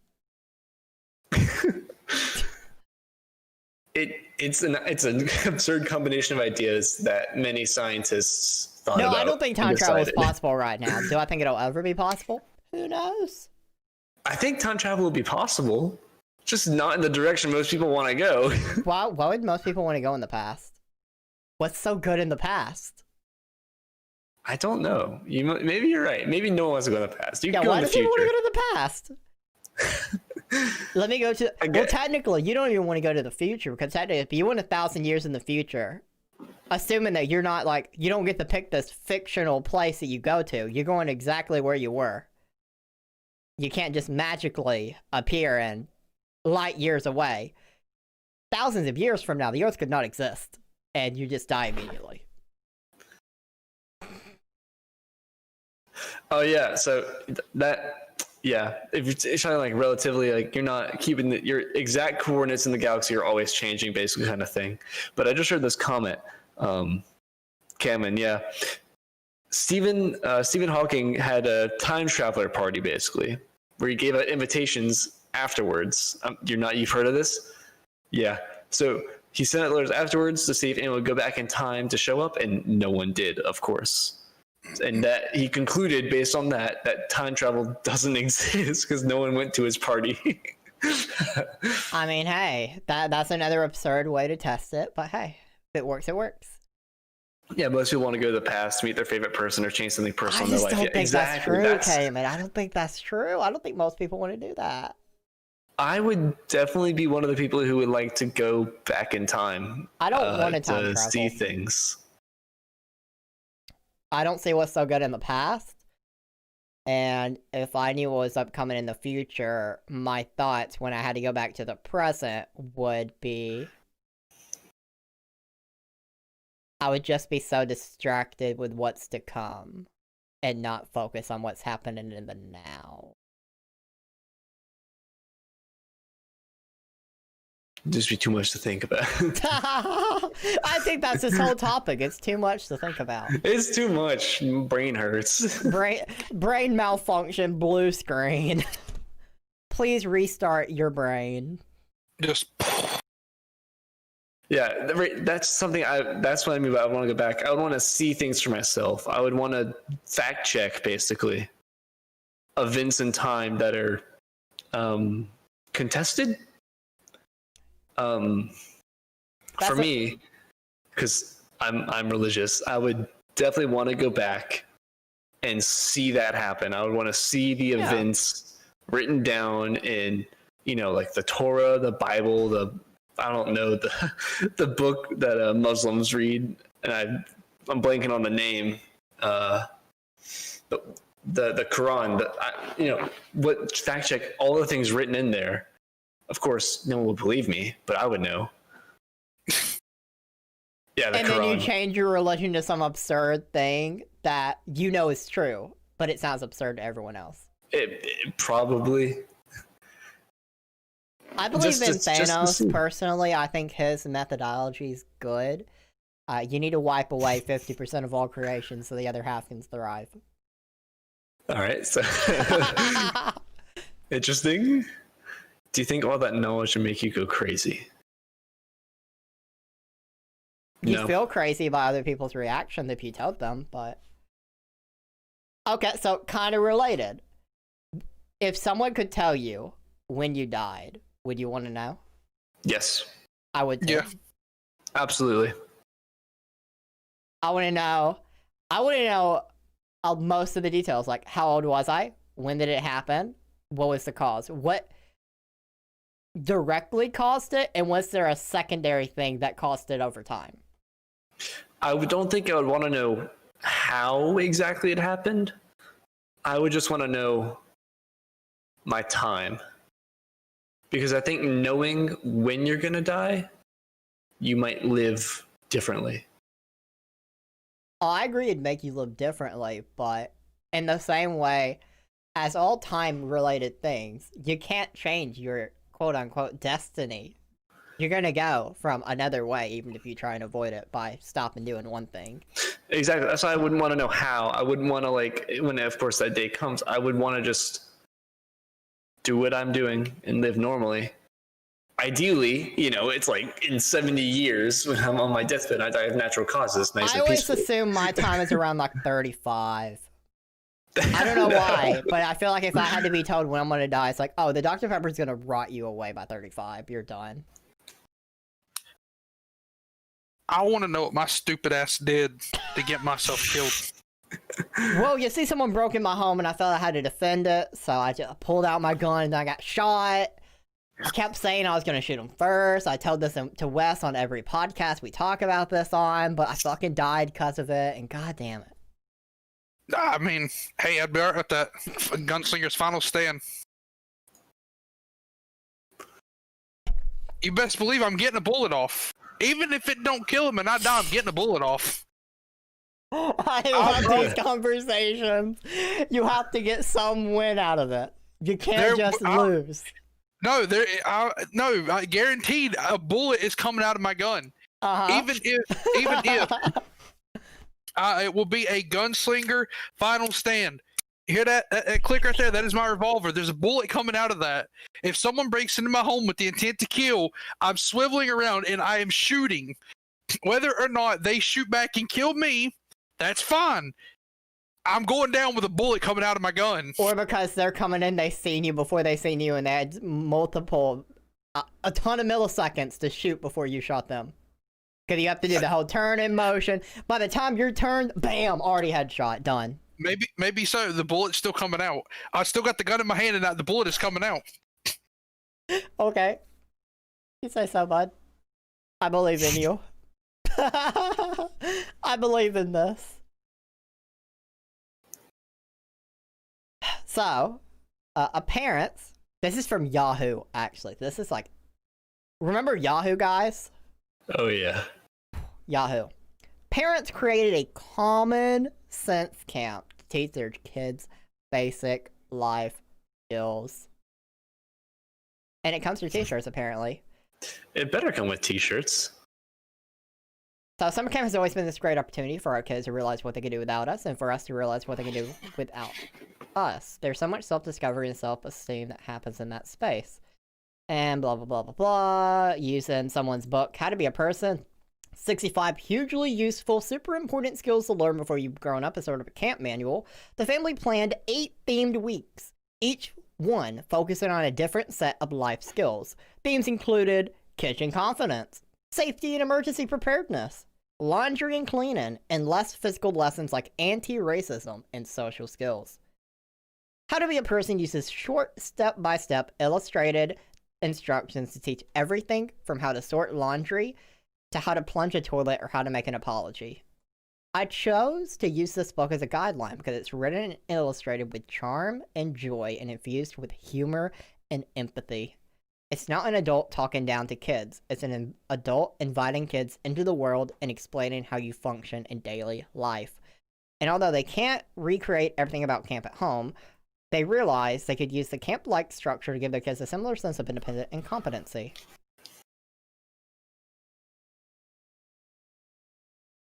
It's an absurd combination of ideas that many scientists thought about. No, I don't think time and travel is decided. possible right now. Do I think it'll ever be possible? Who knows? I think time travel will be possible, just not in the direction most people want to go. Why would most people want to go in the past? What's so good in the past? I don't know. Maybe you're right. Maybe no one wants to go in the past. You can go Why in the does people want to future. go to the past? Let me go to. Well, technically, you don't even want to go to the future because technically, if you went 1,000 years in the future, assuming that you're not like you don't get to pick this fictional place that you go to, you're going exactly where you were. You can't just magically appear and light years away. Thousands of years from now, the Earth could not exist, and you just die immediately. Oh yeah, so if you're trying to like relatively like you're not keeping your exact coordinates in the galaxy are always changing, basically kind of thing. But I just heard this comment, Cameron. Yeah, Stephen Hawking had a time traveler party basically, where he gave out invitations afterwards. You've heard of this? Yeah. So he sent out letters afterwards to see if anyone would go back in time to show up, and no one did, of course. And that he concluded based on that time travel doesn't exist because no one went to his party. I mean, hey, that's another absurd way to test it, but hey, if it works, it works. Yeah, most people want to go to the past, meet their favorite person, or change something personal I in their just life. don't Yeah, think exactly. that's true, Cayman. I don't think that's true. I don't think most people want to do that. I would definitely be one of the people who would like to go back in time. I don't want to time travel. See things. I don't see what's so good in the past. And if I knew what was upcoming in the future, my thoughts when I had to go back to the present would be... I would just be so distracted with what's to come and not focus on what's happening in the now. Just be too much to think about. I think that's this whole topic. It's too much to think about. It's too much. Brain hurts. Brain malfunction, blue screen. Please restart your brain. Just. Yeah, that's something that's what I mean by I want to go back. I would want to see things for myself. I would want to fact check, basically, events in time that are contested. For me, because I'm religious, I would definitely want to go back and see that happen. I would want to see the events written down in, like the Torah, the Bible, I don't know, the book that Muslims read, and I'm blanking on the name. The Quran. What fact check all the things written in there. Of course, no one would believe me, but I would know. Yeah, the Quran. Then you change your religion to some absurd thing that you know is true, but it sounds absurd to everyone else. It probably. I believe in Thanos, personally. I think his methodology is good. You need to wipe away 50% of all creation so the other half can thrive. All right, so... Interesting. Do you think all that knowledge would make you go crazy? You feel crazy by other people's reaction if you told them, but... Okay, so kind of related. If someone could tell you when you died, would you want to know? Yes. I would too. Yeah. Absolutely. I want to know most of the details, like how old was I? When did it happen? What was the cause? What directly caused it? And was there a secondary thing that caused it over time? I don't think I would want to know how exactly it happened. I would just want to know my time. Because I think knowing when you're going to die, you might live differently. Oh, I agree it'd make you live differently, but in the same way as all time-related things, you can't change your quote-unquote destiny. You're gonna go from another way, even if you try and avoid it by stopping doing one thing. Exactly. That's why I wouldn't want to know how. I wouldn't want to, when, of course, that day comes, I would want to just do what I'm doing and live normally. Ideally, it's like in 70 years when I'm on my deathbed, I die of natural causes. Nice I and always peacefully. assume my time is around like 35. I don't know why, but I feel like if I had to be told when I'm gonna die, it's like, oh, the Dr. Pepper's gonna rot you away by 35. You're done. I want to know what my stupid ass did to get myself killed. Well, you see, someone broke in my home, and I felt I had to defend it, so I just pulled out my gun, and I got shot. I kept saying I was going to shoot him first. I told this to Wes on every podcast we talk about this on, but I fucking died because of it, and god damn it. I mean, hey, I'd be alright with that. Gunslinger's final stand. You best believe I'm getting a bullet off. Even if it don't kill him and I die, I'm getting a bullet off. I love these conversations. You have to get some win out of it. You can't just lose. No, I guaranteed a bullet is coming out of my gun. Even if it will be a gunslinger final stand. You hear that click right there? That is my revolver. There's a bullet coming out of that. If someone breaks into my home with the intent to kill, I'm swiveling around and I am shooting. Whether or not they shoot back and kill me, that's fine. I'm going down with a bullet coming out of my gun. Or because they're coming in, they seen you before they seen you, and they had a ton of milliseconds to shoot before you shot them. Because you have to do the whole turn in motion. By the time you're turned, bam, already headshot, done. Maybe so. The bullet's still coming out. I still got the gun in my hand, and the bullet is coming out. Okay. You say so, bud. I believe in you. I believe in this. So, parents, this is from Yahoo, actually. This is like, remember Yahoo, guys? Oh, yeah. Yahoo. Parents created a common sense camp to teach their kids basic life skills. And it comes through t-shirts, apparently. It better come with t-shirts. So summer camp has always been this great opportunity for our kids to realize what they can do without us, and for us to realize what they can do without us. There's so much self-discovery and self-esteem that happens in that space. And blah, blah, blah, blah, blah. Using someone's book, How to Be a Person. 65 hugely useful, super important skills to learn before you've grown up as sort of a camp manual. The family planned 8 themed weeks, each one focusing on a different set of life skills. Themes included kitchen confidence, safety and emergency preparedness, laundry and cleaning, and less physical lessons like anti-racism and social skills. How to Be a Person uses short step-by-step illustrated instructions to teach everything from how to sort laundry to how to plunge a toilet or how to make an apology. I chose to use this book as a guideline because it's written and illustrated with charm and joy and infused with humor and empathy. It's not an adult talking down to kids. It's an adult inviting kids into the world and explaining how you function in daily life. And although they can't recreate everything about camp at home, they realize they could use the camp-like structure to give their kids a similar sense of independence and competency.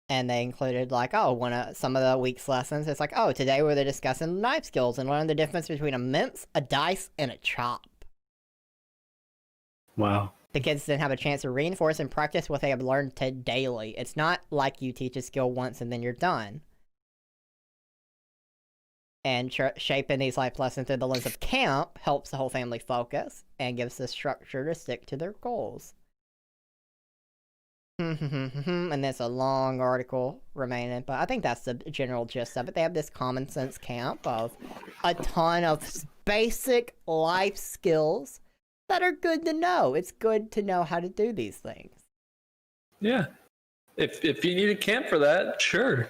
And they included, like, some of the week's lessons, it's like, today we're discussing knife skills and learn the difference between a mince, a dice, and a chop. Wow. The kids then have a chance to reinforce and practice what they have learned daily. It's not like you teach a skill once and then you're done. And shaping these life lessons through the lens of camp helps the whole family focus and gives the structure to stick to their goals. And there's a long article remaining, but I think that's the general gist of it. They have this common sense camp of a ton of basic life skills that are good to know. It's good to know how to do these things. Yeah. If you need a camp for that, sure.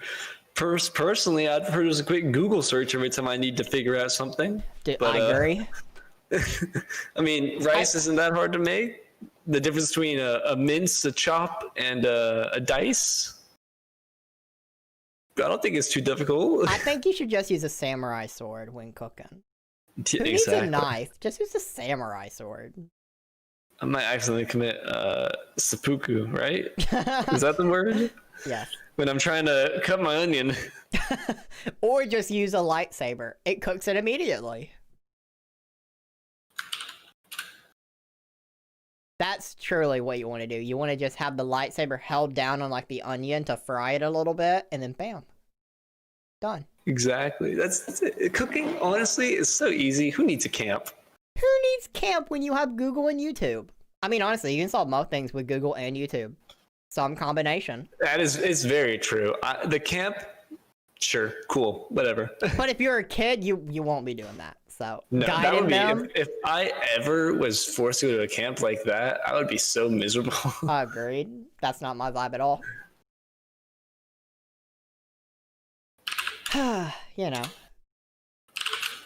Personally, I'd prefer just a quick Google search every time I need to figure out something. I agree. I mean, rice isn't that hard to make. The difference between a mince, a chop, and a dice, I don't think it's too difficult. I think you should just use a samurai sword when cooking. Who needs Exactly. a knife? Just use a samurai sword. I might accidentally commit seppuku, right? Is that the word? Yes. When I'm trying to cut my onion. Or just use a lightsaber. It cooks it immediately. That's truly what you want to do. You want to just have the lightsaber held down on like the onion to fry it a little bit, and then bam. Done. Exactly. That's it. Cooking, honestly, is so easy. Who needs a camp? Who needs camp when you have Google and YouTube? I mean, honestly, you can solve most things with Google and YouTube. some combination. It's very true. The camp, sure, cool, whatever. But if you're a kid, you won't be doing that. So No, that guiding would be them. if I ever was forced to go to a camp like that, I would be so miserable. Agreed. That's not my vibe at all. You know,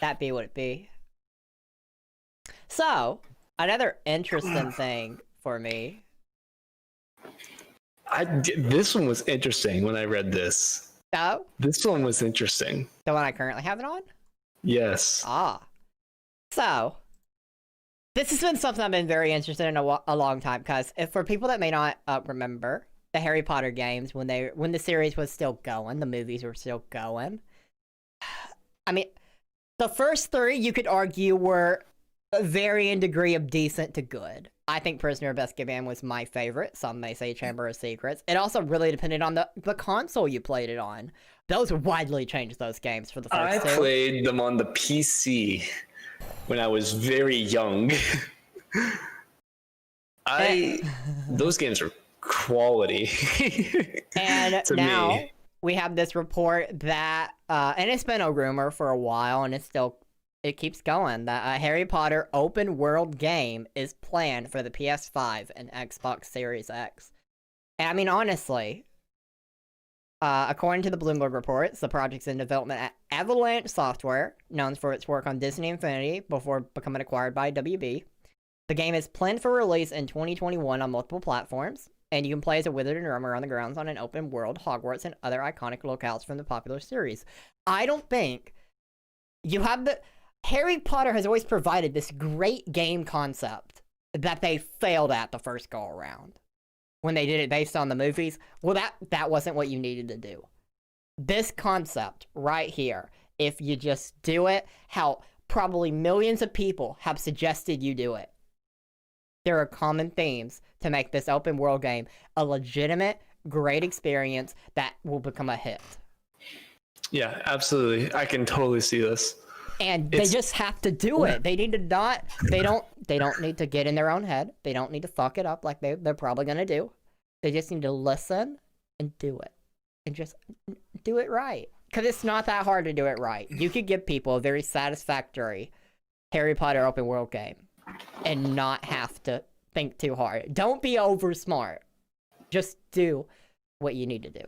that be what it be. So, another interesting thing for me. This one was interesting when I read this. Oh, This one was interesting. the one I currently have it on? Yes. Ah. So, this has been something I've been very interested in a long time, because for people that may not remember, the Harry Potter games, when the series was still going, the movies were still going. I mean, the first three, you could argue, were a varying degree of decent to good. I think Prisoner of Azkaban was my favorite. Some may say Chamber of Secrets. It also really depended on the console you played it on. Those widely changed those games for the first two. I played them on the PC when I was very young. Those games are quality. And to now me. we have this report that, and it's been a rumor for a while, and it keeps going, that a Harry Potter open world game is planned for the PS5 and Xbox Series X. And I mean, honestly, according to the Bloomberg reports, the project's in development at Avalanche Software, known for its work on Disney Infinity before becoming acquired by WB. The game is planned for release in 2021 on multiple platforms, and you can play as a wizard and roam around the grounds on an open world, Hogwarts, and other iconic locales from the popular series. I don't think you have the... Harry Potter has always provided this great game concept that they failed at the first go around. When they did it based on the movies, well, that wasn't what you needed to do. This concept right here, if you just do it how probably millions of people have suggested you do it, there are common themes to make this open world game a legitimate, great experience that will become a hit. Yeah, absolutely. I can totally see this. And they just have to do it. They need to not. They don't need to get in their own head. They don't need to fuck it up like they're probably gonna do. They just need to listen and do it, and just do it right. Because it's not that hard to do it right. You could give people a very satisfactory Harry Potter open world game, and not have to think too hard. Don't be over smart. Just do what you need to do.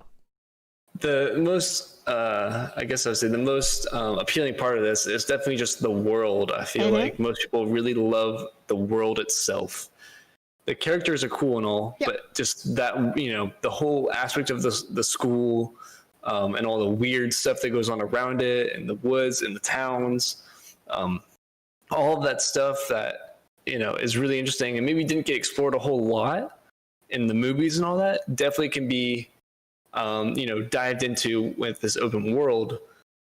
The most, I guess I would say the most appealing part of this is definitely just the world. I feel like most people really love the world itself. The characters are cool and all, but just that, the whole aspect of the school and all the weird stuff that goes on around it, and the woods and the towns, all of that stuff that, is really interesting and maybe didn't get explored a whole lot in the movies and all that, definitely can be dived into with this open world.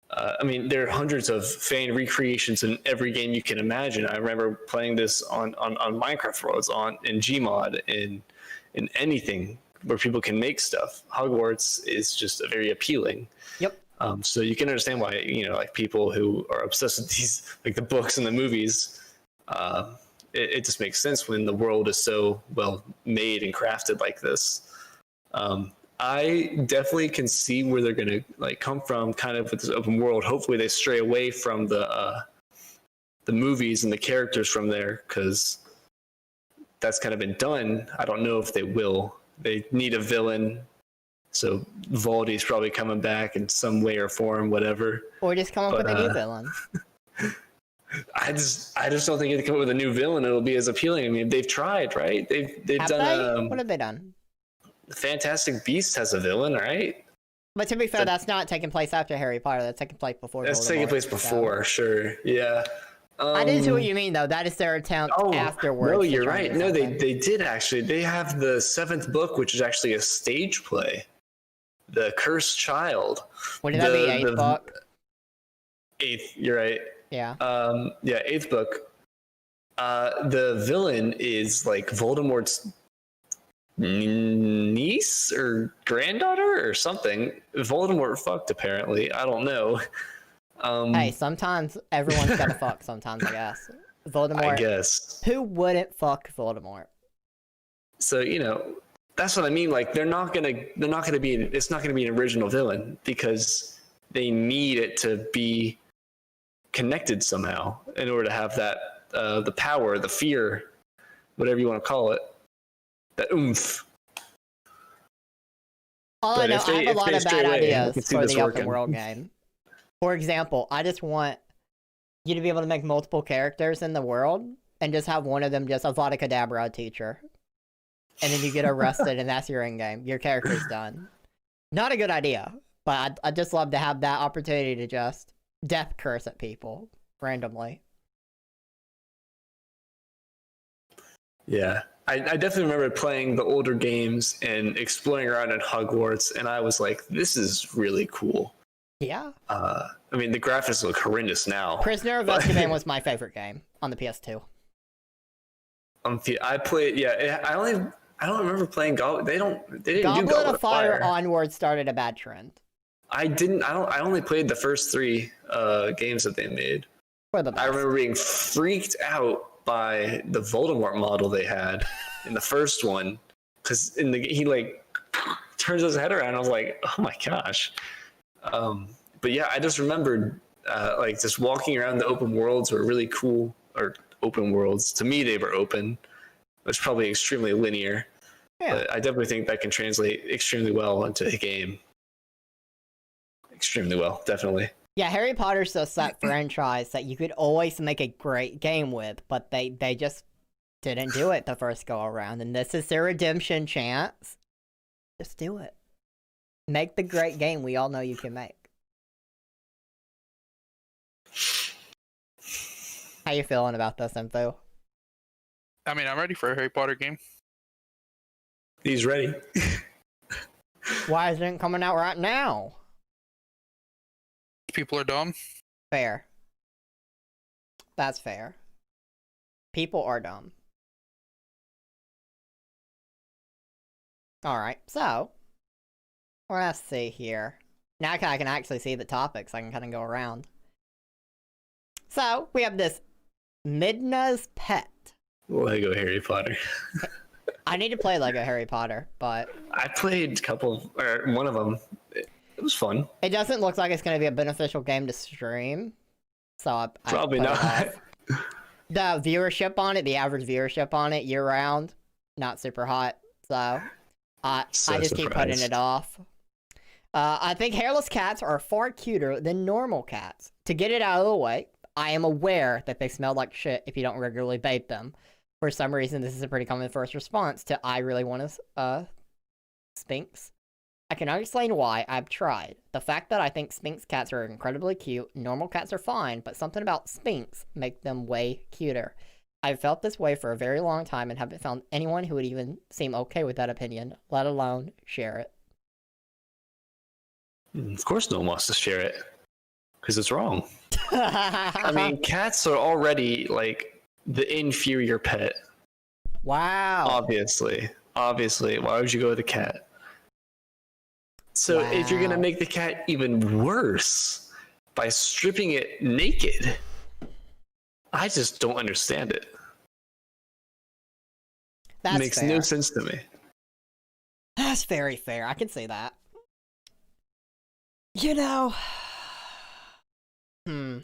I mean, there are hundreds of fan recreations in every game you can imagine. I remember playing this on Minecraft worlds, in Gmod, in anything where people can make stuff. Hogwarts is just very appealing. Yep. So you can understand why, like people who are obsessed with these, like the books and the movies, it just makes sense when the world is so well made and crafted like this. I definitely can see where they're going to come from, kind of with this open world. Hopefully they stray away from the movies and the characters from there, because that's kind of been done. I don't know if they will. They need a villain, so Voldy's probably coming back in some way or form, whatever. Or just come up with a new villain. I just don't think if they come up with a new villain, it'll be as appealing. I mean, they've tried, right? They've Have done. they? What have they done? Fantastic Beast has a villain, right? But to be fair, that's not taking place after Harry Potter. That's taking place before. That's taking place before, sure. Yeah. I didn't see what you mean, though. That is their attempt afterwards. No, you're right. No, they did actually. They have the 7th book, which is actually a stage play. The Cursed Child. Wouldn't that be 8th book? 8th, you're right. Yeah. 8th book. The villain is like Voldemort's niece or granddaughter or something. Voldemort fucked, apparently. I don't know. Hey, sometimes everyone's gotta fuck sometimes, I guess. Voldemort. I guess. Who wouldn't fuck Voldemort? So, That's what I mean. Like they're not gonna be. It's not gonna be an original villain because they need it to be connected somehow in order to have that the power, the fear, whatever you want to call it, that oomph. All I know, I have a lot of bad ideas for the open working. world game. For example, I just want you to be able to make multiple characters in the world and just have one of them just a Vada Kedavra teacher. And then you get arrested and that's your end game. Your character's done. Not a good idea, but I'd just love to have that opportunity to just death curse at people randomly. Yeah. I definitely remember playing the older games and exploring around in Hogwarts, and I was like, this is really cool. Yeah. I mean, the graphics look horrendous now. Prisoner of Azkaban was my favorite game on the PS2. I played, yeah, I don't remember playing Goblet. They didn't do Goblet of Fire onward started a bad trend. I only played the first 3 games that they made. For the best. I remember being freaked out by the Voldemort model they had in the first one, because he like turns his head around. I was like, oh my gosh. But yeah, I just remembered like just walking around the open worlds were really cool. Or open worlds, to me they were open. It's probably extremely linear. Yeah. But I definitely think that can translate extremely well into a game. Extremely well, definitely. Yeah, Harry Potter's just that franchise that you could always make a great game with, but they just didn't do it the first go around, and this is their redemption chance. Just do it. Make the great game we all know you can make. How you feeling about this info? I mean, I'm ready for a Harry Potter game. He's ready. Why isn't it coming out right now? People are dumb. Fair. That's fair. People are dumb. Alright, so let's see here. Now I can actually see the topics. I can kind of go around. So, we have this Midna's Pet. Lego Harry Potter. I need to play Lego Harry Potter, but I played one of them. It was fun. It doesn't look like it's going to be a beneficial game to stream. So Probably not. The viewership on it, the average viewership on it year round, not super hot. So I just keep putting it off. I think hairless cats are far cuter than normal cats. To get it out of the way, I am aware that they smell like shit if you don't regularly bathe them. For some reason, this is a pretty common first response to I really want to Sphinx. I cannot explain why. I've tried. The fact that I think Sphinx cats are incredibly cute, normal cats are fine, but something about Sphinx make them way cuter. I've felt this way for a very long time and haven't found anyone who would even seem okay with that opinion, let alone share it. Of course no one wants to share it, because it's wrong. I mean, cats are already, like, the inferior pet. Wow. Obviously. Why would you go with a cat? So if you're going to make the cat even worse by stripping it naked, I just don't understand it. That makes no sense to me. That's very fair. I can see that. You know, I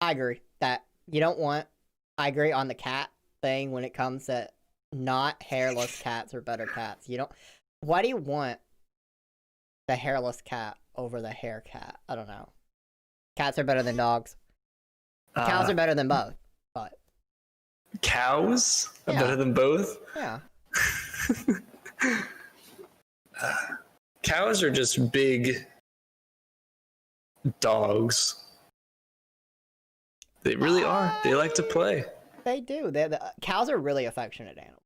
agree that you don't want, I agree on the cat thing when it comes to not hairless cats or better cats. You don't, why do you want the hairless cat over the hair cat? I don't know. Cats are better than dogs. Cows are better than both, but cows are better than both? Yeah. Cows are just big dogs. They really are. They like to play. They do. Cows are really affectionate animals.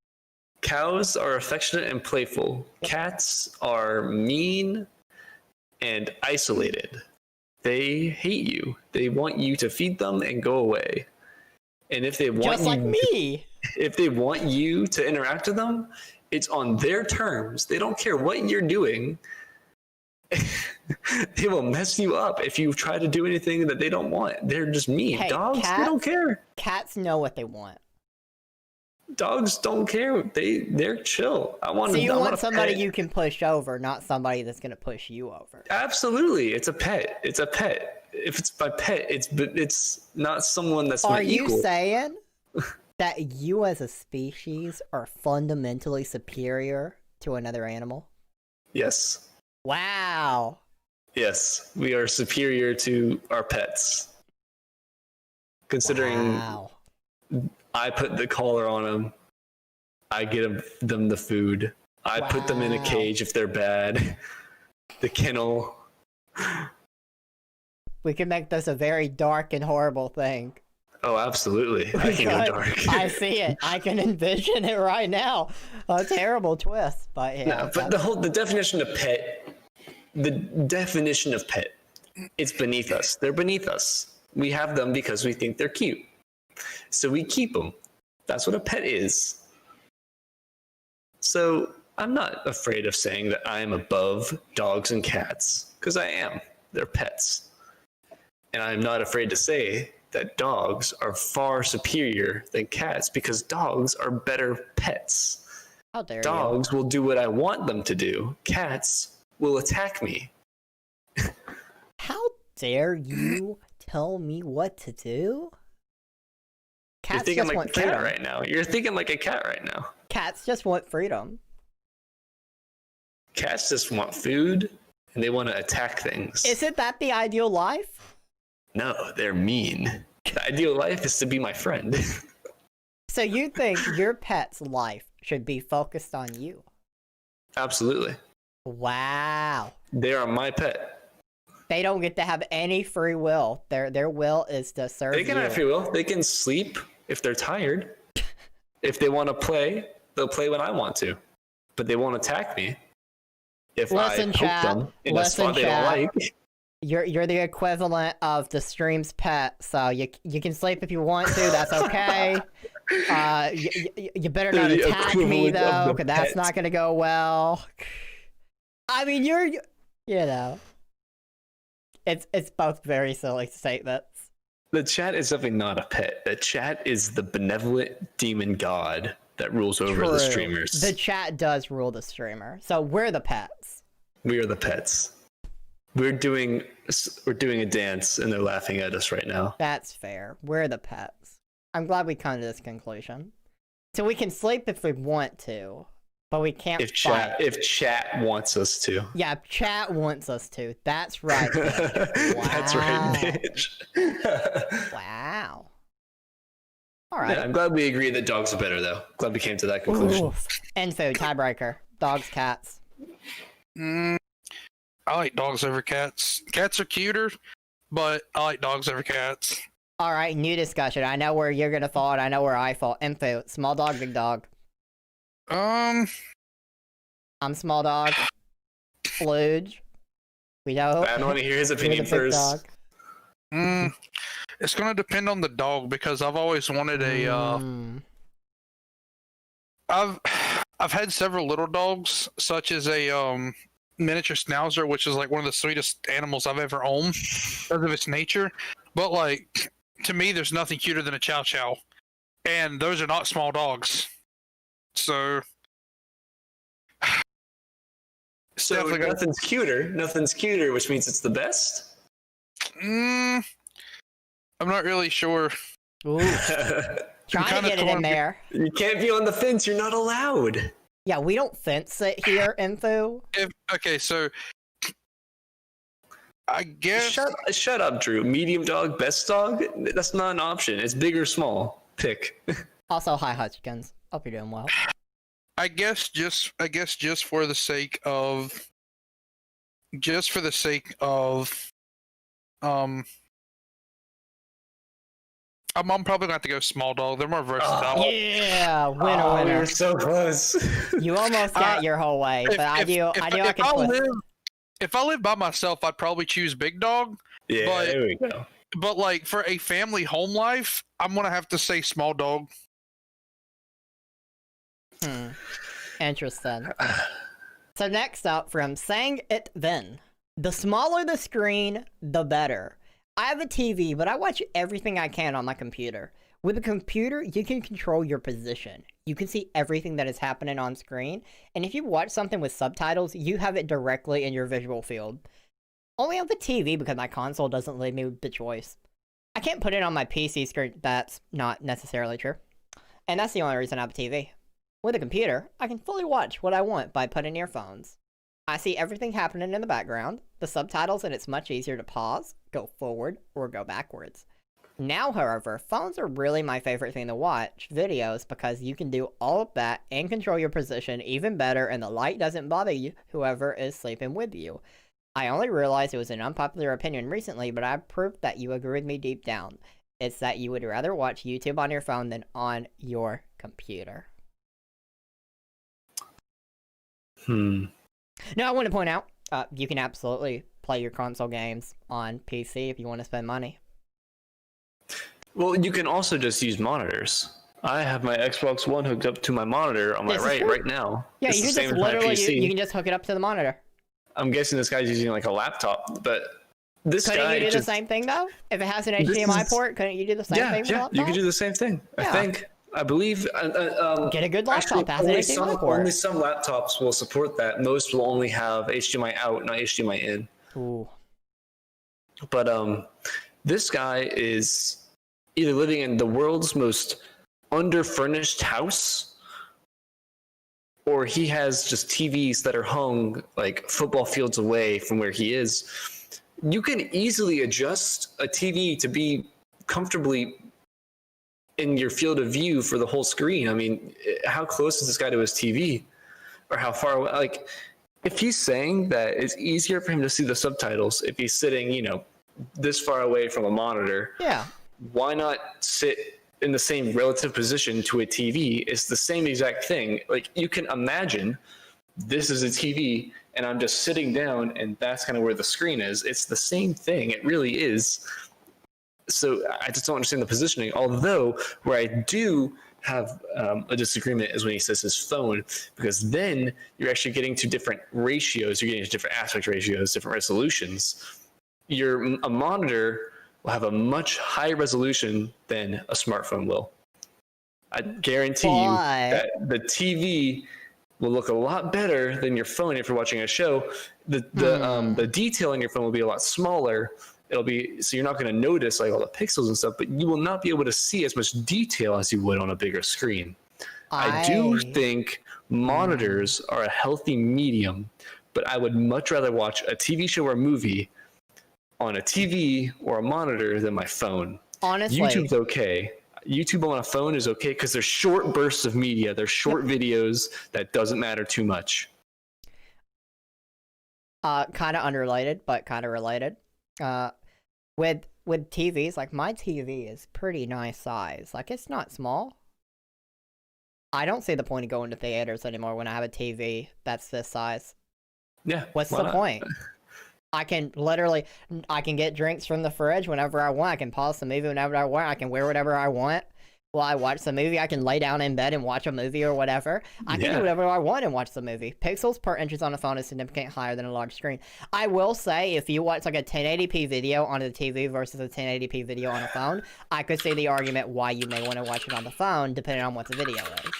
Cows are affectionate and playful. Yep. Cats are mean and isolated. They hate you. They want you to feed them and go away. And if they want just like me, if they want you to interact with them, it's on their terms. They don't care what you're doing. They will mess you up if you try to do anything that they don't want. They're just mean. Hey, dogs, they don't care. Cats know what they want. Dogs don't care. They're chill. I want. So you I want a somebody pet. you can push over, not somebody that's gonna push you over. Absolutely, it's a pet. It's a pet. If it's my pet, it's not someone that's Are my you equal. saying that you as a species are fundamentally superior to another animal? Yes. Wow. Yes, we are superior to our pets. Considering Wow. I put the collar on them, I get them the food. I put them in a Wow. cage if they're bad. The kennel. We can make this a very dark and horrible thing. Oh, absolutely. I can go dark. I see it. I can envision it right now. A terrible twist, but yeah. No, but the definition of pet, it's beneath us. They're beneath us. We have them because we think they're cute. So we keep them. That's what a pet is. So I'm not afraid of saying that I am above dogs and cats, because I am. They're pets. And I'm not afraid to say that dogs are far superior than cats, because dogs are better pets. How dare you? Dogs will do what I want them to do. Cats will attack me. How dare you tell me what to do? You're Cats thinking just like want a cat freedom. right now. You're thinking like a cat right now. Cats just want freedom. Cats just want food and they want to attack things. Isn't that the ideal life? No, they're mean. The ideal life is to be my friend. So you think your pet's life should be focused on you? Absolutely. Wow. They are my pet. They don't get to have any free will. Their will is to serve They can you. have free will. They can sleep if they're tired. If they want to play, they'll play when I want to. But they won't attack me if Listen, I poke chat. them in a Listen, spot they don't chat. like. You're the equivalent of the stream's pet, so you can sleep if you want to. That's okay. You better not The attack me equivalent of though, the because that's pet. not gonna go well. I mean, you know, it's both very silly statements. The chat is definitely not a pet. The chat is the benevolent demon god that rules over the True. streamers. The chat does rule the streamer, so we're the pets. We are the pets. We're doing a dance and they're laughing at us right now. That's fair. We're the pets. I'm glad we come to this conclusion. So we can sleep if we want to, but we can't If fight. chat wants us to. Yeah, chat wants us to. That's right. bitch. That's right, bitch. Wow. All right. Yeah, I'm glad we agree that dogs are better, though. Glad we came to that conclusion. Oof. And food, tiebreaker. Dogs, cats. I like dogs over cats. Cats are cuter, but I like dogs over cats. All right, new discussion. I know where you're gonna fall, and I know where I fall. Info, small dog, big dog. I'm small dog. Flooge. We know. I don't want to hear his You're the opinion big first. dog. It's gonna depend on the dog because I've always wanted a. I've had several little dogs, such as a miniature schnauzer, which is like one of the sweetest animals I've ever owned because of its nature. But like, to me, there's nothing cuter than a chow chow, and those are not small dogs. So, So definitely got- nothing's cuter, which means it's the best. I'm not really sure. Ooh, trying to kinda get it in torn. there. You can't be on the fence. You're not allowed. Yeah, we don't fence it here, Info. Okay, so I guess Shut up, Drew. Medium dog, best dog? That's not an option. It's big or small. Pick. Also, hi Hutchkins. Hope you're doing well. I guess just for the sake of I'm probably gonna have to go small dog. They're more versatile. Yeah, winner, We winner. were so close. You almost got your whole way, but I knew I could twist it. If I lived by myself, I'd probably choose big dog. Yeah, But- there we go. But like for a family home life, I'm gonna have to say small dog. Interesting. So next up from Sang It Then. The smaller the screen, the better. I have a TV, but I watch everything I can on my computer. With a computer, you can control your position. You can see everything that is happening on screen, and if you watch something with subtitles, you have it directly in your visual field. Only on the TV because my console doesn't leave me with the choice. I can't put it on my PC screen. That's not necessarily true. And that's the only reason I have a TV. With a computer, I can fully watch what I want by putting earphones. I see everything happening in the background, the subtitles, and it's much easier to pause, go forward, or go backwards. Now, however, phones are really my favorite thing to watch videos because you can do all of that and control your position even better, and the light doesn't bother you, whoever is sleeping with you. I only realized it was an unpopular opinion recently, but I proved that you agree with me deep down. It's that you would rather watch YouTube on your phone than on your computer. Now, I want to point out, you can absolutely play your console games on PC if you want to spend money. Well, you can also just use monitors. I have my Xbox One hooked up to my monitor on my right now. Yeah, it's you can the same just as my literally, PC. you can just hook it up to the monitor. I'm guessing this guy's using like a laptop, but this Couldn't guy you do just, the same thing though? If it has an HDMI port, couldn't you do the same thing with a laptop? you can do the same thing. Yeah. I believe. Get a good laptop, has an only HDMI port. only some laptops will support that. Most will only have HDMI out, not HDMI in. Ooh. But this guy is either living in the world's most underfurnished house, or he has just TVs that are hung like football fields away from where he is. You can easily adjust a TV to be comfortably in your field of view for the whole screen. I mean, how close is this guy to his TV? Or how far away? Like, if he's saying that it's easier for him to see the subtitles if he's sitting, this far away from a monitor, Yeah. why not sit in the same relative position to a TV? It's the same exact thing. Like, you can imagine this is a TV and I'm just sitting down and that's kind of where the screen is. It's the same thing. It really is. So I just don't understand the positioning. Although where I do have a disagreement is when he says his phone, because then you're actually getting to different ratios. You're getting to different aspect ratios, different resolutions. A monitor will have a much higher resolution than a smartphone will. I guarantee you that the TV will look a lot better than your phone if you're watching a show. The detail in your phone will be a lot smaller. It'll be so you're not going to notice like all the pixels and stuff, but you will not be able to see as much detail as you would on a bigger screen. I do think monitors are a healthy medium, but I would much rather watch a TV show or a movie on a TV or a monitor than my phone. Honestly, YouTube's okay. YouTube on a phone is okay because they're short bursts of media. They're short videos that doesn't matter too much. Kind of unrelated, but kind of related. With TVs, like my TV is pretty nice size. Like it's not small. I don't see the point of going to theaters anymore when I have a TV that's this size. Yeah. What's the point? I can get drinks from the fridge whenever I want. I can pause the movie whenever I want. I can wear whatever I want. While I watch the movie, I can lay down in bed and watch a movie or whatever. I can do whatever I want and watch the movie. Pixels per inches on a phone is significantly higher than a large screen. I will say, if you watch like a 1080p video on the TV versus a 1080p video on a phone, I could see the argument why you may want to watch it on the phone, depending on what the video is.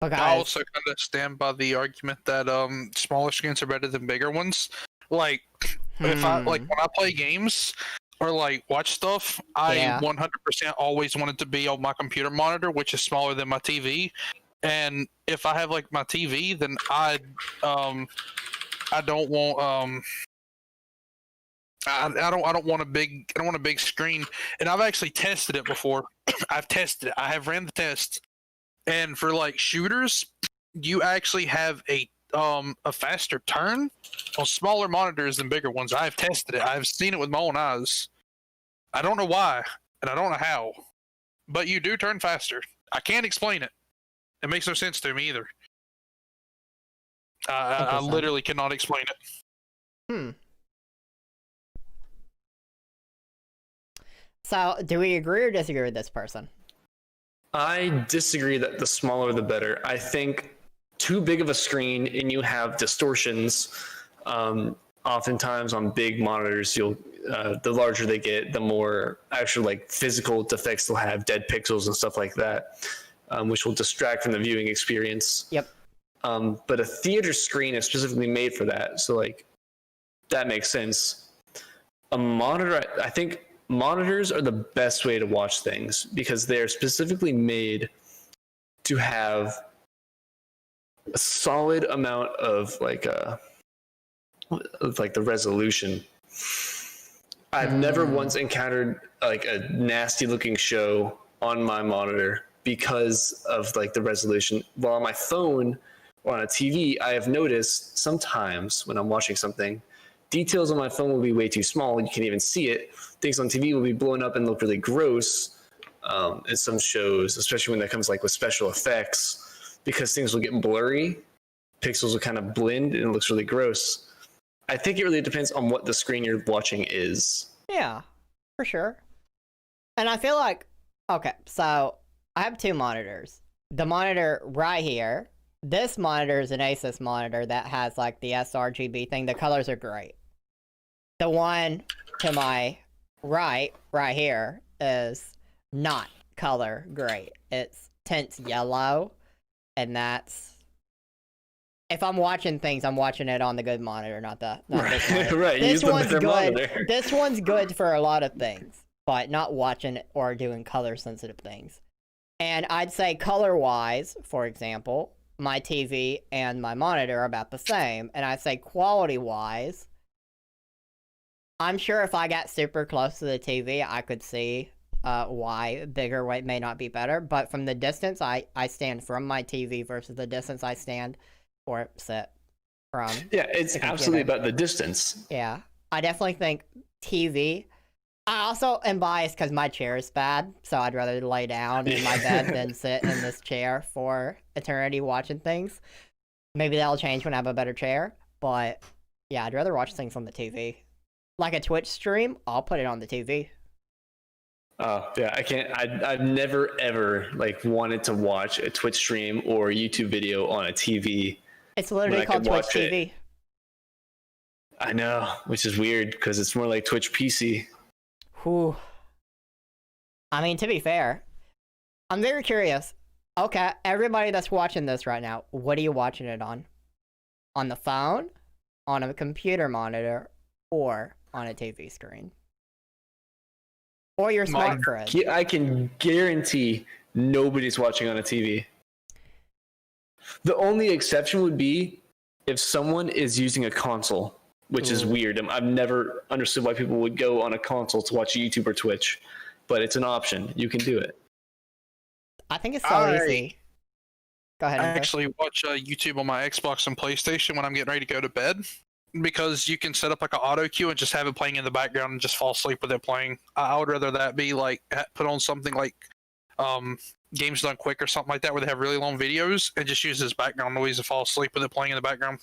Because I also kind of stand by the argument that smaller screens are better than bigger ones. Like, if I when I play games or like watch stuff, I 100% always want it to be on my computer monitor, which is smaller than my TV. And if I have like my TV, then I don't want I don't want a big screen. And I've actually tested it before. I've tested it. I have ran the test. And for like shooters, you actually have a faster turn on smaller monitors than bigger ones. I've tested it. I've seen it with my own eyes. I don't know why, and I don't know how, but you do turn faster. I can't explain it. It makes no sense to me either. I literally cannot explain it. So, do we agree or disagree with this person? I disagree that the smaller the better. I think too big of a screen and you have distortions. Oftentimes on big monitors, the larger they get, the more actual like physical defects they'll have, dead pixels and stuff like that, which will distract from the viewing experience. Yep. But a theater screen is specifically made for that, so like that makes sense. A monitor, I think monitors are the best way to watch things because they're specifically made to have a solid amount of like the resolution. I've never once encountered like a nasty looking show on my monitor because of like the resolution. While on my phone or on a TV, I have noticed sometimes when I'm watching something, details on my phone will be way too small. You can't even see it. Things on TV will be blown up and look really gross in some shows, especially when that comes like with special effects, because things will get blurry. Pixels will kind of blend and it looks really gross. I think it really depends on what the screen you're watching is. Yeah, for sure. And I feel like, okay, so I have two monitors. The monitor right here, this monitor is an Asus monitor that has like the sRGB thing. The colors are great. The one to my right here, is not color great. It's tint yellow, and that's... If I'm watching things, I'm watching it on the good monitor, not this monitor. Right, This use the one's better good. monitor. This one's good for a lot of things, but not watching or doing color-sensitive things. And I'd say color-wise, for example, my TV and my monitor are about the same. And I'd say quality-wise, I'm sure if I got super close to the TV, I could see why bigger weight may not be better. But from the distance I stand from my TV versus the distance I stand or sit from. Yeah, it's absolutely about the distance. Yeah, I definitely think TV. I also am biased because my chair is bad, so I'd rather lay down in my bed than sit in this chair for eternity watching things. Maybe that'll change when I have a better chair, but yeah, I'd rather watch things on the TV. Like a Twitch stream, I'll put it on the TV. Oh, yeah, I can't. I've never ever like wanted to watch a Twitch stream or YouTube video on a TV. It's literally called Twitch TV. I know, which is weird because it's more like Twitch PC. Whew. I mean, to be fair, I'm very curious. Okay, everybody that's watching this right now, what are you watching it on? On the phone, on a computer monitor, or on a TV screen? Or your smart fridge? I can guarantee nobody's watching on a TV. The only exception would be if someone is using a console, which is weird. I've never understood why people would go on a console to watch YouTube or Twitch, but it's an option. You can do it. I think it's so easy. Go ahead. I actually watch YouTube on my Xbox and PlayStation when I'm getting ready to go to bed, because you can set up like an auto cue and just have it playing in the background and just fall asleep with it playing. I would rather that be like put on something like Games Done Quick or something like that, where they have really long videos, and just use this background noise to fall asleep with it playing in the background.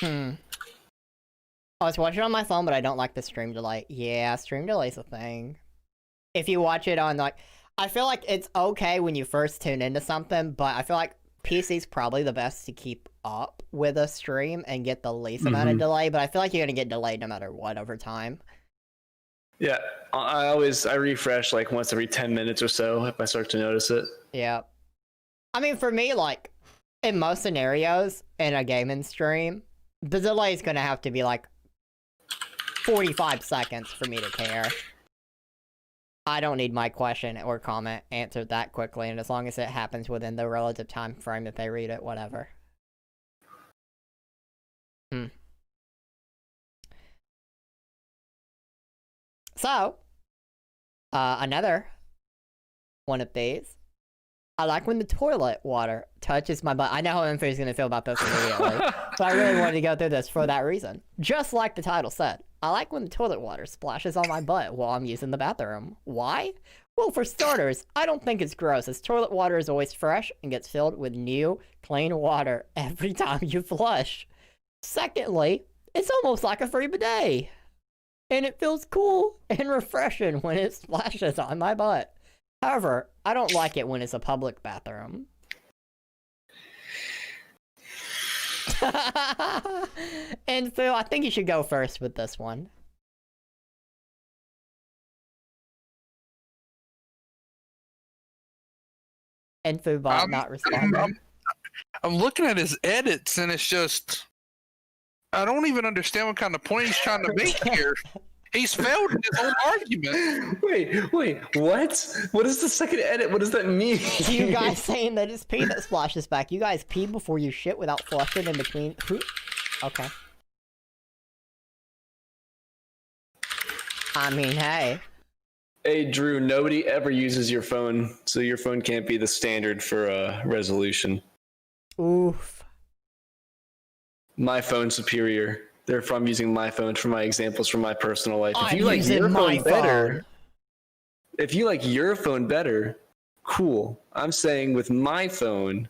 I was watching it on my phone, but I don't like the stream delay. Yeah, stream delay's a thing. If you watch it on, like... I feel like it's okay when you first tune into something, but I feel like PC's probably the best to keep up with a stream and get the least amount of delay, but I feel like you're gonna get delayed no matter what over time. Yeah, I refresh like once every 10 minutes or so if I start to notice it. Yeah. I mean, for me, like, in most scenarios in a gaming stream, the delay is gonna have to be like 45 seconds for me to care. I don't need my question or comment answered that quickly, and as long as it happens within the relative time frame that they read it, whatever. So, another one of these. I like when the toilet water touches my butt. I know how Infy's gonna feel about this immediately, so I really wanted to go through this for that reason. Just like the title said, I like when the toilet water splashes on my butt while I'm using the bathroom. Why? Well, for starters, I don't think it's gross, as toilet water is always fresh and gets filled with new, clean water every time you flush. Secondly, it's almost like a free bidet, and it feels cool and refreshing when it splashes on my butt. However, I don't like it when it's a public bathroom. And Phil, I think you should go first with this one. And Foobot not responding. I'm looking at his edits, and it's just... I don't even understand what kind of point he's trying to make here. He's failed in his own argument. Wait, what? What is the second edit? What does that mean? You guys saying that it's pee that splashes back. You guys pee before you shit without flushing in between. Okay. I mean, hey. Hey, Drew, nobody ever uses your phone, so your phone can't be the standard for resolution. Oof. My phone's superior. Therefore, I'm using my phone for my examples from my personal life. If I'm you like using your my phone better, phone. if you like your phone better, cool. I'm saying with my phone,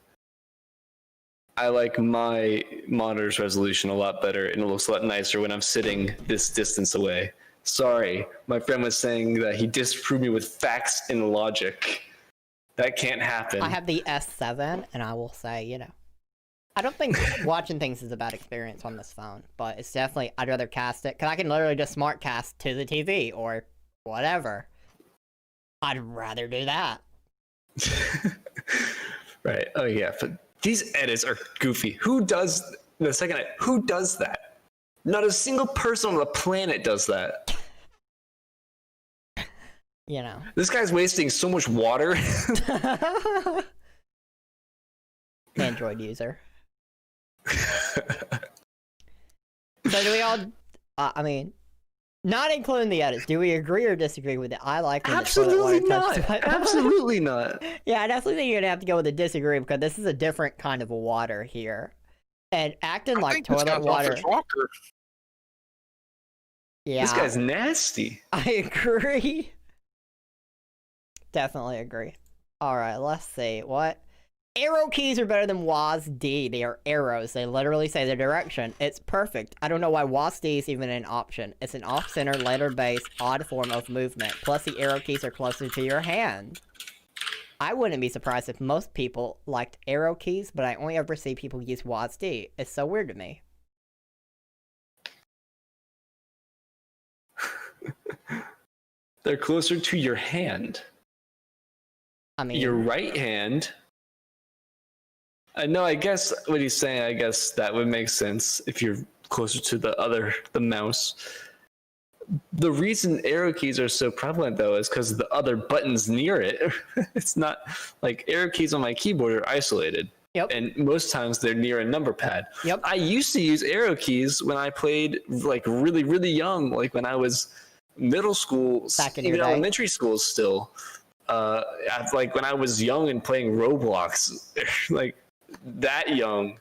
I like my monitor's resolution a lot better, and it looks a lot nicer when I'm sitting this distance away. Sorry, my friend was saying that he disproved me with facts and logic. That can't happen. I have the S7, and I will say, you know, I don't think watching things is a bad experience on this phone, but it's definitely, I'd rather cast it, because I can literally just smart cast to the TV, or whatever. I'd rather do that. Right. Oh, yeah. But these edits are goofy. Who does that? Not a single person on the planet does that. You know. This guy's wasting so much water. Android user. So do we all, I mean, not including the edits, do we agree or disagree with it? I like when Absolutely the toilet water touches not. my- Absolutely not. Yeah, I definitely think you're gonna have to go with a disagree because this is a different kind of water here. And acting I like think this toilet guy's water. off his rocker. Yeah, This guy's nasty. I agree. Definitely agree. Alright, let's see. What? Arrow keys are better than WASD. They are arrows. They literally say the direction. It's perfect. I don't know why WASD is even an option. It's an off-center, letter-based, odd form of movement. Plus, the arrow keys are closer to your hand. I wouldn't be surprised if most people liked arrow keys, but I only ever see people use WASD. It's so weird to me. They're closer to your hand. I mean, Your right hand. No, I guess what he's saying, I guess that would make sense if you're closer to the mouse. The reason arrow keys are so prevalent, though, is because the other buttons near it. It's not like arrow keys on my keyboard are isolated. Yep. And most times they're near a number pad. Yep. I used to use arrow keys when I played like really, really young, like when I was middle school, Back in even your day. elementary school still. Like when I was young and playing Roblox, like that young.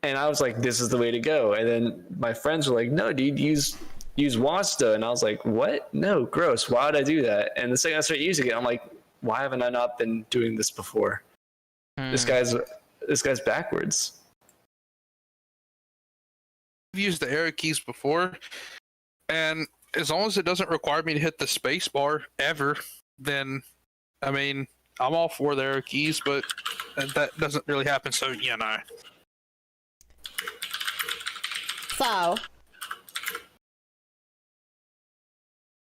And I was like, this is the way to go. And then my friends were like, no, dude, use Wasta. And I was like, what? No, gross. Why would I do that? And the second I started using it, I'm like, why haven't I not been doing this before? This guy's backwards. I've used the arrow keys before, and as long as it doesn't require me to hit the space bar ever, then, I mean, I'm all for the arrow keys, but that doesn't really happen, so, you know. So,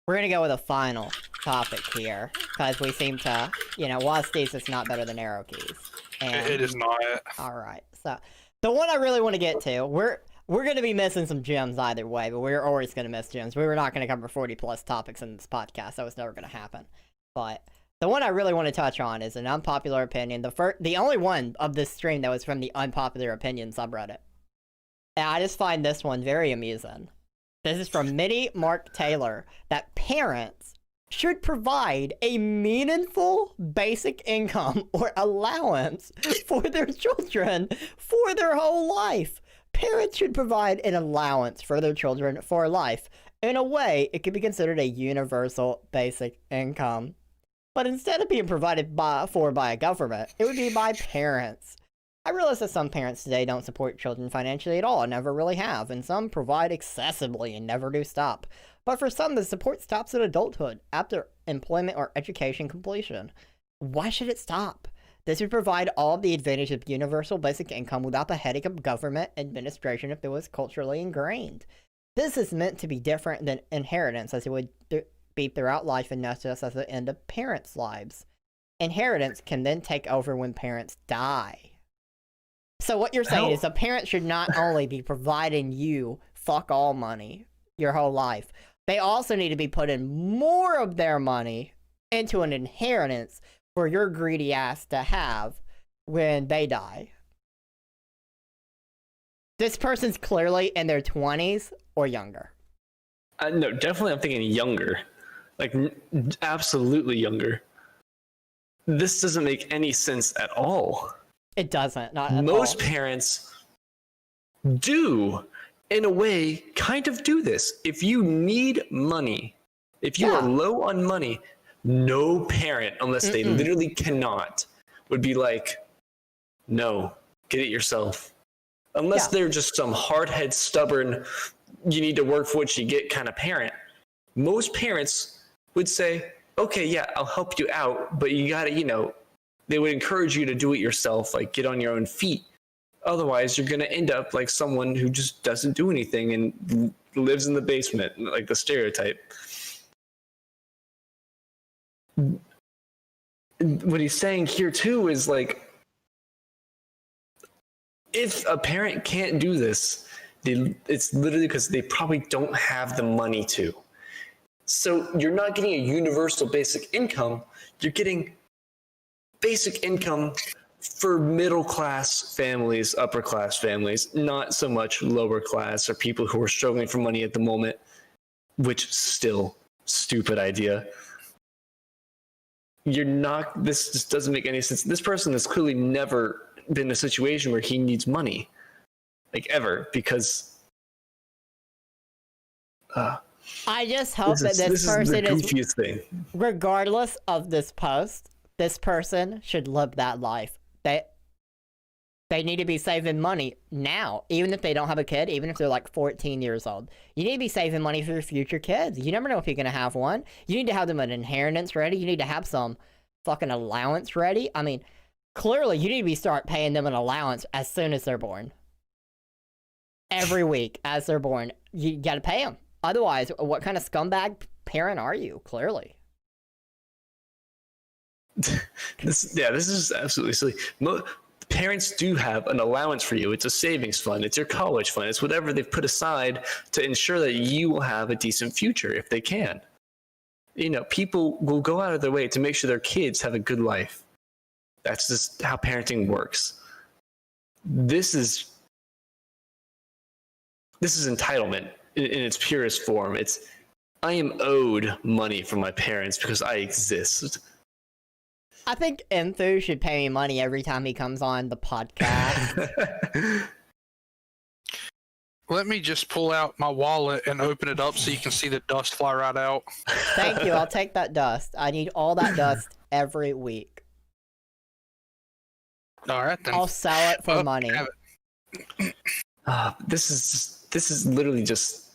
we're gonna go with a final topic here, because we seem to, you know, WASD is not better than arrow keys. And, It is not. alright, so, the one I really want to get to, we're gonna be missing some gems either way, but we're always gonna miss gems. We were not gonna cover 40 plus topics in this podcast, that was never gonna happen. But, the one I really want to touch on is an unpopular opinion, the only one of this stream that was from the unpopular opinion subreddit. And I just find this one very amusing. This is from Minnie Mark Taylor, that parents should provide a meaningful basic income or allowance for their children for their whole life. Parents should provide an allowance for their children for life. In a way, it could be considered a universal basic income. But instead of being provided for by a government, it would be by parents. I realize that some parents today don't support children financially at all, and never really have, and some provide excessively and never do stop. But for some, the support stops at adulthood. After employment or education completion. Why should it stop? This would provide all of the advantages of universal basic income without the headache of government administration if it was culturally ingrained. This is meant to be different than inheritance, as it would be throughout life and not just at the end of parents' lives. Inheritance can then take over when parents die. So what you're saying is a parent should not only be providing you fuck all money your whole life, they also need to be putting more of their money into an inheritance for your greedy ass to have when they die. This person's clearly in their 20s or younger. No, definitely I'm thinking younger. Like, absolutely younger. This doesn't make any sense at all. It doesn't, not at Most all. parents do, in a way, kind of do this. If you need money, if you are low on money, no parent, unless they literally cannot, would be like, no, get it yourself. Unless they're just some hardhead, stubborn, you need to work for what you get kind of parent. Most parents would say, okay, yeah, I'll help you out, but you gotta, they would encourage you to do it yourself, like get on your own feet. Otherwise, you're gonna end up like someone who just doesn't do anything and lives in the basement, like the stereotype. What he's saying here too is like, if a parent can't do this, it's literally because they probably don't have the money to. So you're not getting a universal basic income, you're getting basic income for middle class families, upper class families, not so much lower class or people who are struggling for money at the moment, which still stupid idea. This just doesn't make any sense. This person has clearly never been in a situation where he needs money, like ever, because I just hope that this person is the goofiest thing. Regardless of this post, this person should live that life. They need to be saving money now, even if they don't have a kid, even if they're like 14 years old. You need to be saving money for your future kids. You never know if you're going to have one. You need to have them an inheritance ready. You need to have some fucking allowance ready. I mean, clearly you need to start paying them an allowance as soon as they're born. Every week as they're born, you got to pay them. Otherwise, what kind of scumbag parent are you? Clearly. This is absolutely silly. Parents do have an allowance for you. It's a savings fund. It's your college fund. It's whatever they've put aside to ensure that you will have a decent future if they can. People will go out of their way to make sure their kids have a good life. That's just how parenting works. This is entitlement in its purest form. I am owed money from my parents because I exist. I think Enthu should pay me money every time he comes on the podcast. Let me just pull out my wallet and open it up so you can see the dust fly right out. Thank you. I'll take that dust. I need all that dust every week. All right, then. I'll sell it for money. This is literally just.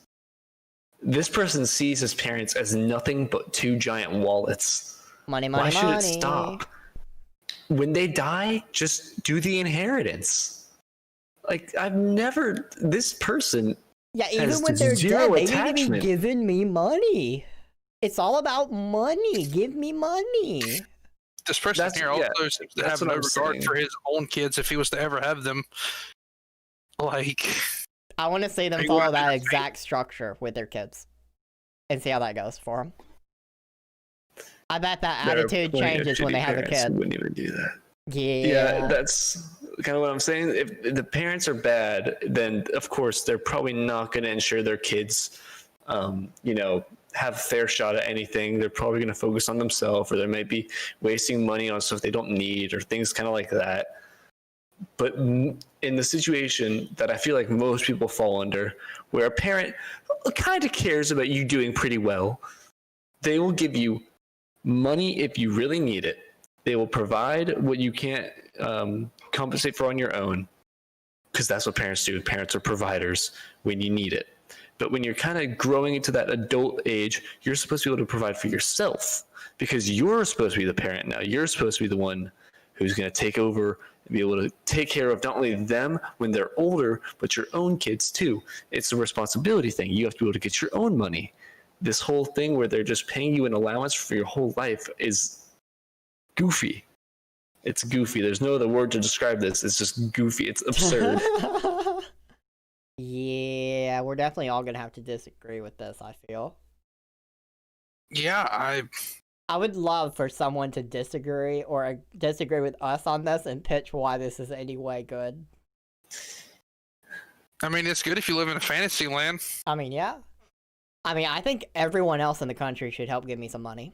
This person sees his parents as nothing but two giant wallets. Money. Why should it stop? When they die, just do the inheritance. Like, this person. Yeah, even has when they're zero dead, they attachment. need to be giving me money. It's all about money. Give me money. This person here also seems to have no regard for his own kids if he was to ever have them. Like, I want to see them follow that exact structure with their kids and see how that goes for them. I bet that attitude changes when they have a kid. Wouldn't even do that. Yeah, that's kind of what I'm saying. If the parents are bad, then of course they're probably not going to ensure their kids, have a fair shot at anything. They're probably going to focus on themselves, or they might be wasting money on stuff they don't need, or things kind of like that. But in the situation that I feel like most people fall under, where a parent kind of cares about you doing pretty well, they will give you money if you really need it. They will provide what you can't compensate for on your own, because that's what parents do. Parents are providers when you need it. But when you're kind of growing into that adult age, you're supposed to be able to provide for yourself because you're supposed to be the parent now. You're supposed to be the one who's going to take over and be able to take care of not only them when they're older, but your own kids too. It's a responsibility thing. You have to be able to get your own money. This whole thing where they're just paying you an allowance for your whole life is goofy. It's goofy. There's no other word to describe this. It's just goofy. It's absurd. Yeah, we're definitely all gonna have to disagree with this, I feel. Yeah, I would love for someone to disagree or disagree with us on this and pitch why this is any way good. I mean, it's good if you live in a fantasy land. I mean, yeah. I mean, I think everyone else in the country should help give me some money.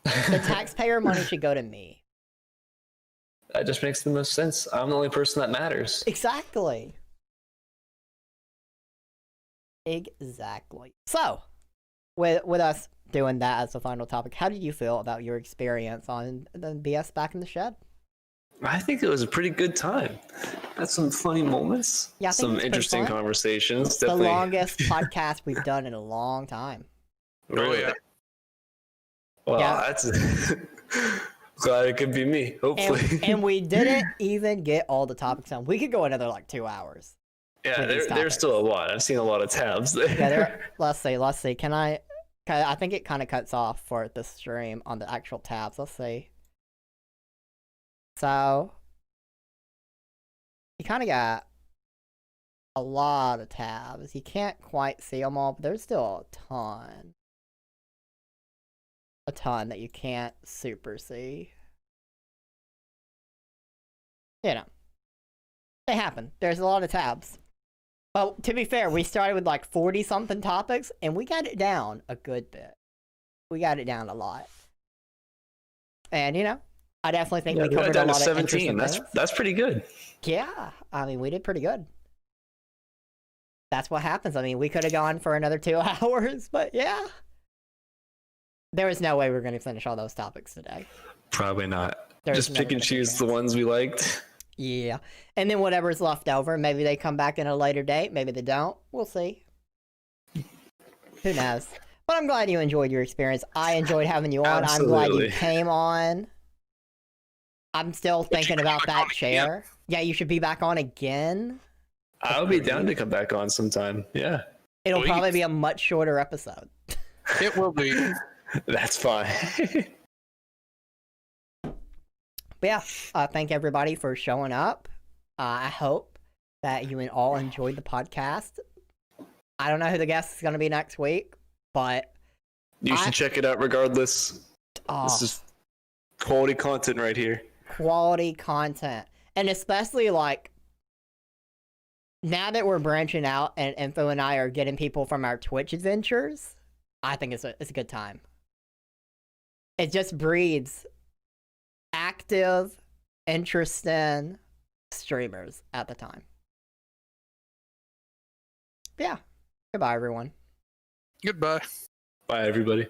The taxpayer money should go to me. That just makes the most sense. I'm the only person that matters. Exactly. Exactly. So, with us doing that as the final topic, how did you feel about your experience on the BS Back in the Shed? I think it was a pretty good time. Had some funny moments. Yeah, I think some it's interesting pretty fun. conversations. The Definitely. longest podcast we've done in a long time. Really? yeah. Well, Yeah. that's glad it could be me. Hopefully. And we didn't even get all the topics on. We could go another like 2 hours. yeah, with these there's topics. still a lot. I've seen a lot of tabs there. Yeah, let's see. I think it kind of cuts off for the stream on the actual tabs. Let's see. So, you kind of got a lot of tabs. You can't quite see them all, but there's still a ton. A ton that you can't super see. You know. They happen. There's a lot of tabs. But to be fair, we started with like 40-something topics, and we got it down a good bit. We got it down a lot. And, you know, I definitely think we covered a lot of 17. That's pretty good. Yeah, I mean, we did pretty good. That's what happens. I mean, we could have gone for another 2 hours, but yeah. There was no way we were going to finish all those topics today. Probably not. There's Just never pick and gonna be a choose the chance. ones we liked. Yeah. And then whatever's left over, maybe they come back in a later date. Maybe they don't. We'll see. Who knows? But I'm glad you enjoyed your experience. I enjoyed having you on. I'm glad you Absolutely. came on. I'm still thinking about back that on chair. Yeah, you should be back on again. I'll be down to come back on sometime. Yeah, It'll Please. probably be a much shorter episode. It will be. that's fine. But yeah, thank everybody for showing up. I hope that you all enjoyed the podcast. I don't know who the guest is going to be next week, but You should check it out regardless. oh, This is quality content right here. quality content. And especially like now that we're branching out and Info and I are getting people from our Twitch adventures, I think it's a good time. It just breeds active, interesting streamers at the time. Yeah. Goodbye, everyone. Goodbye. Bye, everybody.